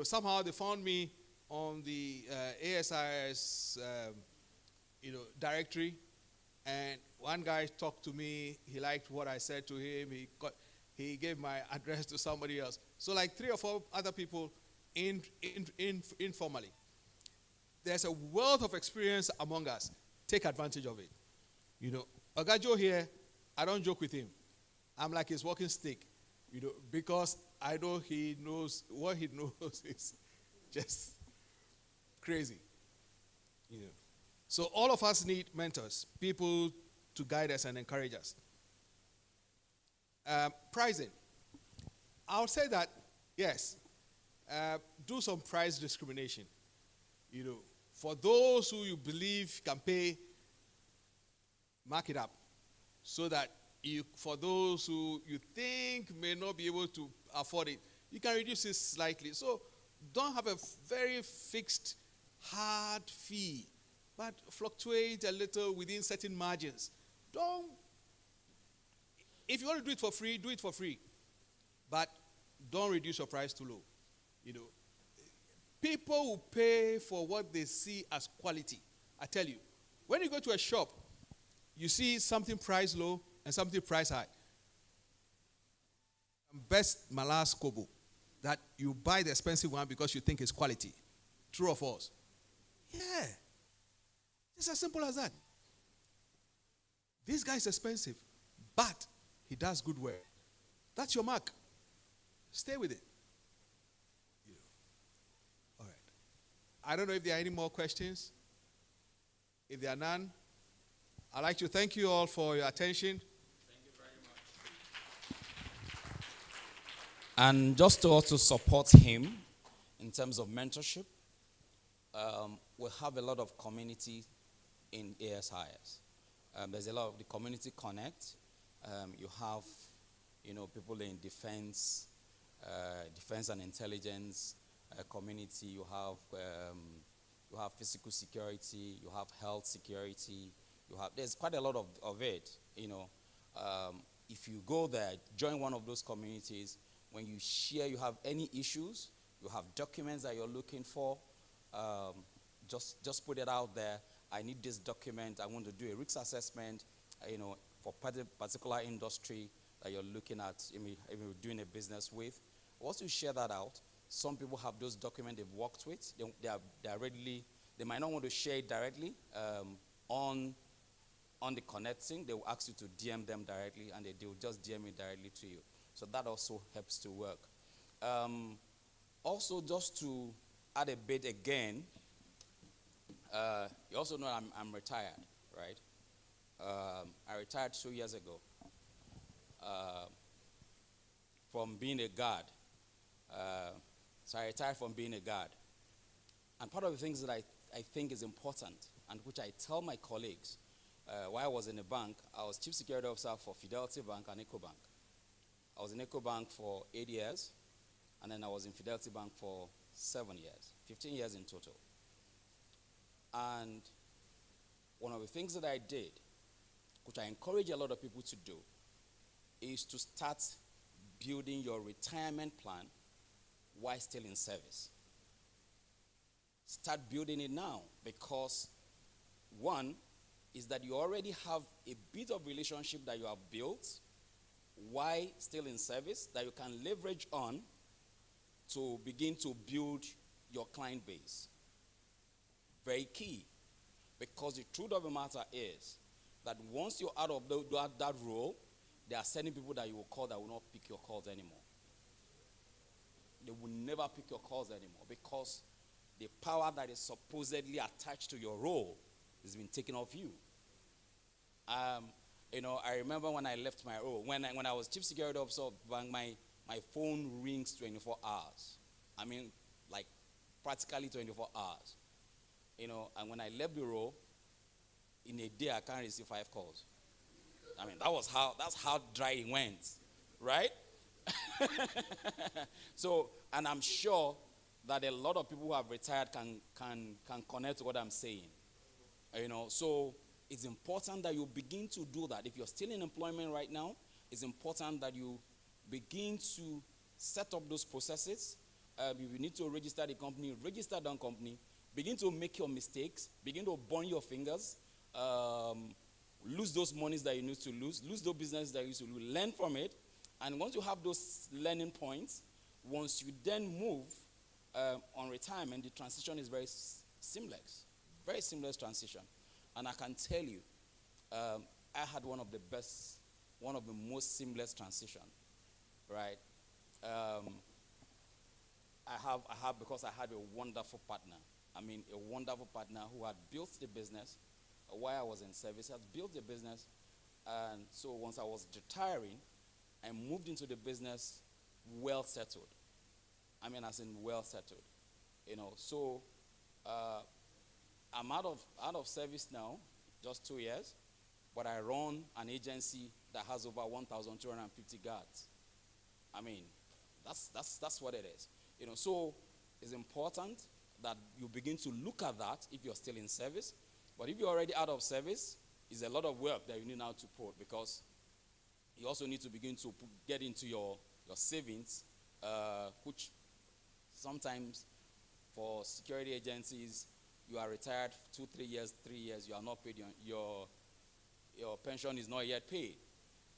Somehow they found me on the ASIS directory, and one guy talked to me. He liked what I said to him. He gave my address to somebody else. So like 3 or 4 other people informally. There's a wealth of experience among us. Take advantage of it. Ogajo here, I don't joke with him. I'm like his walking stick, because I know he knows what he knows is just crazy. So all of us need mentors, people to guide us and encourage us. Pricing. I'll say that, yes, do some price discrimination. For those who you believe can pay, mark it up. So that for those who you think may not be able to afford it, you can reduce it slightly. So don't have a very fixed, hard fee, but fluctuate a little within certain margins. If you want to do it for free, do it for free. But don't reduce your price too low. People will pay for what they see as quality. I tell you, when you go to a shop, you see something priced low and something priced high. Best my last kobo, that you buy the expensive one because you think it's quality. True or false? Yeah. It's as simple as that. This guy is expensive, but he does good work. That's your mark. Stay with it. All right. I don't know if there are any more questions. If there are none, I'd like to thank you all for your attention. And just to also support him in terms of mentorship, we have a lot of community in ASIS. There's a lot of the community connect. You have, people in defense and intelligence community. You have physical security. You have health security. There's quite a lot of it. If you go there, join one of those communities. When you share, you have any issues, you have documents that you're looking for, just put it out there. I need this document. I want to do a risk assessment, for particular industry that you're looking at, doing a business with. Once you share that out, some people have those documents they've worked with. They might not want to share it directly on the connecting. They will ask you to DM them directly, and they will just DM it directly to you. So that also helps to work. Also, just to add a bit again, you also know I'm retired, right? I retired 2 years ago from being a guard. So I retired from being a guard. And part of the things that I think is important, and which I tell my colleagues, while I was in the bank, I was Chief Security Officer for Fidelity Bank and EcoBank. I was in EcoBank for 8 years, and then I was in Fidelity Bank for 7 years, 15 years in total. And one of the things that I did, which I encourage a lot of people to do, is to start building your retirement plan while still in service. Start building it now, because one is that you already have a bit of relationship that you have built while still in service that you can leverage on to begin to build your client base. Very key, because the truth of the matter is that once you're out of that role, there are certain people that you will call that will not pick your calls anymore. They will never pick your calls anymore, because the power that is supposedly attached to your role has been taken off you. I remember when I left my role, when I was Chief Security Officer of the bank, my phone rings 24 hours. I mean, like practically 24 hours. And when I left the role, in a day I can't receive 5 calls. I mean, that's how dry it went, right? So, and I'm sure that a lot of people who have retired can connect to what I'm saying. So it's important that you begin to do that. If you're still in employment right now, it's important that you begin to set up those processes. If you need to register the company, register that company. Begin to make your mistakes. Begin to burn your fingers. Lose those monies that you need to lose. Lose those businesses that you need to lose. Learn from it. And once you have those learning points, once you then move on retirement, the transition is very seamless. Very seamless transition. And I can tell you, I had one of the most seamless transition, right? I have because I had a wonderful partner. I mean, a wonderful partner who had built the business while I was in service. Had built the business, and so once I was retiring, I moved into the business well settled. I mean, as in well settled, So I'm out of service now, just 2 years, but I run an agency that has over 1,250 guards. I mean, that's what it is. So it's important that you begin to look at that if you're still in service. But if you're already out of service, it's a lot of work that you need now to put, because you also need to begin to get into your savings, which sometimes For security agencies, you are retired 2, 3 years, 3 years, you are not paid, your pension is not yet paid.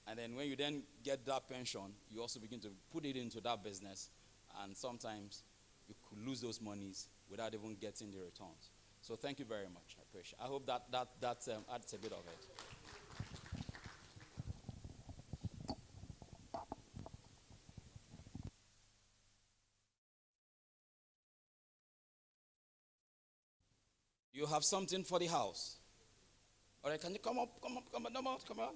And then when you then get that pension, you also begin to put it into that business, and sometimes you could lose those monies without even getting the returns. So thank you very much. I appreciate it. I hope that adds a bit of it. You have something for the house. All right, can you come up, come on.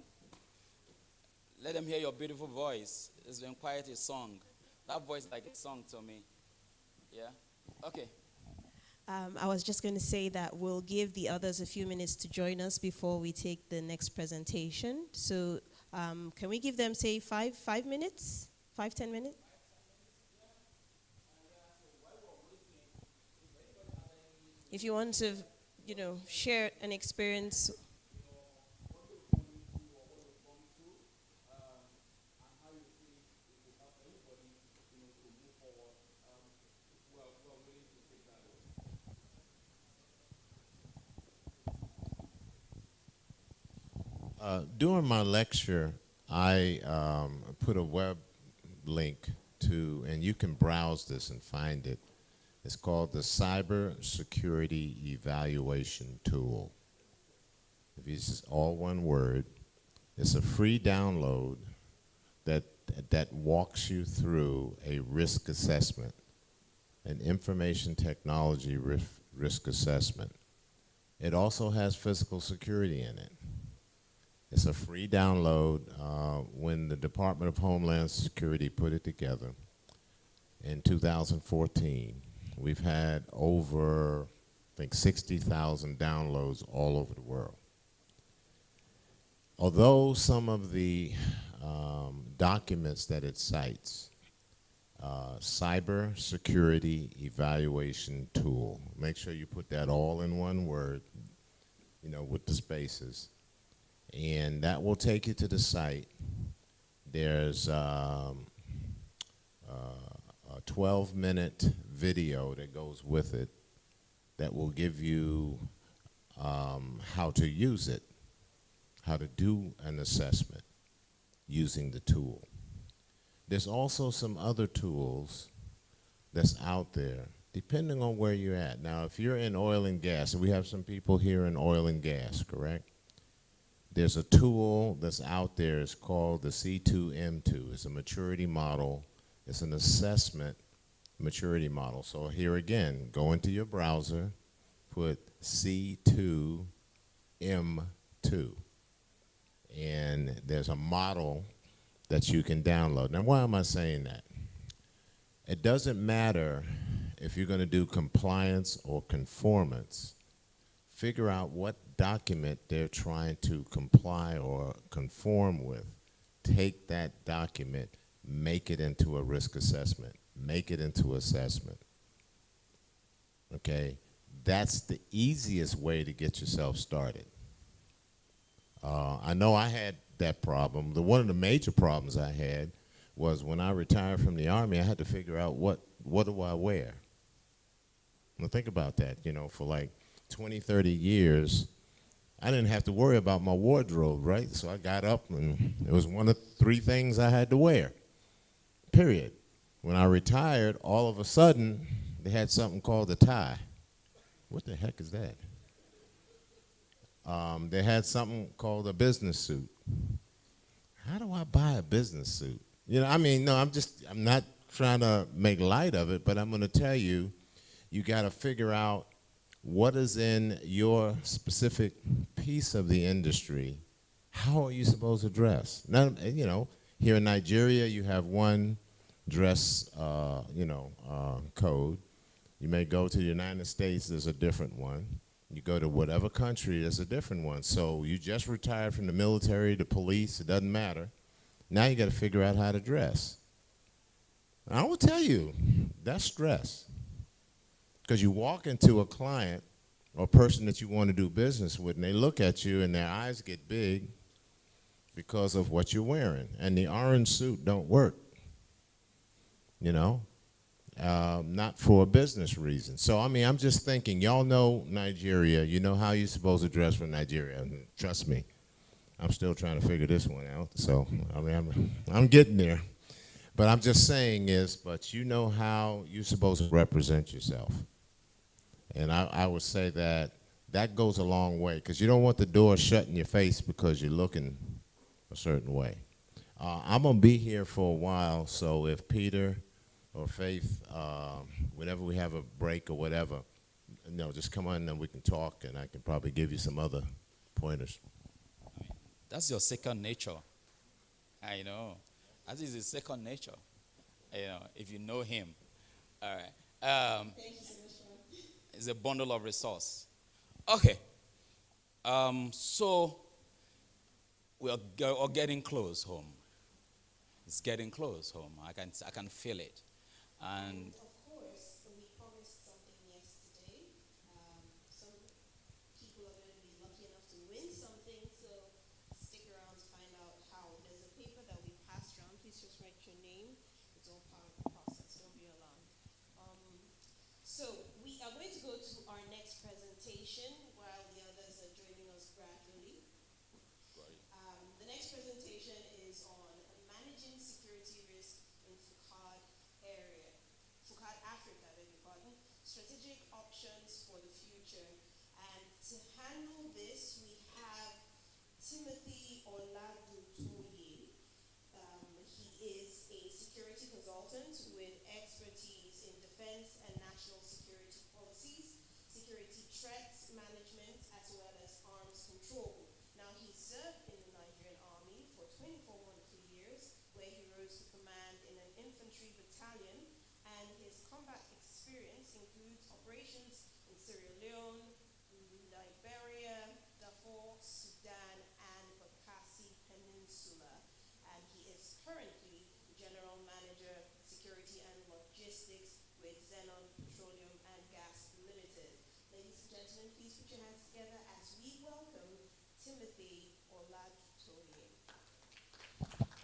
Let them hear your beautiful voice. It's been quite a song. That voice is like a song to me. Yeah? Okay. I was just going to say that we'll give the others a few minutes to join us before we take the next presentation. So can we give them, say, 5 minutes? 5-10 minutes? If you want to, share an experience. During my lecture, I put a web link to, and you can browse this and find it. It's called the Cyber Security Evaluation Tool. If it's just all one word, it's a free download that walks you through a risk assessment, an information technology risk assessment. It also has physical security in it. It's a free download. When the Department of Homeland Security put it together in 2014, we've had over, I think, 60,000 downloads all over the world. Although some of the documents that it cites, Cyber Security Evaluation Tool, make sure you put that all in one word, with the spaces. And that will take you to the site. There's a 12-minute video that goes with it that will give you how to use it, how to do an assessment using the tool. There's also some other tools that's out there, depending on where you're at. Now, if you're in oil and gas, and we have some people here in oil and gas, correct? There's a tool that's out there. It's called the C2M2. It's a maturity model. It's an assessment maturity model. So here again, go into your browser, put C2M2, and there's a model that you can download. Now, why am I saying that? It doesn't matter if you're going to do compliance or conformance. Figure out what document they're trying to comply or conform with. Take that document, make it into a risk assessment, make it into assessment. Okay? That's the easiest way to get yourself started. I know I had that problem. One of the major problems I had was when I retired from the Army, I had to figure out what do I wear. Now think about that, for like 20, 30 years, I didn't have to worry about my wardrobe, right? So I got up and it was one of 3 things I had to wear, period. When I retired, all of a sudden, they had something called a tie. What the heck is that? They had something called a business suit. How do I buy a business suit? No, I'm not trying to make light of it, but I'm going to tell you, you got to figure out what is in your specific piece of the industry. How are you supposed to dress? Now, here in Nigeria, you have one dress, code. You may go to the United States, there's a different one. You go to whatever country, there's a different one. So you just retired from the military, the police, it doesn't matter. Now you got to figure out how to dress. And I will tell you, that's stress. Because you walk into a client or person that you want to do business with, and they look at you and their eyes get big because of what you're wearing. And the orange suit don't work, not for a business reason. So, I mean, I'm just thinking, y'all know Nigeria. You know how you're supposed to dress for Nigeria. Trust me, I'm still trying to figure this one out. So, I mean, I'm getting there. But I'm just saying is, but you know how you're supposed to represent yourself. And I would say that that goes a long way, because you don't want the door shut in your face because you're looking a certain way. I'm going to be here for a while, so if Peter or Faith, whenever we have a break or whatever, just come on and we can talk, and I can probably give you some other pointers. That's your second nature. I know. That is his second nature. If you know him. All right. It's a bundle of resource. Okay. So we're getting close home. It's getting close home. I can feel it. And of course, we promised something yesterday. Some people are going to be lucky enough to win something, so stick around to find out how. There's a paper that we passed around. Please just write your name. It's all part of the process. Don't be alarmed. So we are going to go to our next presentation while the others are joining us gradually. The next presentation is on managing security risk in Foucault area, Foucault Africa, beg your pardon, strategic options for the future. And to handle this, we have Timothy Oladutoye. He is a security consultant with expertise in defense and national security policies, security threats management, as well as arms control. Now, he served in the Nigerian Army for 24 wonderful years, where he rose to command in an infantry battalion, and his combat experience includes operations in Sierra Leone, Liberia, Darfur, Sudan, and the Bakassi Peninsula. And he is currently General Manager, Security and Logistics with Xenon Petroleum and Gas Limited. Ladies and gentlemen, please put your hands together as we welcome Timothy Oladutoye.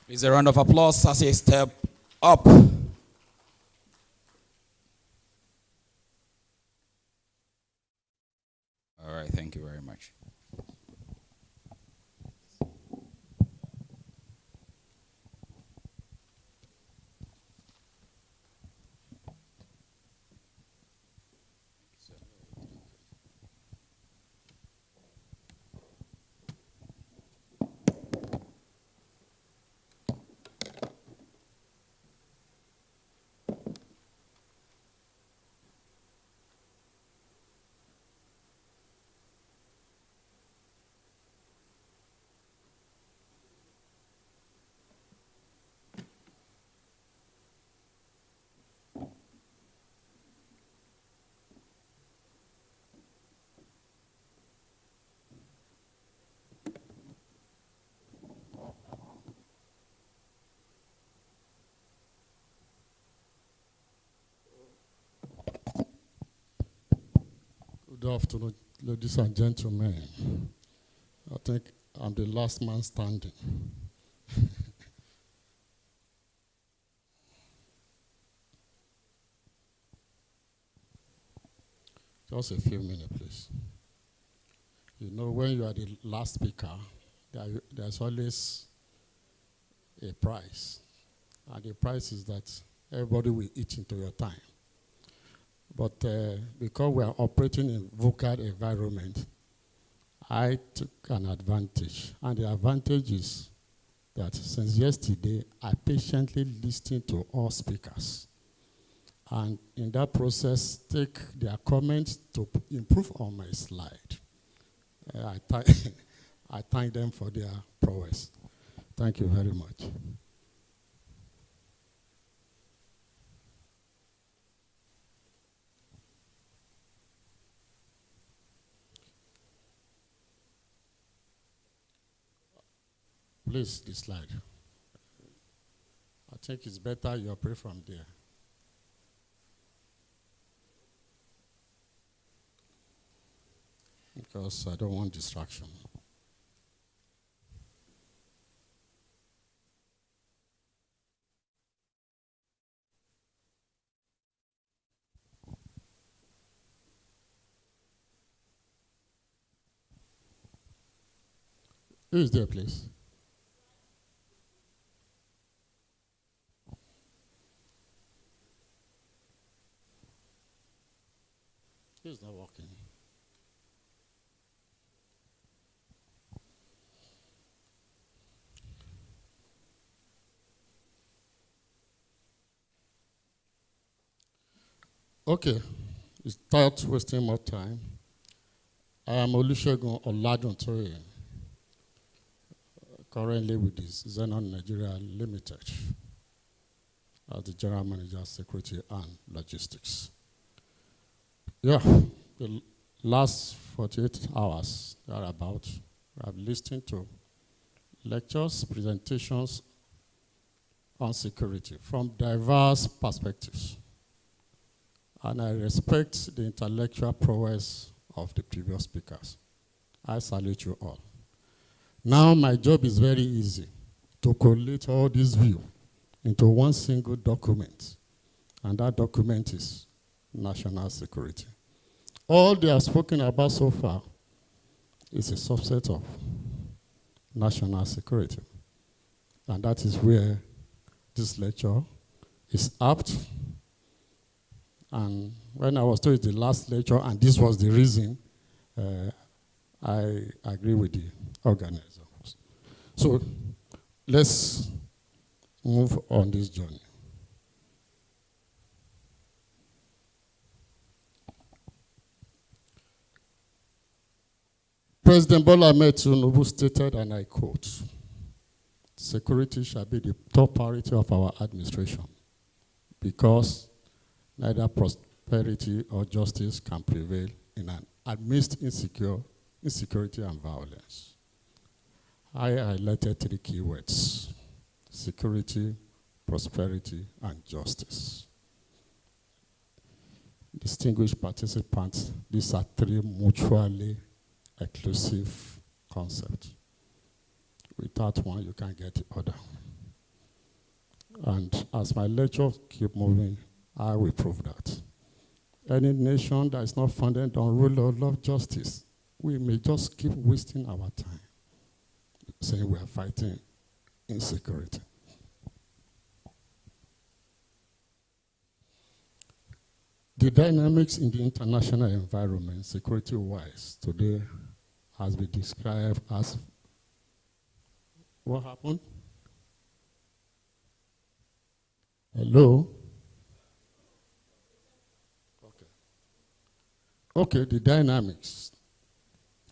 Please a round of applause as he step up. All right, thank you very much. Good afternoon, ladies and gentlemen. I think I'm the last man standing. Just a few minutes, please. You know, when you are the last speaker, there's always a price. And the price is that everybody will eat into your time. But because we are operating in vocal environment, I took an advantage. And the advantage is that since yesterday, I patiently listened to all speakers. And in that process, take their comments to improve on my slide. I thank them for their prowess. Thank you very much. Please, the slide. I think it's better you operate from there. Because I don't want distraction. Who is there, please? It's not working. Okay, without wasting more time, I am Olusegun Oladuntoye, currently with this Xenon Nigeria Limited as the General Manager, Security and Logistics. Yeah, the last 48 hours, thereabout, I've listened to lectures, presentations on security from diverse perspectives. And I respect the intellectual prowess of the previous speakers. I salute you all. Now my job is very easy, to collate all these views into one single document. And that document is national security. All they have spoken about so far is a subset of national security. And that is where this lecture is apt. And when I was told it's the last lecture, and this was the reason, I agree with the organizers. So let's move on this journey. President Bola Ahmed Tinubu stated, and I quote, "Security shall be the top priority of our administration because neither prosperity or justice can prevail amidst insecurity and violence." I highlighted 3 keywords: security, prosperity, and justice. Distinguished participants, these are 3 mutually exclusive concepts. Without one, you can't get the other. And as my lecture keep moving, I will prove that. Any nation that is not founded on rule of law, justice, we may just keep wasting our time saying we are fighting insecurity. The dynamics in the international environment, security-wise, today has been described as what happened? Hello? Okay, the dynamics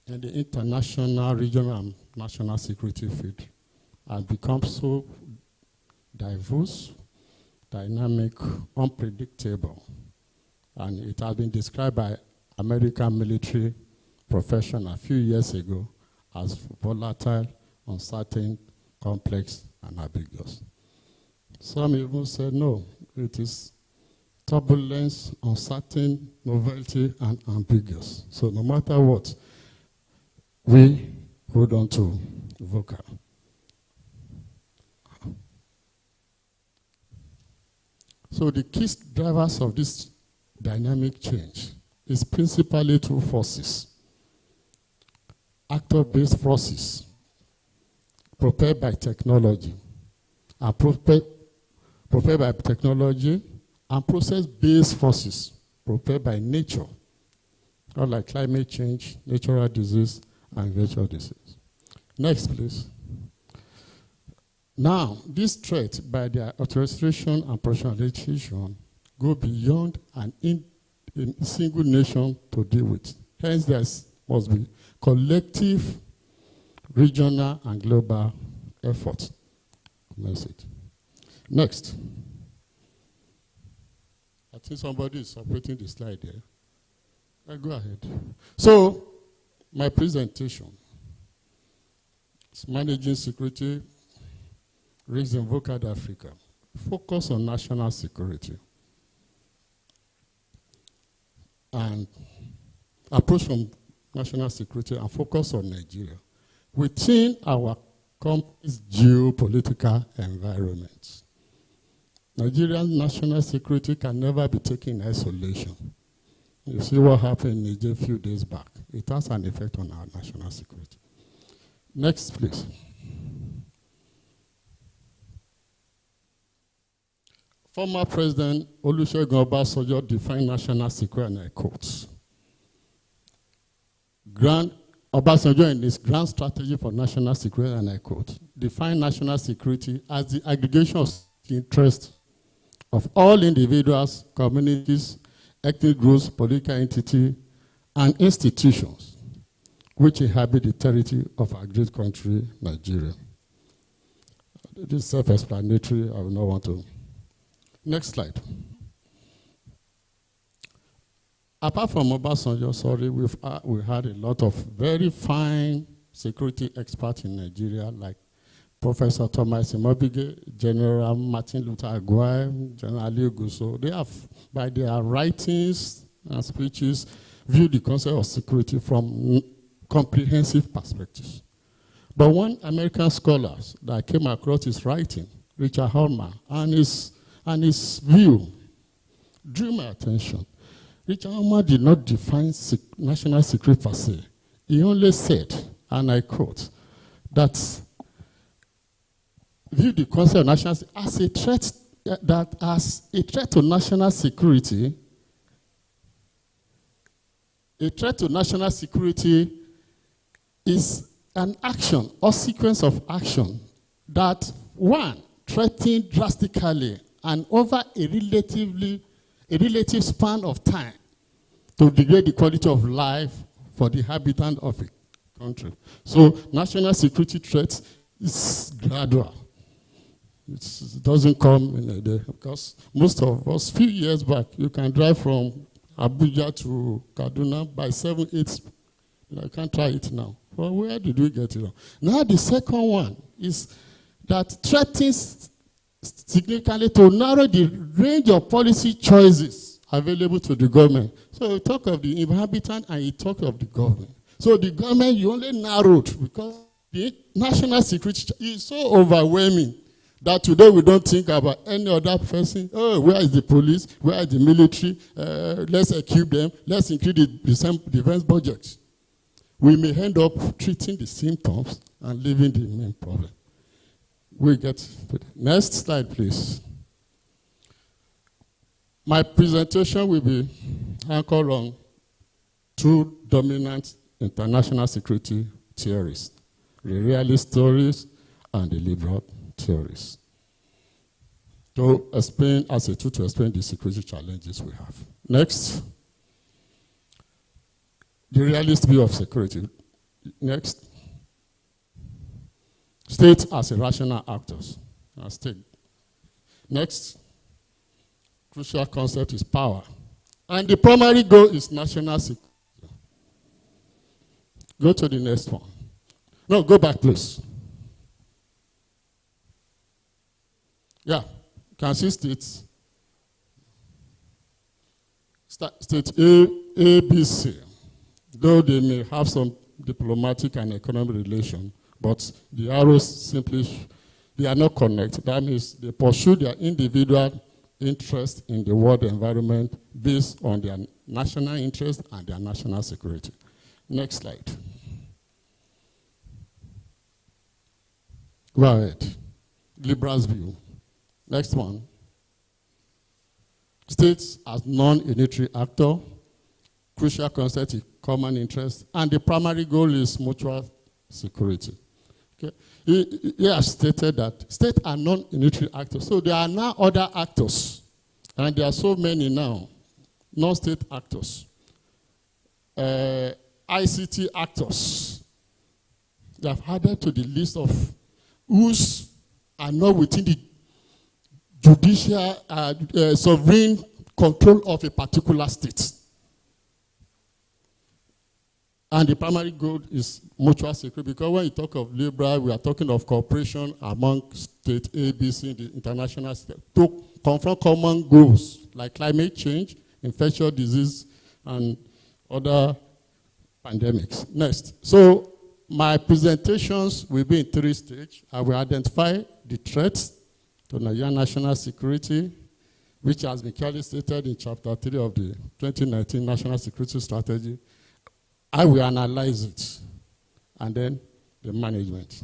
in the international, regional, and national security field have become so diverse, dynamic, unpredictable, and it has been described by American military professional a few years ago as volatile, uncertain, complex, and ambiguous. Some even said, no, it is turbulence, uncertain, novelty, and ambiguous. So no matter what, we hold on to VOCA. So the key drivers of this dynamic change is principally 2 forces. Actor-based forces, propelled by technology, and propelled by technology, and process-based forces, propelled by nature, like climate change, natural disease, and virtual disease. Next, please. Now, this threat by their orchestration and personalization go beyond a single nation to deal with. Hence, there must be collective, regional, and global effort. Message. Next. I think somebody is operating the slide there. Go ahead. So, my presentation is managing security risks in VOCAD Africa. Focus on national security and approach from national security and focus on Nigeria within our complex geopolitical environment. Nigerian national security can never be taken in isolation. You see what happened in Niger a few days back. It has an effect on our national security. Next, please. Former President Olusegun Obasanjo defined national security, and I quote, Obasanjo in his grand strategy for national security, and I quote, define national security as the aggregation of interests of all individuals, communities, ethnic groups, political entities, and institutions which inhabit the territory of our great country, Nigeria. This is self-explanatory. I will not want to. Next slide. Apart from Obasanjo, we had a lot of very fine security experts in Nigeria, like Professor Thomas Imobige, General Martin Luther Agwai, General Ali Guso. They have, by their writings and speeches, viewed the concept of security from comprehensive perspectives. But one American scholar that came across his writing, Richard Holman, and his view drew my attention. Richard Holman did not define national security per se. He only said, and I quote, that view the concept of national security as a threat, that as a threat to national security, a threat to national security is an action or sequence of action that, one, threatens drastically and over a relative span of time to degrade the quality of life for the inhabitant of a country. So national security threat is gradual. It doesn't come in a day, because most of us, few years back, you can drive from Abuja to Kaduna by 7, 8. I can't try it now. Well, where did we get it from? Now the second one is that threatens significantly to narrow the range of policy choices available to the government. So you talk of the inhabitant and you talk of the government. So the government, you only narrowed because the national security is so overwhelming that today we don't think about any other person. Oh, where is the police? Where is the military? Let's equip them. Let's increase the defense budget. We may end up treating the symptoms and leaving the main problem. We get to the next slide, please. My presentation will be anchored on two dominant international security theories: the realist theories and the liberal theories, to explain, as a tool to explain the security challenges we have. Next, the realist view of security. Next, state as a rational actors. State. Next, crucial concept is power. And the primary goal is national security. Go to the next one. No, go back, please. Yeah, can see states. State A, B, C. Though they may have some diplomatic and economic relation, but the arrows simply, they are not connected. That means they pursue their individual interest in the world environment based on their national interest and their national security. Next slide. Go ahead. Liberals view. Next one. States as non-unitary actor, crucial concept is common interest, and the primary goal is mutual security. Okay. He has stated that states are non-unitary actors, so there are now other actors, and there are so many now, non-state actors, ICT actors. They have added to the list of whose are not within the judicial sovereign control of a particular state. And the primary goal is mutual security, because when you talk of liberal, we are talking of cooperation among state A, B, C, the international state, to confront common goals like climate change, infectious disease, and other pandemics. Next. So my presentations will be in 3 stages. I will identify the threats to Nigerian national security, which has been clearly stated in Chapter 3 of the 2019 National Security Strategy. I will analyze it. And then the management.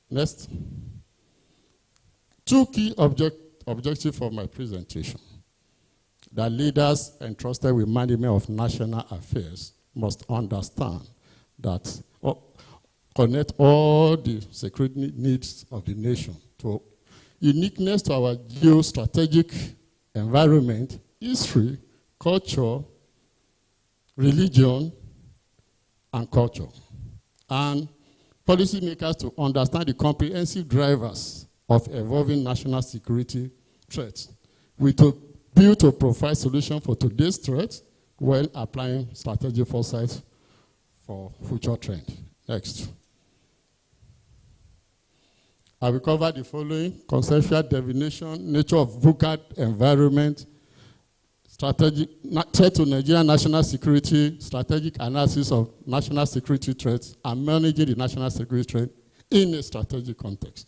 Next. Two key objectives for my presentation. That leaders entrusted with management of national affairs must understand that connect all the security needs of the nation to uniqueness to our geostrategic environment, history, culture, religion, and culture. And policymakers to understand the comprehensive drivers of evolving national security threats. We to build to provide solutions for today's threats while applying strategic foresight for future trends. Next. I will cover the following: conceptual definition, nature of VUCA environment, strategic threat to Nigerian national security, strategic analysis of national security threats, and managing the national security threat in a strategic context.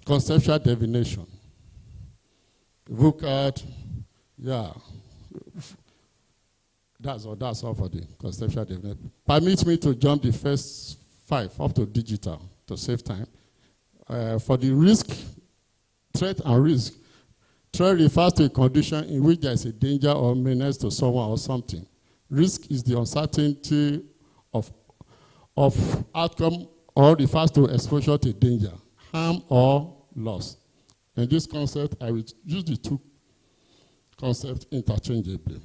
Conceptual definition. VUCA, yeah. That's all for the conceptual definition. Permit me to jump the first 5 up to digital to save time. For the risk, threat and risk, threat refers to a condition in which there is a danger or menace to someone or something. Risk is the uncertainty of outcome or refers to exposure to danger, harm, or loss. In this concept, I will use the two concepts interchangeably.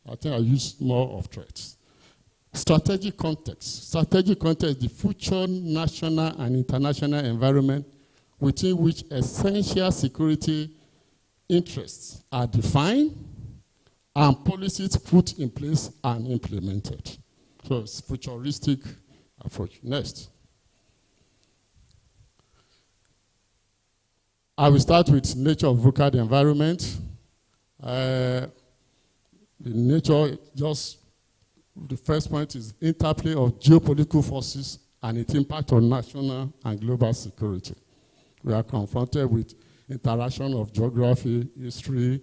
I think I use more of threats. Strategic context. Strategic context is the future national and international environment within which essential security interests are defined and policies put in place and implemented. So it's futuristic approach. Next. I will start with nature of VUCA environment. The nature, just the first point is interplay of geopolitical forces and its impact on national and global security. We are confronted with interaction of geography, history,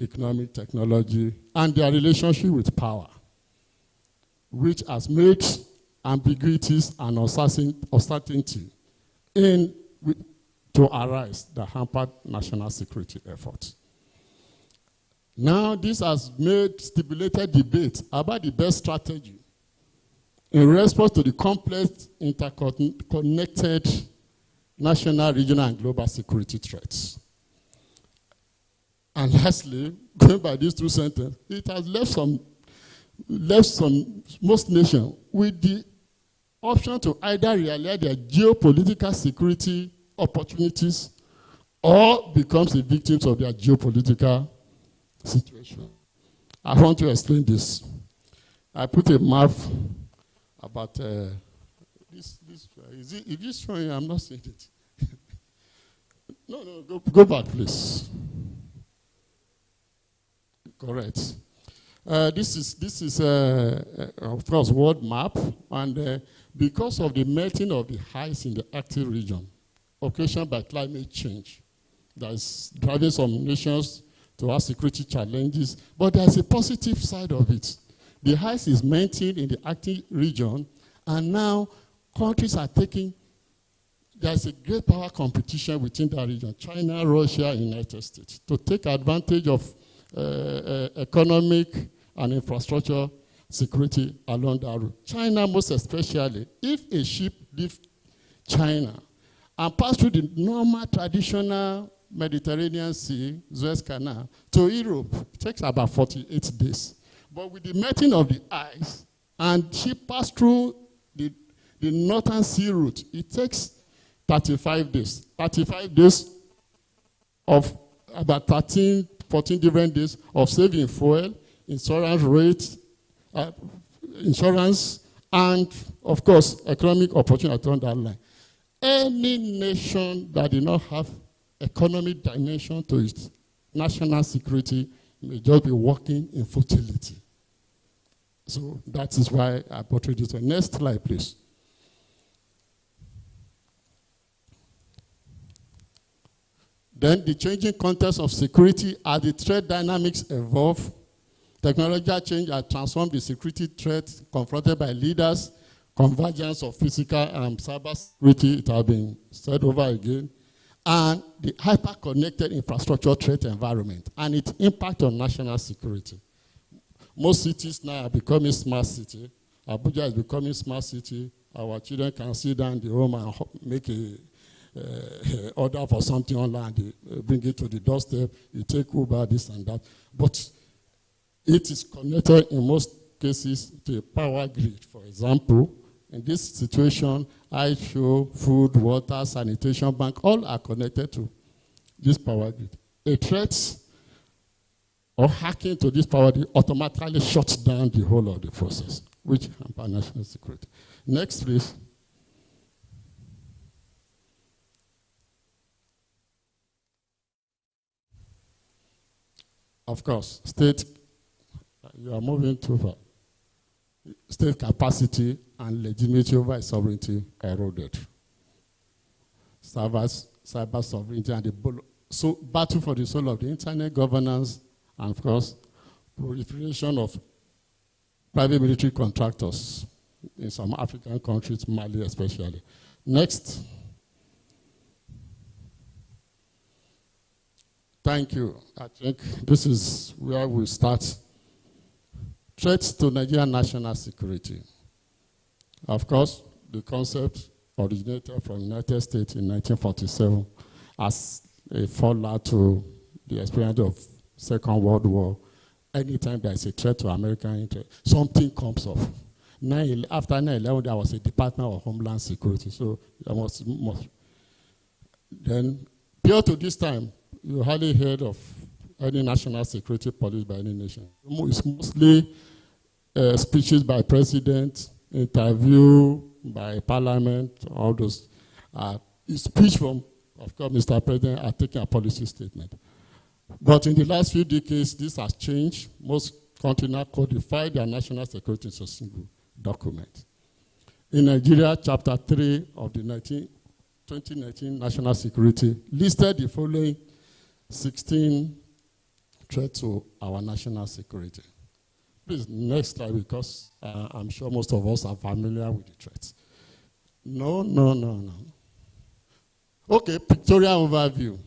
economic, technology, and their relationship with power, which has made ambiguities and uncertainty to arise that hampered national security efforts. Now, this has made stimulated debate about the best strategy in response to the complex, interconnected national, regional, and global security threats. And lastly, going by these two sentences, it has left most nations with the option to either realize their geopolitical security opportunities or becomes the victims of their geopolitical situation. I want to explain this. I put a map about this. Is this showing? I'm not seeing it. No, go back, please. Correct. This is of course, world map, and because of the melting of the ice in the Arctic region, occasioned by climate change, that is driving some nations to have security challenges, but there's a positive side of it. The ice is melting in the Arctic region, and now countries are taking, there's a great power competition within that region, China, Russia, United States, to take advantage of economic and infrastructure security along that route. China, most especially, if a ship leaves China and pass through the normal traditional Mediterranean Sea, Suez Canal, to Europe, it takes about 48 days. But with the melting of the ice, and ship pass through the northern sea route, it takes 35 days. 35 days of about 13, 14 different days of saving fuel, insurance rates, insurance, and of course, economic opportunity on that line. Any nation that did not have economic dimension to its national security may just be working in futility. So that is why I portrayed this one. Next slide, please. Then the changing context of security as the threat dynamics evolve. Technological change has transformed the security threats confronted by leaders convergence of physical and cyber security, it has been said over again, and the hyper-connected infrastructure threat environment and its impact on national security. Most cities now are becoming smart city. Abuja is becoming smart city. Our children can sit down in the home and make a order for something online. They bring it to the doorstep. You take Uber, this and that. But it is connected in most cases to a power grid. For example, in this situation, ISO, food, water, sanitation bank, all are connected to this power grid. A threat or hacking to this power grid automatically shuts down the whole of the process, which hampers national security. Next, please. Of course, state, you are moving too far. State capacity and legitimacy over sovereignty eroded. Cyber sovereignty and the battle for the soul of the internet governance, and of course, proliferation of private military contractors in some African countries, Mali especially. Next. Thank you. I think this is where we start. Threats to Nigerian national security. Of course, the concept originated from the United States in 1947 as a fallout to the experience of Second World War. Anytime there is a threat to American interest, something comes up. After 9/11, there was a Department of Homeland Security. So there was then, prior to this time, you hardly heard of any national security policy by any nation. It's mostly speeches by president, interview by parliament, all those. Speech from, of course, Mr. President are taking a policy statement. But in the last few decades, this has changed. Most countries now codify their national security as a single document. In Nigeria, Chapter 3 of the 2019 National Security listed the following 16 threats to our national security. Please, next slide, because I'm sure most of us are familiar with the threats. No. Okay, pictorial overview.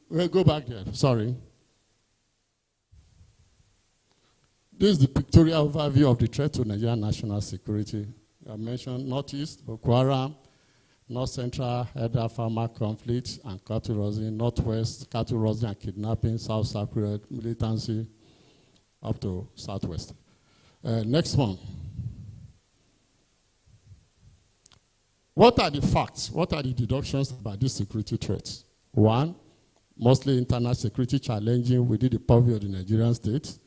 We'll go back there, sorry. This is the pictorial overview of the threat to Nigerian national security. I mentioned Northeast, Boko Haram, North Central, Elder Farmer conflict and cattle raising, Northwest, cattle raising and kidnapping, South Cypriot, militancy, up to Southwest. Next one. What are the facts? What are the deductions about these security threats? One, mostly internal security challenging within the purview of the Nigerian state,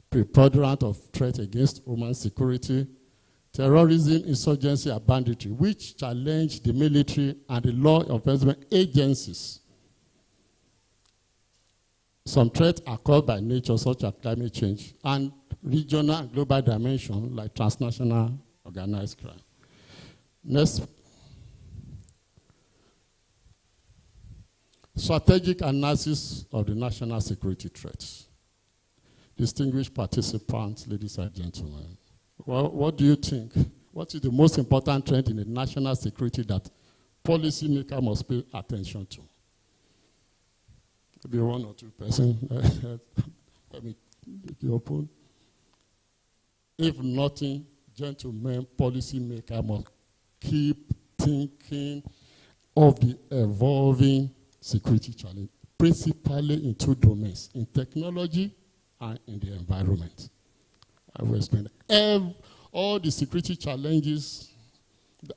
preponderant of threat against human security, terrorism, insurgency, and banditry, which challenge the military and the law enforcement agencies. Some threats are caused by nature, such as climate change, and regional and global dimension, like transnational organized crime. Next. Strategic analysis of the national security threats. Distinguished participants, ladies and gentlemen, well, what do you think? What is the most important trend in the national security that policymakers must pay attention to? Maybe one or two persons. Let me make it open. If nothing, gentlemen, policymakers must keep thinking of the evolving security challenge, principally in two domains, in technology and in the environment. I will explain that. All the security challenges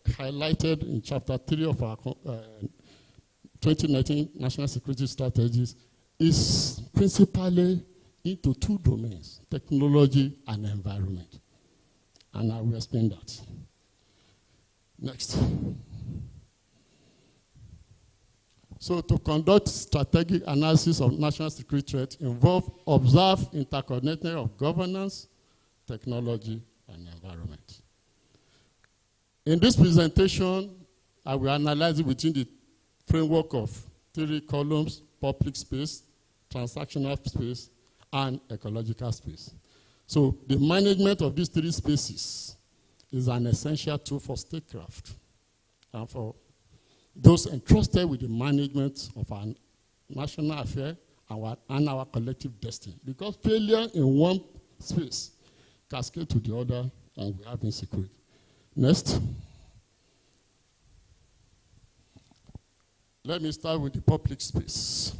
highlighted in Chapter 3 of our 2019 National Security Strategies is principally into two domains, technology and environment. And I will explain that. Next. So to conduct strategic analysis of national security threats involve observe interconnectedness of governance, technology, and environment. In this presentation, I will analyze it within the framework of 3 columns: public space, transactional space, and ecological space. So the management of these 3 spaces is an essential tool for statecraft and for those entrusted with the management of our national affairs and our collective destiny. Because failure in one space cascades to the other, and we have insecurity. Next. Let me start with the public space.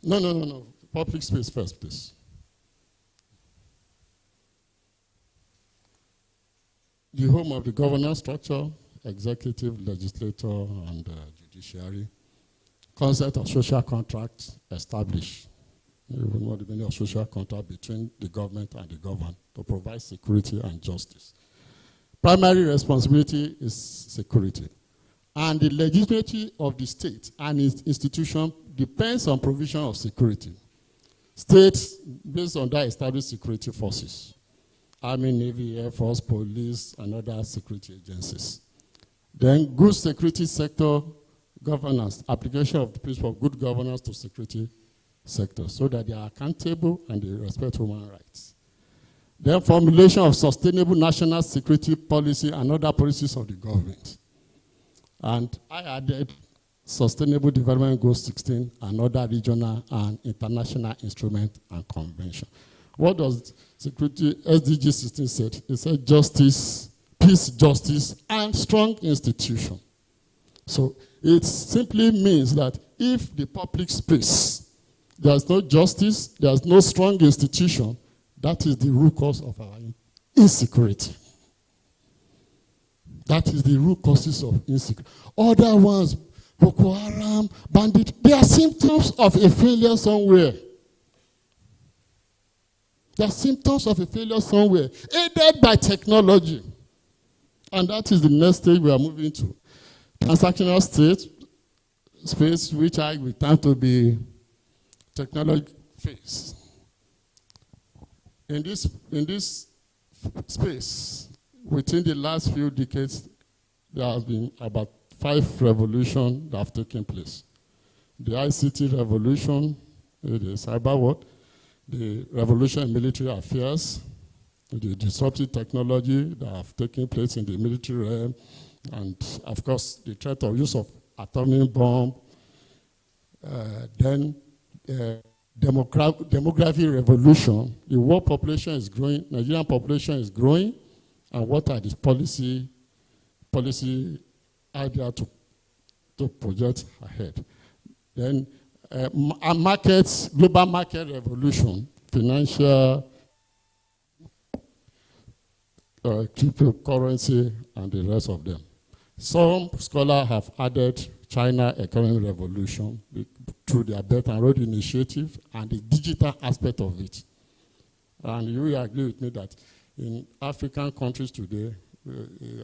No. Public space first, please. The home of the governance structure, executive, legislature, and judiciary. Concept of social contract established. You know the meaning of social contract between the government and the governed to provide security and justice. Primary responsibility is security. And the legitimacy of the state and its institution depends on provision of security. States, based on that, establish security forces. Army, Navy, Air Force, police, and other security agencies. Then good security sector governance, application of the principle of good governance to security sector so that they are accountable and they respect human rights. Then formulation of sustainable national security policy and other policies of the government. And I added Sustainable Development Goal 16 and other regional and international instruments and conventions. What does security SDG 16 say? It said justice, peace, justice, and strong institution. So it simply means that if the public space, there's no justice, there's no strong institution, that is the root cause of our insecurity. That is the root causes of insecurity. Other ones, Boko Haram, bandit, they are symptoms of a failure somewhere. They are symptoms of a failure somewhere, aided by technology. And that is the next stage we are moving to. Transactional space, which I will turn to be technology phase. In this space, within the last few decades, there have been about 5 revolutions that have taken place. The ICT revolution, the cyber war, the revolution in military affairs, the disruptive technology that have taken place in the military realm, and of course the threat of use of atomic bomb, then demographic revolution. The world population is growing, Nigerian population is growing, and what are the policy idea to project ahead? Then markets, global market revolution, financial, cryptocurrency, and the rest of them. Some scholars have added China economic revolution through their Belt and Road Initiative and the digital aspect of it. And you will agree with me that in African countries today,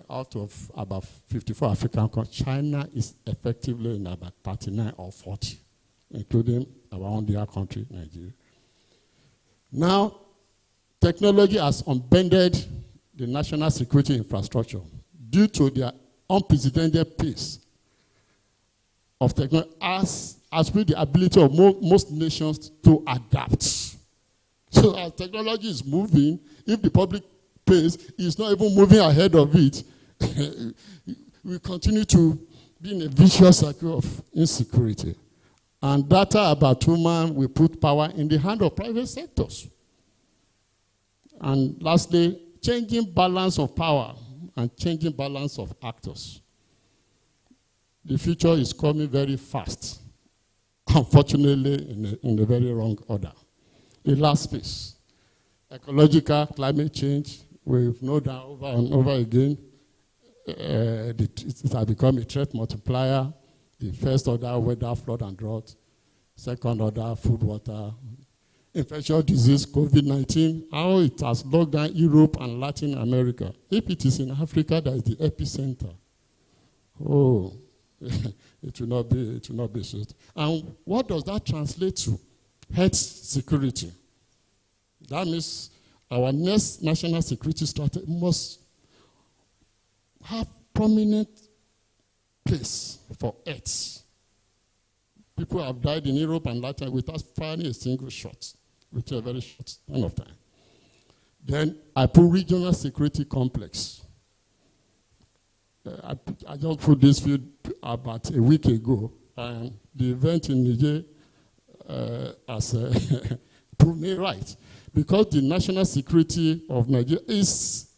out of about 54 African countries, China is effectively in about 39 or 40, including our own dear country, Nigeria. Now, technology has unbended the national security infrastructure due to their unprecedented pace of technology as with the ability of most nations to adapt. So as technology is moving, if the public pace is not even moving ahead of it, we continue to be in a vicious cycle of insecurity. And data about human will put power in the hand of private sectors. And lastly, changing balance of power and changing balance of actors. The future is coming very fast, unfortunately in a very wrong order. The last piece, ecological climate change, we've known that over and over again. It has become a threat multiplier. The first order, weather, flood, and drought. Second order, food, water. Infectious disease, COVID-19, how it has locked down Europe and Latin America. If it is in Africa, that is the epicenter. Oh, it will not be so. And what does that translate to? Health security. That means our next national security strategy must have prominent place for health. People have died in Europe and Latin without firing a single shot, within a very short span of time. Then I put regional security complex. I just put this field about a week ago, and the event in Niger has proved me right, because the national security of Nigeria is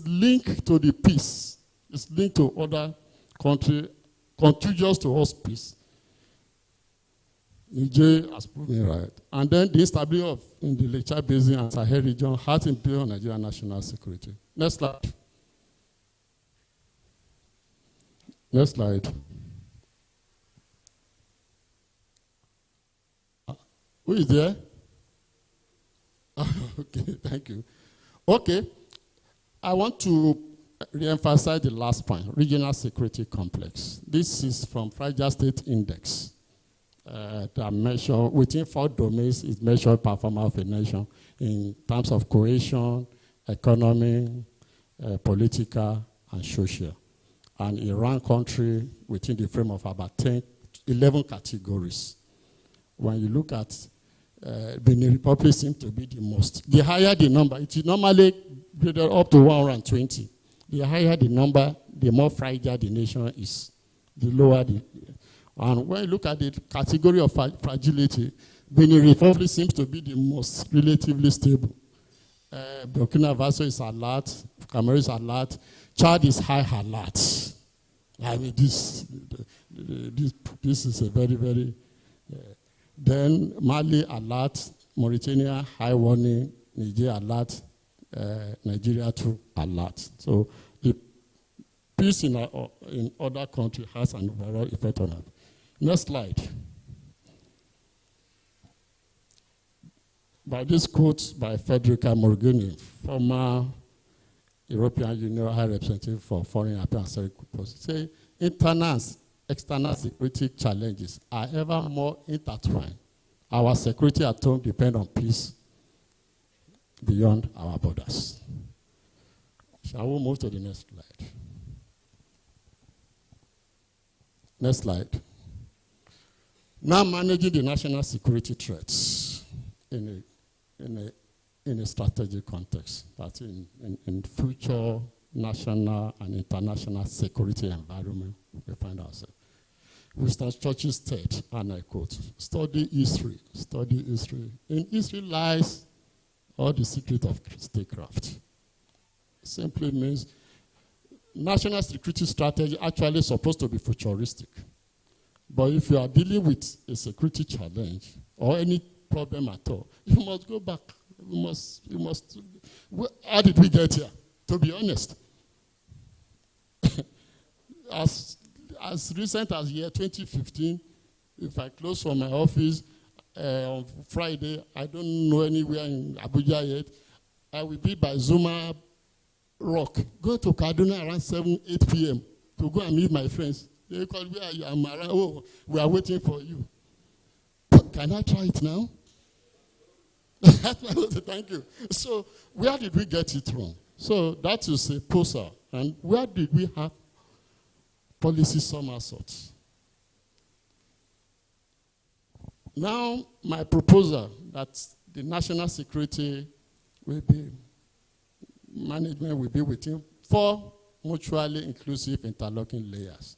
linked to the peace. It's linked to other countries, contiguous to us peace. Niger has proved me right. And then the instability in the Lake Chad Basin and Sahel region has impaired on Nigerian national security. Next slide. Next slide. Who is there? Okay, thank you. Okay, I want to re-emphasize the last point, regional security complex. This is from Fragile State Index. That measure within 4 domains is measured performance of a nation in terms of cohesion, economy, political, and social. And it ranks country within the frame of about 11 categories. When you look at Benin Republic seems to be the most. The higher the number, it is normally graded up to 120. The higher the number, the more fragile the nation is. The lower the... And when you look at the category of fragility, Benin Republic seems to be the most relatively stable. Burkina Faso is alert, Cameroon is alert, Chad is high alert. I mean, this is a very, very... then Mali alert, Mauritania high warning, Niger alert, Nigeria too alert. So the peace in other countries has an overall effect on it. Next slide. By this quote by Federica Morgini, former European Union High Representative for Foreign Affairs and Security, say internal and external security challenges are ever more intertwined. Our security at home depends on peace beyond our borders. Shall we move to the next slide? Next slide. Now managing the national security threats in a strategic context, that's in future national and international security environment we find ourselves. Winston Churchill said, and I quote, study history, study history. In history lies all the secret of statecraft. Simply means national security strategy actually is supposed to be futuristic. But if you are dealing with a security challenge or any problem at all, you must go back. You must. How did we get here? To be honest, as recent as year 2015, if I close from my office on Friday, I don't know anywhere in Abuja yet, I will be by Zuma Rock. Go to Kaduna around 7, 8 p.m. to go and meet my friends. They call me, where are you? I'm around. Oh, we are waiting for you. Can I try it now? Thank you. So where did we get it wrong? So that is a poser. And where did we have policy somersaults? Now, my proposal that the national security will be, management will be within 4 mutually inclusive interlocking layers,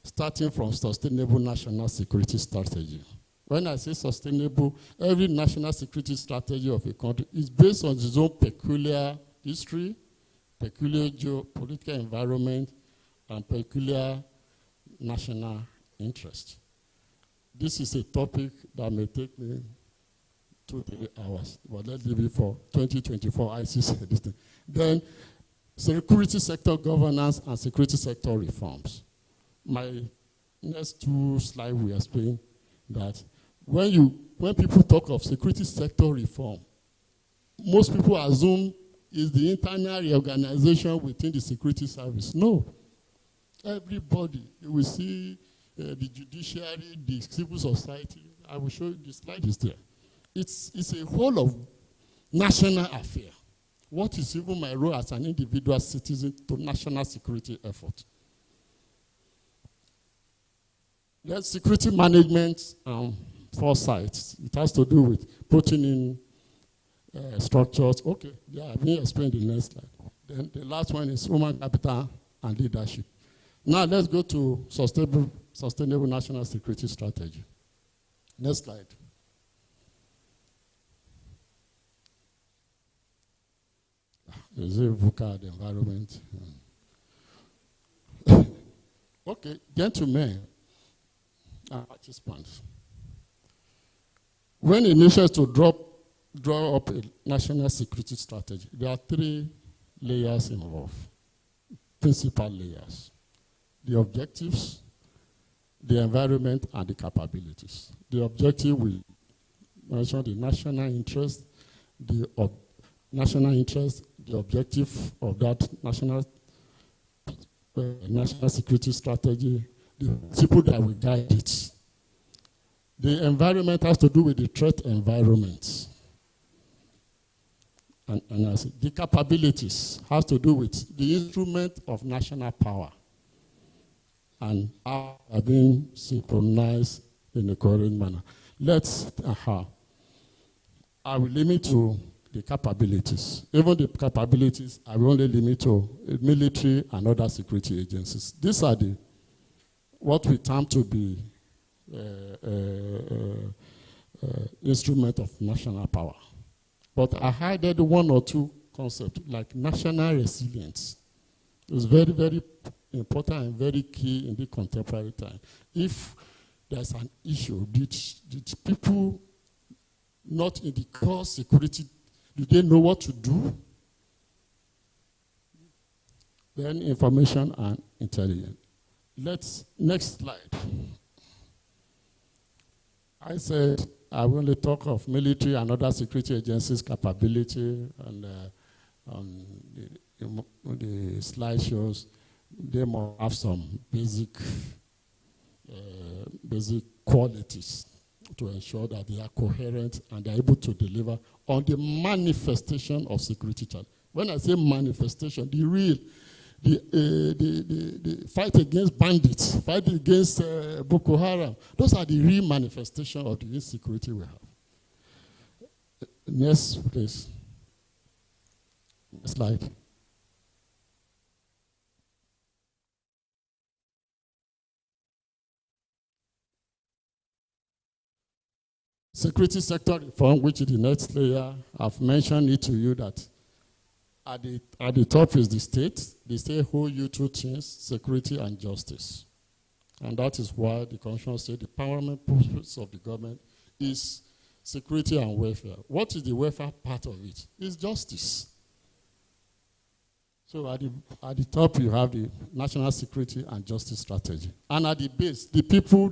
starting from sustainable national security strategy. When I say sustainable, every national security strategy of a country is based on its own peculiar history, peculiar geopolitical environment, and peculiar national interest. This is a topic that may take me 2-3 hours, but let's leave it for 2024 ISIS. Then, security sector governance and security sector reforms. My next 2 slides will explain that when people talk of security sector reform, most people assume it's the internal reorganization within the security service. No. Everybody, you will see the judiciary, the civil society. I will show you, the slide is there. It's a whole of national affair. What is even my role as an individual citizen to national security effort? There's security management foresight. It has to do with putting in structures. Okay, yeah, I've been explained the next slide. Then the last one is human capital and leadership. Now let's go to sustainable national security strategy. Next slide. Is it VUCA, the environment? Okay, gentlemen and participants. When it needs to draw up a national security strategy, there are 3 layers involved, principal layers: the objectives, the environment, and the capabilities. The objective will mention the national interest, the objective of that national security strategy, the people that will guide it. The environment has to do with the threat environment. And the capabilities has to do with the instrument of national power and how are being synchronized in a coherent manner. I will limit to the capabilities. Even the capabilities, I will only limit to military and other security agencies. These are what we term to be instrument of national power. But I added 1 or 2 concepts, like national resilience. It's very, very important and very key in the contemporary time. If there's an issue, did people not in the core security, do they know what to do? Then information and intelligence. Next slide. I said I will only talk of military and other security agencies' capability, and on the slideshows, they must have some basic qualities to ensure that they are coherent and they are able to deliver on the manifestation of security challenge. When I say manifestation, the fight against bandits, fight against Boko Haram, those are the real manifestation of the insecurity we have. Next, please. Next slide. Security sector reform, which is the next layer. I've mentioned it to you that at the top is the state. The state hold you 2 things, security and justice. And that is why the Constitution said the paramount purpose of the government is security and welfare. What is the welfare part of it? It's justice. So at the top you have the national security and justice strategy. And at the base, the people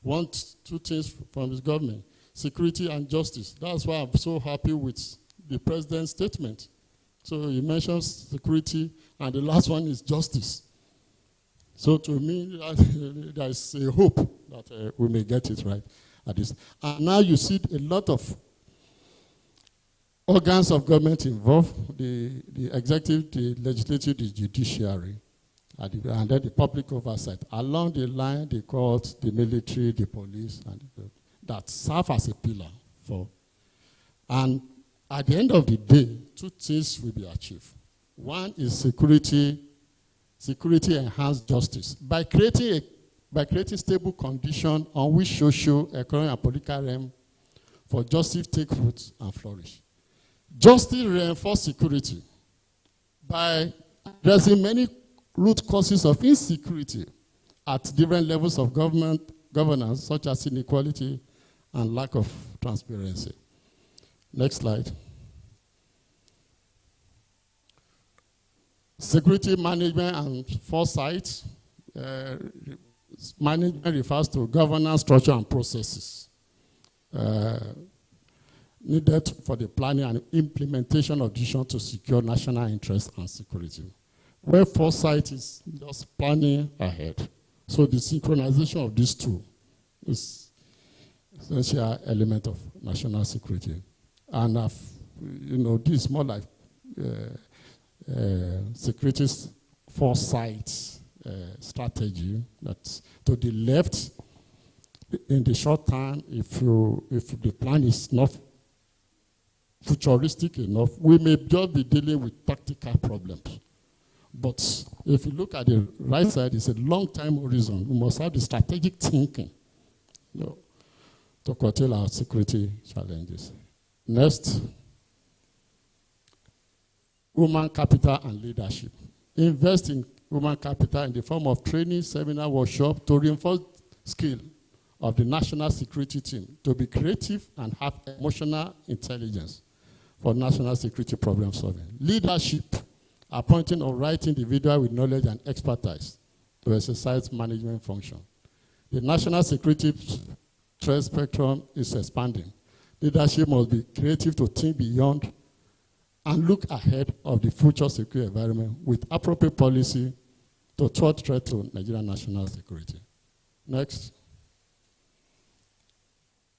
want 2 things from his government, security and justice. That's why I'm so happy with the president's statement. So he mentions security, and the last one is justice. So to me, there's a hope that we may get it right at this. And now you see a lot of organs of government involved, the executive, the legislative, the judiciary, and then the public oversight. Along the line, the courts, the military, the police, and that serve as a pillar for. And at the end of the day, 2 things will be achieved. One is security enhanced justice by creating stable conditions on which social, economic, and political realm for justice take root and flourish. Justice reinforces security by addressing many root causes of insecurity at different levels of governance, such as inequality and lack of transparency. Next slide. Security management and foresight. Management refers to governance, structure, and processes needed for the planning and implementation of decisions to secure national interest and security. Where foresight is just planning ahead. So the synchronization of these 2 is essential element of national security. And this is more like security foresight strategy. That to the left, in the short term, if the plan is not futuristic enough, we may just be dealing with tactical problems. But if you look at the right side, it's a long-time horizon. We must have the strategic thinking, you know, to curtail our security challenges. Next, human capital and leadership. Invest in human capital in the form of training, seminar, workshop to reinforce skill of the national security team to be creative and have emotional intelligence for national security problem solving. Leadership, appointing or writing individual with knowledge and expertise to exercise management function. The national security threat spectrum is expanding. Leadership must be creative to think beyond and look ahead of the future security environment with appropriate policy to thwart threat to Nigerian national security. Next.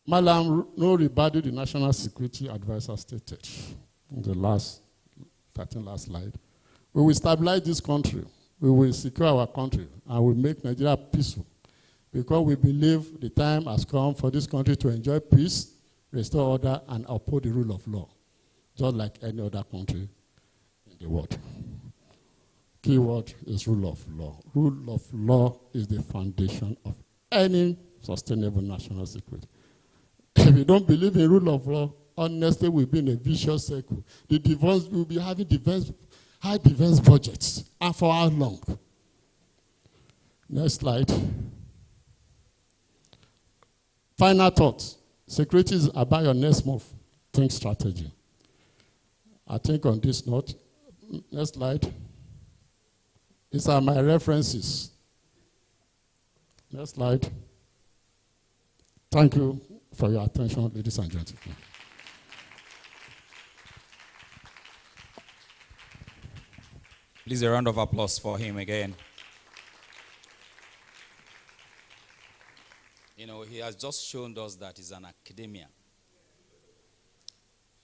Malam Nuribadu, the National Security Advisor, stated in the last slide, we will stabilize this country, we will secure our country, and we will make Nigeria peaceful because we believe the time has come for this country to enjoy peace, restore order, and uphold the rule of law, just like any other country in the world. Key word is rule of law. Rule of law is the foundation of any sustainable national security. If you don't believe in rule of law, honestly, we'll be in a vicious circle. The defense will be having high defense budgets. And for how long? Next slide. Final thoughts. Security is about your next move. Think strategy. I think on this note, next slide. These are my references. Next slide. Thank you for your attention, ladies and gentlemen. Please a round of applause for him again. You know, he has just shown us that he's an academia.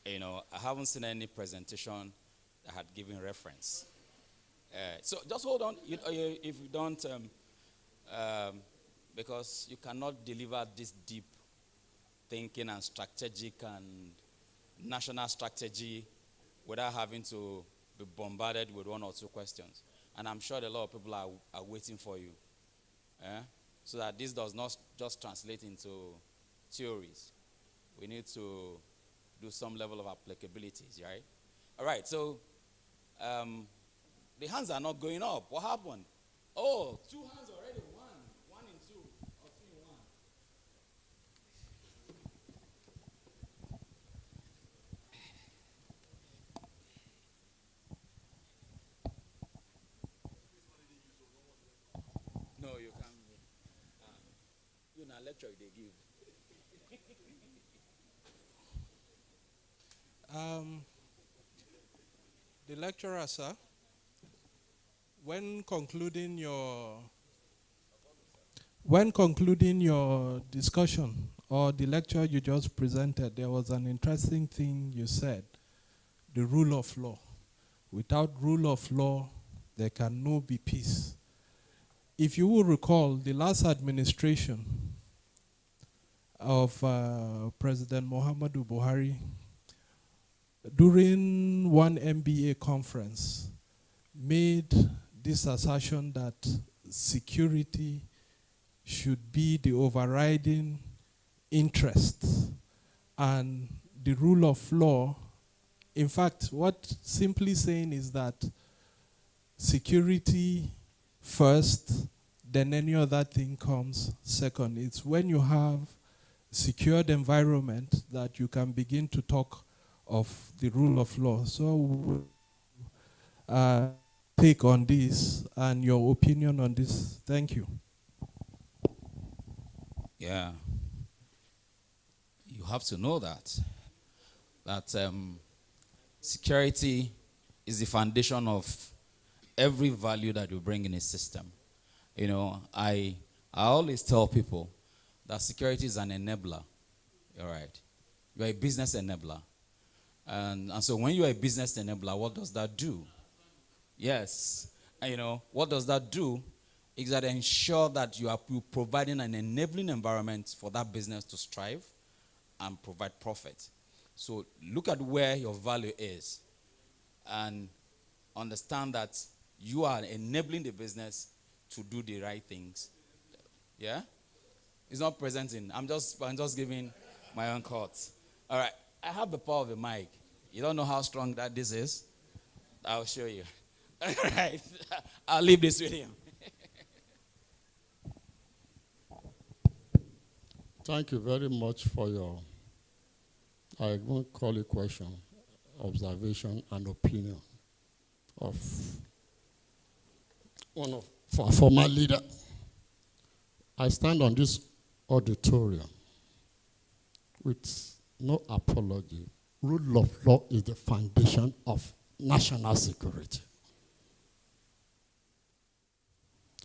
You know, I haven't seen any presentation that had given reference. So just hold on. If you don't, because you cannot deliver this deep thinking and strategic and national strategy without having to be bombarded with one or two questions. And I'm sure a lot of people are waiting for you. So that this does not just translate into theories. We need to do some level of applicabilities, right? All right, so the hands are not going up. What happened? Oh, two hands already. One and two, or two and one. No, you can't. You know, lecture they give. The lecturer, sir, when concluding your discussion or the lecture you just presented, there was an interesting thing you said, the rule of law. Without rule of law, there can no be peace. If you will recall, the last administration of President Muhammadu Buhari, during one MBA conference, made this assertion that security should be the overriding interest and the rule of law. In fact, what simply saying is that security first, then any other thing comes second. It's when you have secured environment that you can begin to talk of the rule of law. So take on this and your opinion on this. Thank you. Yeah. You have to know that security is the foundation of every value that you bring in a system. You know, I always tell people that security is an enabler. All right. You're a business enabler. And so when you're a business enabler, what does that do? Yes. And you know, what does that do is that ensure that you are providing an enabling environment for that business to strive and provide profit. So look at where your value is and understand that you are enabling the business to do the right things. Yeah? It's not presenting. I'm just giving my own thoughts. All right. I have the power of the mic. You don't know how strong that this is? I'll show you. All right. I'll leave this with you. Thank you very much for your, I won't call it question, observation and opinion of one of our former leader. I stand on this auditorium with no apology. Rule of law is the foundation of national security.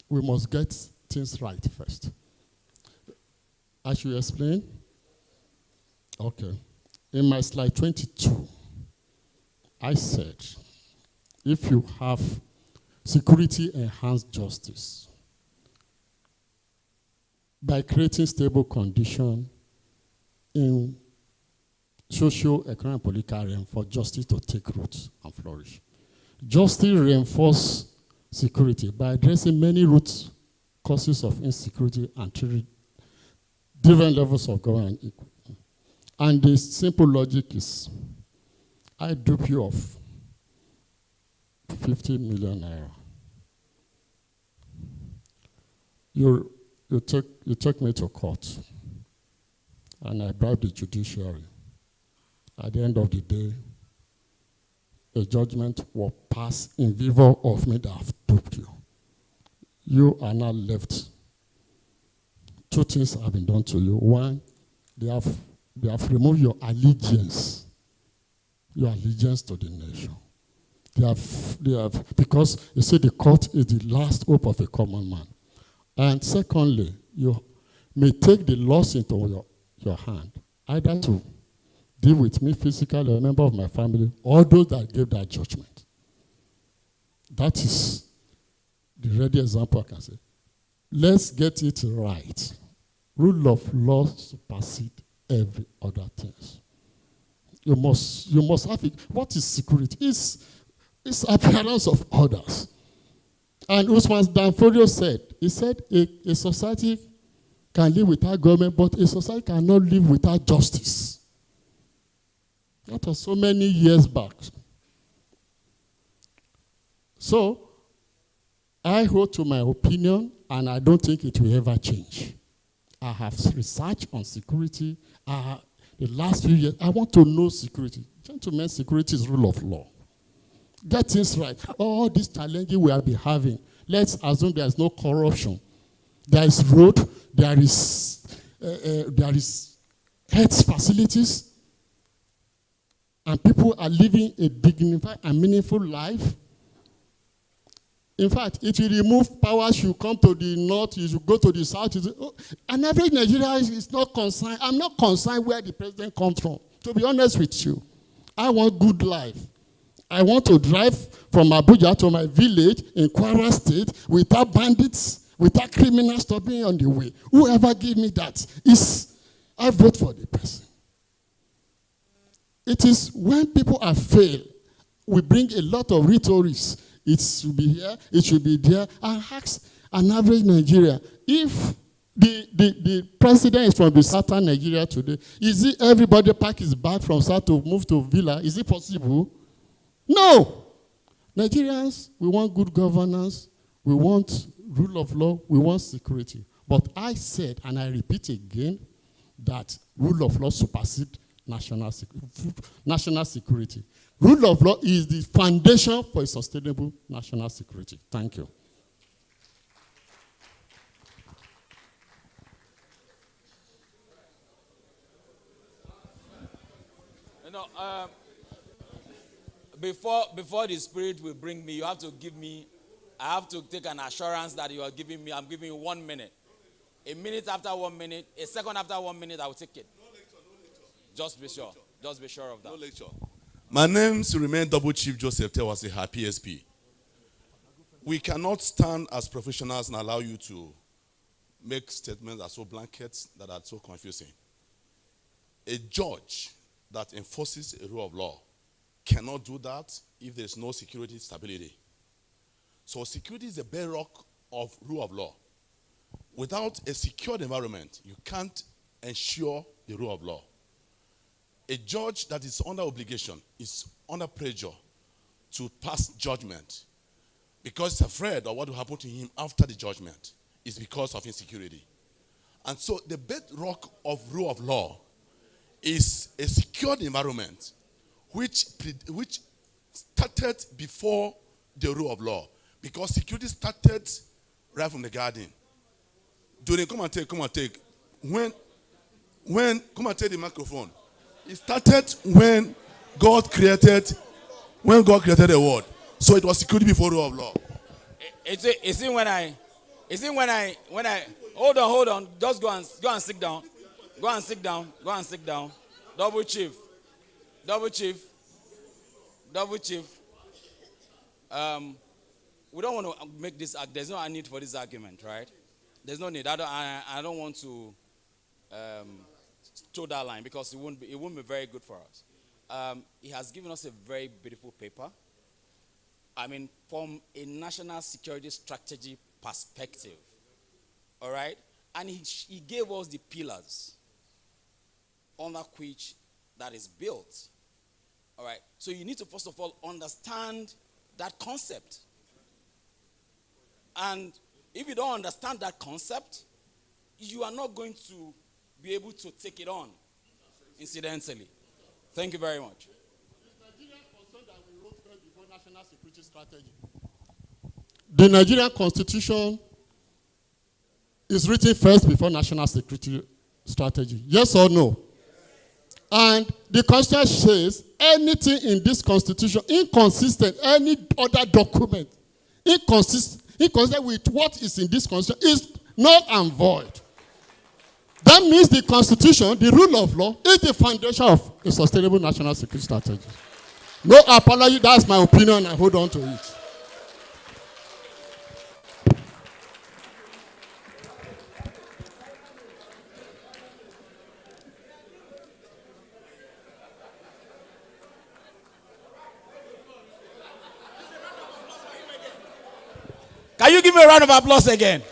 We must get things right first. I should explain? Okay. In my slide 22, I said, if you have security enhanced justice by creating stable conditions in socio-economic and political realm for justice to take root and flourish. Justice reinforces security by addressing many root causes of insecurity and different levels of government. And the simple logic is, I dupe you of 50 million naira. You take me to court, and I bribe the judiciary. At the end of the day, a judgment will pass in favor of me that I've duped you. You are now left. Two things have been done to you. One, they have removed your allegiance to the nation. They have, because you see the court is the last hope of a common man. And secondly, you may take the laws into your hand, either to deal with me physically or a member of my family, or those that gave that judgment. That is the ready example I can say. Let's get it right. Rule of law supersedes every other thing. You must have it. What is security? It's appearance of others. And Usman Danfodio said, a society can live without government, but a society cannot live without justice. That was so many years back. So, I hold to my opinion, and I don't think it will ever change. I have researched on security. The last few years, I want to know security. Gentlemen, security is rule of law. Get things right. All these challenges we have been having, let's assume there is no corruption. There is road, there is health facilities, and people are living a dignified and meaningful life. In fact, if you remove powers, you come to the north, you should go to the south. An average Nigerian is not concerned. I'm not concerned where the president comes from. To be honest with you, I want good life. I want to drive from Abuja to my village in Kwara State without bandits, without criminals stopping on the way. Whoever give me that I vote for the person. It is when people are failed, we bring a lot of rhetorics. It should be here, it should be there. And ask an average Nigeria, if the president is from the southern Nigeria today, is it everybody pack his bag from south to move to Villa? Is it possible? No. Nigerians, we want good governance, we want rule of law, we want security. But I said, and I repeat again, that rule of law supersedes national security. Rule of law is the foundation for a sustainable national security. Thank you. Before the spirit will bring me, you have to give me, I have to take an assurance that you are giving me. I'm giving you 1 minute. A minute after 1 minute, a second after 1 minute, I will take it. No lecture. Just be sure. Just be sure of that. No lecture. My name still remains Double Chief Joseph Tewasi, PSP. We cannot stand as professionals and allow you to make statements that are so blankets, that are so confusing. A judge that enforces a rule of law cannot do that if there's no security stability. So security is the bedrock of rule of law. Without a secured environment, you can't ensure the rule of law. A judge that is under obligation is under pressure to pass judgment because he's afraid of what will happen to him after the judgment is because of insecurity. And so the bedrock of rule of law is a secured environment which started before the rule of law, because security started right from the garden. Come and take. When come and take the microphone. It started when God created the world. So it was security before rule of law. When I hold on, just go and sit down. Go and sit down. Double chief. We don't want to make this. There's no need for this argument, right? There's no need. I don't want to toe that line because it won't be very good for us. He has given us a very beautiful paper. I mean, from a national security strategy perspective, all right? And he gave us the pillars under which that is built, all right? So you need to, first of all, understand that concept. And if you don't understand that concept, you are not going to be able to take it on, incidentally. Thank you very much. National security strategy. The Nigerian Constitution is written first before national security strategy. Yes or no? And the Constitution says anything in this Constitution inconsistent, any other document inconsistent with what is in this Constitution is null and void. That means the Constitution, the rule of law, is the foundation of a sustainable national security strategy. No apology, that's my opinion, I hold on to it. Can you give me a round of applause again?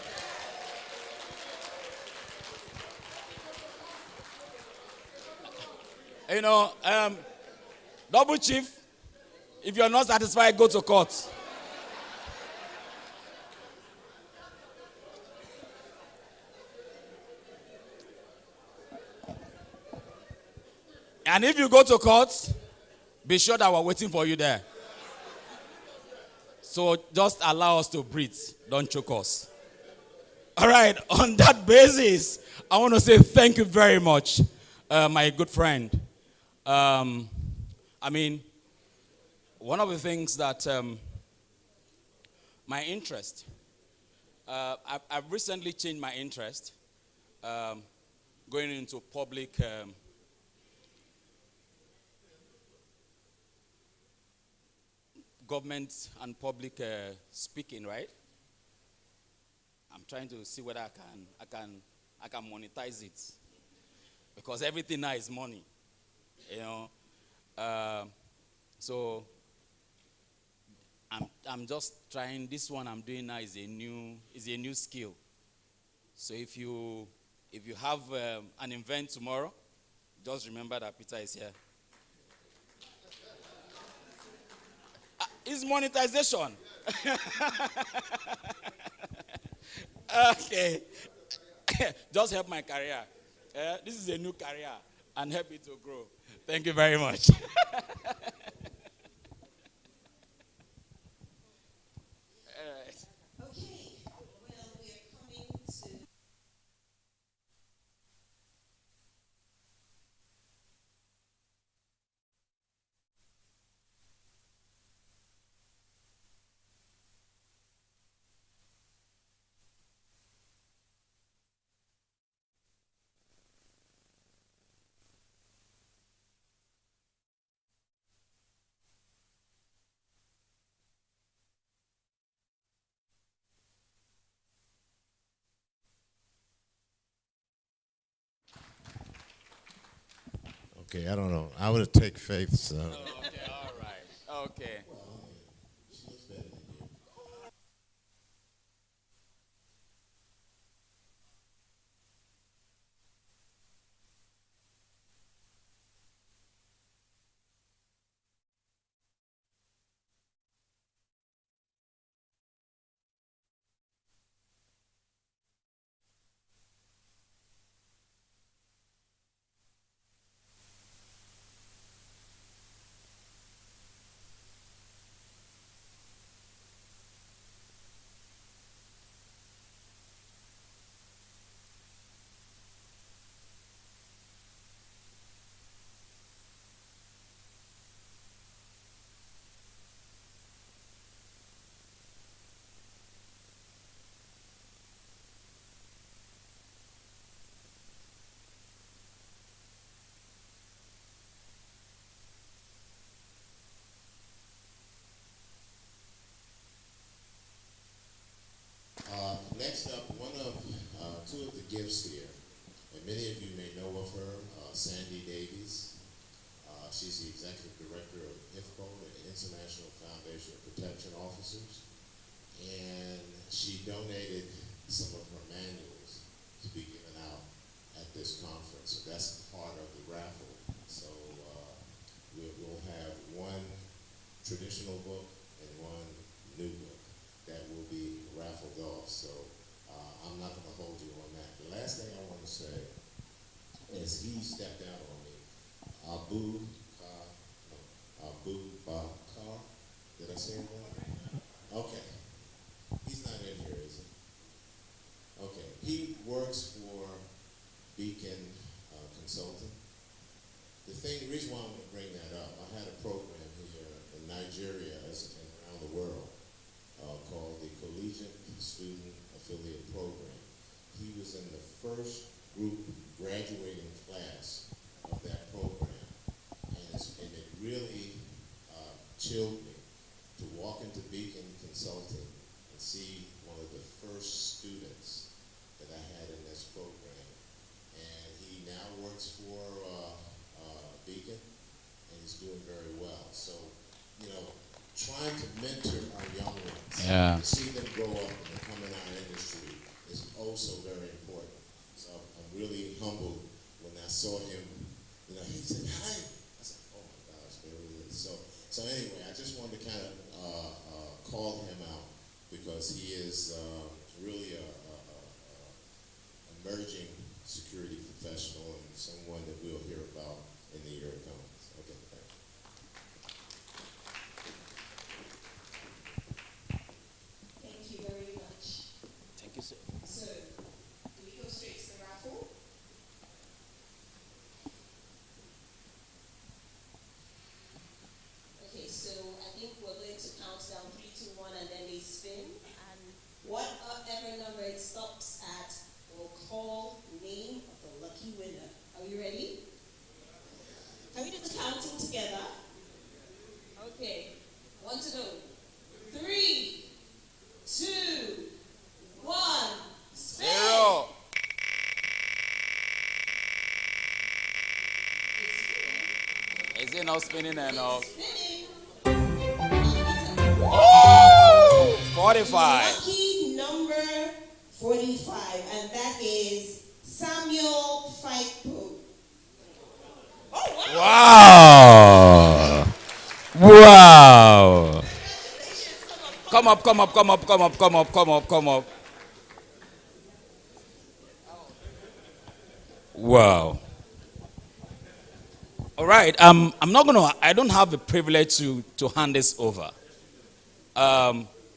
You know, double chief, if you're not satisfied, go to court. And if you go to court, be sure that we're waiting for you there. So just allow us to breathe. Don't choke us. All right. On that basis, I want to say thank you very much, my good friend. I mean, one of the things that my interest, I've recently changed my interest going into public government and public speaking, right? I'm trying to see whether I can monetize it, because everything now is money, you know. So I'm just trying. This one I'm doing now is a new skill. So if you have an event tomorrow, just remember that Peter is here. It's monetization. Okay. Just help my career. This is a new career, and help it to grow. Thank you very much. Okay, I don't know. I would take Faith. So. Oh, okay, all right. Okay. Next up, two of the gifts here, and many of you may know of her, Sandy Davies. She's the executive director of IFPO, the International Foundation of Protection Officers, and she donated some of her manuals to be given out at this conference. So that's part of the raffle. So we'll have one traditional book and one new book that will be raffled off. So I'm not going to hold you on that. The last thing I want to say is he stepped out on me. Abu Bakar. Did I say it right? Okay. He's not in here, is he? Okay. He works for Beacon Consulting. The reason why I want to bring that up, I had a program here in Nigeria and around the world called the Collegiate Student Affiliate Program. He was in the first group graduating class of that program, and it really chilled me to walk into Beacon Consulting and see one of the first students that I had in this program. And he now works for Beacon, and he's doing very well. So, trying to mentor our young ones, to see them grow up and become in our industry is also very important. So I'm really humbled when I saw him. He said, "Hi." I said, "Oh my gosh, there he is." So anyway, I just wanted to kind of call him out because he is really a emerging security professional and someone that we'll hear about in the year to come. Okay, thank you. Thank you very much. Thank you, sir. So, do we go straight to the raffle? Okay, so I think we're going to count down 3, 2, 1, and then they spin. And whatever number it stops at, we'll call name of the lucky winner. Are you ready? Can we do the counting together? Okay. 1 to go. 3, 2, 1. Spin. 0. Is it not spinning enough? Oh! 45. Lucky number 45, and that is Samuel Fikpo. Oh, wow. Wow. Come up, come up, come up, come up, come up, come up, come up. Wow. All right. I don't have the privilege to hand this over.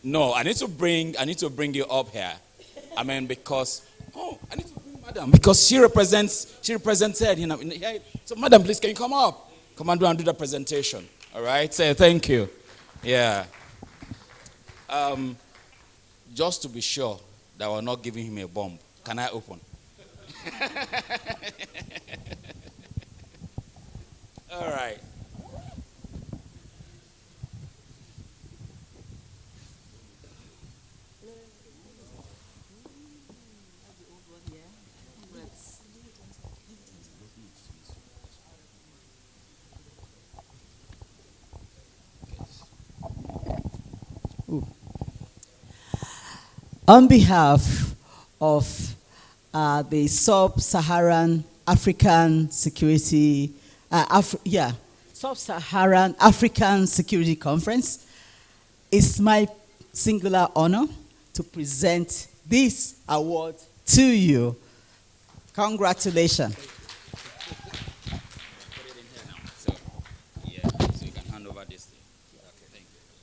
No, I need to bring you up here. I need to bring Madam because she represented, So Madam, please, can you come up? Come and do the presentation. All right. Say thank you. Yeah. Just to be sure that we're not giving him a bomb. Can I open? All right. On behalf of the Sub-Saharan African Security, Sub-Saharan African Security Conference, it's my singular honor to present this award to you. Congratulations.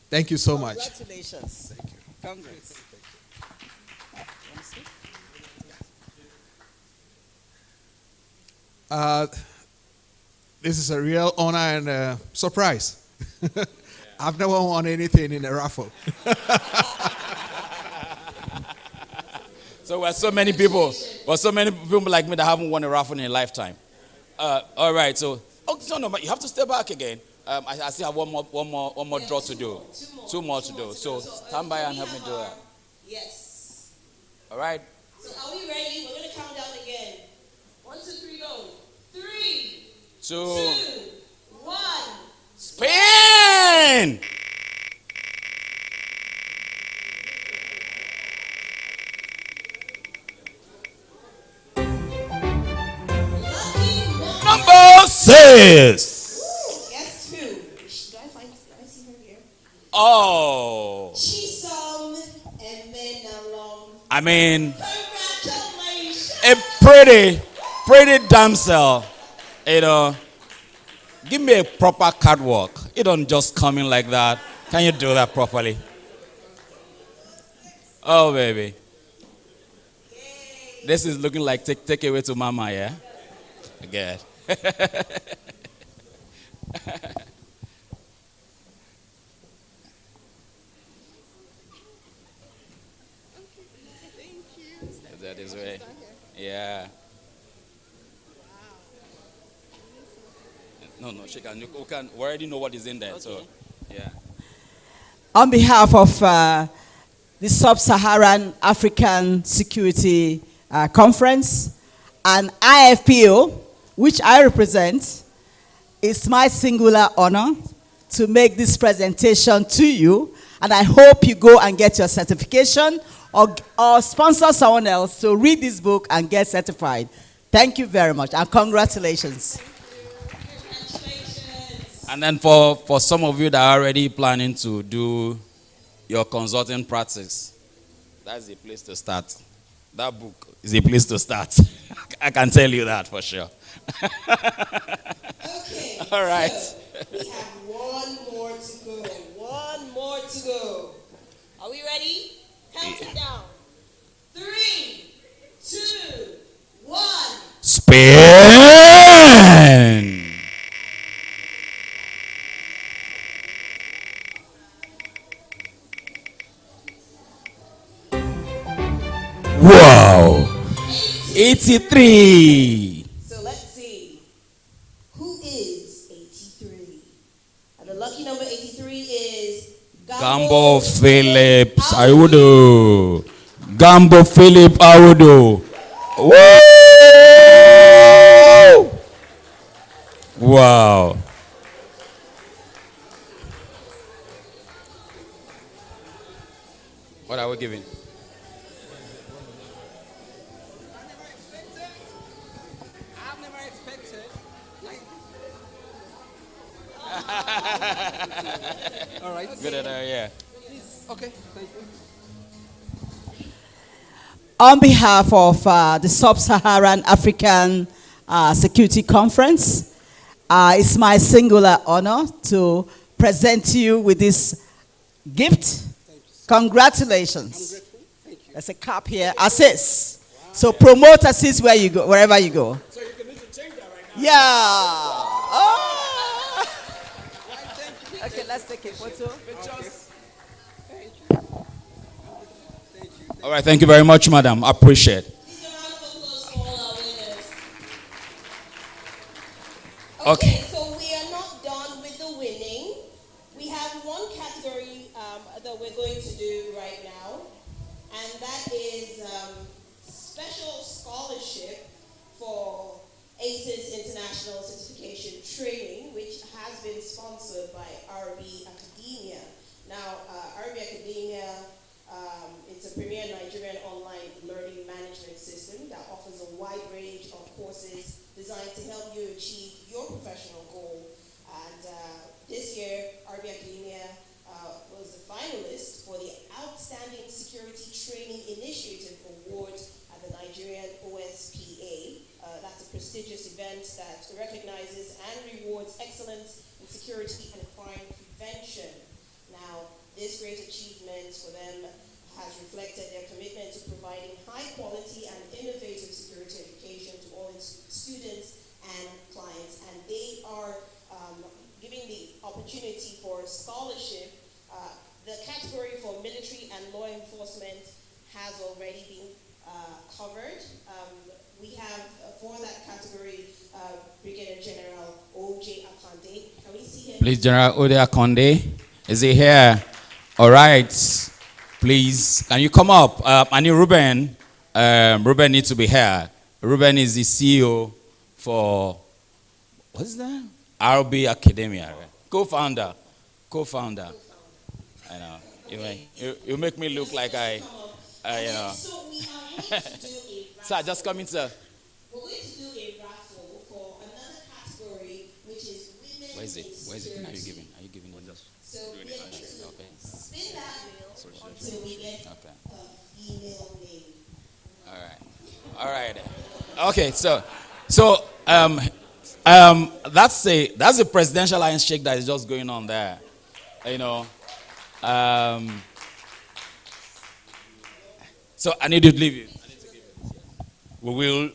Thank you so much. Congratulations. Thank you. Congrats. This is a real honor and surprise. I've never won anything in a raffle. So we're so many people like me that haven't won a raffle in a lifetime. All right, so no, but you have to step back again. I still have one more draw to do. Two more to do. So stand by and help me do that. Yes. All right. So are we ready? We're going to count down again. 1, 2, 3, go. 3, 2, 1. Spin! Number 6. Guess who? Do I see her here? Oh. Chisom and Menalong. I mean, a pretty damsel. You know, give me a proper catwalk. You don't just come in like that. Can you do that properly? Oh, baby. This is looking like take away to mama, yeah? Good. That is way. Yeah. No, she can. You can. We already know what is in there, okay. So yeah. On behalf of the Sub-Saharan African Security Conference and IFPO, which I represent, it's my singular honor to make this presentation to you, and I hope you go and get your certification or sponsor someone else to read this book and get certified. Thank you very much, and congratulations. And then for some of you that are already planning to do your consulting practice, that's the place to start. That book is a place to start. I can tell you that for sure. Okay. All right. So we have one more to go. One more to go. Are we ready? Count it down. 3, 2, 1. Spin! Wow! 83! So let's see. Who is 83? And the lucky number 83 is Gambo Philip Awudu. Gambo Philip Awudu. Woo! Wow. What are we giving? All right. Good at that, yeah. Okay, thank you. On behalf of the Sub-Saharan African Security Conference, it's my singular honor to present to you with this gift. Congratulations. There's a cap here. ASIS. Wow. So promote ASIS where you go, wherever you go. So you can need to change that right now. Yeah. Oh. Okay, let's take a photo. All right, thank you very much, madam. I appreciate it. Okay, so we are not done with the winning. We have one category that we're going to do right now, and that is special scholarship for ASIS International Certification Training, which has been sponsored by RB Academia. Now, RB Academia It's a premier Nigerian online learning management system that offers a wide range of courses designed to help you achieve your professional goal. And this year, RB Academia was the finalist for the Outstanding Security Training Initiative Award at the Nigerian OSPA. That's a prestigious event that recognizes and rewards excellence in security and crime prevention. Now, this great achievement for them has reflected their commitment to providing high quality and innovative security education to all its students and clients. And they are giving the opportunity for scholarship. The category for military and law enforcement has already been covered. We have, for that category, Brigadier General O.J. Akande. Can we see him? Please, General O.J. Akande, is he here? All right. Please, can you come up? I need Ruben. Ruben needs to be here. Ruben is the CEO for, what is that? RB Academia. Co-founder. I know. You make me look like you know. So we are going to do a raffle. Sir, just come in, sir. We're going to do a raffle for another category, which is women. Where is it? Are you giving it? So we're going to spin that wheel until we get a female name. All right. Okay, so that's a presidential handshake that is just going on there. You know. So I need to leave you. We will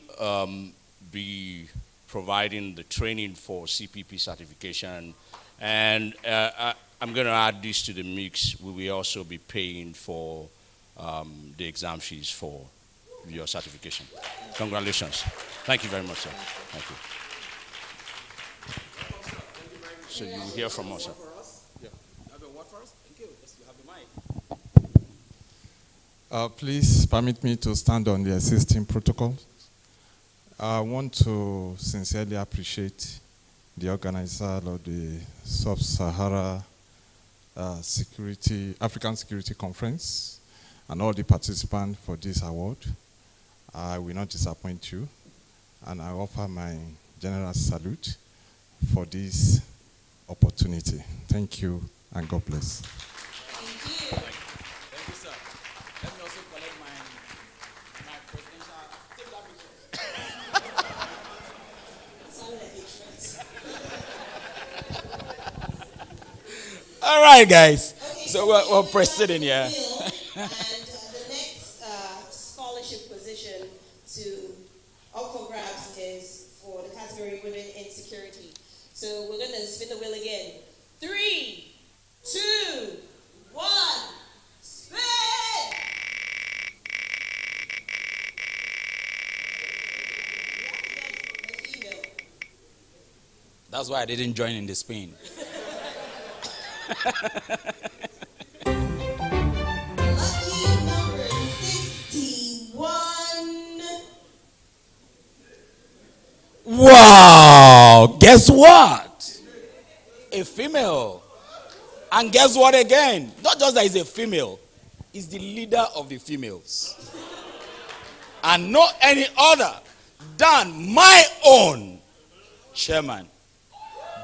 be providing the training for CPP certification, and I'm going to add this to the mix. We will also be paying for the exam fees for your certification. Congratulations. Thank you very much, sir. Thank you. So you will hear from us, sir. Please permit me to stand on the existing protocol. I want to sincerely appreciate the organizer of the Sub-Saharan African Security Conference and all the participants for this award. I will not disappoint you, and I offer my general salute for this opportunity. Thank you, and God bless. Thank you. Thank you, sir. Let me also collect my presidential. Take that picture. All right, guys. Okay, so we're proceeding here. And the next scholarship position up for grabs is for the category Women in Security. So we're going to spin the wheel again. 3, 2, 1, spin! That's why I didn't join in the spin. Lucky number 61. Wow! Guess what? A female. And guess what again? Not just that he's a female, he's the leader of the females. And no any other than my own chairman,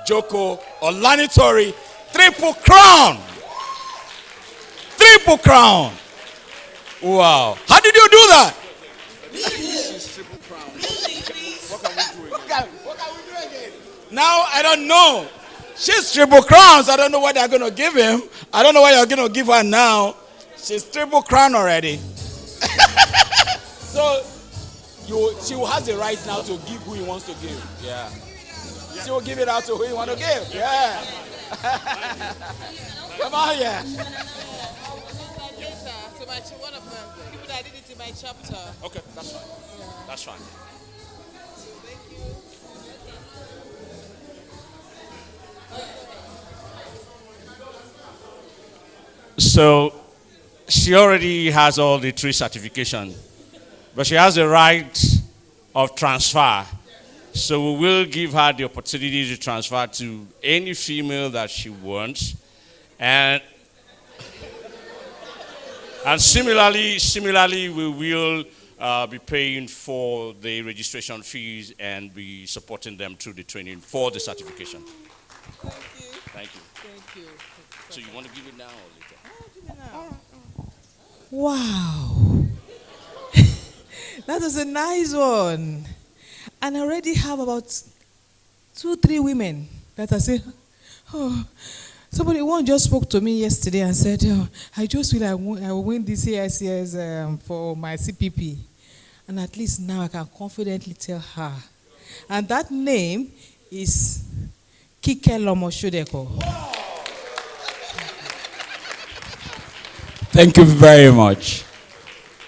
Joko Olanitori, Triple Crown. Triple Crown. Wow. How did you do that? What can we do again? Now I don't know. She's Triple Crowns. I don't know what they're going to give him. I don't know what you're going to give her now. She's Triple Crown already. So she has the right now to give who he wants to give. Yeah. She will give it out to who he wants to give. Yeah. Come on here. To one of them, people that did it in my chapter. Okay, that's fine. Yeah. That's fine. Thank you. So she already has all the 3 certifications, but she has the right of transfer. So we will give her the opportunity to transfer to any female that she wants. And And similarly, we will be paying for the registration fees and be supporting them through the training for the certification. Thank you. Thank you. So you want to give it now or later? Give it now. Wow. That was a nice one. And I already have about 2-3 women that are saying, oh, one just spoke to me yesterday and said, oh, I just feel I will win this ASIS for my CPP. And at least now I can confidently tell her. And that name is Kike Lomoshodeko. Thank you very much.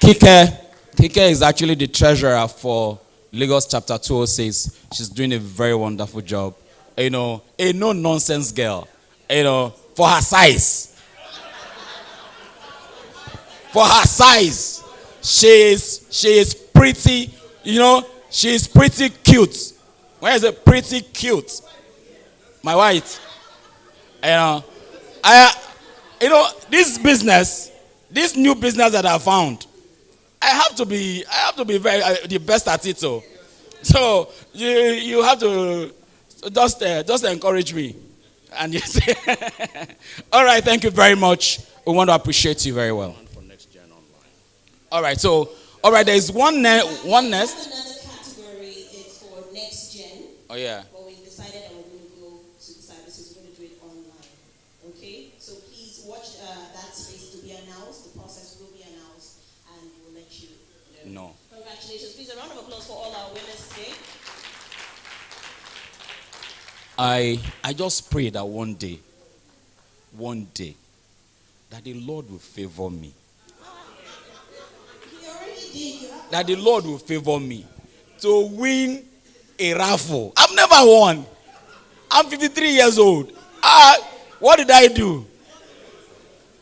Kike is actually the treasurer for Lagos Chapter 206. She's doing a very wonderful job. You know, a no-nonsense girl. You know, for her size. For her size. She is pretty, you know, she is pretty cute. When I say pretty cute, my wife, you know, this new business that I found, I have to be very the best at it. So you have to just encourage me, and you say, all right, thank you very much. We want to appreciate you very well. All right, so there is one nest. Another category is for next gen. Oh yeah. But we decided that we're going to go to the services. We're going to do it online. Okay, so please watch that space to be announced. The process will be announced, and we'll let you know. No. Congratulations! Please, a round of applause for all our winners today. I just pray that one day, that the Lord will favor me. That the Lord will favor me to win a raffle. I've never won. I'm 53 years old. What did I do?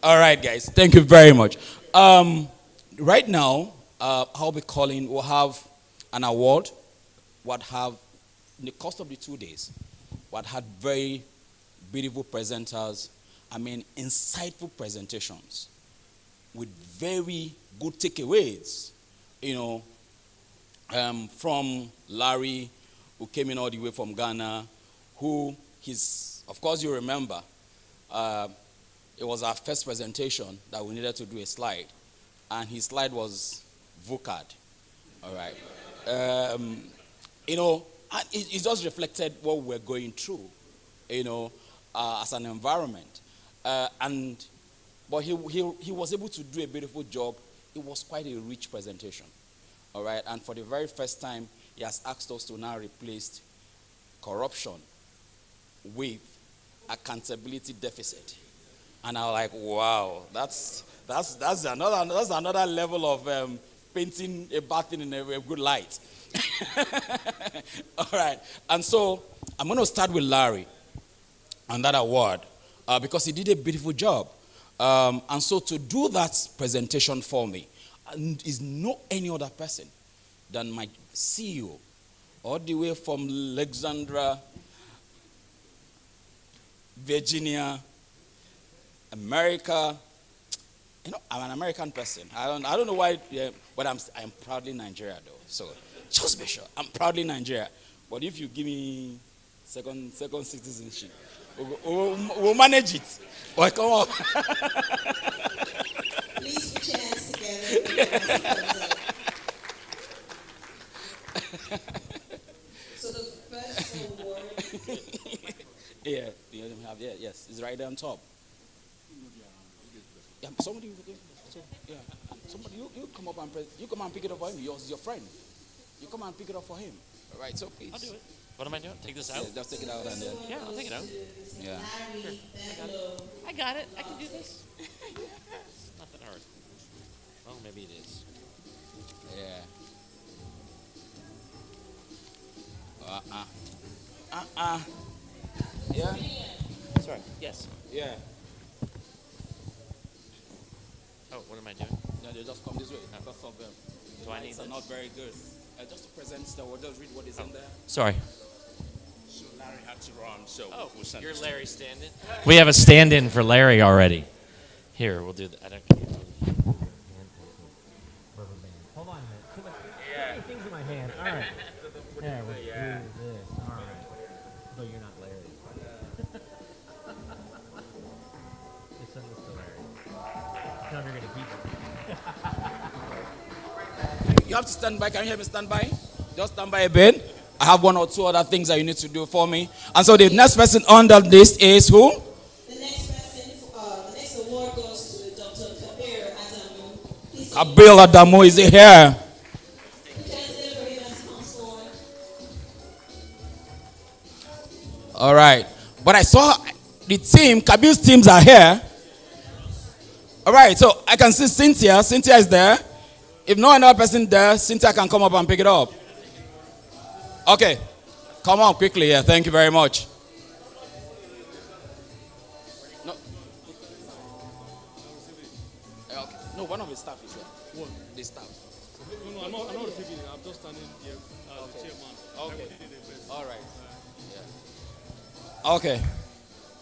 All right, guys. Thank you very much. Right now, I'll be calling. We'll have an award. What have in the course of the 2 days, what had very beautiful presenters. I mean, insightful presentations with very good takeaways. You know, from Larry, who came in all the way from Ghana, of course you remember, it was our first presentation that we needed to do a slide, and his slide was VOCAD, all right. You know, it just reflected what we're going through, you know, as an environment. But he was able to do a beautiful job. It was quite a rich presentation, all right? And for the very first time, he has asked us to now replace corruption with accountability deficit. And I was like, wow, that's another level of painting a bad thing in a good light. All right, and so I'm going to start with Larry on that award because he did a beautiful job. And so to do that presentation for me is no any other person than my CEO, all the way from Alexandria, Virginia, America. You know, I'm an American person. I don't know why, but I'm proudly Nigeria though. So just be sure, I'm proudly Nigeria. But if you give me second citizenship, we'll manage it. But come on. Please put your hands together. So the first award. Yes, it's right there on top. Yeah, somebody you come up and you come and pick it up for him. Yours is your friend. You come and pick it up for him. All right, so please. I'll do it. What am I doing? Take this out? Yeah, just take it out and then. Yeah, I'll take it out. Yeah. Sure. I got it. I can do this. It's not that hard. Oh, maybe it is. Yeah. Yeah. Sorry. Yes. Yeah. Oh, what am I doing? Yeah, they just come this way. Because of them. Do I need this? Not very good. Just to present the word, just read what is in there. Sorry. So Larry had to run, so we'll send You're this Larry to stand-in? We have a stand-in for Larry already. Here, we'll do that. I don't right. Yeah, we'll do this. All right. Though you're not Larry. Just send this to Larry. Tell him you're going to keep it. You have to stand by. Can you hear me stand by? Just stand by a bit. I have one or two other things that you need to do for me. And so the next person on the list is who? The next person, the next award goes to Dr. Kabir Adamu. Kabir Adamu, is he here? All right. But I saw the team, Kabir's teams are here. All right, so I can see Cynthia. Cynthia is there. If no another person there, Cynthia can come up and pick it up. Okay. Come on quickly here. Thank you very much. No. Okay. No, one of the staff is here. What? The staff. No, I'm not receiving it. I'm just standing here as the chairman. Okay. All right. Yeah. Okay.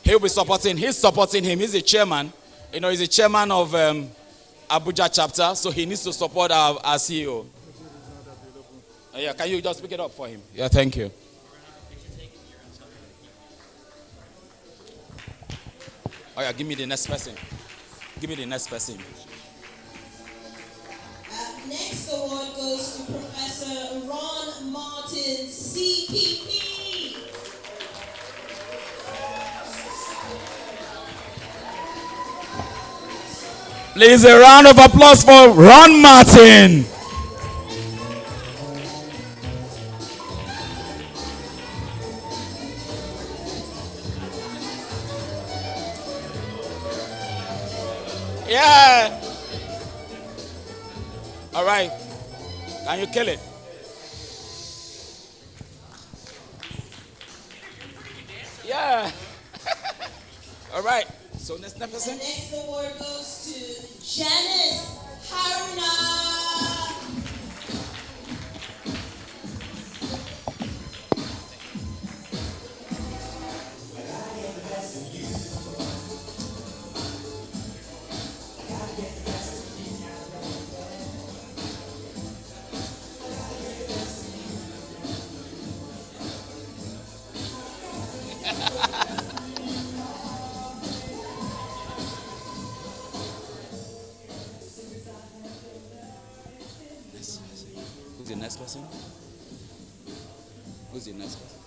He'll be supporting. He's supporting him. He's the chairman. You know, he's the chairman of Abuja chapter, so he needs to support our CEO. Yeah, can you just pick it up for him? Yeah, thank you. Oh yeah, give me the next person. Give me the next person. Next award goes to Professor Ron Martins, CPP. Please, a round of applause for Ron Martin. Yeah. All right. Can you kill it? Yeah. All right. So next person. The next award goes to Janice Haruna. Who's the next person? Who's the next person?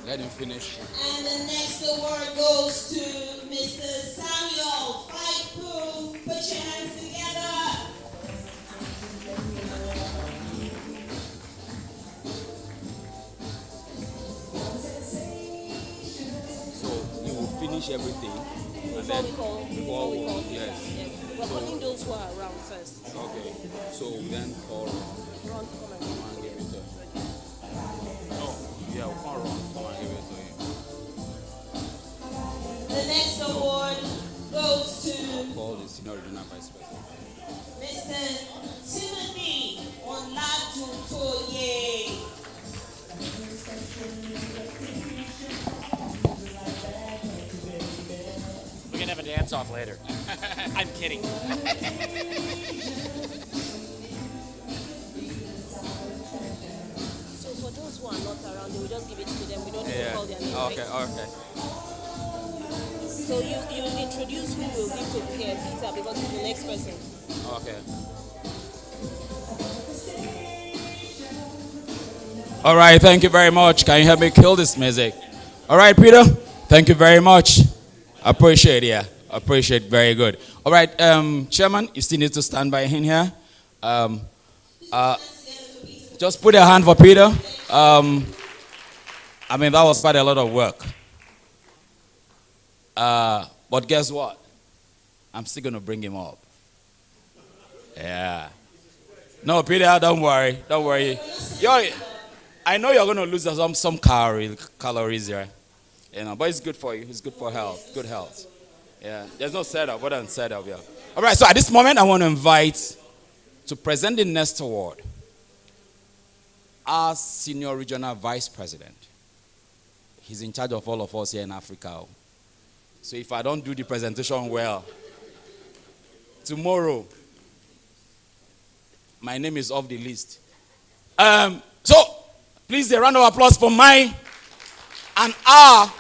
Let him finish. And the next award goes to Mr. Samuel Faipu. Put your hands together. So you will finish everything and then before we call, yes. We're calling those who are around first. Okay. So then call Ron. Ron to come and give it to him. No, yeah, we'll call Ron. Come and give it to him. The next award goes to Call the senior regional vice president. Mr. Timothy Olajutoye. We can have a dance off later. I'm kidding. So for those who are not around, they will just give it to them. We don't need to call their name. Okay, right? okay. So you introduce who will give to Peter because he's the next person. Okay. All right, thank you very much. Can you help me kill this music? All right, Peter, thank you very much. Appreciate it, yeah. Appreciate it, very good. All right, Chairman, you still need to stand by in here. Just put a hand for Peter. I mean, that was quite a lot of work. But guess what? I'm still going to bring him up. Yeah. No, Peter, don't worry. Don't worry. I know you're going to lose some calories here. You know, but it's good for you. It's good for health. Good health. Yeah. There's no setup. What than setup, yeah. All right. So at this moment, I want to invite to present the next award our senior regional vice president. He's in charge of all of us here in Africa. So if I don't do the presentation well, tomorrow my name is off the list. So, please, a round of applause for my and our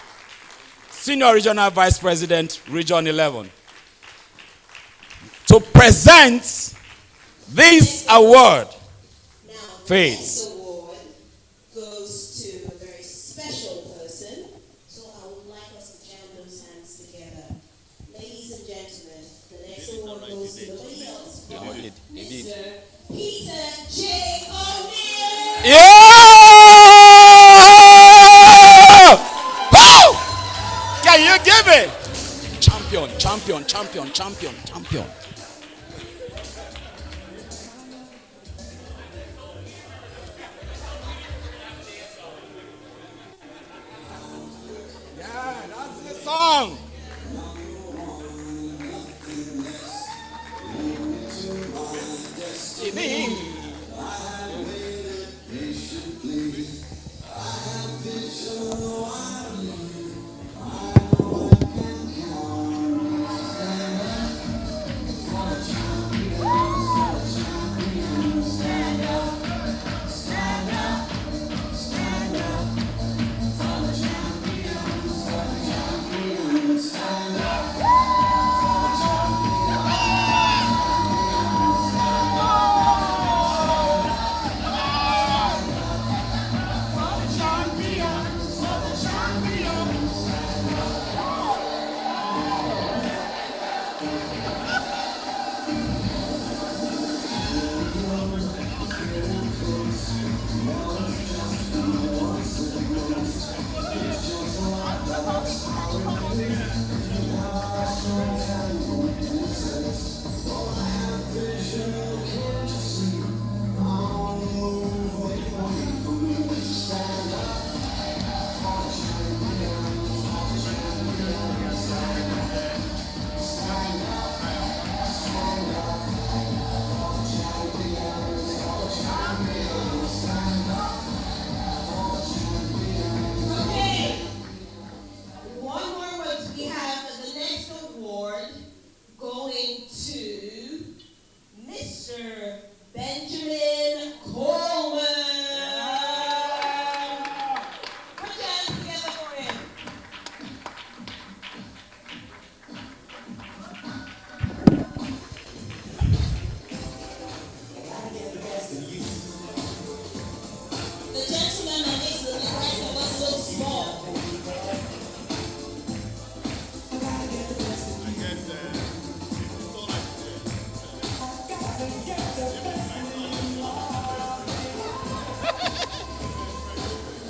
Senior Regional Vice President, Region 11, to present this award. Faith. This award goes to a very special person, so I would like us to jam those hands together. Ladies and gentlemen, the next award goes to nobody else but Mr. Peter J. O'Neill. Yeah! Woo! Can you give it? Champion, champion, champion, champion, champion. Yeah, that's the song.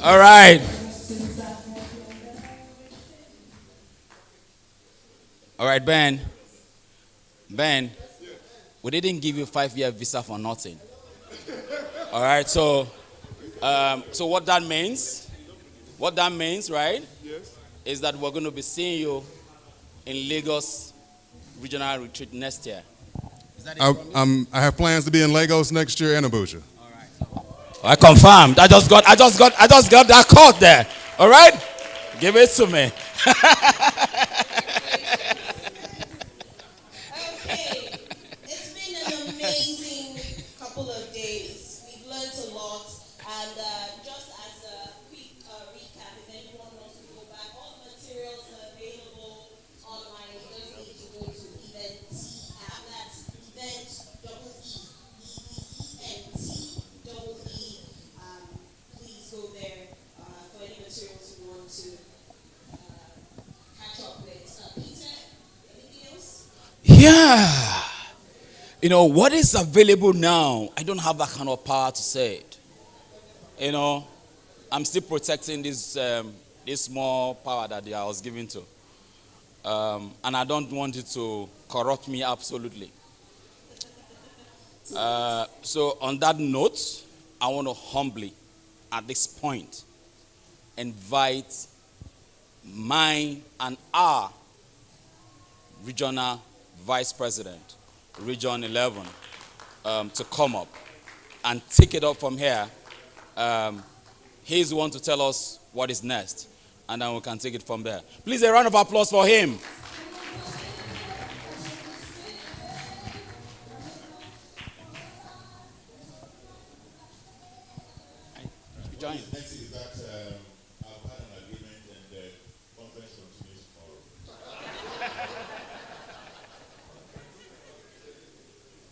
All right. All right, Ben. Ben, we didn't give you 5-year visa for nothing. All right, so what that means, right, Yes. is that we're going to be seeing you in Lagos Regional Retreat next year. Is that it from you? I have plans to be in Lagos next year and Abuja. I confirmed. I just got that call there. All right, give it to me. Okay, it's been an amazing couple of days. We've learned a lot, and just as a quick recap, if anyone wants to go back, all the materials are available online. You just need to go to Event app. That's Event EVENT. Please go there for any materials you want to catch up with. Peter, anything else? Yeah. You know, what is available now, I don't have that kind of power to say it. You know, I'm still protecting this small power that I was given to. And I don't want it to corrupt me absolutely. So on that note, I want to humbly, at this point, invite mine and our regional vice president, Region 11, to come up and take it up from here. He's the one to tell us what is next, and then we can take it from there. Please, a round of applause for him. join. Next is that I've had an agreement and the conference continues tomorrow.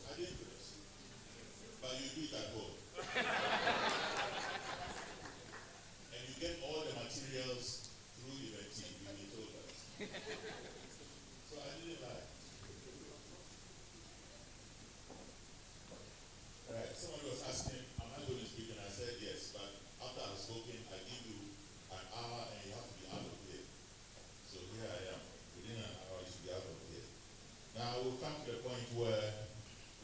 I didn't finish, but you do it at home. And you get all the materials through the team, you told us. So I didn't lie. Right, someone was asking, am I going to speak? And I said yes, but after I've spoken, I give you an hour and you have to be out of here. So here I am. Within an hour, you should be out of here. Now we'll come to the point where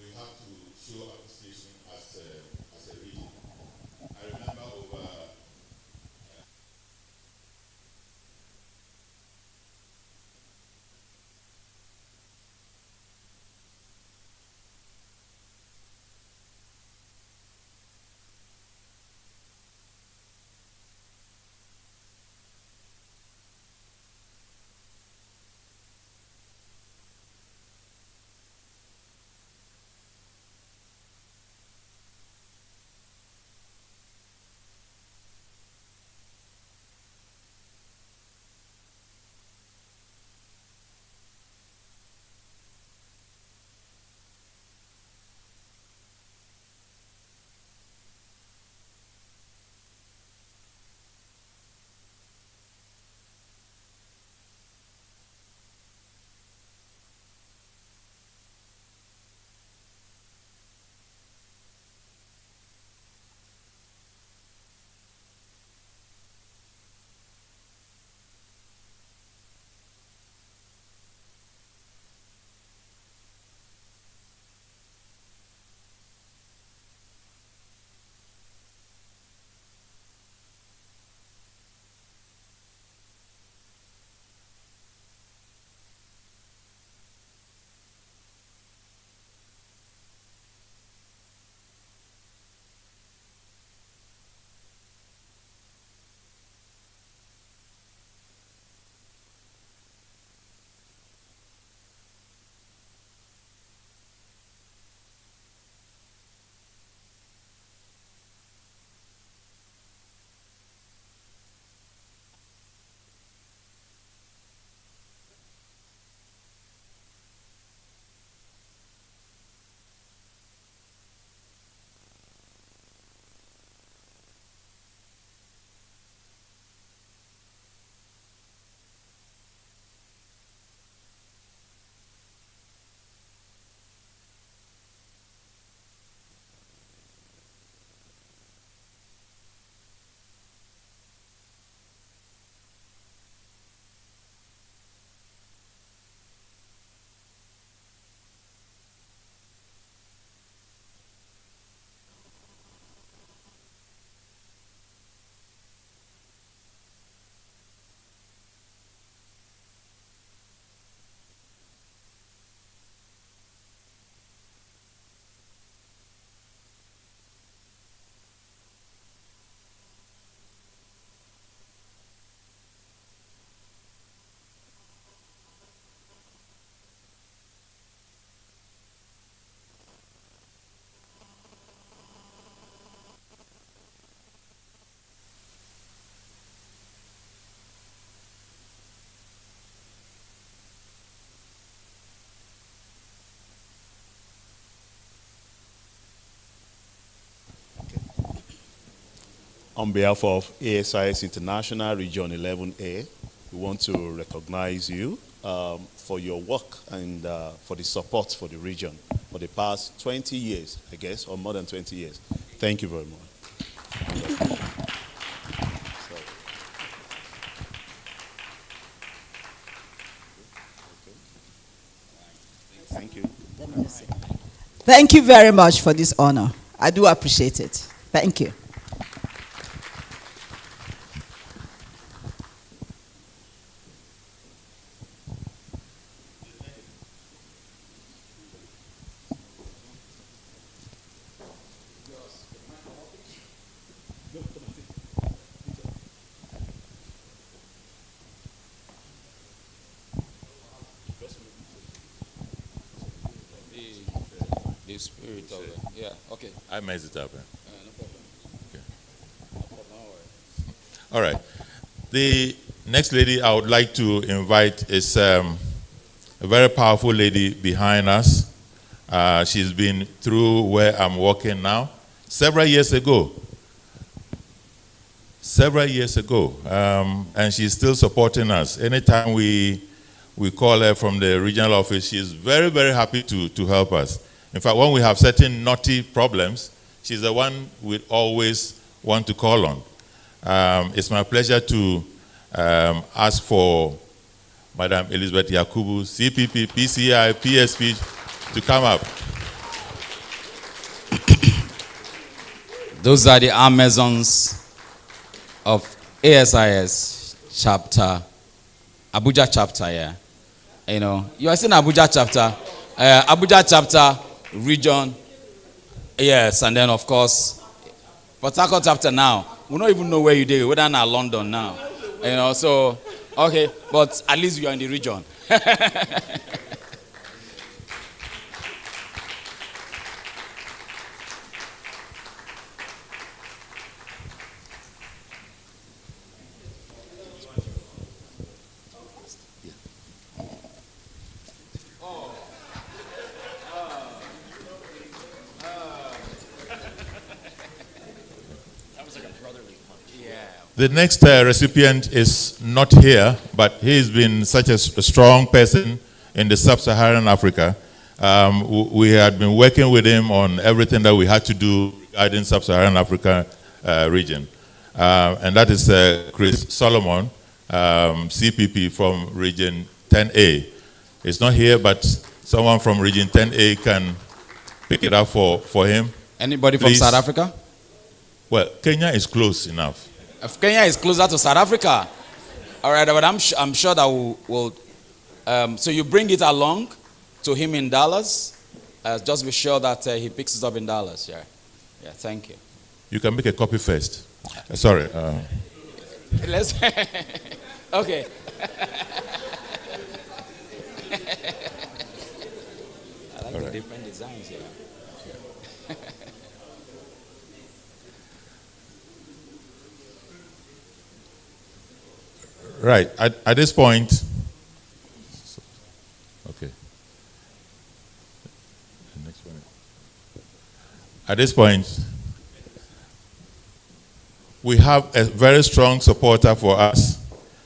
we have to show appreciation as a region. I remember over On behalf of ASIS International Region 11A, we want to recognize you for your work and for the support for the region for the past 20 years, I guess, or more than 20 years. Thank you very much. Thank you. Thank you very much for this honor. I do appreciate it. Thank you. The spirit of it. Yeah, okay. I messed it up. No problem. Okay. No problem. All right. The next lady I would like to invite is a very powerful lady behind us. She's been through where I'm working now several years ago. And she's still supporting us. Anytime we call her from the regional office, she's very, very happy to help us. In fact, when we have certain knotty problems, she's the one we always want to call on. It's my pleasure to ask for Madam Elizabeth Yakubu, CPP, PCI, PSP, to come up. Those are the Amazons of ASIS chapter, Abuja chapter, yeah. You know, you are saying Abuja chapter, region, yes, and then of course, Port Harcourt chapter now. We don't even know where you did, whether in London now. You know, so, okay, but at least you are in the region. The next recipient is not here, but he's been such a strong person in the Sub-Saharan Africa. We had been working with him on everything that we had to do regarding Sub-Saharan Africa region. And that is Chris Solomon, CPP from region 10A. It's not here, but someone from region 10A can pick it up for him. Anybody Please. from South Africa? Well, Kenya is close enough. If Kenya is closer to South Africa, all right, but I'm sure that we'll so you bring it along to him in dollars. Just be sure that he picks it up in dollars. Yeah, yeah. Thank you. You can make a copy first. Sorry. Let's. Okay. I like the different designs here. Right. At this point, okay. The next one. At this point, we have a very strong supporter for us,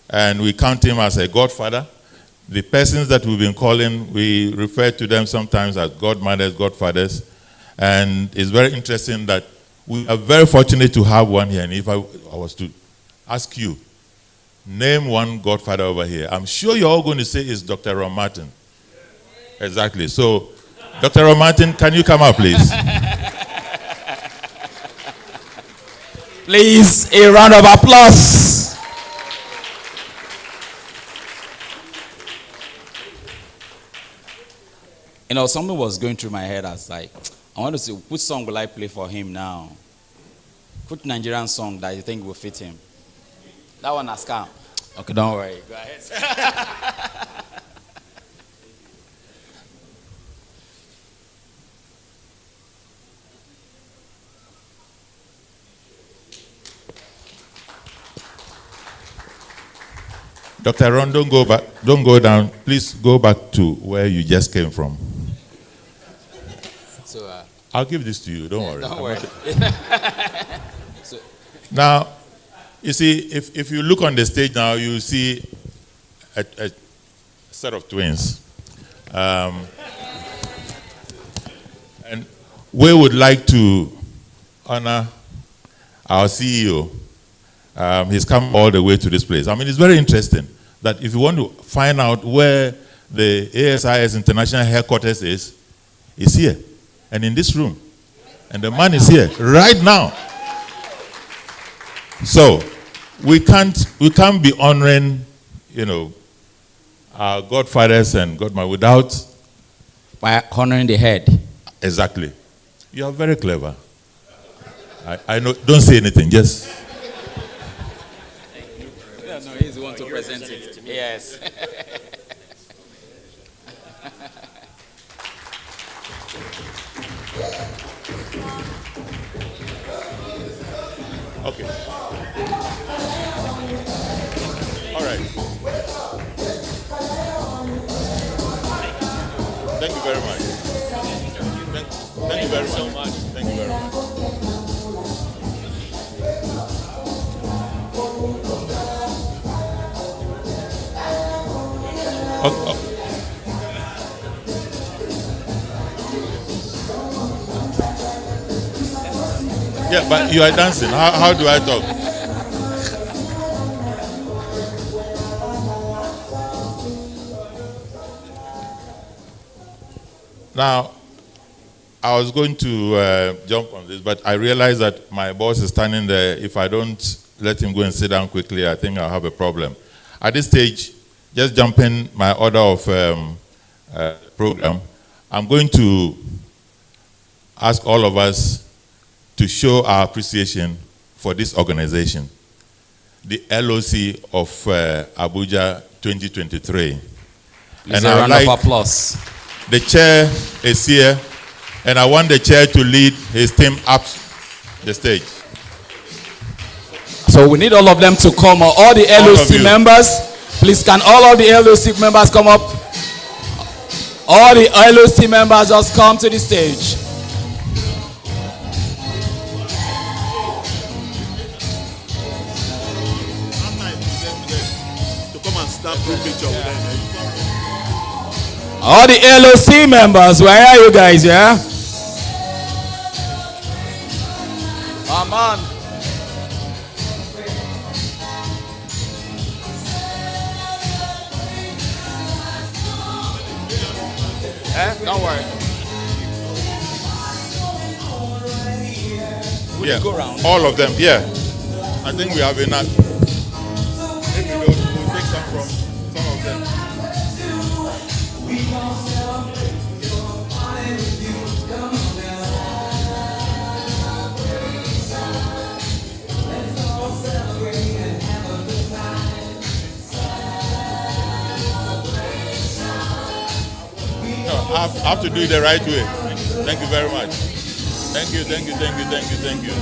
and we count him as a godfather. The persons that we've been calling, we refer to them sometimes as godmothers, godfathers, and it's very interesting that we are very fortunate to have one here. And if I was to ask you, name one godfather over here, I'm sure you're all going to say it's Dr. Ron Martin. Exactly. So, Dr. Ron Martin, can you come up, please? Please, a round of applause. You know, something was going through my head. I was like, I want to see, which song will I play for him now? Which Nigerian song that you think will fit him? That one has come. Okay, don't worry. Go ahead. Dr. Ron, don't go back. Don't go down. Please go back to where you just came from. So, I'll give this to you. Don't worry. Don't worry. So, now, you see, if you look on the stage now, you see a set of twins. And we would like to honor our CEO. He's come all the way to this place. I mean, it's very interesting that if you want to find out where the ASIS International Headquarters is, it's here and in this room. And the man is here right now. So we can't be honoring, you know, our godfathers and godmothers without by honoring the head. Exactly. You are very clever. I know. Don't say anything. Just. No, he's the one to present it. Yes. Okay. you very much. Thank you very much. Yeah, but you are dancing. How do I talk? Now, I was going to jump on this, but I realized that my boss is standing there. If I don't let him go and sit down quickly, I think I'll have a problem. At this stage, just jumping my order of program, I'm going to ask all of us to show our appreciation for this organization, the LOC of Abuja 2023. Please, a round of applause. The chair is here, and I want the chair to lead his team up the stage. So we need all of them to come. All the LOC members, please can all of the LOC members come up? All the LOC members just come to the stage. To come and snap a picture of them. All the LOC members, where are you guys, yeah? Come on. Don't worry. Yeah, go round? All of them, yeah. I think we have enough. If we don't, we'll take some from some of them. No, I have to do it the right way. Thank you very much. Thank you, thank you, thank you, thank you, thank you.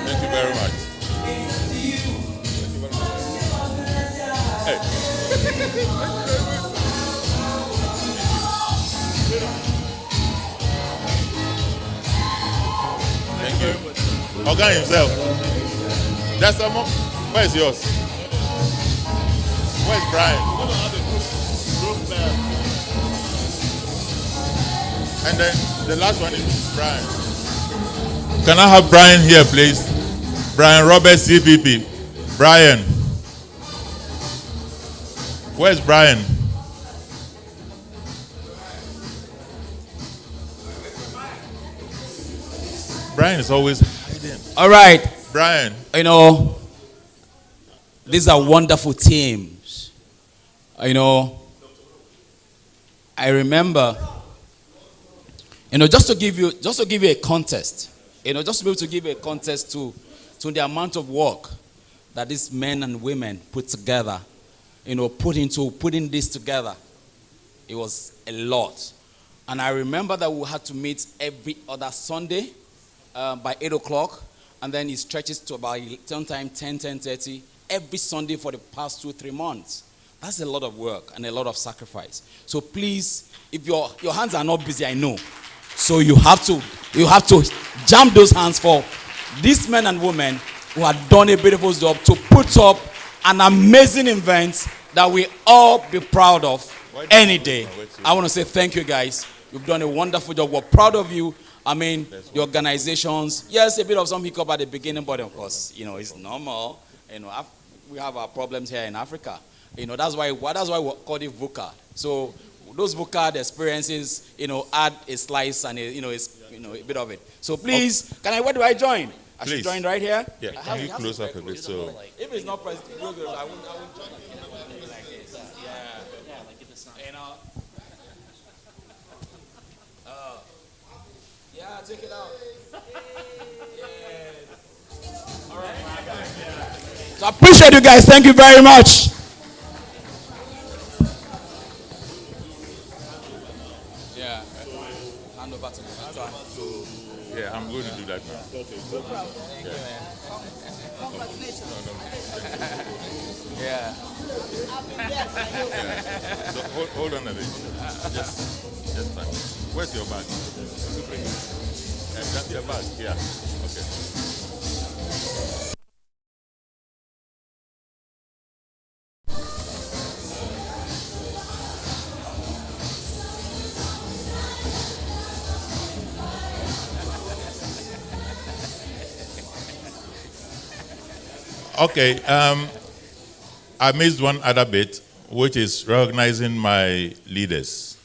Thank you very much. Hey. Thank you. Organ himself. That's some more. Where's yours? Where's Brian? And then the last one is Brian. Can I have Brian here, please? Brian Roberts, CPP. Brian. Where's Brian? Brian is always hiding. All right. Brian. You know, these are wonderful teams. You know, I remember, you know, just to give you a contest, you know, just to be able to give a contest to the amount of work that these men and women put together, you know, putting this together. It was a lot. And I remember that we had to meet every other Sunday by 8 o'clock, and then it stretches to about sometime 10:30 every Sunday for the past 2-3 months. That's a lot of work and a lot of sacrifice. So please, if your hands are not busy, I know. So you have to jam those hands for these men and women who have done a beautiful job to put up an amazing event that we all be proud of any day. I want to say thank you guys. You've done a wonderful job. We're proud of you. I mean, the organizations, yes, a bit of some hiccup at the beginning, but of course, you know, it's normal. You know, we have our problems here in Africa. You know, that's why we call it VUCA. So those VUCA experiences, you know, add a slice and a bit of it. So please, where do I join? I should join right here? Yeah, can you close up a bit so... If it's not pressed, I won't join. Like this. Yeah, like get the sun. You know. Yeah, take it out. Yes. All right. So I appreciate you guys. Thank you very much. Yeah. Hand over to the Yeah, I'm going to do that now. Okay. Yeah. So hold on a bit. Just fine. Where's your bag? That's your bag. Yeah. Okay. Okay. I missed one other bit, which is recognizing my leaders.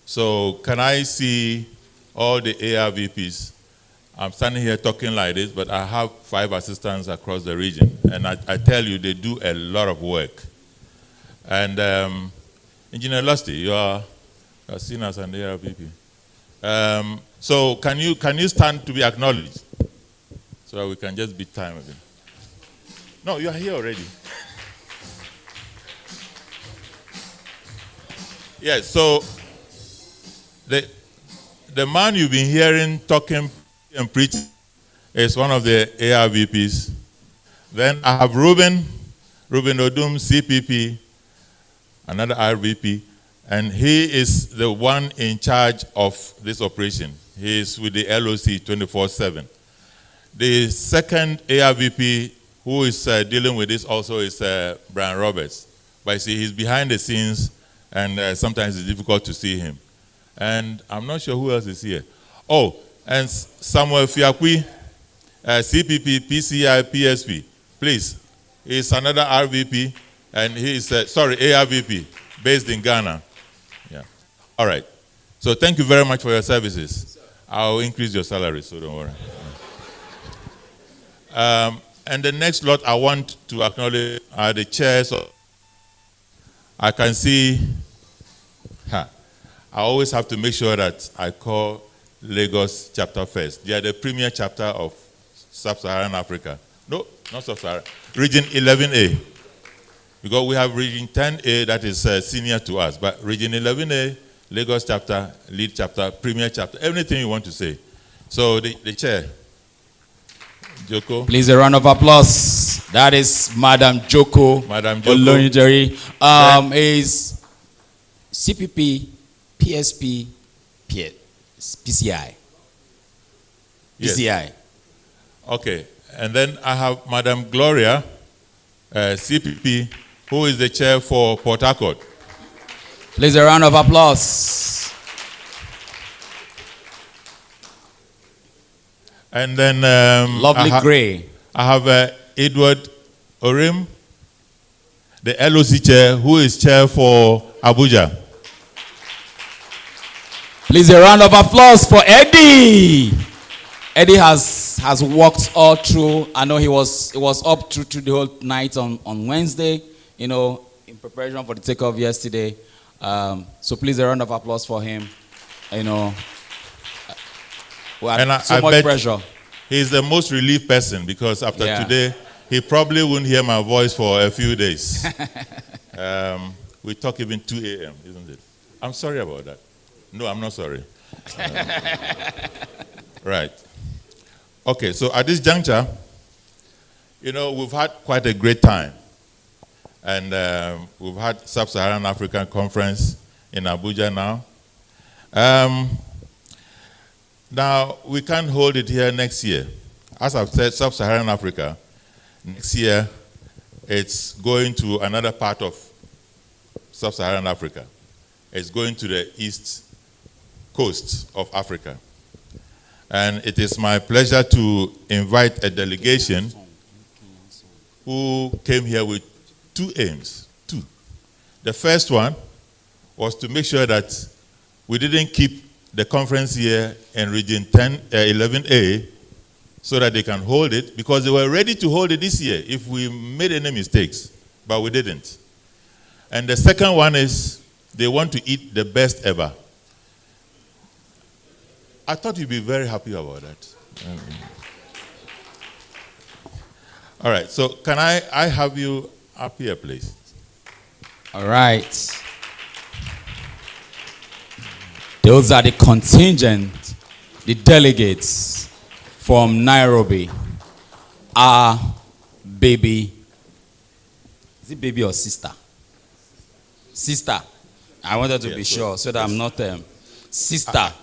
So can I see all the ARVPs? I'm standing here talking like this, but I have 5 assistants across the region. And I tell you, they do a lot of work. And Engineer Lusty, you are seen as an ARVP. So can you stand to be acknowledged? So that we can just beat time again. No, you are here already. Yes, so the man you've been hearing talking and preaching is one of the ARVPs. Then I have Ruben Odum, CPP, another RVP, and he is the one in charge of this operation. He is with the LOC 24/7. The second ARVP who is dealing with this also is Brian Roberts. But you see, he's behind the scenes, and sometimes it's difficult to see him. And I'm not sure who else is here. Oh, and Samuel Fiakwi, CPP, PCI, PSP. Please, he's another RVP, and he is, ARVP, based in Ghana. Yeah. All right. So thank you very much for your services. I'll increase your salary, so don't worry. And the next lot I want to acknowledge are the chairs. I can see, I always have to make sure that I call Lagos chapter first. They are the premier chapter of Sub-Saharan Africa. No, not Sub-Saharan. Region 11A. Because we have Region 10A that is senior to us. But Region 11A, Lagos chapter, lead chapter, premier chapter, everything you want to say. So the chair. Joko. Please, a round of applause. That is Madam Joko. Madam Joko. Is CPP, PSP, PCI. Yes. PCI. Okay. And then I have Madam Gloria, CPP, who is the chair for Port Harcourt. Please, a round of applause. And then Lovely Gray. I have Edward Orim, the LOC chair, who is chair for Abuja. Please, a round of applause for Eddie. Eddie has walked all through. I know he was up through the whole night on Wednesday, in preparation for the takeoff yesterday. So please, a round of applause for him. So much pressure. He's the most relieved person because after today, he probably won't hear my voice for a few days. We talk even 2 a.m., isn't it? I'm sorry about that. No, I'm not sorry. Right. Okay, so at this juncture, we've had quite a great time. And we've had Sub-Saharan African Conference in Abuja now. Now, we can't hold it here next year. As I've said, Sub-Saharan Africa, next year, it's going to another part of Sub-Saharan Africa. It's going to the east coast of Africa. And it is my pleasure to invite a delegation who came here with 2 aims. 2. The first one was to make sure that we didn't keep the conference here in Region 11A so that they can hold it, because they were ready to hold it this year if we made any mistakes, but we didn't. And the second one is they want to eat the best ever. I thought you'd be very happy about that. All right, so can I have you up here, please? All right. Those are the contingent, the delegates from Nairobi. Our baby. Is it baby or sister? Sister. I wanted to be sure so that I'm not sister.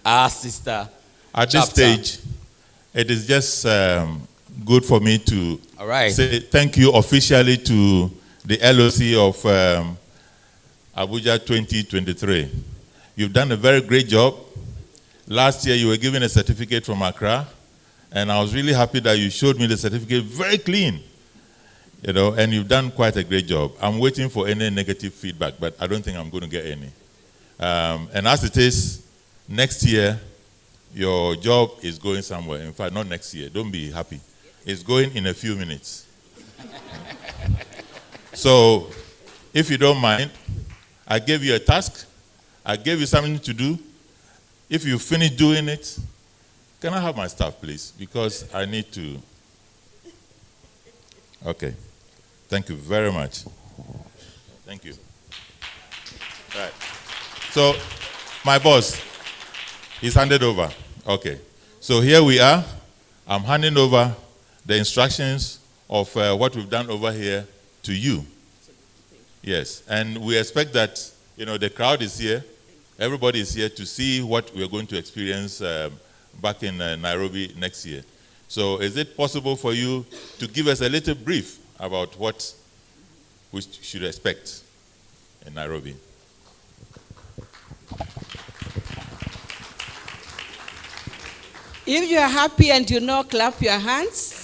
Our sister. At this stage, it is just good for me to say thank you officially to the LOC of Abuja 2023. You've done a very great job. Last year, you were given a certificate from Accra, and I was really happy that you showed me the certificate very clean. And you've done quite a great job. I'm waiting for any negative feedback, but I don't think I'm going to get any. And as it is, next year, your job is going somewhere. In fact, not next year. Don't be happy. It's going in a few minutes. So, if you don't mind, I gave you a task. I gave you something to do. If you finish doing it, can I have my stuff, please? Because I need to. Okay. Thank you very much. Thank you. Right. So, my boss, he's handed over. Okay. So here we are. I'm handing over the instructions of what we've done over here to you. Yes. And we expect that, the crowd is here. Everybody is here to see what we're going to experience back in Nairobi next year. So is it possible for you to give us a little brief about what we should expect in Nairobi? If you are happy and clap your hands.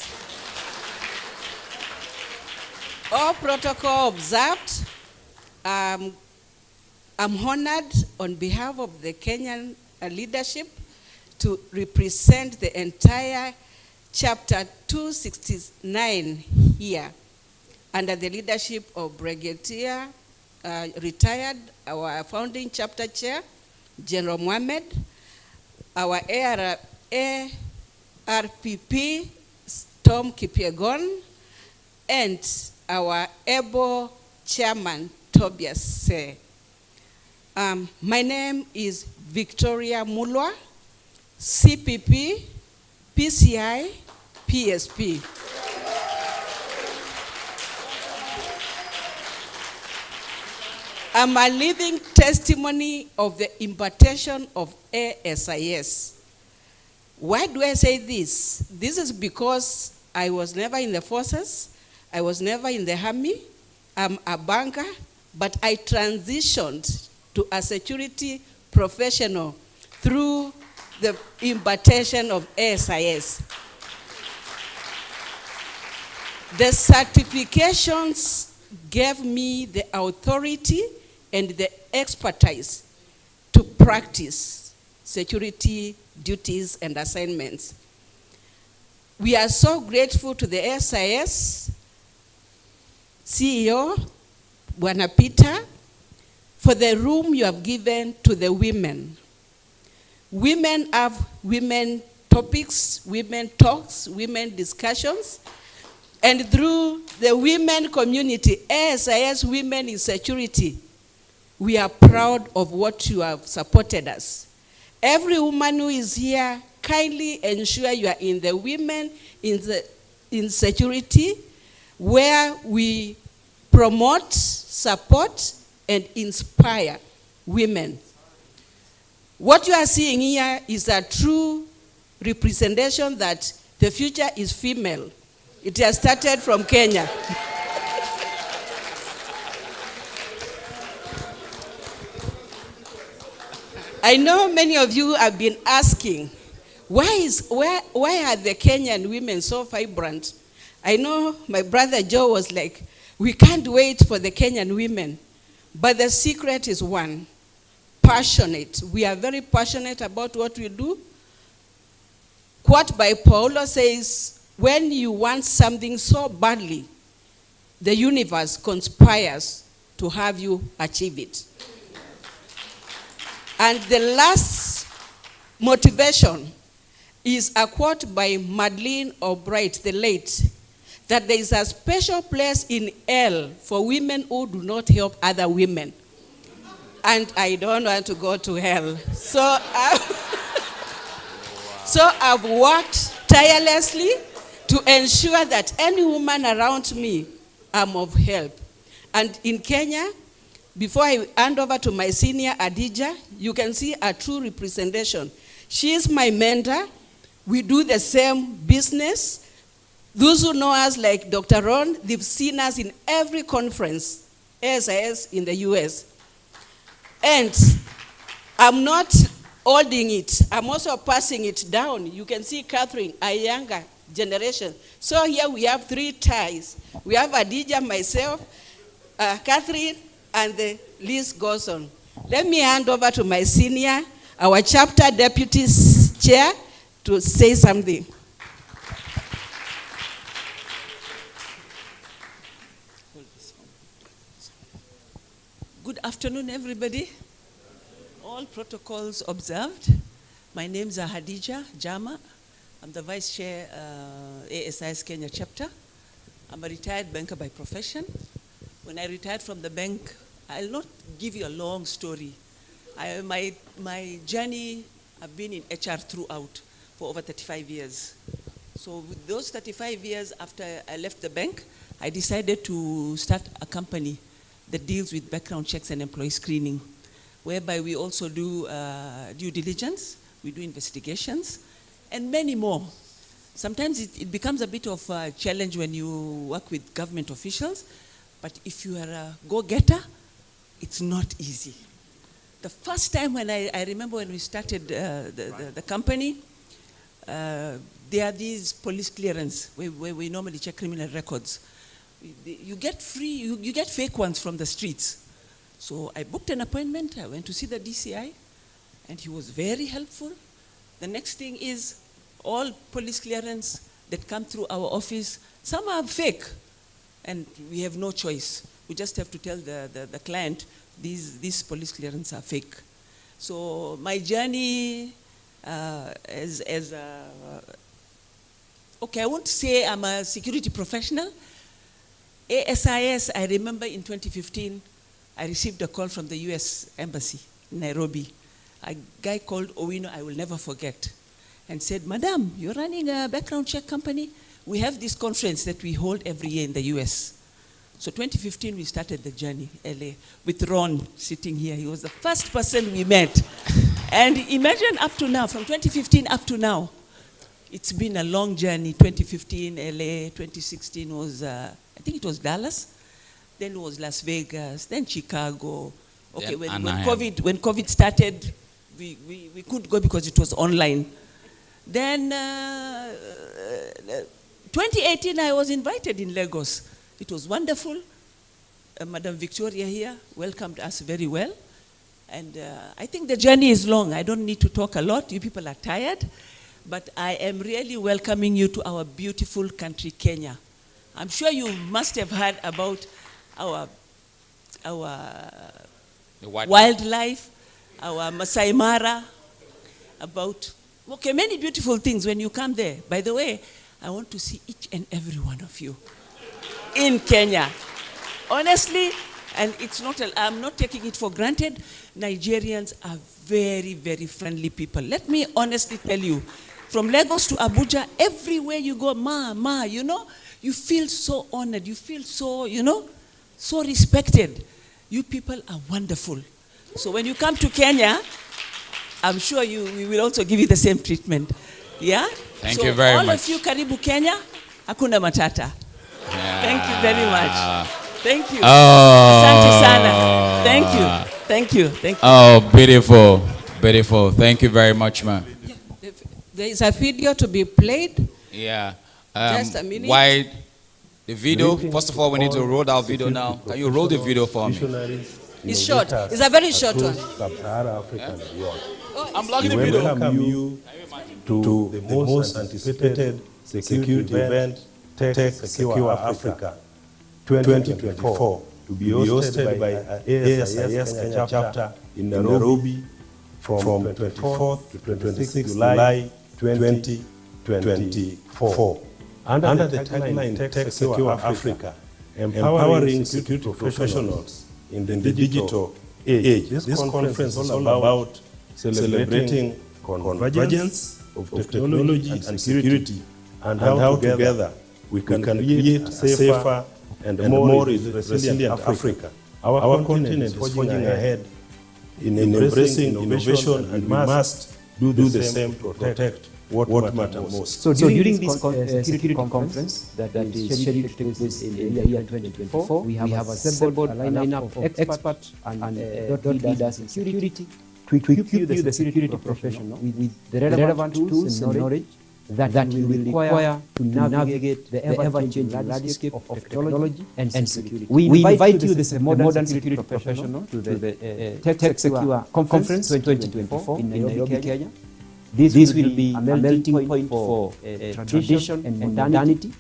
All protocol observed. I'm honored on behalf of the Kenyan leadership to represent the entire Chapter 269 here under the leadership of Brigadier, retired, our founding chapter chair, General Mohammed, our ARPP, Tom Kipyegon, and our able chairman, Tobias Se. My name is Victoria Mulwa, CPP, PCI, PSP. I'm a living testimony of the impartation of ASIS. Why do I say this? This is because I was never in the forces, I was never in the army, I'm a banker, but I transitioned to a security professional through the impartation of ASIS. The certifications gave me the authority and the expertise to practice security duties and assignments. We are so grateful to the ASIS CEO, Bwana Peter, for the room you have given to the women. Women have women topics, women talks, women discussions, and through the women community, ASIS Women in Security, we are proud of what you have supported us. Every woman who is here, kindly ensure you are in the women in security, where we promote, support, and inspire women. What you are seeing here is a true representation that the future is female. It has started from Kenya. I know many of you have been asking, why are the Kenyan women so vibrant? I know my brother Joe was like, we can't wait for the Kenyan women. But the secret is one. Passionate. We are very passionate about what we do. Quote by Paulo says, when you want something so badly, the universe conspires to have you achieve it. And the last motivation is a quote by Madeleine Albright, the late, that there is a special place in hell for women who do not help other women. And I don't want to go to hell. So I've worked tirelessly to ensure that any woman around me, I'm of help. And in Kenya, before I hand over to my senior, Adija, you can see a true representation. She is my mentor. We do the same business. Those who know us, like Dr. Ron, they've seen us in every conference, ASIS in the US. And I'm not holding it. I'm also passing it down. You can see Catherine, a younger generation. So here we have 3 ties. We have Adija, myself, Catherine, and the list goes on. Let me hand over to my senior, our chapter deputy chair, to say something. Good afternoon, everybody. All protocols observed. My name is Hadija Jama. I'm the Vice Chair, ASIS Kenya chapter. I'm a retired banker by profession. When I retired from the bank, I'll not give you a long story. My journey, I've been in HR throughout for over 35 years. So with those 35 years after I left the bank, I decided to start a company that deals with background checks and employee screening, whereby we also do due diligence, we do investigations, and many more. Sometimes it becomes a bit of a challenge when you work with government officials, but if you are a go-getter, it's not easy. The first time when I remember when we started the company, there are these police clearance where we normally check criminal records. You get you get fake ones from the streets. So I booked an appointment, I went to see the DCI, and he was very helpful. The next thing is all police clearance that come through our office, some are fake, and we have no choice. We just have to tell the client, these police clearance are fake. So my journey okay, I won't say I'm a security professional. ASIS, I remember in 2015, I received a call from the US Embassy in Nairobi. A guy called Owino, I will never forget, and said, Madam, you're running a background check company? We have this conference that we hold every year in the US. So 2015, we started the journey, LA, with Ron sitting here. He was the first person we met. And imagine up to now, from 2015 up to now, it's been a long journey. 2015, LA, 2016 was, I think it was Dallas, then it was Las Vegas, then Chicago. Okay, when COVID started, we couldn't go because it was online. Then 2018, I was invited in Lagos. It was wonderful. Madam Victoria here welcomed us very well. And I think the journey is long. I don't need to talk a lot. You people are tired. But I am really welcoming you to our beautiful country, Kenya. I'm sure you must have heard about our wildlife, our Masai Mara, about, okay, many beautiful things when you come there. By the way, I want to see each and every one of you in Kenya. Honestly, and it's not, I'm not taking it for granted, Nigerians are very, very friendly people. Let me honestly tell you, from Lagos to Abuja, everywhere you go, you know, you feel so honored, you feel so, you know, so respected. You people are wonderful. So when you come to Kenya, I'm sure we will also give you the same treatment. Yeah? Thank you very much. All of you, Karibu Kenya, Hakuna Matata. Yeah. Thank you very much. Thank you. Asante sana. Thank you. Thank you. Thank you. Oh, beautiful. Beautiful. Thank you very much, ma'am. There is a video to be played. Yeah. Just a minute. Why the video? First of all, we need to roll that video now. Can you roll the video for me? It's short. It's a very short one. Sub-Saharan African world. I'm logging the We video. welcome you to the most anticipated security event, Tech Secure Africa 2024, to be hosted by ASIS Kenya chapter in Nairobi from 24th to 26th July 2024. Under the tagline Tech Secure Africa, empowering security professionals in the digital age. This conference is all about celebrating convergence of technology and security, and how together we can create a safer and more resilient Africa. Our continent is forging ahead in embracing innovation, and we must do the same to protect what matters most. So during this security conference that is scheduled to take place in the year 2024, we have assembled a lineup of experts and thought leaders in security to equip you, the security professional, with the relevant tools and knowledge that we will require to navigate the ever-changing landscape of technology and security. We invite you, the modern security professional, to the Tech Secure Conference 2024 in Nairobi, Kenya. This will be a melting point for tradition and modernity.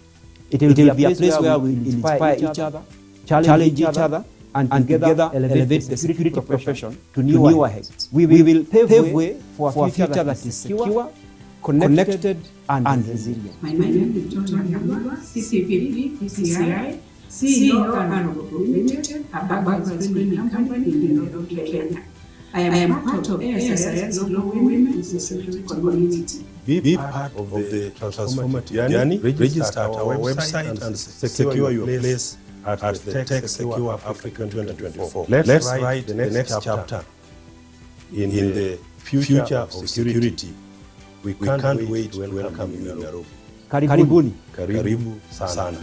It will be a place where we will inspire each other, challenge each other, and together elevate the security profession to newer heights. We will pave way for a future that is secure, connected, and resilient. My name is John Yamba, CCPP, PCI, CEO of Limited, a background screening company in Nairobi, Kenya. I am part of ASIS Global Women in Security Community. Be part of the transformative journey. Register at our website and secure your place at the Tech Secure Africa 2024. Let's write the next chapter in the future of security. We can't wait to welcome you in Nairobi. Karibuni. Karibu sana.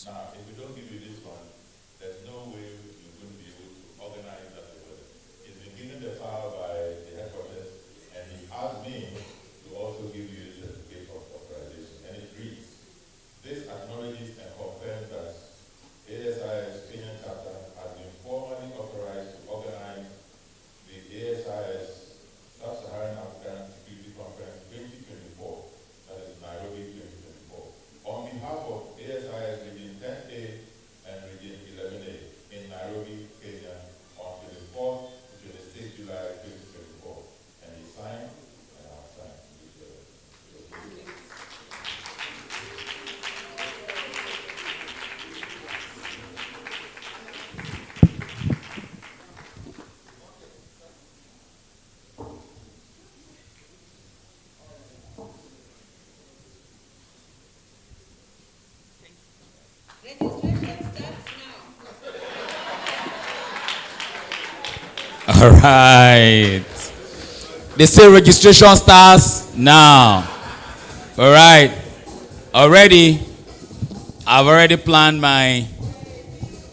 Now, if we don't give you this one, there's no way you're going to be able to organize that event. It's been given the power by the headquarters, and he asked me to also give you a certificate of authorization. And it reads, this acknowledges and confirms that ASIS Kenyan chapter has been formally authorized to organize the ASIS Sub-Saharan African Security Conference 2024, that is Nairobi 2024. On behalf of ASIS Region 10A and Region 11A in Nairobi, Kenya, on 24th to 26th July 2024. And he signed, and I signed. All right. They say registration starts now. All right. I've already planned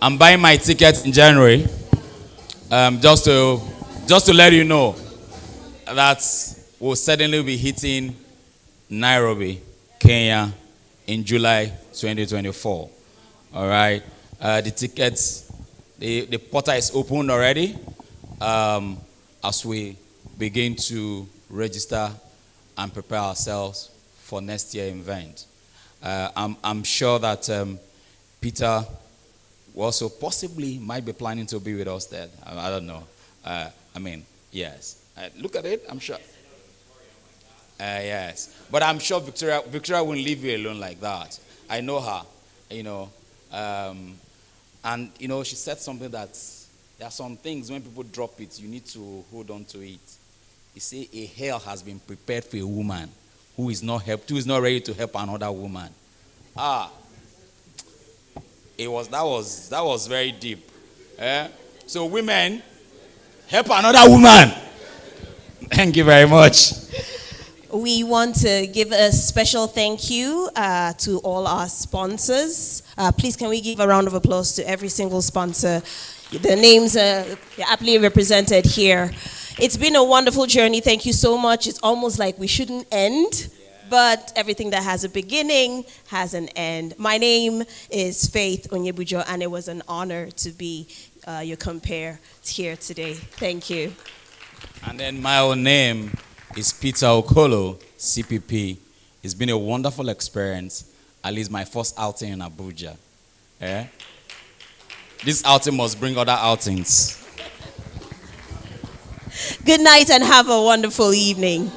I'm buying my tickets in January. Just to let you know that we'll certainly be hitting Nairobi, Kenya in July 2024. All right. The tickets, the portal is open already. As we begin to register and prepare ourselves for next year's event. I'm sure that Peter also possibly might be planning to be with us there. I don't know. Yes. Look at it, I'm sure. Yes. But I'm sure Victoria won't leave you alone like that. I know her, and, she said something that there are some things when people drop it, you need to hold on to it. You see, a hell has been prepared for a woman who is not ready to help another woman. That was very deep. So women, help another woman. Thank you very much. We want to give a special thank you to all our sponsors. Please, can we give a round of applause to every single sponsor? The names are aptly represented here. It's been a wonderful journey. Thank you so much. It's almost like we shouldn't end, but everything that has a beginning has an end. My name is Faith Onyebujo, and it was an honor to be your compare here today. Thank you. And then my own name is Peter Okolo, CPP. It's been a wonderful experience, at least my first outing in Abuja. This outing must bring other outings. Good night and have a wonderful evening.